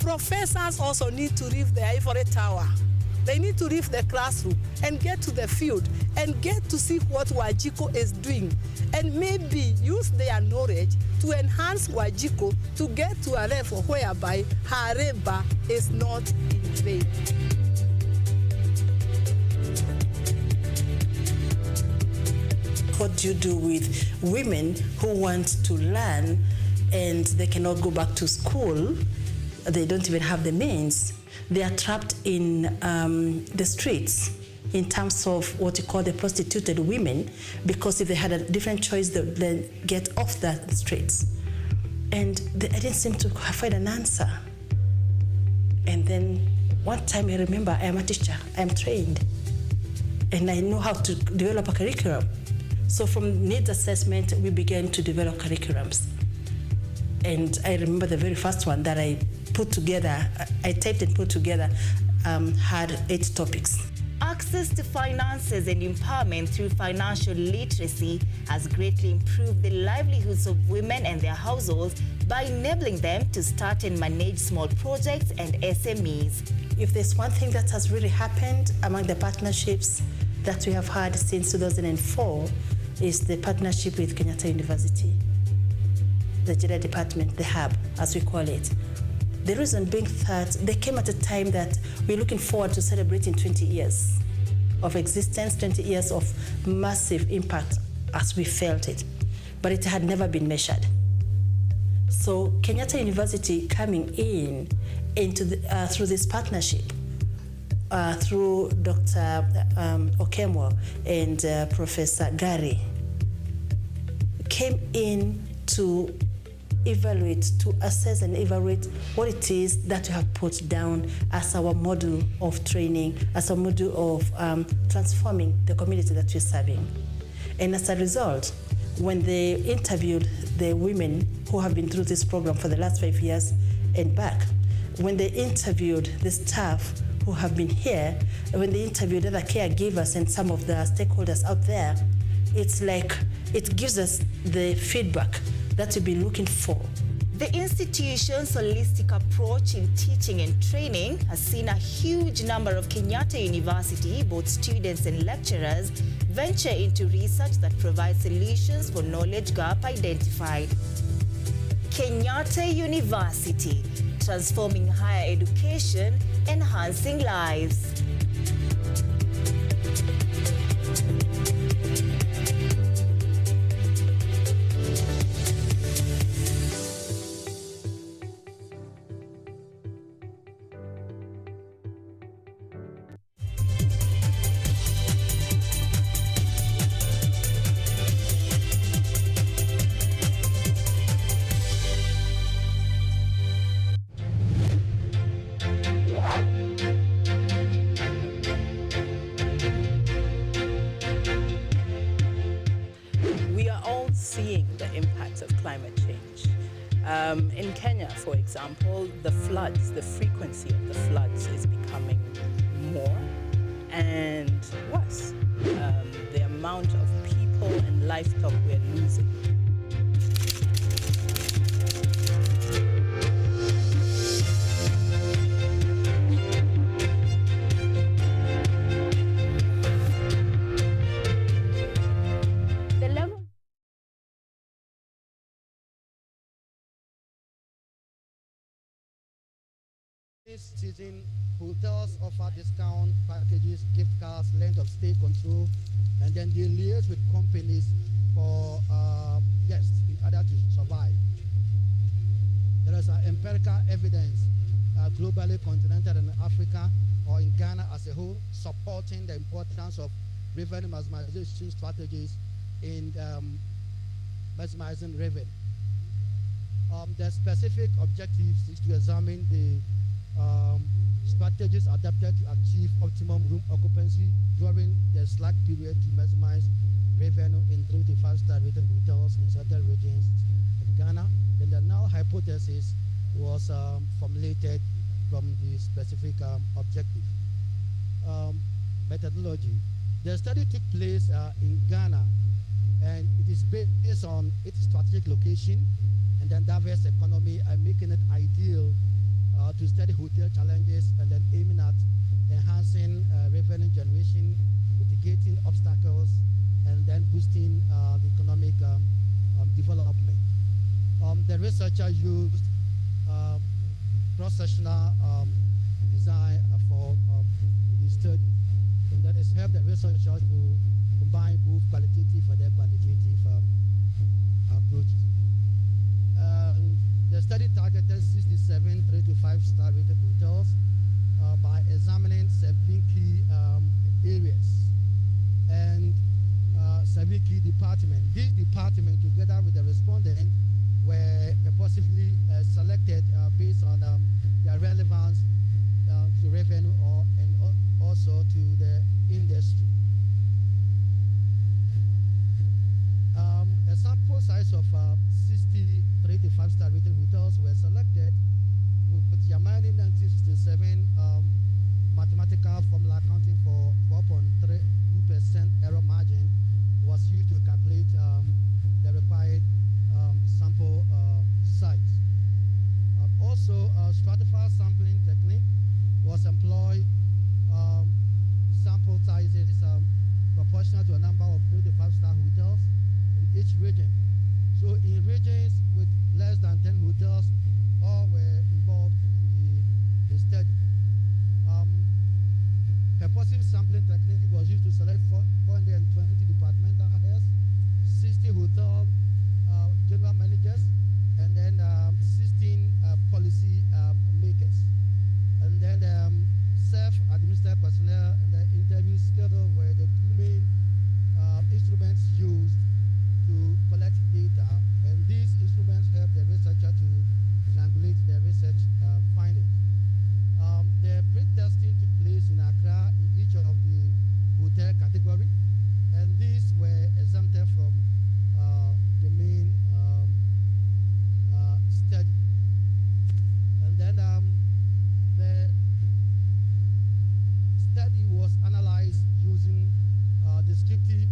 professors also need to leave the ivory tower. They need to leave the classroom and get to the field and get to see what Wajiko is doing and maybe use their knowledge to enhance Wajiko to get to a level whereby her labor is not in vain. What do you do with women who want to learn and they cannot go back to school? They don't even have the means. They are trapped in the streets in terms of what you call the prostituted women, because if they had a different choice, they would then get off the streets. And I didn't seem to find an answer. And then one time I remember, I am a teacher, I am trained, and I know how to develop a curriculum. So from needs assessment, we began to develop curriculums. And I remember the very first one that I put together, I typed and put together, had 8 topics. Access to finances and empowerment through financial literacy has greatly improved the livelihoods of women and their households by enabling them to start and manage small projects and SMEs. If there's one thing that has really happened among the partnerships that we have had since 2004 is the partnership with Kenyatta University, the gender department, the hub, as we call it. The reason being that they came at a time that we're looking forward to celebrating 20 years of existence, 20 years of massive impact as we felt it, but it had never been measured. So Kenyatta University coming in into through this partnership, through Dr. Okemwo and Professor Gary, came in to evaluate, to assess and evaluate what it is that we have put down as our model of training, as a model of transforming the community that we're serving. And as a result, when they interviewed the women who have been through this program for the last 5 years and back, when they interviewed the staff who have been here, when they interviewed other caregivers and some of the stakeholders out there, it's like it gives us the feedback that we've been looking for. The institution's holistic approach in teaching and training has seen a huge number of Kenyatta University, both students and lecturers, venture into research that provides solutions for knowledge gap identified. Kenyatta University, transforming higher education, enhancing lives. In Kenya, for example, the floods, the frequency of the floods is becoming more and worse. The amount of people and livestock we're losing This season, hotels offer discount packages, gift cards, length of stay control, and then they liaise with companies for guests in order to survive. There is empirical evidence globally, continental in Africa or in Ghana as a whole, supporting the importance of revenue maximization strategies in maximizing revenue. The specific objectives is to examine the strategies adapted to achieve optimum room occupancy during the slack period to maximize revenue in 3 to 5 star rated hotels in certain regions in Ghana. Then the null hypothesis was formulated from the specific objective. Methodology. The study took place in Ghana, and it is based on its strategic location and then diverse economy, and making it ideal to study hotel challenges and then aiming at enhancing revenue generation, mitigating obstacles, and then boosting the economic development. The researcher used cross-sectional design for the study, and that has helped the researchers to combine both qualitative and quantitative approaches. The study targeted 67 3 to 5 star rated hotels by examining 7 key areas and 7 key departments. These departments, together with the respondent, were possibly selected based on their relevance to revenue and also to the industry. A sample size of 63 to 5 star rated hotels were selected, with Yamani 1967 mathematical formula accounting for 4.32% error margin was used to calculate the required sample size. Also, stratified sampling technique was employed. Sample sizes proportional to a number of 3 to 5 star hotels in each region. So in regions with less than 10 hotels, all were involved in the study. Purposive sampling technique was used to select 420 departmental heads, 60 hotel general managers, and then 16 policy makers. And then self-administered personnel and the interview schedule were the 2 main instruments used to collect data, and these instruments help the researcher to triangulate the research findings. The pre-testing took place in Accra in each of the hotel category, and these were exempted from the main study. And then the study was analyzed using descriptive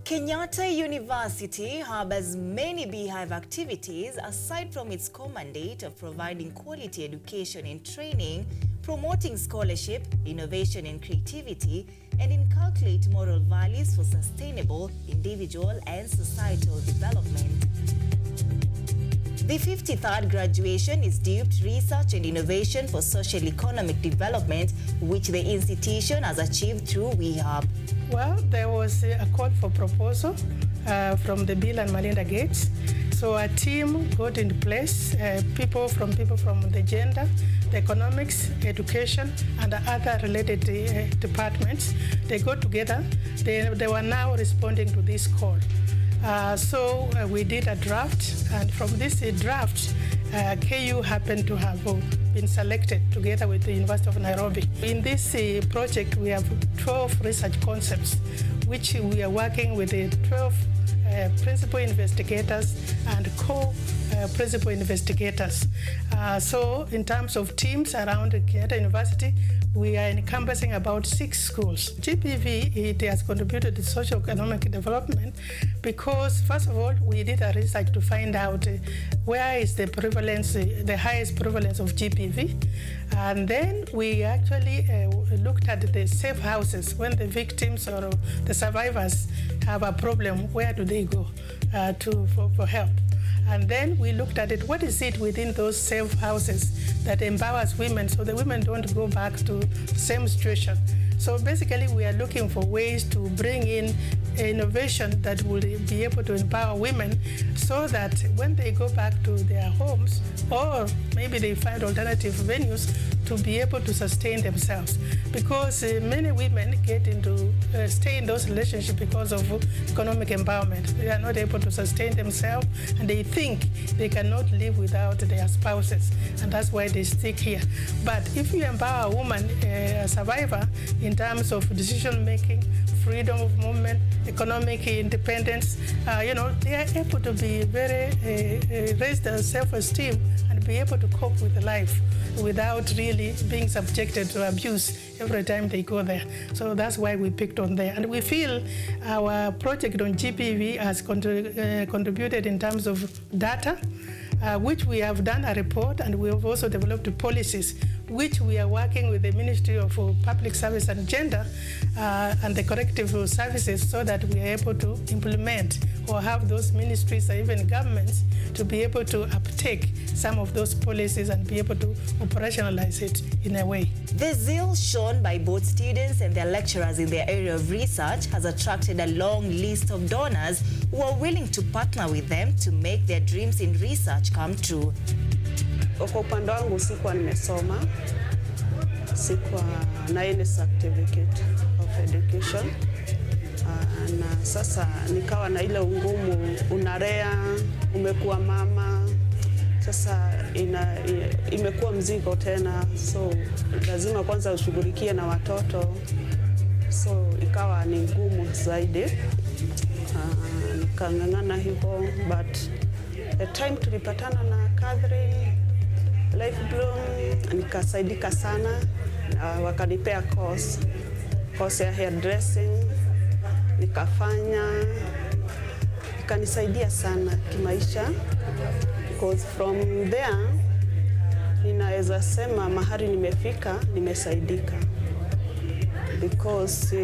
Kenyatta University harbors many beehive activities aside from its core mandate of providing quality education and training, promoting scholarship, innovation and creativity, and inculcate moral values for sustainable individual and societal development. The 53rd graduation is dubbed Research and Innovation for Social Economic Development, which the institution has achieved through WeHub. Well, there was a call for proposal from the Bill and Melinda Gates. So a team got into place, people from the gender, the economics, education, and the other related departments. They got together. They were now responding to this call. So we did a draft, and from this draft, KU happened to have been selected together with the University of Nairobi. In this project, we have 12 research concepts, which we are working with the 12 principal investigators and co-principal investigators. So in terms of teams around Kenyatta University, we are encompassing about 6 schools. GPV, it has contributed to socio-economic development because, first of all, we did a research to find out where is the prevalence, the highest prevalence of GPV. And then we actually looked at the safe houses. When the victims or the survivors have a problem, where do they go for help? And then we looked at it, what is it within those safe houses that empowers women so the women don't go back to the same situation. So basically we are looking for ways to bring in innovation that will be able to empower women so that when they go back to their homes, or maybe they find alternative venues to be able to sustain themselves. Because many women get into, stay in those relationships because of economic empowerment. They are not able to sustain themselves and they think they cannot live without their spouses. And that's why they stick here. But if you empower a woman, a survivor, in terms of decision making, freedom of movement, economic independence, they are able to be raise their self-esteem and be able to cope with life without really being subjected to abuse every time they go there. So that's why we picked on there. And we feel our project on GPV has contributed in terms of data, which we have done a report, and we have also developed policies, which we are working with the Ministry of Public Service and Gender and the corrective services so that we are able to implement or have those ministries or even governments to be able to uptake some of those policies and be able to operationalize it in a way. The zeal shown by both students and their lecturers in their area of research has attracted a long list of donors who are willing to partner with them to make their dreams in research come true. Kwa upande wangu sikuwa nimesoma, sikuwa na any certificate of education. Na sasa nikawa na ile ungumu, unarea, umekuwa mama, sasa imekuwa mzigo tena, so lazima kwanza ushughulikie na watoto, so ikawa ni ngumu zaidi. Nikang'ang'ana hivyo, but the time tulipatana na Catherine Life Bloom, nikasaidika sana, wakanipea course ya hairdressing, nikafanya, ikanisaidia sana kimaisha, because from there ninaweza sema mahali nimefika nimesaidika, because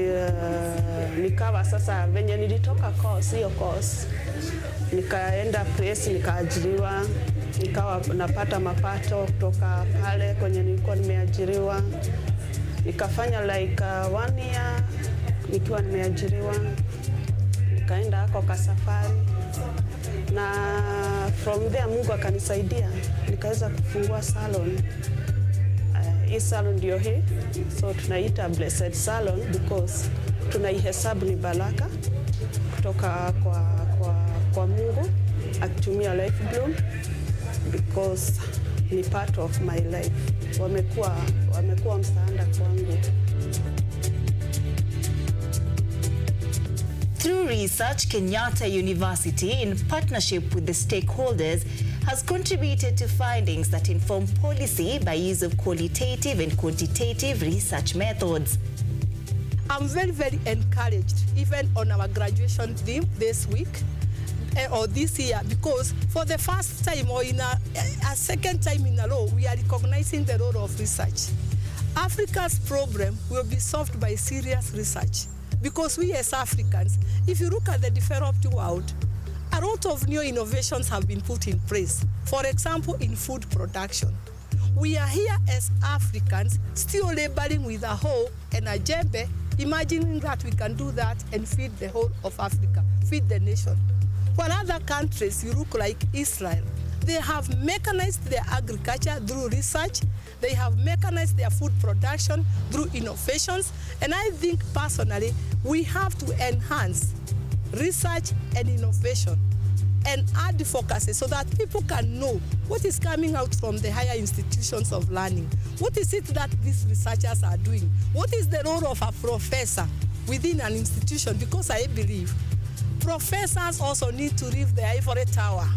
nikawa sasa venye nilitoka hiyo course nikaenda press, nikaajiriwa, nikawa napata mapato kutoka pale kwenye nilikuwa nimeajiriwa, nikafanya like 1 year nikiwa nimeajiriwa, nikaenda hako kasafari, na from there Mungu akanisaidia, nikaweza kufungua salon. Hii salon ndio hii, so tunaita Blessed Salon because tunaihesabu ni baraka kutoka kwa Mungu akitumia Life Bloom, because ni part of my life. Wamekuwa msaada kwangu. Through research, Kenyatta University, in partnership with the stakeholders, has contributed to findings that inform policy by use of qualitative and quantitative research methods. I'm very, very encouraged, even on our graduation theme this week, or this year, because for the first time or in a second time in a row, we are recognizing the role of research. Africa's problem will be solved by serious research, because we as Africans, if you look at the developed world, a lot of new innovations have been put in place. For example, in food production. We are here as Africans still laboring with a hoe and a djembe, imagining that we can do that and feed the whole of Africa, feed the nation. When other countries, you look like Israel, they have mechanized their agriculture through research, they have mechanized their food production through innovations, and I think personally, we have to enhance research and innovation, and advocacy so that people can know what is coming out from the higher institutions of learning. What is it that these researchers are doing? What is the role of a professor within an institution? Because I believe professors also need to leave the ivory tower.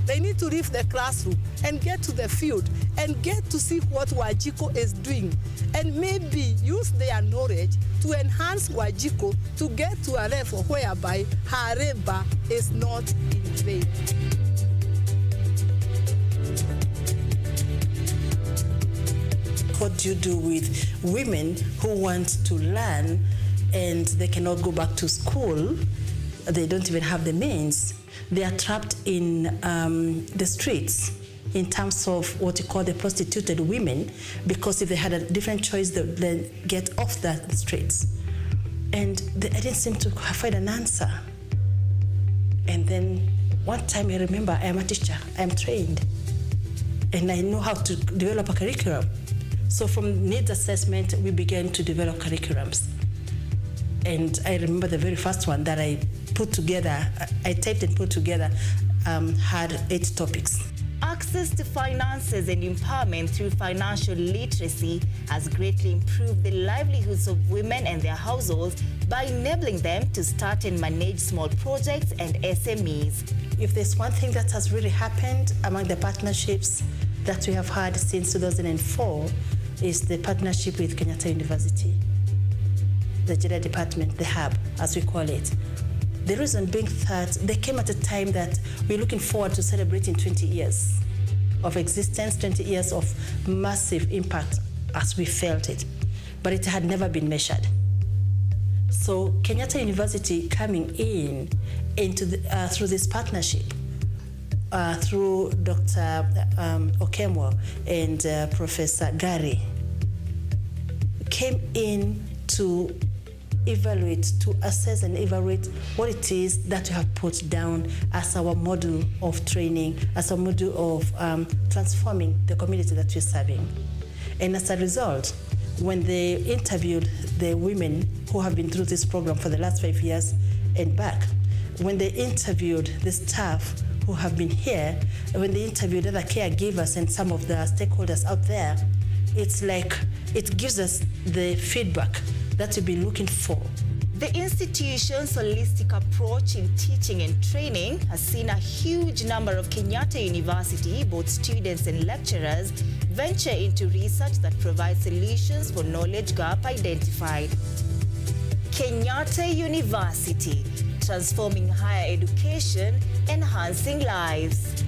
They need to leave the classroom and get to the field and get to see what Wajiko is doing and maybe use their knowledge to enhance Wajiko to get to a level whereby her labor is not in vain. What do you do with women who want to learn and they cannot go back to school? They don't even have the means. They are trapped in the streets in terms of what you call the prostituted women, because if they had a different choice, they'd get off the streets. And I didn't seem to find an answer. And then one time I remember I am a teacher, I am trained, and I know how to develop a curriculum. So from needs assessment, we began to develop curriculums. And I remember the very first one that I put together, I typed and put together, had 8 topics. Access to finances and empowerment through financial literacy has greatly improved the livelihoods of women and their households by enabling them to start and manage small projects and SMEs. If there's one thing that has really happened among the partnerships that we have had since 2004 is the partnership with Kenyatta University, the gender department, the hub, as we call it. The reason being that they came at a time that we're looking forward to celebrating 20 years of existence, 20 years of massive impact as we felt it, but it had never been measured. So Kenyatta University coming in into through this partnership, through Dr. Okemwo and Professor Gary, came in to evaluate, to assess and evaluate what it is that we have put down as our model of training, as a model of transforming the community that we're serving. And as a result, when they interviewed the women who have been through this program for the last 5 years and back, when they interviewed the staff who have been here, when they interviewed other caregivers and some of the stakeholders out there, it's like it gives us the feedback that we've been looking for. The institution's holistic approach in teaching and training has seen a huge number of Kenyatta University, both students and lecturers, venture into research that provides solutions for knowledge gap identified. Kenyatta University, transforming higher education, enhancing lives.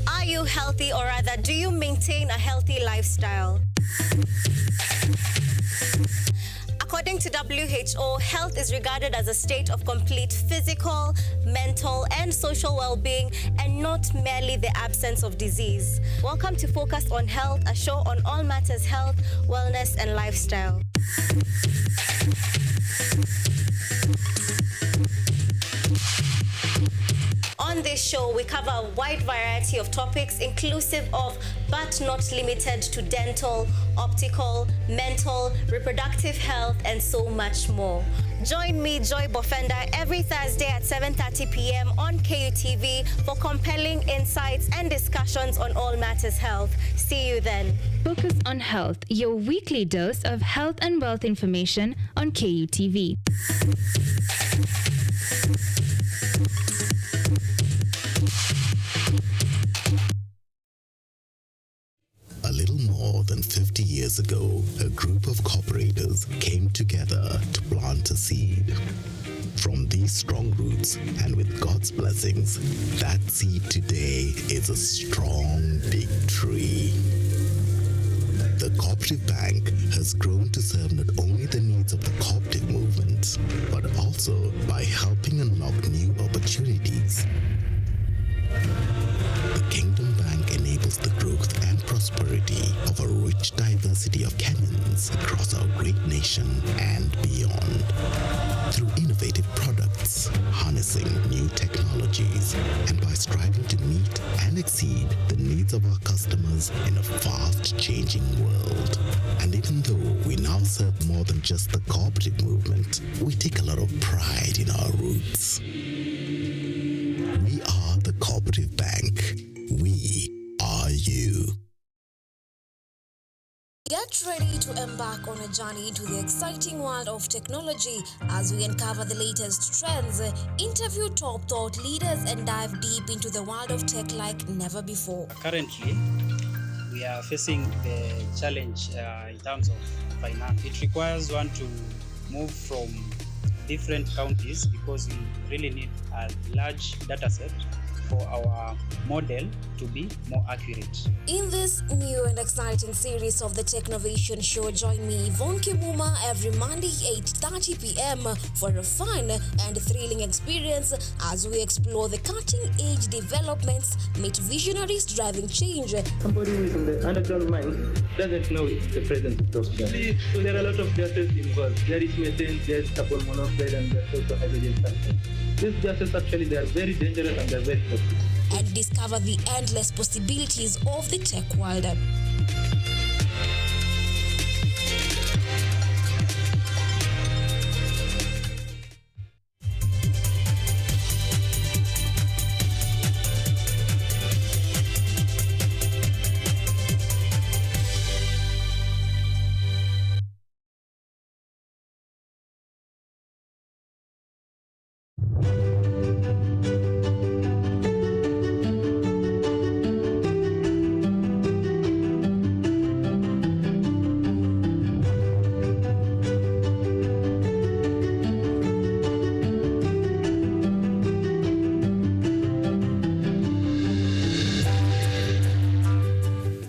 Are you healthy, or rather, do you maintain a healthy lifestyle? According to WHO, health is regarded as a state of complete physical, mental, and social well-being, and not merely the absence of disease. Welcome to Focus on Health, a show on all matters health, wellness, and lifestyle. On this show, we cover a wide variety of topics, inclusive of, but not limited to, dental, optical, mental, reproductive health, and so much more. Join me, Joy Bofenda, every Thursday at 7:30 p.m. on KUTV for compelling insights and discussions on all matters health. See you then. Focus on Health, your weekly dose of health and wealth information on KUTV. A little more than 50 years ago, a group of cooperators came together to plant a seed. From these strong roots, and with God's blessings, that seed today is a strong, big tree. The Cooperative Bank has grown to serve not only the needs of the cooperative movement, but also by helping unlock new opportunities. The Kingdom Bank enables the growth and prosperity of a rich diversity of Kenyans across our great nation and beyond. Through innovative products, harnessing new technologies, and by striving to meet and exceed the needs of our customers in a fast-changing world. And even though we now serve more than just the cooperative movement, we take a lot of pride in our roots. We are the Cooperative Bank. We are you. Get ready to embark on a journey into the exciting world of technology as we uncover the latest trends, interview top thought leaders, and dive deep into the world of tech like never before. Currently, we are facing the challenge in terms of finance. It requires one to move from different counties because we really need a large data set for our model to be more accurate. In this new and exciting series of the Technovation Show, join me, Yvonne Kimuma, every Monday, 8:30 p.m. for a fun and thrilling experience as we explore the cutting-edge developments, meet visionaries driving change. Somebody who is in the underground mine doesn't know the presence of those gases. So there are a lot of gases involved. There is methane, there is carbon monoxide, and there's also hydrogen sulfide. These gases actually, they are very dangerous and they're very toxic. And discover the endless possibilities of the tech world.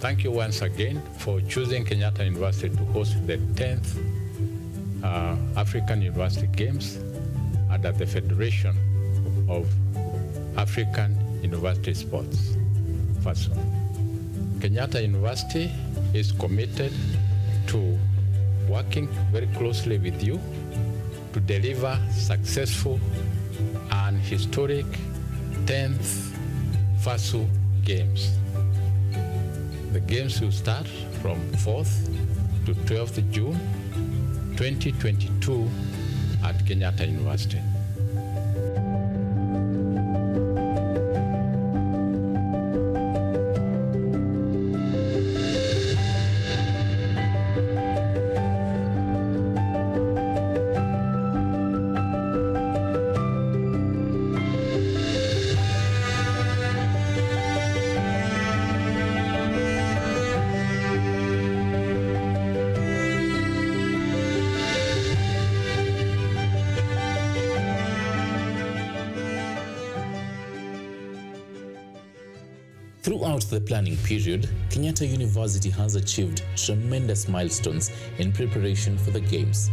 Thank you once again for choosing Kenyatta University to host the 10th African University Games under the Federation of African University Sports, FASO. Kenyatta University is committed to working very closely with you to deliver successful and historic 10th FASO Games. The games will start from 4th to 12th June 2022 at Kenyatta University. Throughout the planning period, Kenyatta University has achieved tremendous milestones in preparation for the Games.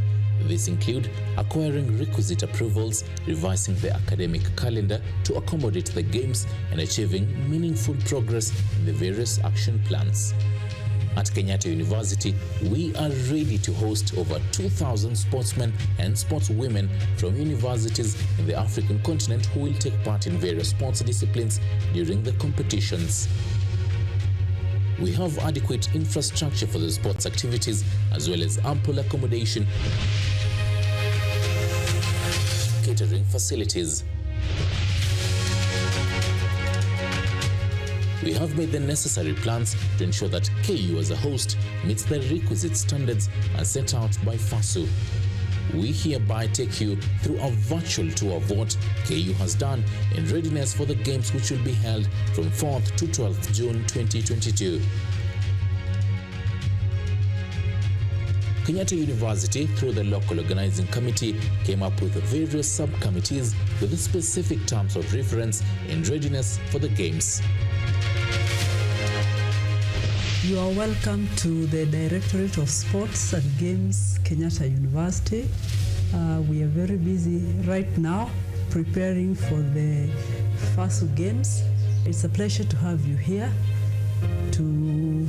These include acquiring requisite approvals, revising the academic calendar to accommodate the Games, and achieving meaningful progress in the various action plans. At Kenyatta University, we are ready to host over 2,000 sportsmen and sportswomen from universities in the African continent who will take part in various sports disciplines during the competitions. We have adequate infrastructure for the sports activities as well as ample accommodation, catering facilities. We have made the necessary plans to ensure that KU as a host meets the requisite standards as set out by FASO. We hereby take you through a virtual tour of what KU has done in readiness for the Games, which will be held from 4th to 12th June 2022. Kenyatta University, through the local organizing committee, came up with various subcommittees with the specific terms of reference in readiness for the Games. You are welcome to the Directorate of Sports and Games, Kenyatta University. We are very busy right now preparing for the FASO Games. It's a pleasure to have you here to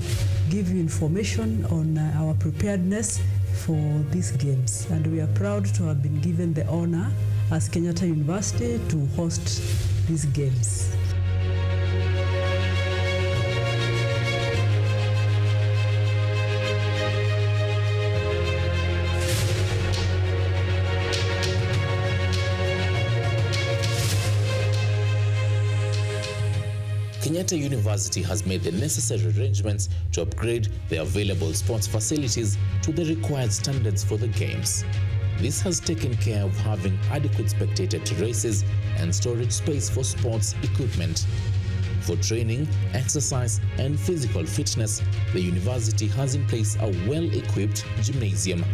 give you information on our preparedness for these games. And we are proud to have been given the honor as Kenyatta University to host these games. Kenyatta University has made the necessary arrangements to upgrade the available sports facilities to the required standards for the games. This has taken care of having adequate spectator terraces and storage space for sports equipment. For training, exercise, and physical fitness, the university has in place a well-equipped gymnasium.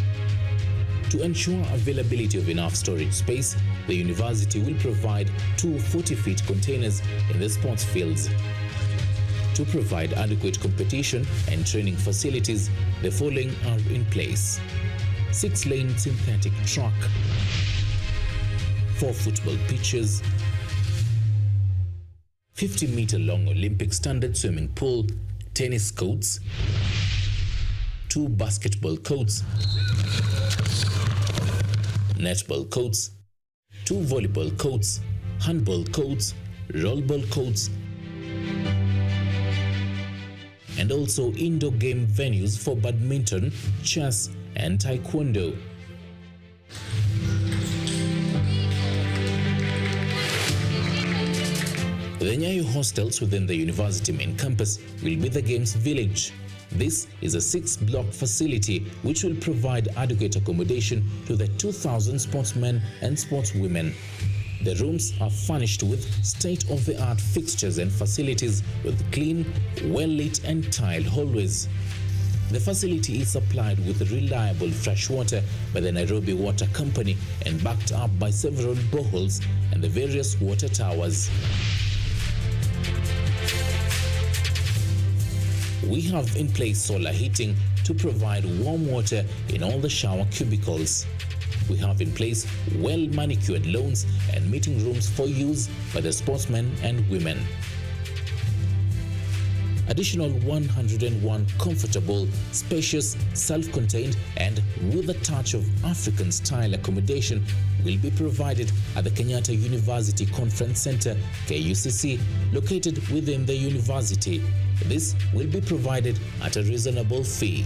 To ensure availability of enough storage space, the university will provide 2 40-feet containers in the sports fields. To provide adequate competition and training facilities, the following are in place: 6-lane synthetic track, 4 football pitches, 50-meter-long Olympic standard swimming pool, tennis courts, 2 basketball courts, netball courts, 2 volleyball courts, handball courts, rollball courts, and also indoor game venues for badminton, chess, and taekwondo. The Nyayo hostels within the university main campus will be the games village. This is a 6-block facility which will provide adequate accommodation to the 2,000 sportsmen and sportswomen. The rooms are furnished with state-of-the-art fixtures and facilities with clean, well-lit and tiled hallways. The facility is supplied with reliable fresh water by the Nairobi Water Company and backed up by several boreholes and the various water towers. We have in place solar heating to provide warm water in all the shower cubicles. We have in place well-manicured lawns and meeting rooms for use by the sportsmen and women. Additional 101 comfortable, spacious, self-contained and with a touch of African-style accommodation will be provided at the Kenyatta University Conference Center, KUCC, located within the university. This will be provided at a reasonable fee.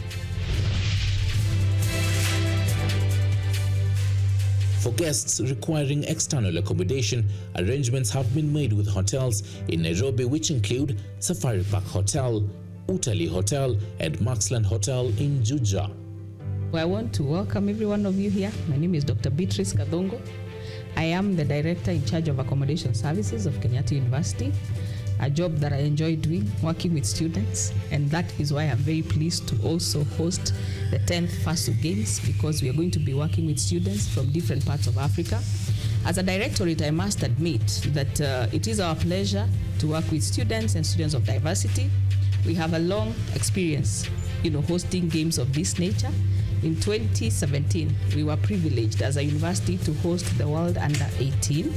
For guests requiring external accommodation, arrangements have been made with hotels in Nairobi which include Safari Park Hotel, Utali Hotel and Maxland Hotel in Juja. I want to welcome every one of you here. My name is Dr. Beatrice Kadongo. I am the Director in charge of Accommodation Services of Kenyatta University, a job that I enjoy doing, working with students, and that is why I'm very pleased to also host the 10th FASU Games, because we are going to be working with students from different parts of Africa. As a directorate, I must admit that it is our pleasure to work with students and students of diversity. We have a long experience, hosting games of this nature. In 2017, we were privileged as a university to host the World Under-18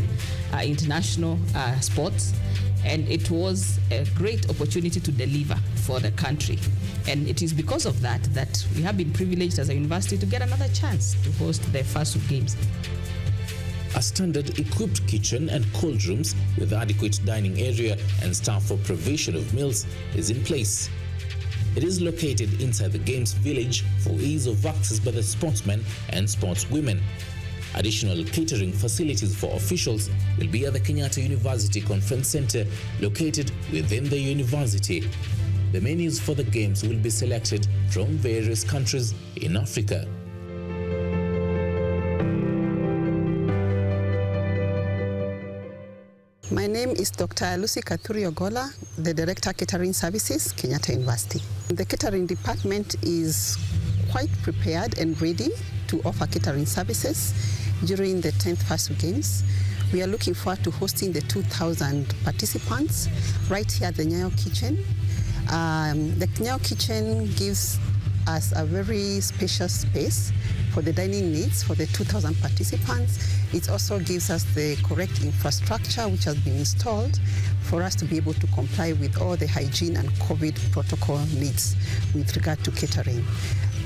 international sports, and it was a great opportunity to deliver for the country. And it is because of that that we have been privileged as a university to get another chance to host the FASU Games. A standard equipped kitchen and cold rooms with adequate dining area and staff for provision of meals is in place. It is located inside the Games Village for ease of access by the sportsmen and sportswomen. Additional catering facilities for officials will be at the Kenyatta University Conference Center located within the university. The menus for the games will be selected from various countries in Africa. My name is Dr. Lucy Kathuri Ogola, the Director Catering Services, Kenyatta University. The catering department is quite prepared and ready to offer catering services during the 10th FASU Games. We are looking forward to hosting the 2,000 participants right here at the Nyayo Kitchen. The Nyayo Kitchen gives us a very spacious space for the dining needs for the 2,000 participants. It also gives us the correct infrastructure which has been installed for us to be able to comply with all the hygiene and COVID protocol needs with regard to catering.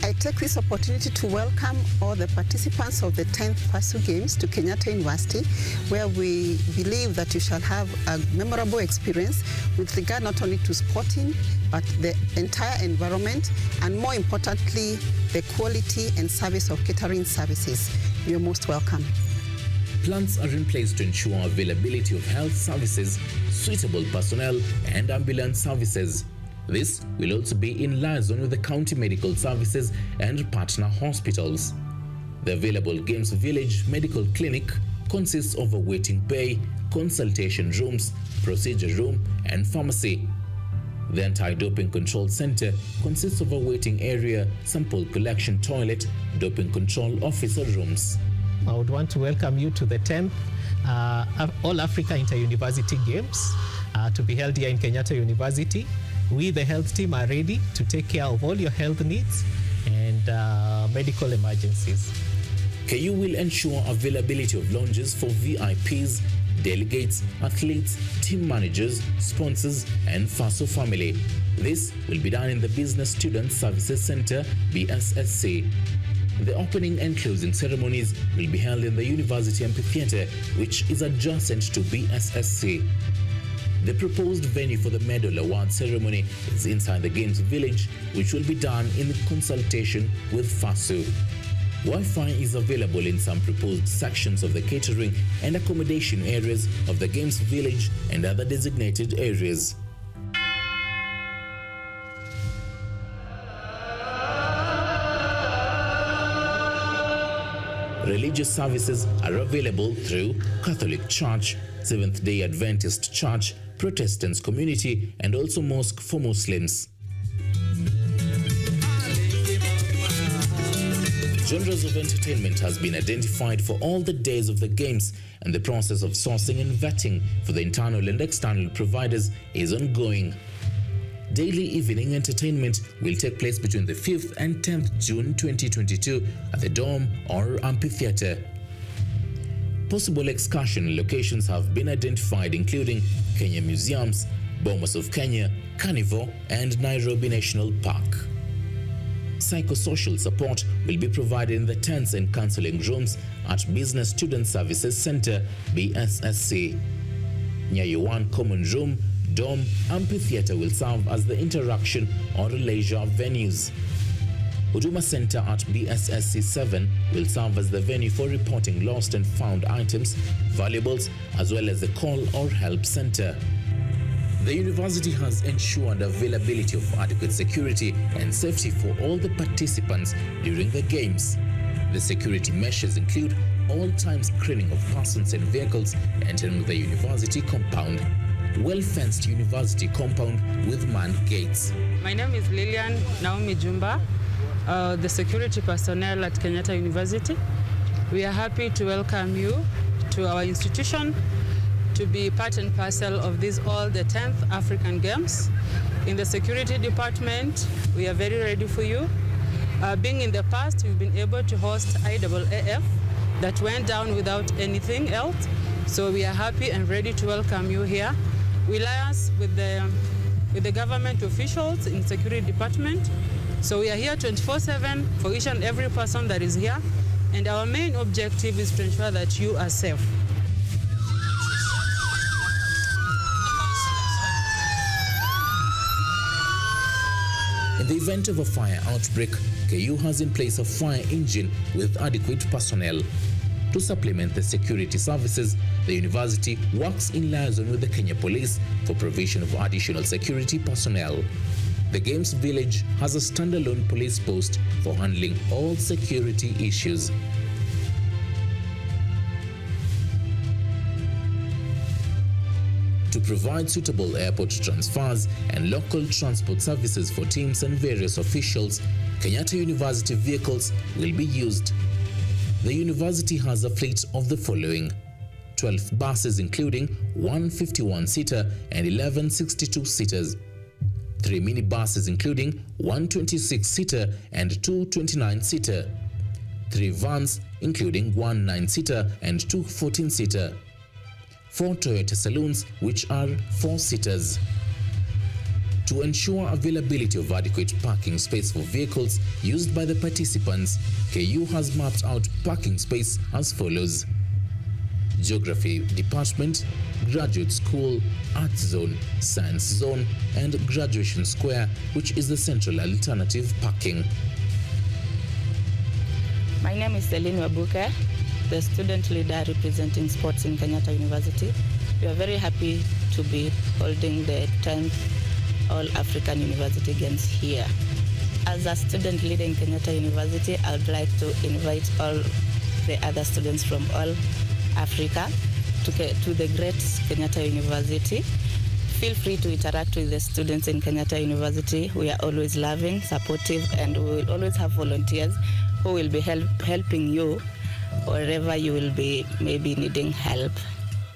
I take this opportunity to welcome all the participants of the 10th PASU Games to Kenyatta University, where we believe that you shall have a memorable experience with regard not only to sporting, but the entire environment, and more importantly, the quality and service of catering services. You're most welcome. Plans are in place to ensure availability of health services, suitable personnel, and ambulance services. This will also be in liaison with the county medical services and partner hospitals. The available Games Village Medical Clinic consists of a waiting bay, consultation rooms, procedure room, and pharmacy. The Anti-Doping Control Center consists of a waiting area, sample collection toilet, doping control officer rooms. I would want to welcome you to the 10th All Africa Inter-University Games to be held here in Kenyatta University. We, the health team, are ready to take care of all your health needs and medical emergencies. KU will ensure availability of lounges for VIPs, delegates, athletes, team managers, sponsors, and FASO family. This will be done in the Business Student Services Center, BSSC. The opening and closing ceremonies will be held in the University Amphitheatre, which is adjacent to BSSC. The proposed venue for the medal award ceremony is inside the Games Village, which will be done in consultation with FASU. Wi-Fi is available in some proposed sections of the catering and accommodation areas of the Games Village and other designated areas. Religious services are available through Catholic Church, Seventh-day Adventist Church, Protestants community, and also mosque for Muslims. Genres of entertainment has been identified for all the days of the games, and the process of sourcing and vetting for the internal and external providers is ongoing. Daily evening entertainment will take place between the 5th and 10th June 2022 at the Dome or Amphitheatre. Possible excursion locations have been identified, including Kenya Museums, Bomas of Kenya, Carnival, and Nairobi National Park. Psychosocial support will be provided in the tents and counseling rooms at Business Student Services Center, BSSC. Nyayo 1 Common Room, Dome, Amphitheatre will serve as the interaction or leisure venues. Huduma Center at BSSC 7 will serve as the venue for reporting lost and found items, valuables, as well as the call or help center. The university has ensured availability of adequate security and safety for all the participants during the games. The security measures include all-time screening of persons and vehicles entering the university compound, well-fenced university compound with manned gates. My name is Lilian Naomi Jumba, the security personnel at Kenyatta University. We are happy to welcome you to our institution to be part and parcel of all the 10th African Games. In the security department, we are very ready for you. Being in the past, we've been able to host IAAF that went down without anything else. So we are happy and ready to welcome you here. We liaise with the government officials in the security department. So we are here 24/7 for each and every person that is here. And our main objective is to ensure that you are safe. In the event of a fire outbreak, KU has in place a fire engine with adequate personnel. To supplement the security services, the university works in liaison with the Kenya Police for provision of additional security personnel. The Games Village has a standalone police post for handling all security issues. To provide suitable airport transfers and local transport services for teams and various officials, Kenyatta University vehicles will be used. The university has a fleet of the following: 12 buses including 1 51-seater and 11 62-seaters, 3 minibuses including 1 26-seater and 2 29-seater, 3 vans including 1 9-seater and 2 14-seater, 4 Toyota saloons which are 4-seaters. To ensure availability of adequate parking space for vehicles used by the participants, KU has mapped out parking space as follows: Geography Department, Graduate School, Arts Zone, Science Zone, and Graduation Square, which is the central alternative parking. My name is Celine Wabuke, the student leader representing sports in Kenyatta University. We are very happy to be holding the 10th All-African University Games here. As a student leader in Kenyatta University, I would like to invite all the other students from all Africa to the great Kenyatta University. Feel free to interact with the students in Kenyatta University. We are always loving, supportive, and we will always have volunteers who will be helping you wherever you will be maybe needing help.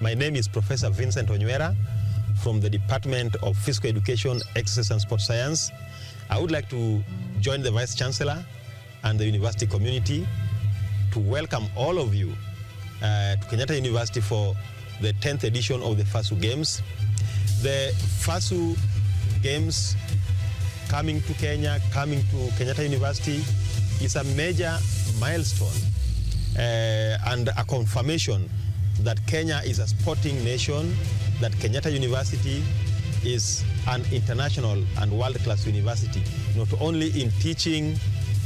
My name is Professor Vincent Onywera from the Department of Physical Education, Exercise and Sports Science. I would like to join the Vice Chancellor and the university community to welcome all of you to Kenyatta University for the 10th edition of the FASU Games. The FASU Games coming to Kenya, coming to Kenyatta University is a major milestone and a confirmation that Kenya is a sporting nation, that Kenyatta University is an international and world-class university, not only in teaching,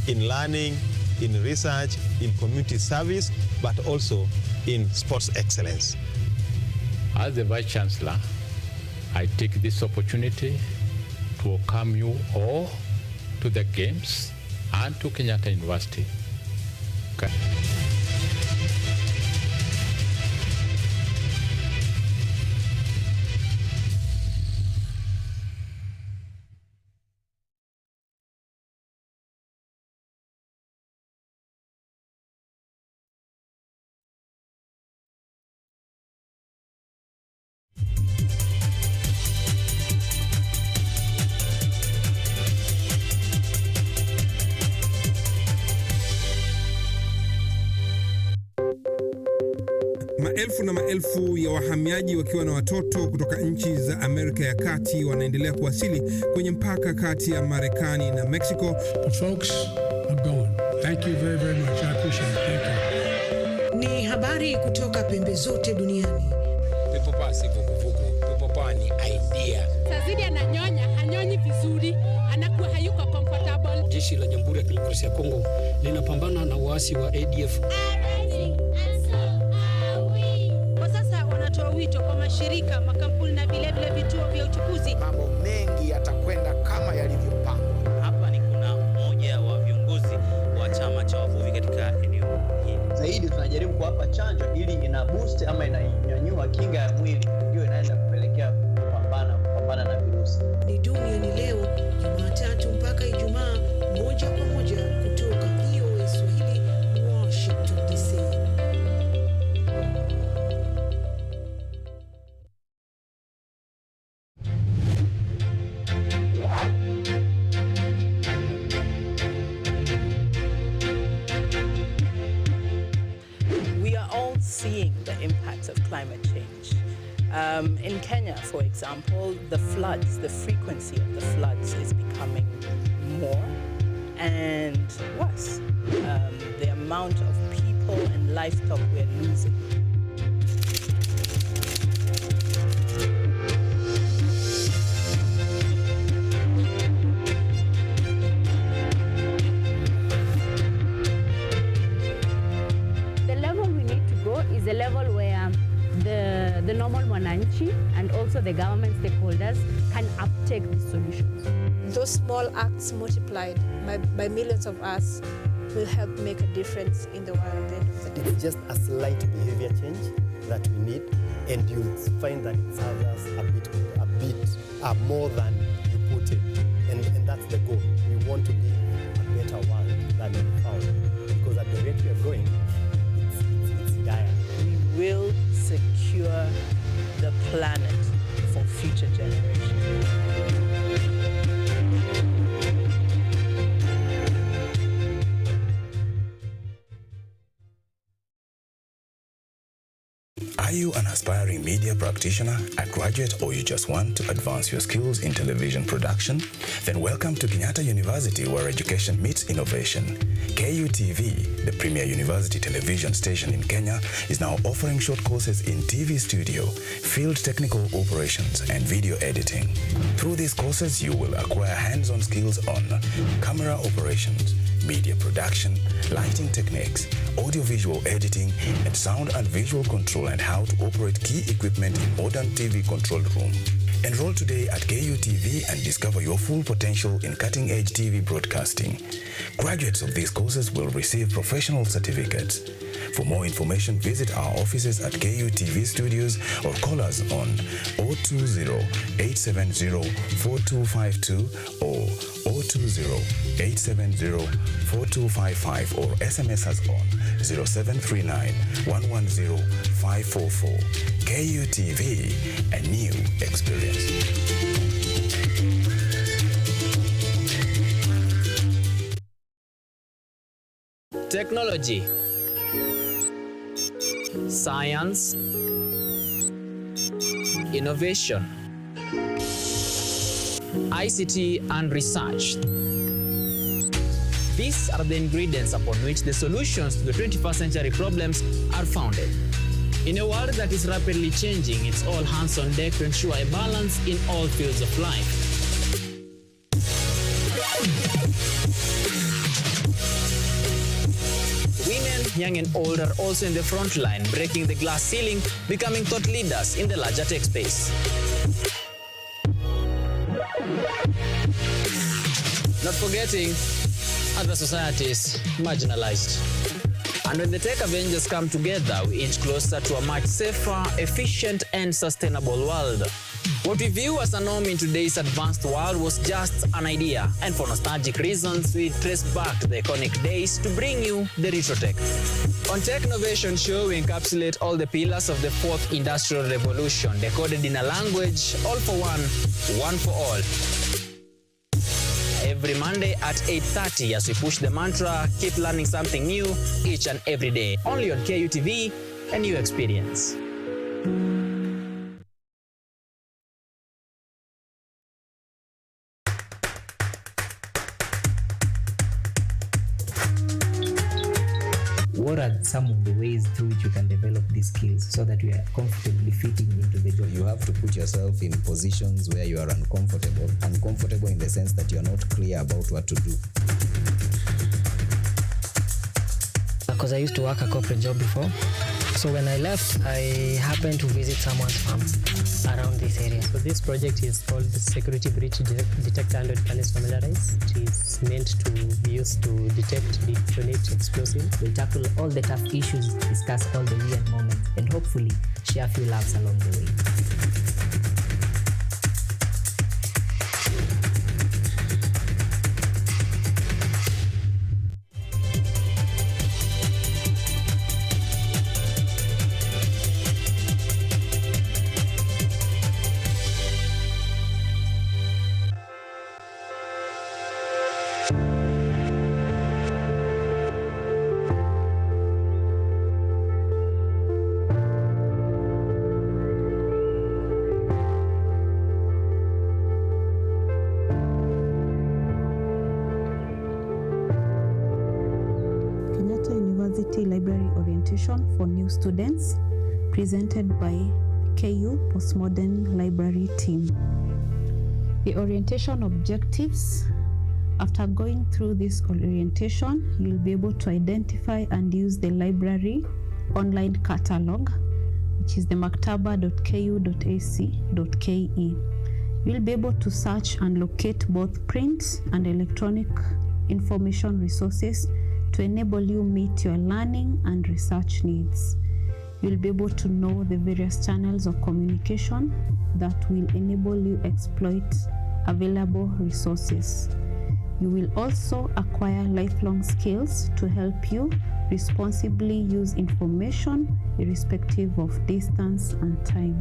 in learning, in research, in community service, but also in sports excellence. As the Vice Chancellor, I take this opportunity to welcome you all to the Games and to Kenyatta University. Okay. Maelfu na maelfu ya wahamiaji wakiwa na watoto kutoka nchi za Amerika ya Kati wanaendelea kuwasili kwenye mpaka kati ya Marekani na Mexico. The folks are going. Thank you very, very much. I appreciate it. Thank you. Ni habari kutoka pembe zote duniani. Pepo pasi vuguvugu. Pepo pa ni idea. Tazidi ananyonya, hanyonyi vizuri, anakuwa hayuko comfortable. Jeshi la Jamhuri ya Kidemokrasia ya Kongo linapambana na waasi wa ADF. Wito kwa mashirika, makampuni na vilevile vituo vya uchukuzi. Mambo mengi yatakwenda kama yalivyopangwa. Hapa ni kuna mmoja wa viongozi wa chama cha wavuvi katika eneo hili. Zaidi tunajaribu kuwapa chanjo ili ina boost ama inanyanyua kinga ya mwili, ndio inaenda kupelekea kupambana na virusi. Ni duniani leo, Jumatatu mpaka Ijumaa, moja kwa moja kutoka VOA Swahili, Washington DC. Seeing the impacts of climate change. In Kenya, for example, the floods, the frequency of the floods is becoming more and worse. The amount of people and livestock we're losing. Is the level where the normal mwananchi and also the government stakeholders can uptake these solutions. Those small acts multiplied by millions of us will help make a difference in the world at the end of the day. It's just a slight behavior change that we need, and you'll find that it serves us a bit more than you put in, and that's the goal. We want to live a better world than we found, because at the rate we are going, it's dire. We will secure the planet for future generations. you an aspiring media practitioner, a graduate, or you just want to advance your skills in television production? Then welcome to Kenyatta University, where education meets innovation. KUTV, the premier university television station in Kenya, is now offering short courses in TV studio, field technical operations, and video editing. Through these courses, you will acquire hands-on skills on camera operations, media production, lighting techniques, audiovisual editing, and sound and visual control, and how to operate key equipment in modern TV control room. Enroll today at KUTV and discover your full potential in cutting-edge TV broadcasting. Graduates of these courses will receive professional certificates. For more information, visit our offices at KUTV Studios or call us on 020-870-4252 or 020-870-4255 or SMS us on 0739-110-544. KUTV, a new experience. Technology, science, innovation, ICT, and research. These are the ingredients upon which the solutions to the 21st century problems are founded. In a world that is rapidly changing, it's all hands on deck to ensure a balance in all fields of life. Women, young and old, are also in the front line, breaking the glass ceiling, becoming thought leaders in the larger tech space. Not forgetting other societies marginalized. And when the tech Avengers come together, we inch closer to a much safer, efficient, and sustainable world. What we view as a norm in today's advanced world was just an idea, and for nostalgic reasons, we trace back to the iconic days to bring you the retro tech. On Tech Innovation Show, we encapsulate all the pillars of the fourth industrial revolution, decoded in a language, all for one for all. Every Monday at 8:30 as we push the mantra, keep learning something new each and every day. Only on KUTV, a new experience. What are some of the ways through which you can develop these skills so that you are comfortably fitting into the job? You have to put yourself in positions where you are uncomfortable. Uncomfortable in the sense that you are not clear about what to do. Because I used to work a corporate job before. So when I left, I happened to visit someone's farm around this area. So this project is called the Security Breach Detector and Readiness Familiarize. It is meant to be used to detect, detonate explosives. We'll tackle all the tough issues, discuss all the weird moments, and hopefully share a few laughs along the way. Library orientation for new students, presented by KU Postmodern Library team. The orientation objectives. After going through this orientation, you'll be able to identify and use the library online catalog, which is the maktaba.ku.ac.ke. You'll be able to search and locate both print and electronic information resources to enable you meet your learning and research needs. You'll be able to know the various channels of communication that will enable you exploit available resources. You will also acquire lifelong skills to help you responsibly use information irrespective of distance and time.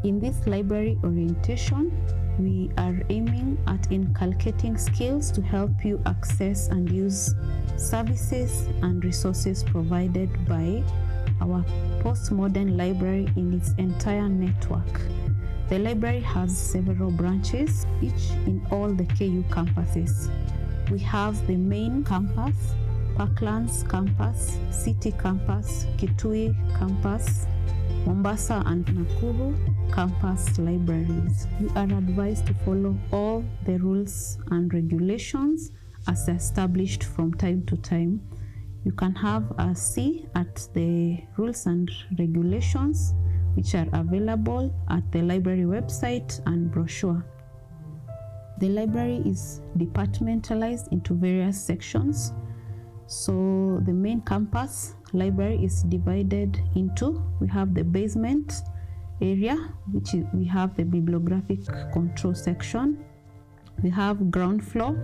In this library orientation, we are aiming at inculcating skills to help you access and use services and resources provided by our postmodern library in its entire network. The library has several branches, each in all the KU campuses. We have the main campus, Parklands campus, City campus, Kutv campus, Mombasa and Nakuru campus libraries. You are advised to follow all the rules and regulations as established from time to time. You can have a see at the rules and regulations which are available at the library website and brochure. The library is departmentalized into various sections. So the main campus library is divided into, we have the basement area, which is, we have the bibliographic control section. We have ground floor,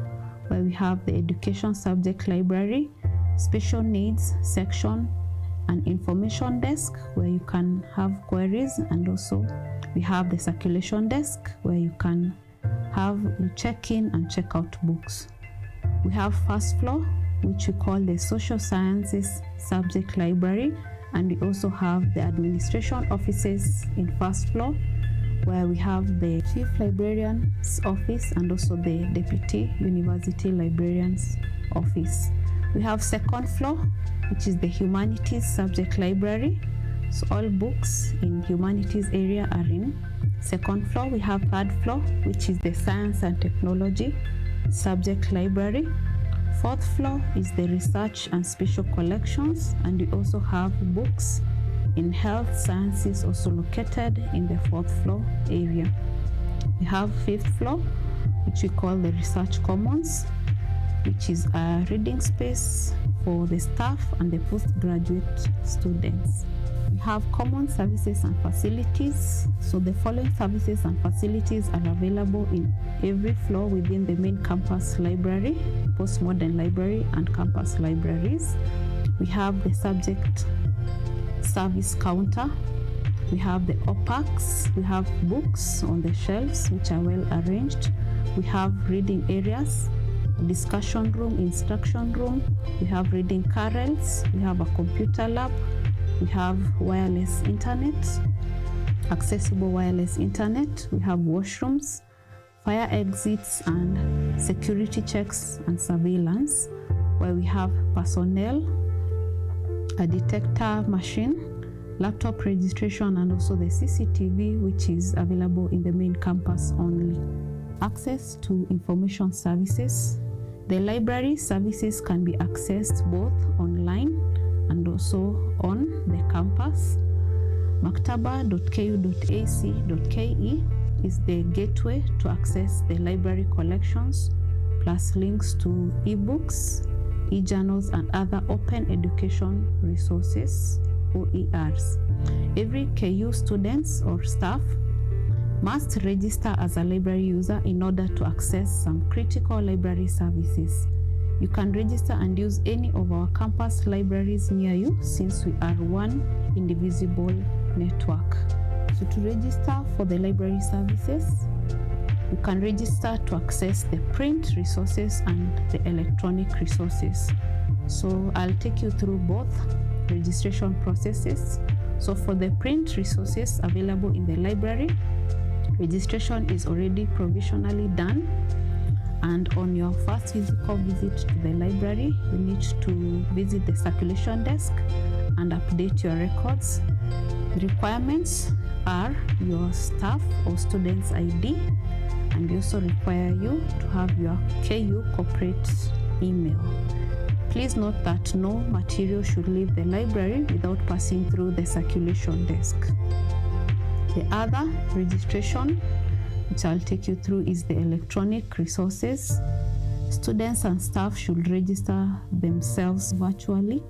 where we have the education subject library, special needs section, an information desk where you can have queries, and also we have the circulation desk where you can have check-in and check-out books. We have first floor, which we call the social sciences subject library, and we also have the administration offices in first floor, where we have the chief librarian's office and also the deputy university librarian's office. We have second floor, which is the humanities subject library. So all books in humanities area are in second floor. We have third floor, which is the science and technology subject library. Fourth floor is the research and special collections, and we also have books in health sciences also located in the fourth floor area. We have fifth floor, which we call the research commons, which is a reading space for the staff and the postgraduate students. We have common services and facilities. So the following services and facilities are available in every floor within the main campus library, postmodern library, and campus libraries. We have the subject service counter. We have the OPACs. We have books on the shelves, which are well arranged. We have reading areas, discussion room, instruction room. We have reading carrels. We have a computer lab. We have wireless internet, accessible wireless internet. We have washrooms, fire exits, and security checks and surveillance, where we have personnel, a detector machine, laptop registration, and also the CCTV, which is available in the main campus only. Access to information services. The library services can be accessed both online and also on the campus. Maktaba.ku.ac.ke is the gateway to access the library collections, plus links to ebooks, e-journals, and other open education resources, OERs. Every KU students or staff must register as a library user in order to access some critical library services. You can register and use any of our campus libraries near you, since we are one indivisible network. So to register for the library services, you can register to access the print resources and the electronic resources. So I'll take you through both registration processes. So for the print resources available in the library, registration is already provisionally done. And on your first physical visit to the library, you need to visit the circulation desk and update your records. The requirements are your staff or student's ID, and we also require you to have your KU corporate email. Please note that no material should leave the library without passing through the circulation desk. The other registration, which I'll take you through, is the electronic resources. Students and staff should register themselves virtually.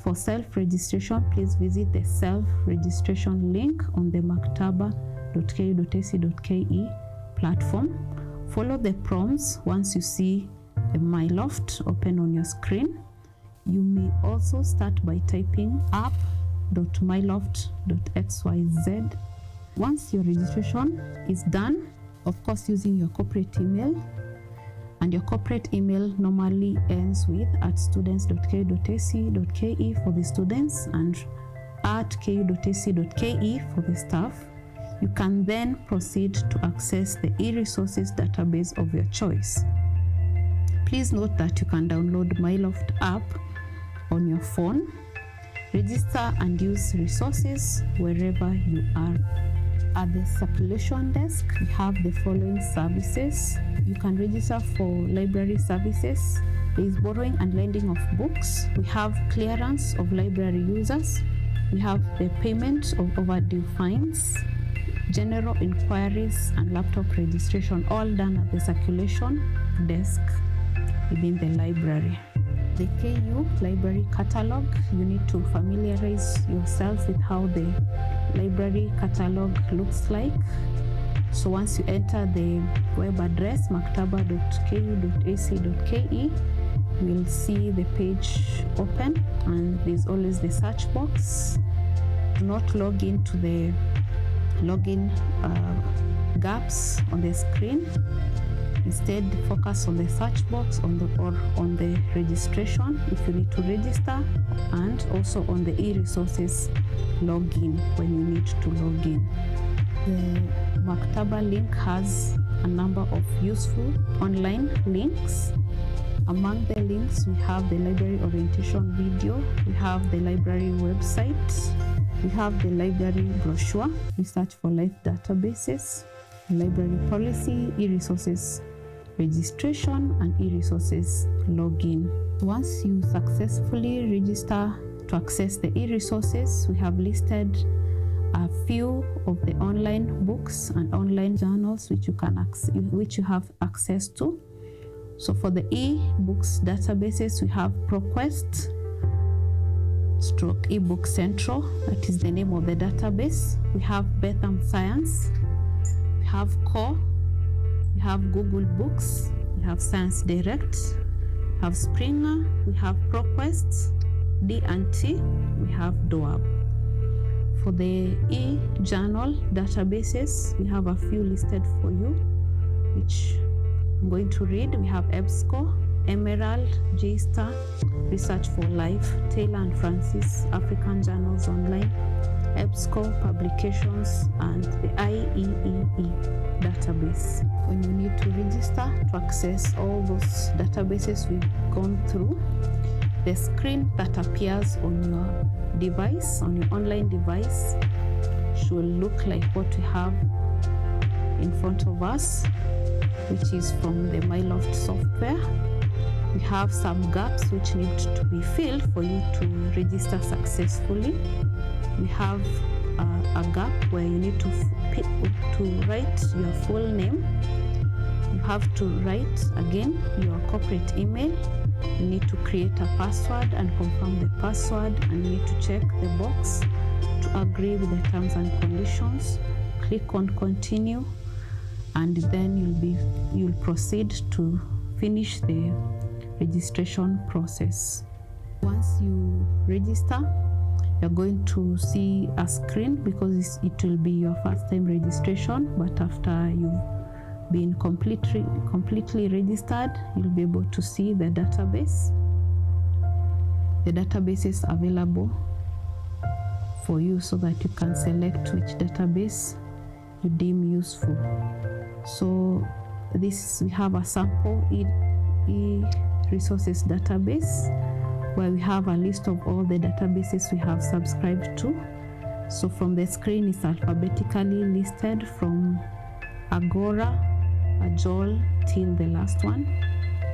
For self-registration, please visit the self-registration link on the maktaba.ku.ac.ke platform. Follow the prompts once you see the MyLoft open on your screen. You may also start by typing app.myloft.xyz. Once your registration is done, of course using your corporate email, and your corporate email normally ends with @students.ku.ac.ke for the students and at ku.ac.ke for the staff. You can then proceed to access the e-resources database of your choice. Please note that you can download MyLoft app on your phone, register and use resources wherever you are. At the circulation desk, we have the following services. You can register for library services. There is borrowing and lending of books. We have clearance of library users. We have the payment of overdue fines, general inquiries, and laptop registration, all done at the circulation desk within the library. The KU library catalog, you need to familiarize yourself with how the library catalog looks like. So once you enter the web address maktaba.ku.ac.ke, you'll see the page open, and there's always the search box. Do not log into the login gaps on the screen. Instead, focus on the search box or on the registration if you need to register, and also on the e-resources login when you need to log in. The Maktaba link has a number of useful online links. Among the links, we have the library orientation video, we have the library website, we have the library brochure, research for life databases, library policy, e-resources registration, and e-resources login. Once you successfully register to access the e-resources, we have listed a few of the online books and online journals which you have access to. So for the e-books databases, we have ProQuest / eBook Central, that is the name of the database. We have Betham Science, we have Core, we have Google Books, we have Science Direct, we have Springer, we have ProQuest, D&T, we have DOAB. For the e-journal databases, we have a few listed for you, which I'm going to read. We have EBSCO, Emerald, JSTOR, Research for Life, Taylor and Francis, African Journals Online, EBSCO Publications, and the IEEE database. When you need to register to access all those databases we've gone through, the screen that appears on your device, on your online device, should look like what we have in front of us, which is from the MyLoft software. We have some gaps which need to be filled for you to register successfully. We have a gap where you need to write your full name. You have to write again your corporate email. You need to create a password and confirm the password, and you need to check the box to agree with the terms and conditions. Click on continue, and then you'll proceed to finish the registration process. Once you register, you're going to see a screen because it will be your first time registration, but after you've been completely registered, you'll be able to see the database. The database is available for you so that you can select which database you deem useful. So we have a sample e-resources database where we have a list of all the databases we have subscribed to. So from the screen, it's alphabetically listed from Agora, Ajol till the last one.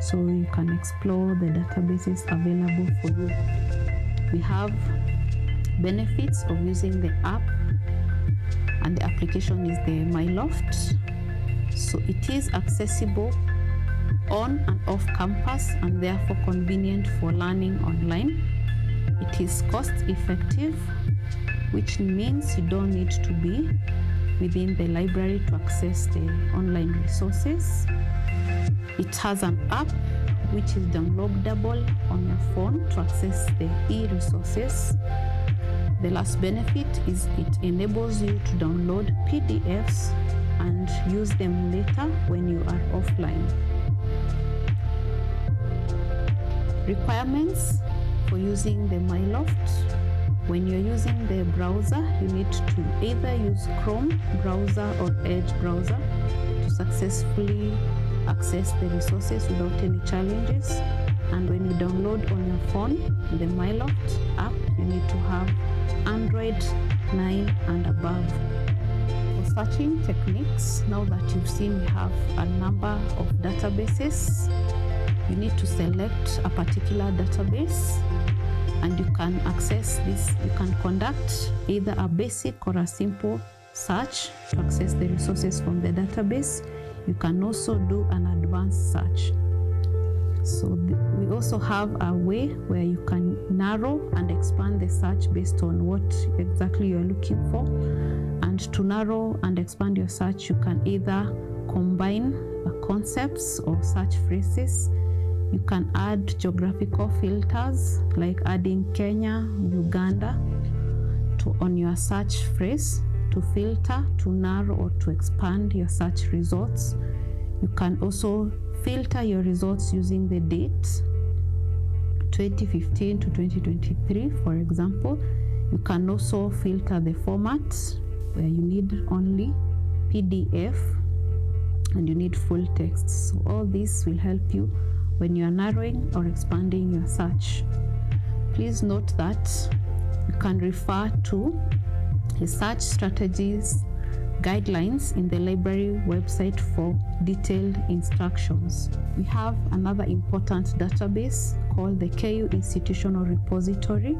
So you can explore the databases available for you. We have benefits of using the app, and the application is the MyLoft. So it is accessible on and off campus and therefore convenient for learning online. It is cost effective, which means you don't need to be within the library to access the online resources. It has an app which is downloadable on your phone to access the e-resources. The last benefit is it enables you to download PDFs and use them later when you are offline. Requirements for using the MyLoft. When you're using the browser, you need to either use Chrome browser or Edge browser to successfully access the resources without any challenges. And when you download on your phone the MyLoft app, you need to have Android 9 and above. For searching techniques, now that you've seen we have a number of databases, you need to select a particular database and you can access this. You can conduct either a basic or a simple search to access the resources from the database. You can also do an advanced search. So we also have a way where you can narrow and expand the search based on what exactly you're looking for. And to narrow and expand your search, you can either combine concepts or search phrases. You can add geographical filters, like adding Kenya, Uganda on your search phrase to filter, to narrow, or to expand your search results. You can also filter your results using the date, 2015 to 2023, for example. You can also filter the format, where you need only PDF and you need full text. So all this will help you when you are narrowing or expanding your search. Please note that you can refer to the search strategies guidelines in the library website for detailed instructions. We have another important database called the KU Institutional Repository.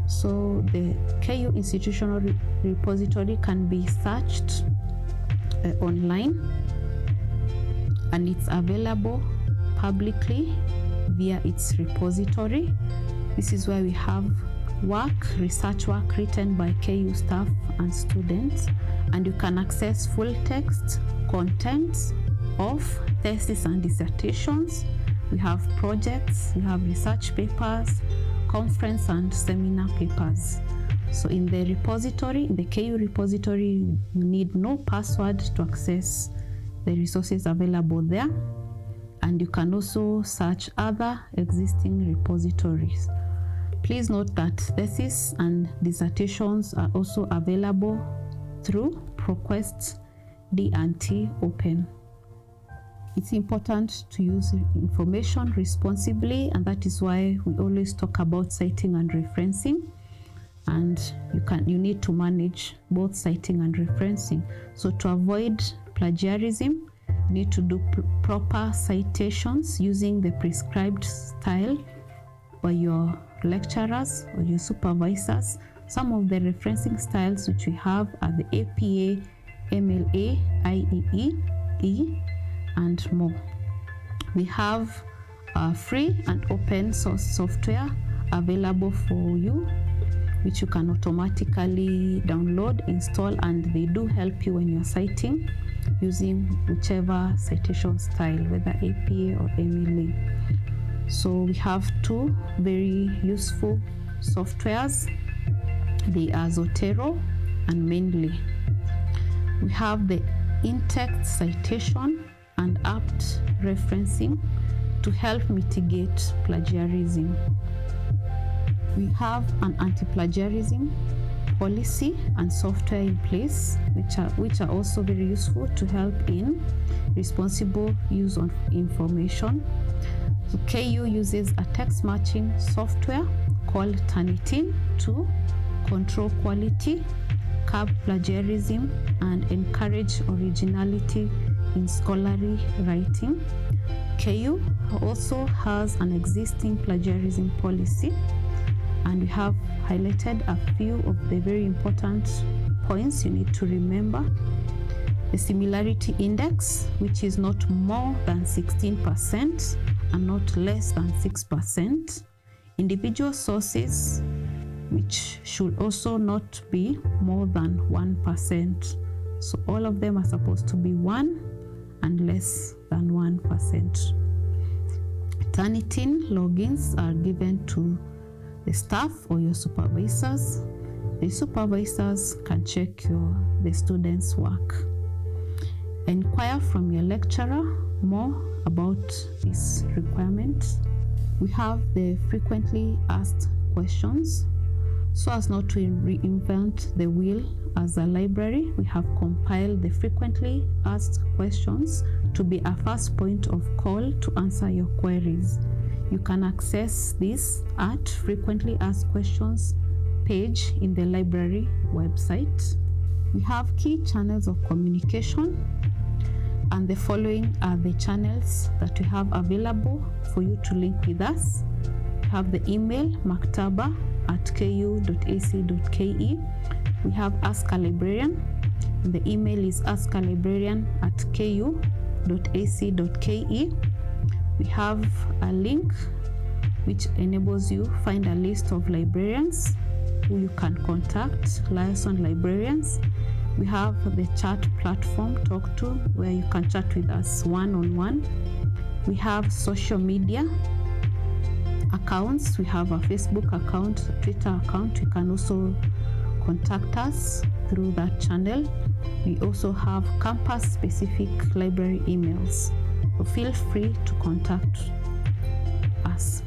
So the KU Institutional Repository can be searched online, and it's available publicly via its repository. This is where we have research work written by KU staff and students, and you can access full text contents of theses and dissertations. We have projects, we have research papers, conference and seminar papers. So in the repository, in the KU repository, you need no password to access the resources available there. And you can also search other existing repositories. Please note that theses and dissertations are also available through ProQuest D&T Open. It's important to use information responsibly, and that is why we always talk about citing and referencing. And you need to manage both citing and referencing. So to avoid plagiarism, you need to do proper citations using the prescribed style by your lecturers or your supervisors. Some of the referencing styles which we have are the APA, MLA, IEE, E, and more. We have free and open source software available for you, which you can automatically download, install, and they do help you when you're citing using whichever citation style, whether APA or MLA. So we have two very useful softwares. They are Zotero and Mendeley. We have the in-text citation and apt referencing to help mitigate plagiarism. We have an anti-plagiarism policy and software in place, which are also very useful to help in responsible use of information. So KU uses a text matching software called Turnitin to control quality, curb plagiarism, and encourage originality in scholarly writing. KU also has an existing plagiarism policy, and we have highlighted a few of the very important points you need to remember. The similarity index, which is not more than 16% and not less than 6%. Individual sources, which should also not be more than 1%. So all of them are supposed to be 1 and less than 1%. Turnitin logins are given to the staff or your supervisors. The supervisors can check the students' work. Inquire from your lecturer more about this requirement. We have the frequently asked questions. So as not to reinvent the wheel as a library, we have compiled the frequently asked questions to be a first point of call to answer your queries. You can access this at frequently asked questions page in the library website. We have key channels of communication, and the following are the channels that we have available for you to link with us. We have the email maktaba@ku.ac.ke. We have Ask a Librarian, and the email is askalibrarian@ku.ac.ke. We have a link which enables you find a list of librarians who you can contact, liaison librarians. We have the chat platform Talk To, where you can chat with us one-on-one. We have social media accounts. We have a Facebook account, a Twitter account. You can also contact us through that channel. We also have campus-specific library emails. So feel free to contact us.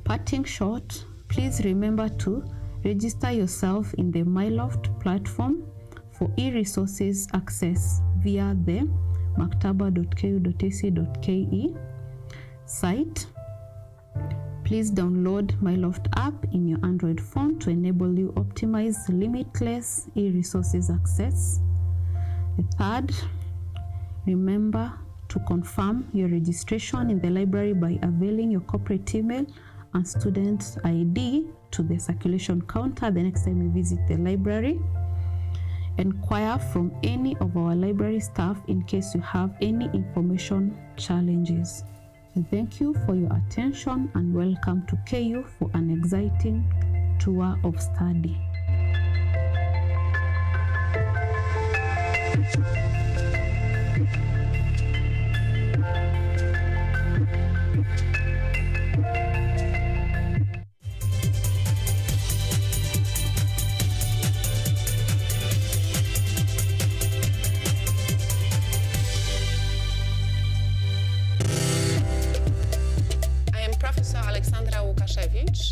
Parting short, please remember to register yourself in the MyLoft platform for e-resources access via the maktaba.ku.ac.ke site. Please download MyLoft app in your Android phone to enable you optimize limitless e-resources access. The third, remember to confirm your registration in the library by availing your corporate email and student ID to the circulation counter the next time you visit the library. Inquire from any of our library staff in case you have any information challenges. And thank you for your attention and welcome to KU for an exciting tour of study.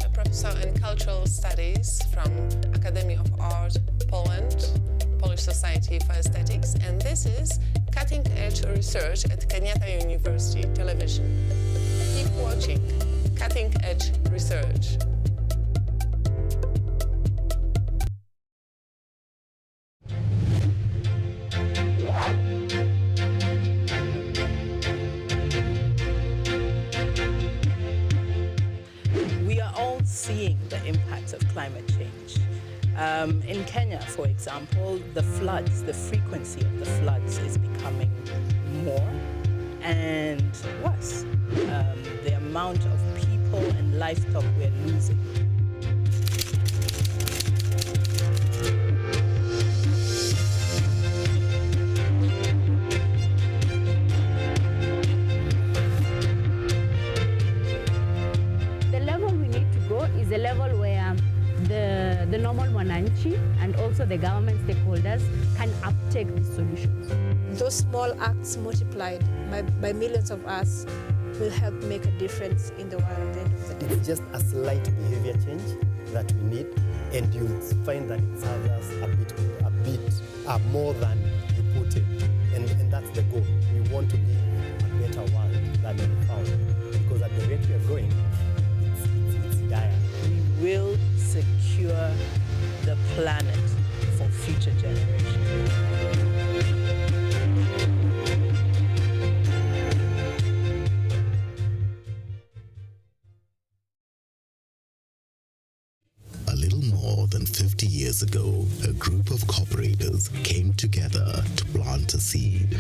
A professor in cultural studies from Academy of Art, Poland, Polish Society for Aesthetics, and this is Cutting Edge Research at Kenyatta University Television. Keep watching Cutting Edge Research. Seeing the impacts of climate change. In Kenya, for example, the floods, the frequency of the floods is becoming more and worse. The amount of people and livestock we're losing. Is a level where the normal mwananchi and also the government stakeholders can uptake these solutions. Those small acts multiplied by millions of us will help make a difference in the world at the end of the day. It's just a slight behavior change that we need, and you'll find that it serves us a bit more than you put in. And that's the goal. We want to live a better world than we found, because at the rate we are going, it's dire. We will secure the planet for future generations. A little more than 50 years ago, a group of cooperators came together to plant a seed.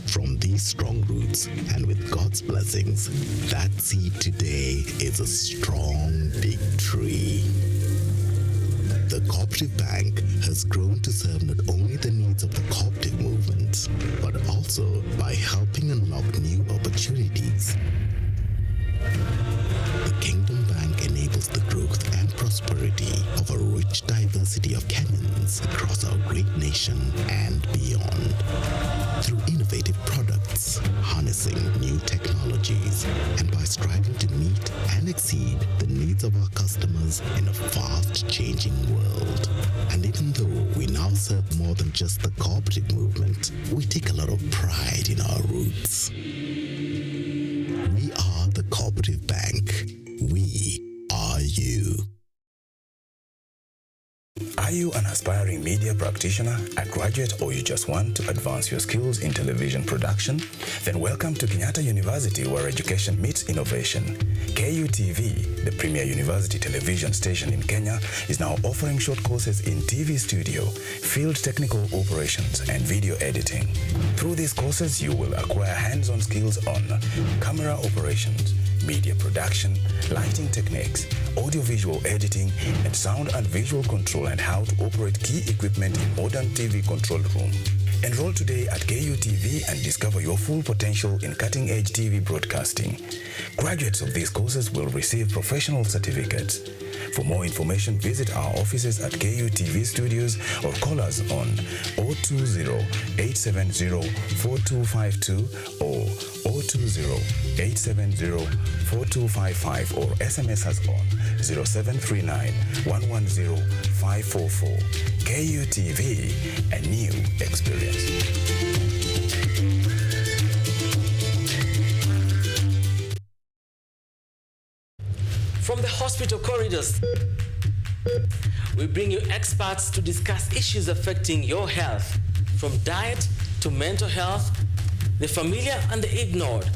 From these strong roots, and with God's blessings, that seed today is a strong, big tree. The Cooperative Bank has grown to serve not only the needs of the cooperative movement, but also by helping unlock new opportunities. The Kingdom Bank enables the growth and prosperity prosperity of a rich diversity of Kenyans across our great nation and beyond. Through innovative products, harnessing new technologies, and by striving to meet and exceed the needs of our customers in a fast-changing world. And even though we now serve more than just the cooperative movement, we take a lot of pride in our roots. We are the Cooperative Bank. We are you. Are you an aspiring media practitioner, a graduate, or you just want to advance your skills in television production? Then welcome to Kenyatta University, where education meets innovation. KUTV, the premier university television station in Kenya, is now offering short courses in TV studio, field technical operations, and video editing. Through these courses, you will acquire hands-on skills on camera operations, media production, lighting techniques, audiovisual editing, and sound and visual control, and how to operate key equipment in modern TV control room. Enroll today at KUTV and discover your full potential in cutting-edge TV broadcasting. Graduates of these courses will receive professional certificates. For more information, visit our offices at KUTV Studios or call us on 020-870-4252 or 020-870-4255 or SMS us on 0739-110-544. KUTV, a new experience. From the hospital corridors, we bring you experts to discuss issues affecting your health, from diet to mental health. The familiar and the ignored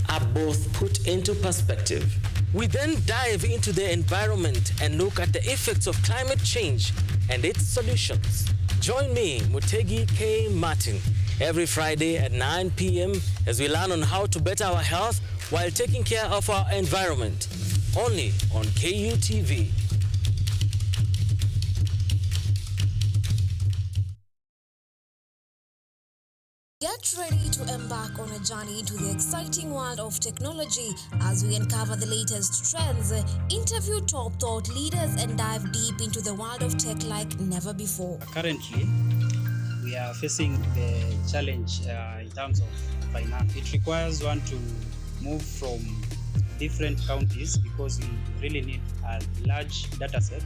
are both put into perspective. We then dive into the environment and look at the effects of climate change and its solutions. Join me, Mutegi K. Martin, every Friday at 9 p.m. as we learn on how to better our health while taking care of our environment. Only on KUTV. Get ready to embark on a journey into the exciting world of technology as we uncover the latest trends, interview top thought leaders, and dive deep into the world of tech like never before. Currently, we are facing the challenge in terms of finance. It requires one to move from different counties because we really need a large data set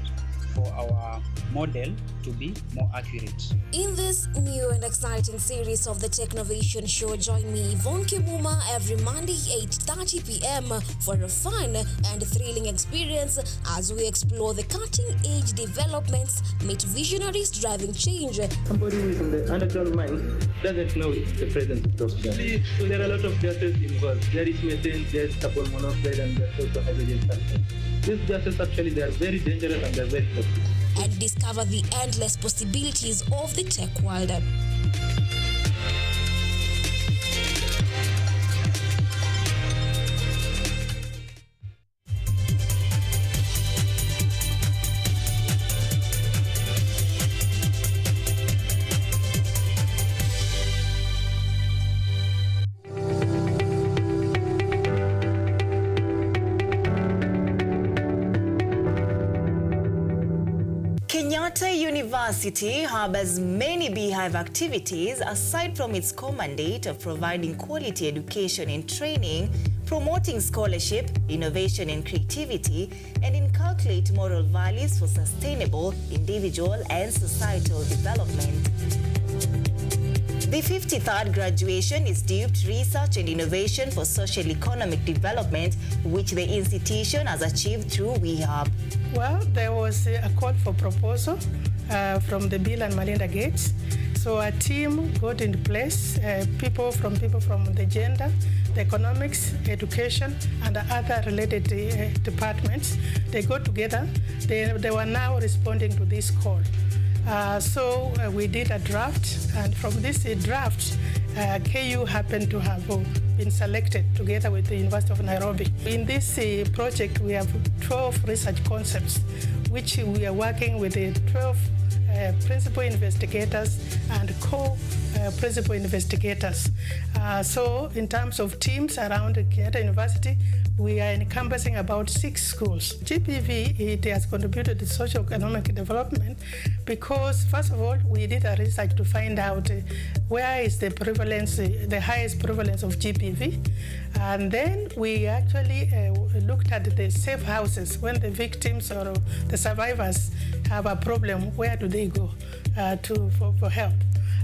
for our model to be more accurate. In this new and exciting series of the Technovation Show, join me, Yvonne Kimuma, every Monday 8:30 p.m. for a fun and thrilling experience as we explore the cutting-edge developments, meet visionaries driving change. Somebody who is in the underground mine doesn't know the presence of gas. So there are a lot of gases involved. There is methane, there is carbon monoxide, and there's also hydrogen sulfide. These gases actually, they are very dangerous and they're very toxic. And discover the endless possibilities of the tech world. Kenyatta University harbors many beehive activities aside from its core mandate of providing quality education and training, promoting scholarship, innovation and creativity, and inculcate moral values for sustainable individual and societal development. The 53rd graduation is dubbed Research and Innovation for Social Economic Development, which the institution has achieved through WeHub. Well, there was a call for proposal from the Bill and Melinda Gates. So a team got into place, people from the gender, the economics, education, and other related departments. They got together. They were now responding to this call. So we did a draft, and from this draft, KU happened to have been selected together with the University of Nairobi. In this project, we have 12 research concepts, which we are working with the 12 principal investigators and co-principal investigators. So in terms of teams around Kenyatta University, we are encompassing about 6 schools. GPV, it has contributed to socio-economic development because, first of all, we did a research to find out where is the prevalence, the highest prevalence of GPV. And then we actually looked at the safe houses. When the victims or the survivors have a problem, where do they go for help?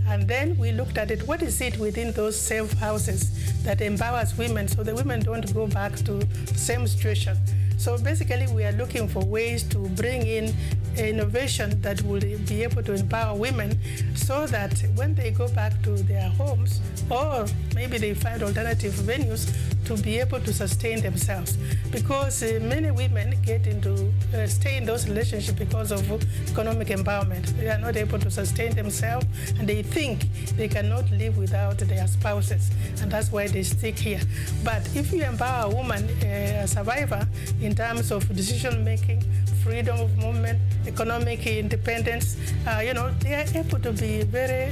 And then we looked at it, what is it within those safe houses that empowers women so the women don't go back to the same situation. So basically we are looking for ways to bring in innovation that will be able to empower women so that when they go back to their homes or maybe they find alternative venues to be able to sustain themselves. Because many women get into, stay in those relationships because of economic empowerment. They are not able to sustain themselves and they think they cannot live without their spouses. And that's why they stick here. But if you empower a woman, a survivor, in terms of decision making, freedom of movement, economic independence, they are able to be very,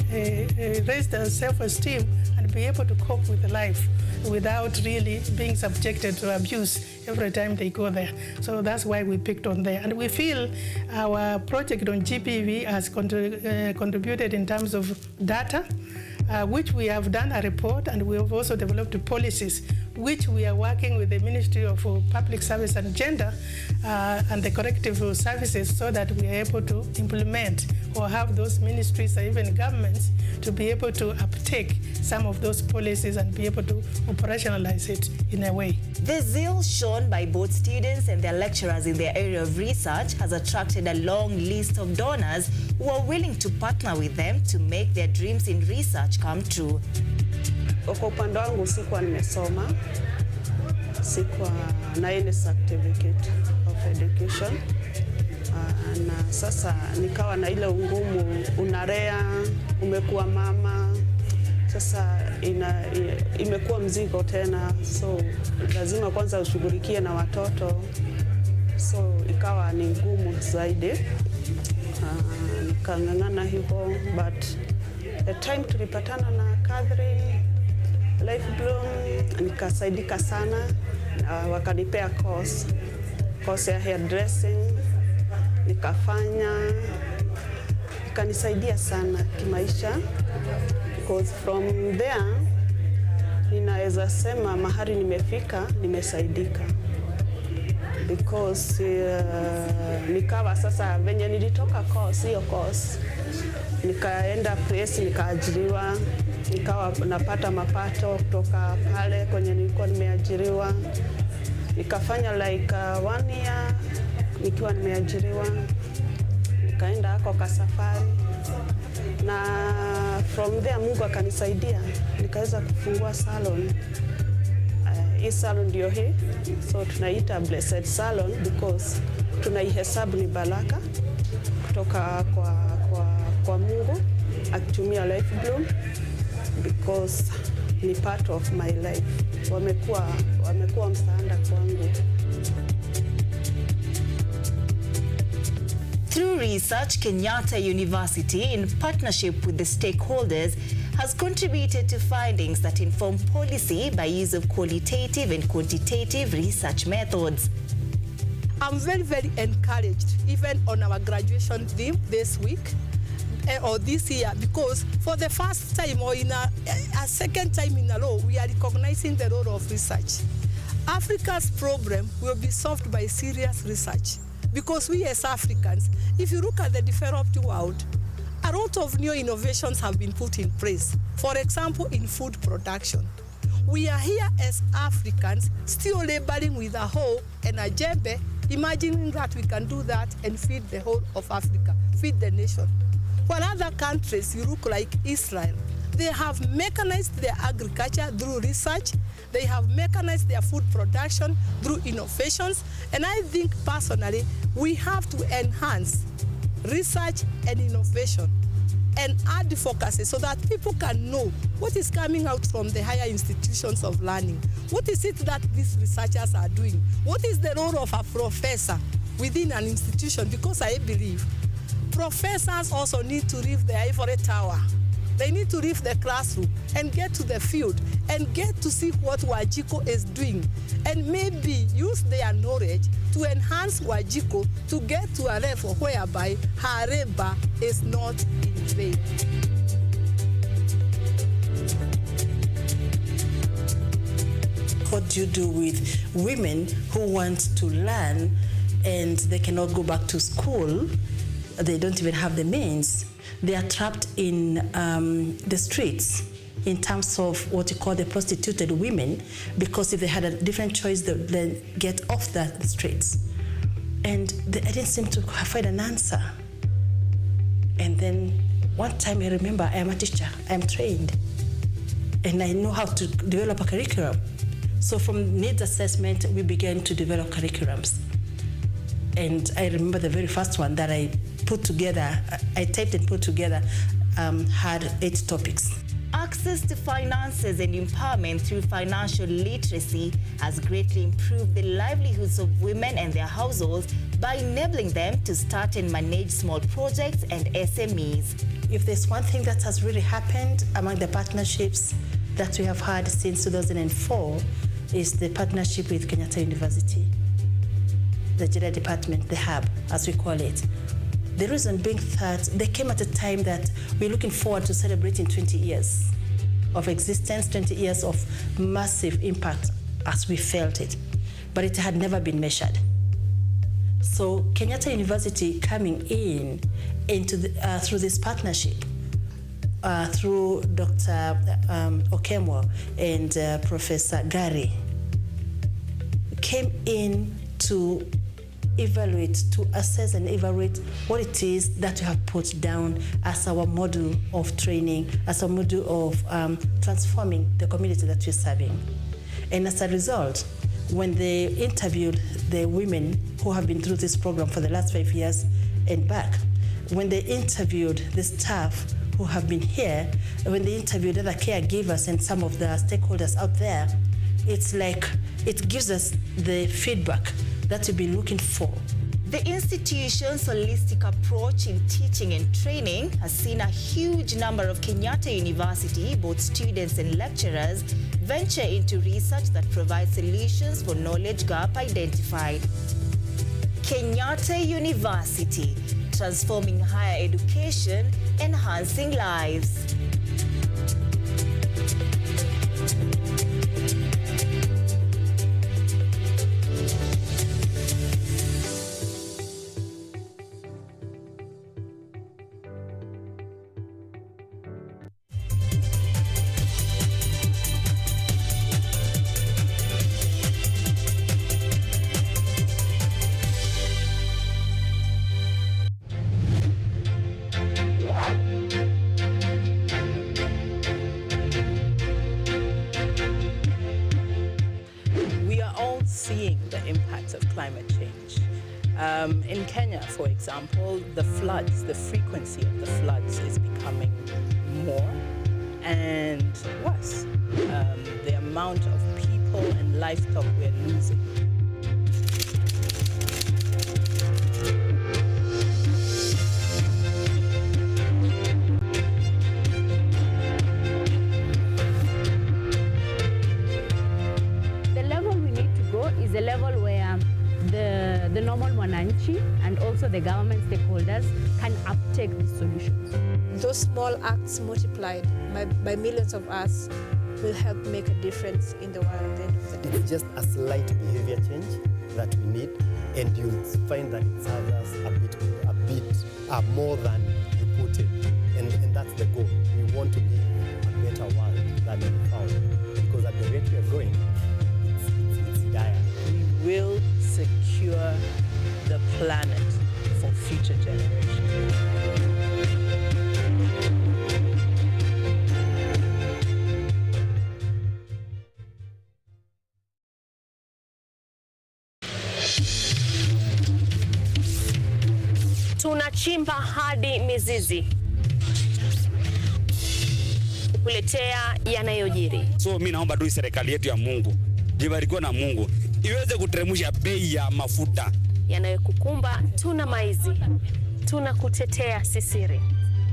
raise their self-esteem and be able to cope with life without really being subjected to abuse every time they go there. So that's why we picked on there. And we feel our project on GPV has contributed in terms of data, which we have done a report, and we have also developed policies, which we are working with the Ministry of Public Service and Gender and the corrective services so that we are able to implement or have those ministries or even governments to be able to uptake some of those policies and be able to operationalize it in a way. The zeal shown by both students and their lecturers in their area of research has attracted a long list of donors who are willing to partner with them to make their dreams in research come true. Kwa upande wangu sikuwa nimesoma, sikuwa na ile certificate of education, na sasa nikawa na ile ungumu, unarea, umekuwa mama, sasa imekuwa mzigo tena, so lazima kwanza ushughulikie na watoto, so ikawa ni ngumu zaidi, nikang'ang'ana hivyo, but the time tulipatana na Catherine Life Bloom, nikasaidika sana, wakanipea course ya hairdressing, nikafanya, ikanisaidia sana kimaisha, because from there ninaweza sema mahali nimefika, nimesaidika, because nikawa sasa venye nilitoka hiyo course, nikaenda press, nikaajiriwa, nikawa napata mapato kutoka pale kwenye nilikuwa nimeajiriwa, nikafanya like 1 year nikiwa nimeajiriwa, nikaenda hako kasafari, na from there Mungu akanisaidia, nikaweza kufungua salon. Hii salon ndio hii, so tunaita Blessed Salon because tunaihesabu ni baraka kutoka kwa Mungu akitumia Life Bloom, because ni part of my life. Wamekuwa msaada kwangu. Through research, Kenyatta University, in partnership with the stakeholders, has contributed to findings that inform policy by use of qualitative and quantitative research methods. I'm very, very encouraged, even on our graduation theme this week, or this year, because for the first time or in a second time in a row, we are recognizing the role of research. Africa's problem will be solved by serious research, because we as Africans, if you look at the developed world, a lot of new innovations have been put in place. For example, in food production. We are here as Africans still laboring with a hoe and a djembe, imagining that we can do that and feed the whole of Africa, feed the nation. While other countries, you look like Israel, they have mechanized their agriculture through research, they have mechanized their food production through innovations, and I think personally, we have to enhance research and innovation and advocacy so that people can know what is coming out from the higher institutions of learning. What is it that these researchers are doing? What is the role of a professor within an institution? Because I believe Professors also need to leave the ivory tower. They need to leave the classroom and get to the field and get to see what Wajiko is doing and maybe use their knowledge to enhance Wajiko to get to a level whereby her labor is not in vain. What do you do with women who want to learn and they cannot go back to school? They don't even have the means. They are trapped in the streets in terms of what you call the prostituted women, because if they had a different choice, they would then get off the streets. And I didn't seem to find an answer. And then one time I remember I am a teacher, I am trained, and I know how to develop a curriculum. So from needs assessment, we began to develop curriculums. And I remember the very first one that I put together, I typed and put together, had 8 topics. Access to finances and empowerment through financial literacy has greatly improved the livelihoods of women and their households by enabling them to start and manage small projects and SMEs. If there's one thing that has really happened among the partnerships that we have had since 2004 is the partnership with Kenyatta University, the gender department, the hub, as we call it. The reason being that they came at a time that we're looking forward to celebrating 20 years of existence, 20 years of massive impact as we felt it, but it had never been measured. So Kenyatta University coming in into through this partnership, through Dr. Okemwa and Professor Gary, came in to evaluate, to assess and evaluate what it is that we have put down as our model of training, as a model of transforming the community that we're serving. And as a result, when they interviewed the women who have been through this program for the last 5 years and back, when they interviewed the staff who have been here, when they interviewed other caregivers and some of the stakeholders out there, it's like it gives us the feedback that we've been looking for. The institution's holistic approach in teaching and training has seen a huge number of Kenyatta University, both students and lecturers, venture into research that provides solutions for knowledge gap identified. Kenyatta University, transforming higher education, enhancing lives. In Kenya, for example, the floods, the frequency of the floods is becoming more and worse. The amount of people and livestock we're losing. The level we need to go is a level where the normal mwananchi and also the government stakeholders can uptake these solutions. Those small acts multiplied by millions of us will help make a difference in the world at the end of the day. It's just a slight behavior change that we need, and you'll find that it serves us a bit more than you put in. And that's the goal. We want to live a better world than we found, because at the rate we are going, it's dire. We will secure the planet for future generations. Tunachimba hadi mizizi kukuletea yanayojiri. So mimi naomba tu serikali yetu ya Mungu, jibarikiwe na Mungu, iweze kuteremsha bei ya mafuta yanayokukumba. Tuna maizi tunakutetea sisiri.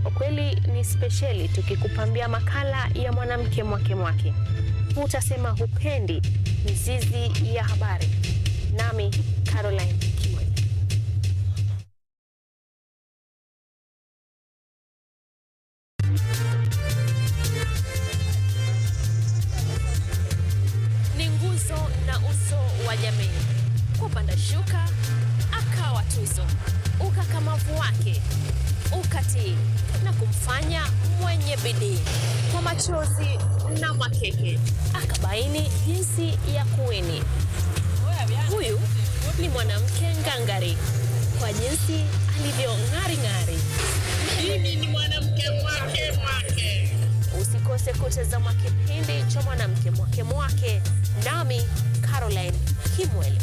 Ukweli ni spesheli tukikupambia makala ya mwanamke mwake mwake. Utasema hupendi mizizi ya habari. Nami Caroline Kimweli. Ni nguzo na uso wa jamii. Kupanda shuka, akawa tuzo. Ukakamavu wake, ukatii na kumfanya mwenye bidii. Kwa machozi na makeke, akabaini jinsi ya kuweni. Huyu ni mwanamke ngangari, kwa jinsi alivyo ng'ari-ng'ari. Mimi ni mwanamke mwake mwake. Usikose kutazama kipindi cha mwanamke mwake mwake. Nami Caroline Kimweli.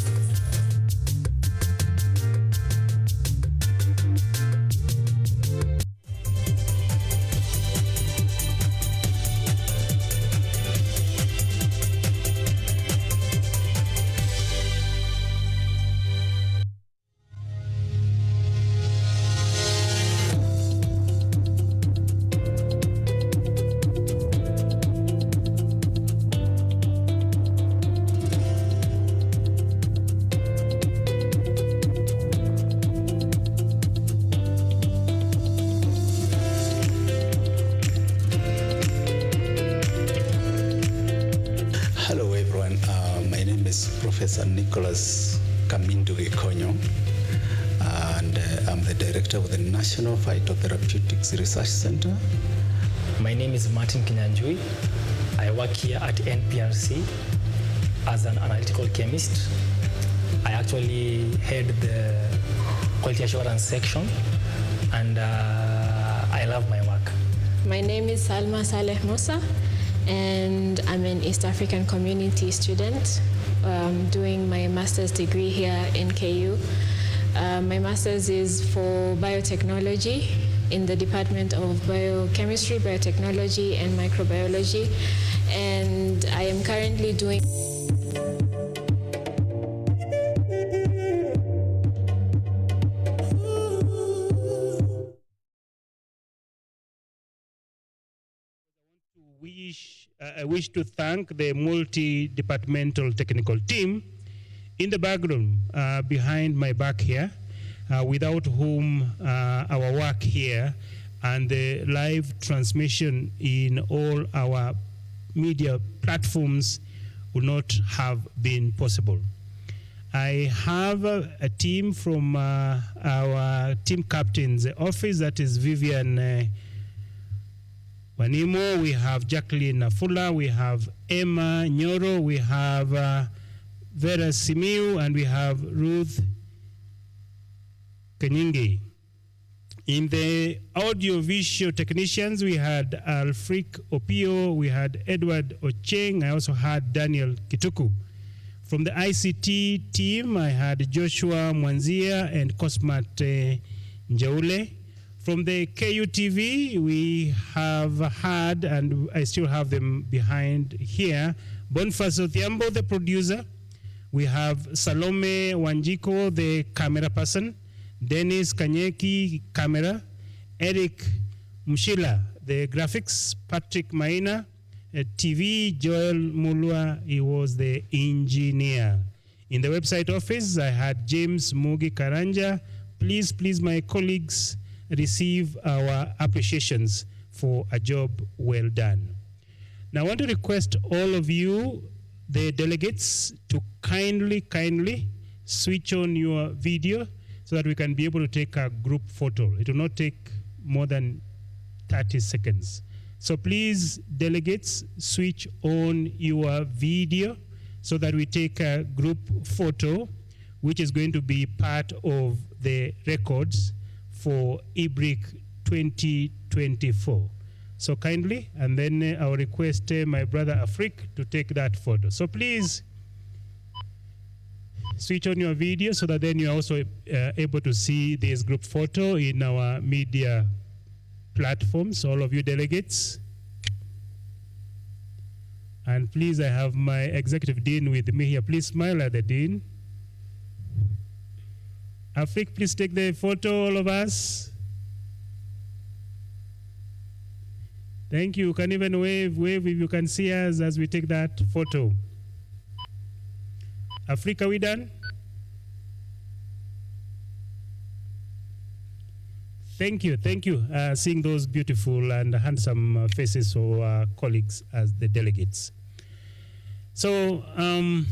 Professor Nicholas Kamindu Ikonyo, and I'm the director of the National Phytotherapeutics Research Center. My name is Martin Kinyanjui. I work here at NPRC as an analytical chemist. I actually head the quality assurance section, and I love my work. My name is Salma Saleh Musa, and I'm an East African community student doing my master's degree here in KU. My master's is for biotechnology in the Department of Biochemistry, Biotechnology, and Microbiology, and I am currently doing I wish to thank the multi-departmental technical team in the background behind my back here, without whom our work here and the live transmission in all our media platforms would not have been possible. I have a team from our team captain's office, that is Vivian Wanimo, we have Jacqueline Nafula, we have Emma Nyoro, we have Vera Simiu, and we have Ruth Kenyingi. In the audio-visual technicians, we had Alfric Opio, we had Edward Ocheng, I also had Daniel Kituku. From the ICT team, I had Joshua Mwanzia and Cosmat Njaule. From the KUTV, we have had, and I still have them behind here, Boniface Othiambo, the producer. We have Salome Wanjiko, the camera person. Dennis Kanyeki, camera. Eric Mshila, the graphics. Patrick Maina, TV. Joel Mulwa, he was the engineer. In the website office, I had James Mugi Karanja. Please, my colleagues, receive our appreciations for a job well done. Now I want to request all of you, the delegates, to kindly switch on your video so that we can be able to take a group photo. It will not take more than 30 seconds. So please, delegates, switch on your video so that we take a group photo, which is going to be part of the records for Ibric 2024. So kindly, and then I'll request my brother Afric to take that photo. So please switch on your video so that then you're also able to see this group photo in our media platforms, all of you delegates. And please, I have my executive dean with me here. Please smile at the dean. Ibric, please take the photo, all of us. Thank you. You can even wave if you can see us as we take that photo. Ibric, are we done? Thank you. Seeing those beautiful and handsome faces of our colleagues as the delegates. So,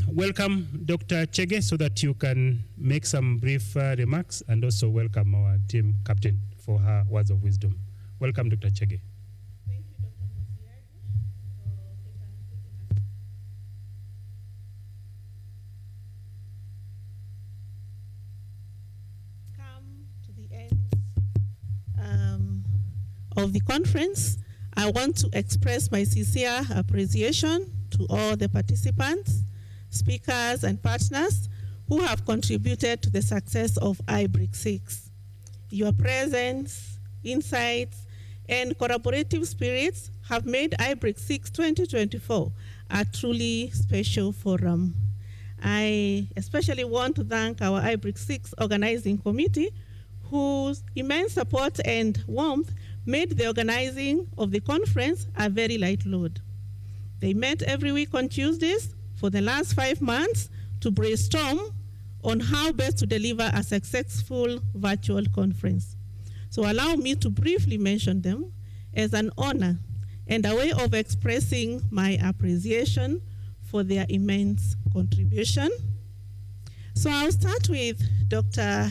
welcome Dr. Chege so that you can make some brief remarks, and also welcome our team captain for her words of wisdom. Welcome, Dr. Chege. Thank you, Dr. Come to the end of the conference. I want to express my sincere appreciation to all the participants, speakers, and partners who have contributed to the success of Ibric 6. Your presence, insights, and collaborative spirits have made Ibric 6 2024 a truly special forum. I especially want to thank our Ibric 6 organizing committee, whose immense support and warmth made the organizing of the conference a very light load. They met every week on Tuesdays for the last 5 months to brainstorm on how best to deliver a successful virtual conference. So allow me to briefly mention them as an honor and a way of expressing my appreciation for their immense contribution. So I'll start with Dr.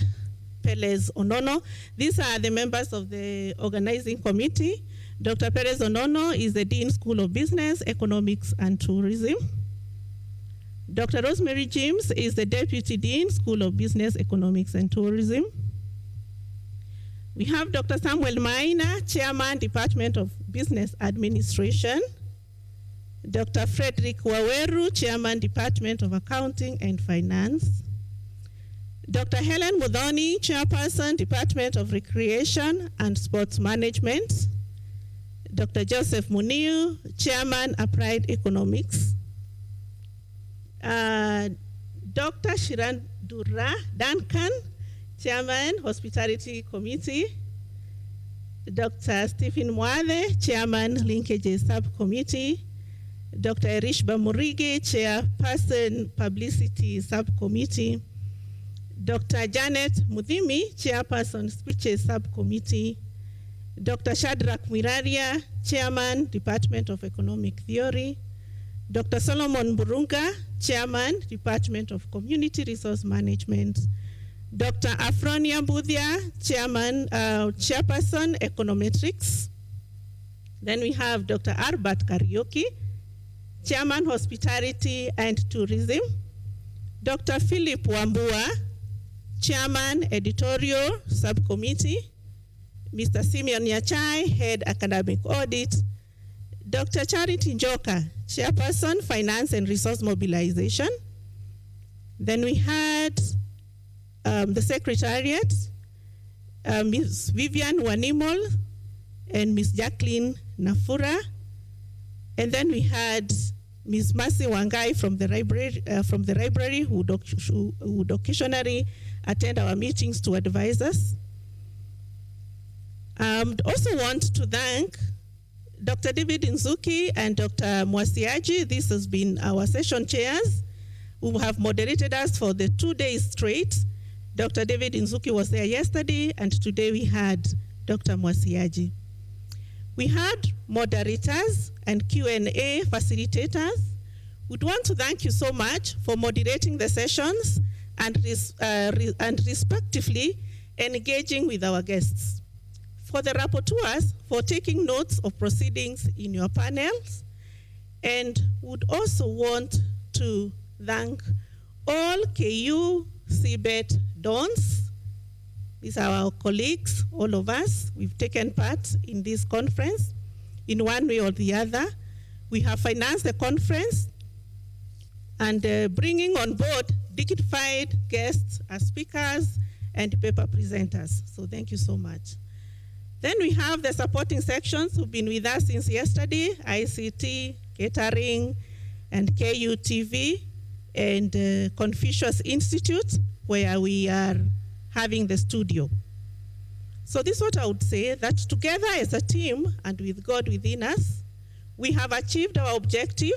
Perez Onono. These are the members of the organizing committee. Dr. Perez Onono is the Dean School of Business, Economics, and Tourism. Dr. Rosemary James is the Deputy Dean, School of Business, Economics, and Tourism. We have Dr. Samuel Maina, Chairman, Department of Business Administration. Dr. Frederick Waweru, Chairman, Department of Accounting and Finance. Dr. Helen Mudhoni, Chairperson, Department of Recreation and Sports Management. Dr. Joseph Muniu, Chairman, Applied Economics. Dr. Shirandura Duncan, Chairman, Hospitality Committee. Dr. Stephen Mwathe, Chairman, Linkages Subcommittee. Dr. Erishba Murige, Chairperson, Publicity Subcommittee. Dr. Janet Mudhimi, Chairperson, Speeches Subcommittee. Dr. Shadrach Mwiraria, Chairman, Department of Economic Theory. Dr. Solomon Burunga, Chairman, Department of Community Resource Management. Dr. Afronia Budhia, Chairman, Chairperson, Econometrics. Then we have Dr. Arbat Karaoke, Chairman, Hospitality and Tourism. Dr. Philip Wambua, Chairman, Editorial Subcommittee. Mr. Simeon Nyachai, Head Academic Audit. Dr. Charity Njoka, Chairperson, Finance and Resource Mobilization. Then we had the Secretariat, Ms. Vivian Wanimol and Ms. Jacqueline Nafura. And then we had Ms. Mercy Wangai from the library who would occasionally attend our meetings to advise us. Also want to thank Dr. David Nzuki and Dr. Mwasiaji. This has been our session chairs who have moderated us for the 2 days straight. Dr. David Nzuki was there yesterday, and today we had Dr. Mwasiaji. We had moderators and Q&A facilitators. We'd want to thank you so much for moderating the sessions and respectively engaging with our guests. For the rapporteurs, for taking notes of proceedings in your panels, and would also want to thank all KU CBET dons. These are our colleagues, all of us. We've taken part in this conference in one way or the other. We have financed the conference and bringing on board dignified guests as speakers and paper presenters. So thank you so much. Then we have the supporting sections who've been with us since yesterday, ICT, catering, and KUTV, and Confucius Institute, where we are having the studio. So this is what I would say, that together as a team and with God within us, we have achieved our objective,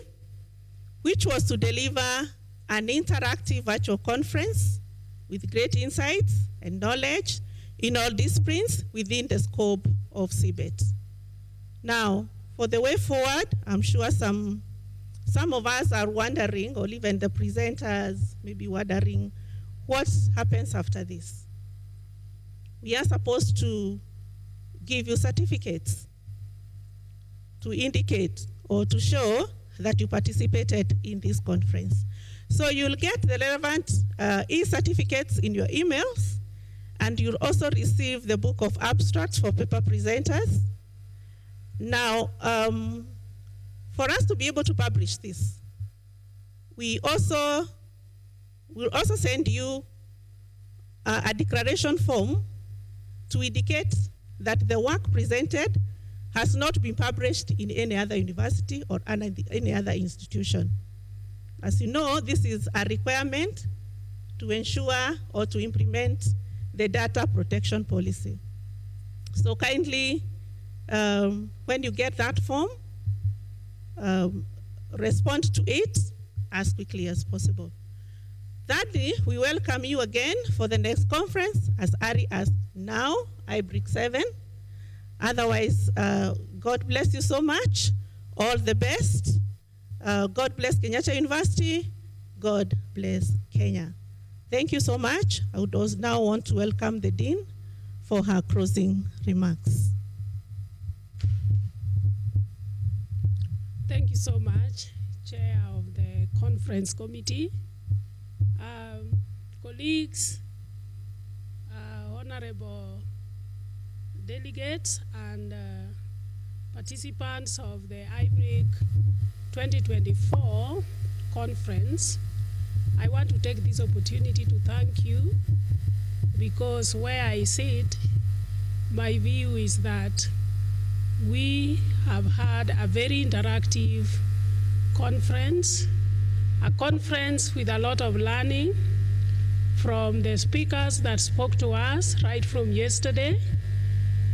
which was to deliver an interactive virtual conference with great insights and knowledge in all disciplines within the scope of CBET. Now, for the way forward, I'm sure some of us are wondering, or even the presenters may be wondering, what happens after this? We are supposed to give you certificates to indicate or to show that you participated in this conference. So you'll get the relevant e-certificates in your emails, and you'll also receive the book of abstracts for paper presenters. Now, for us to be able to publish this, we'll also send you a declaration form to indicate that the work presented has not been published in any other university or any other institution. As you know, this is a requirement to ensure or to implement the data protection policy. So kindly, when you get that form, respond to it as quickly as possible. Thirdly, we welcome you again for the next conference as early as now, Ibric 7. Otherwise, God bless you so much. All the best. God bless Kenyatta University. God bless Kenya. Thank you so much. I would also now want to welcome the Dean for her closing remarks. Thank you so much, Chair of the Conference Committee, colleagues, honorable delegates, and participants of the Ibric 2024 conference. I want to take this opportunity to thank you, because where I sit, my view is that we have had a very interactive conference, a conference with a lot of learning from the speakers that spoke to us right from yesterday,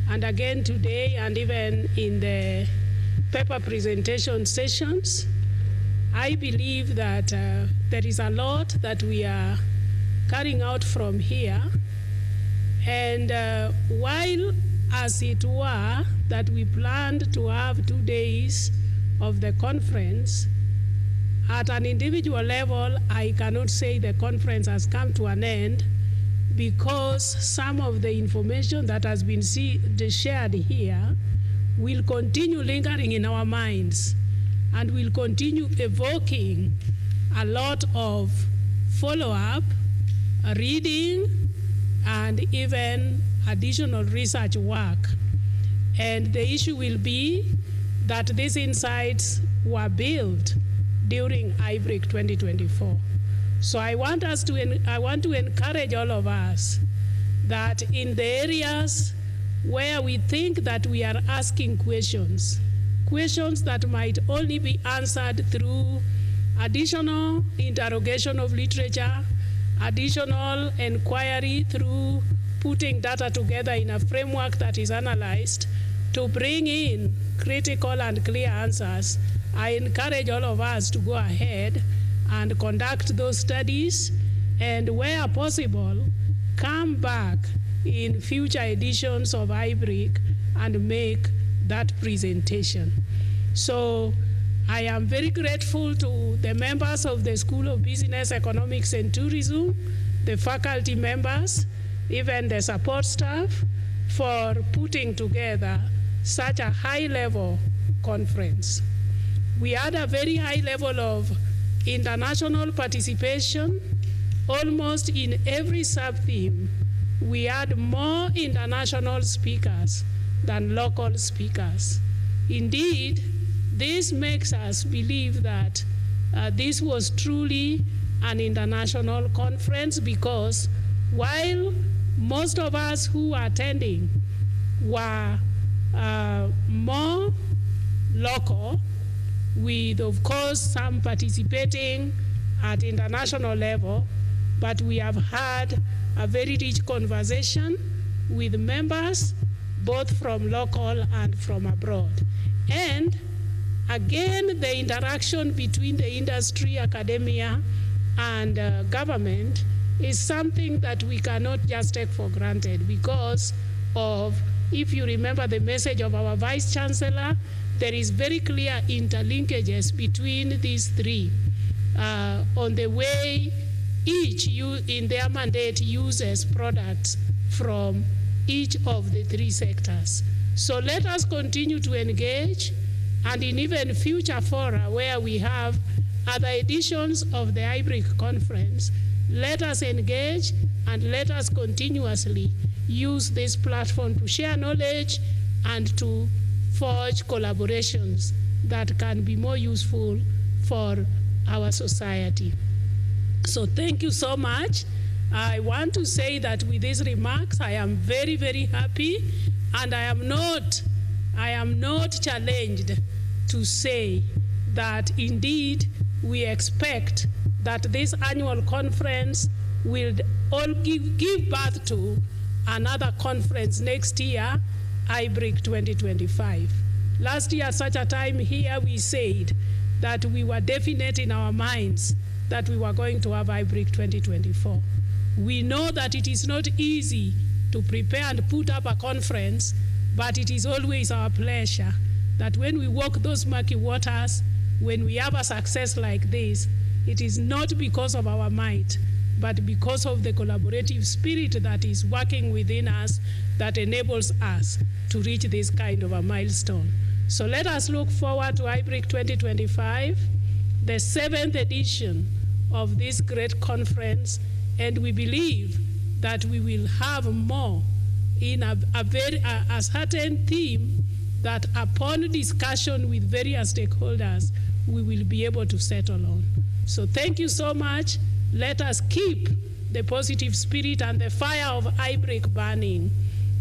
and again today, and even in the paper presentation sessions. I believe that there is a lot that we are carrying out from here. And while, as it were, that we planned to have 2 days of the conference, at an individual level, I cannot say the conference has come to an end, because some of the information that has been shared here will continue lingering in our minds and will continue evoking a lot of follow-up, reading, and even additional research work. And the issue will be that these insights were built during Ibric 2024. So I want to encourage all of us that in the areas where we think that we are asking questions that might only be answered through additional interrogation of literature, additional inquiry through putting data together in a framework that is analyzed to bring in critical and clear answers. I encourage all of us to go ahead and conduct those studies, and where possible, come back in future editions of Ibric and make that presentation. So I am very grateful to the members of the School of Business, Economics and Tourism, the faculty members, even the support staff, for putting together such a high-level conference. We had a very high level of international participation. Almost in every sub-theme, we had more international speakers than local speakers. Indeed, this makes us believe that this was truly an international conference, because while most of us who are attending were more local, with, of course, some participating at international level, but we have had a very rich conversation with members, both from local and from abroad. And again, the interaction between the industry, academia, and government is something that we cannot just take for granted because of, if you remember the message of our Vice Chancellor, there is very clear interlinkages between these three on the way each in their mandate uses products from each of the three sectors. So let us continue to engage, and in even future fora where we have other editions of the Ibric conference, let us engage and let us continuously use this platform to share knowledge and to forge collaborations that can be more useful for our society. So thank you so much. I want to say that with these remarks, I am very, very happy, and I am not challenged to say that indeed we expect that this annual conference will all give birth to another conference next year, Ibric 2025. Last year, such a time here, we said that we were definite in our minds that we were going to have Ibric 2024. We know that it is not easy to prepare and put up a conference, but it is always our pleasure that when we walk those murky waters, when we have a success like this, it is not because of our might, but because of the collaborative spirit that is working within us that enables us to reach this kind of a milestone. So let us look forward to Ibric 2025, the 7th edition of this great conference, and we believe that we will have more in a certain theme that upon discussion with various stakeholders, we will be able to settle on. So thank you so much. Let us keep the positive spirit and the fire of Ibric burning,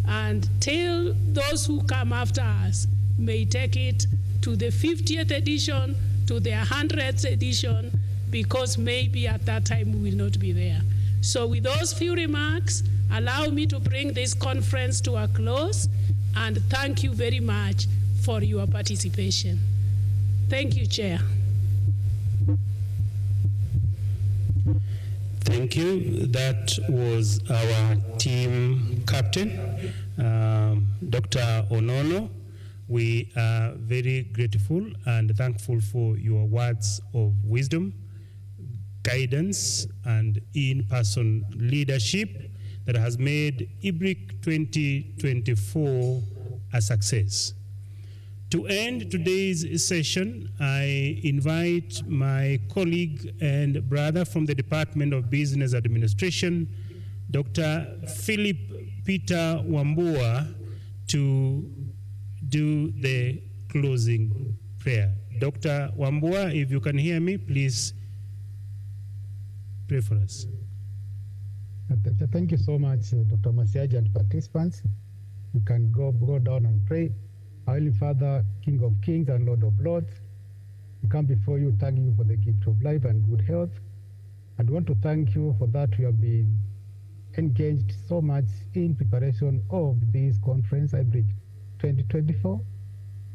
and tell those who come after us may take it to the 50th edition, to the 100th edition, because maybe at that time we will not be there. So with those few remarks, allow me to bring this conference to a close, and thank you very much for your participation. Thank you, Chair. Thank you. That was our team captain, Dr. Onono. We are very grateful and thankful for your words of wisdom, guidance, and in-person leadership that has made Ibric 2024 a success. To end today's session, I invite my colleague and brother from the Department of Business Administration, Dr. Philip Peter Wambua, to do the closing prayer. Dr. Wambua, if you can hear me, please pray for us. Thank you so much, Dr. Masiaji and participants. You can go down and pray. Holy Father, King of Kings and Lord of Lords, we come before you, thanking you for the gift of life and good health. And we want to thank you for that we have been engaged so much in preparation of this conference, Ibric 2024.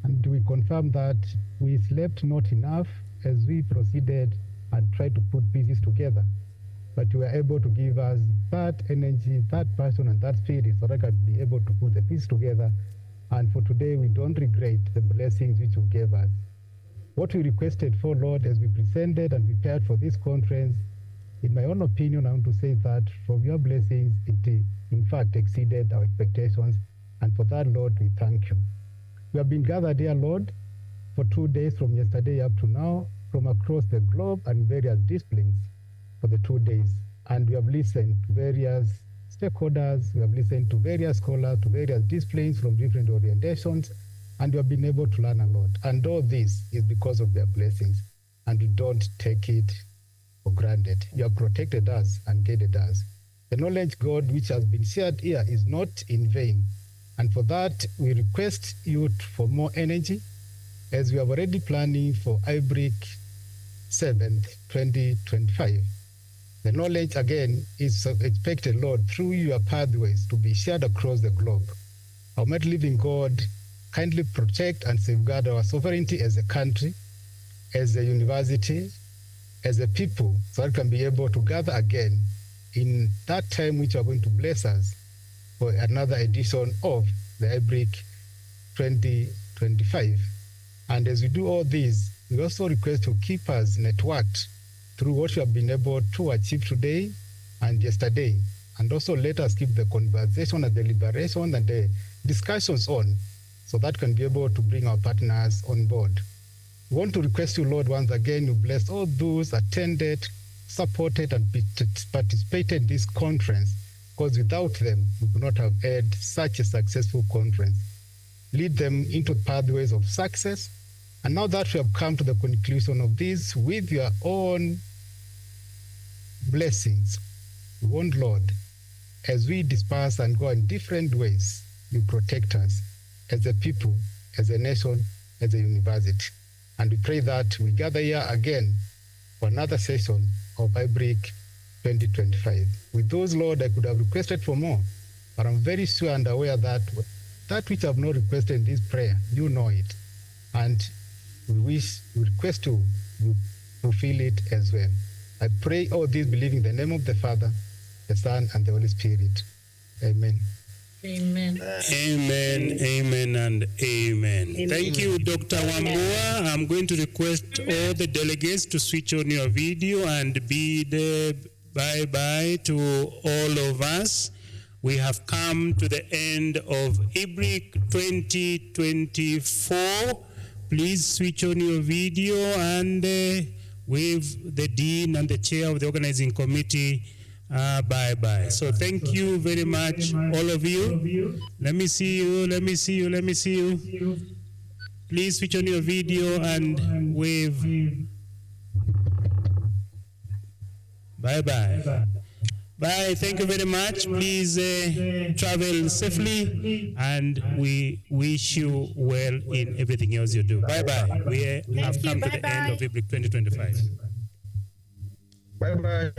And we confirm that we slept not enough as we proceeded and tried to put pieces together. But you were able to give us that energy, that passion, and that spirit so that I could be able to put the pieces together. And for today, we don't regret the blessings which you gave us. What we requested for, Lord, as we presented and prepared for this conference, in my own opinion, I want to say that from your blessings, it in fact exceeded our expectations. And for that, Lord, we thank you. We have been gathered here, Lord, for 2 days from yesterday up to now, from across the globe and various disciplines for the 2 days. And we have listened to various stakeholders, we have listened to various scholars, to various disciplines from different orientations, and we have been able to learn a lot. And all this is because of their blessings, and we don't take it for granted. You have protected us and guided us. The knowledge, God, which has been shared here is not in vain. And for that, we request you for more energy, as we are already planning for Ibric 7th, 2025. The knowledge, again, is expected, Lord, through your pathways to be shared across the globe. Almighty living God, kindly protect and safeguard our sovereignty as a country, as a university, as a people, so that we can be able to gather again in that time which you are going to bless us for another edition of the Ibric 2025. And as we do all this, we also request to keep us networked through what you have been able to achieve today and yesterday. And also let us keep the conversation and the deliberation and the discussions on, so that can be able to bring our partners on board. We want to request you, Lord, once again, you bless all those attended, supported, and participated in this conference, because without them, we would not have had such a successful conference. Lead them into pathways of success. And now that we have come to the conclusion of this with your own blessings, we want, Lord, as we disperse and go in different ways, you protect us as a people, as a nation, as a university. And we pray that we gather here again for another session of Ibric 2025. With those, Lord, I could have requested for more, but I'm very sure and aware that that which I have not requested in this prayer, you know it. And we request you fulfill it as well. I pray all this believing in the name of the Father, the Son, and the Holy Spirit. Amen. Amen. Amen, amen, and amen. Amen. Thank you, Dr. Wambua. I'm going to request all the delegates to switch on your video and bid bye-bye to all of us. We have come to the end of Ibric 2024. Please switch on your video and wave the Dean and the Chair of the Organizing Committee bye-bye. So thank you very much, all of you. Let me see you, let me see you, let me see you. Please switch on your video and wave. Bye-bye. Bye, thank you very much. Please travel safely, and we wish you well in everything else you do. Bye-bye. We have come to the end of Ibric 2025. Bye-bye.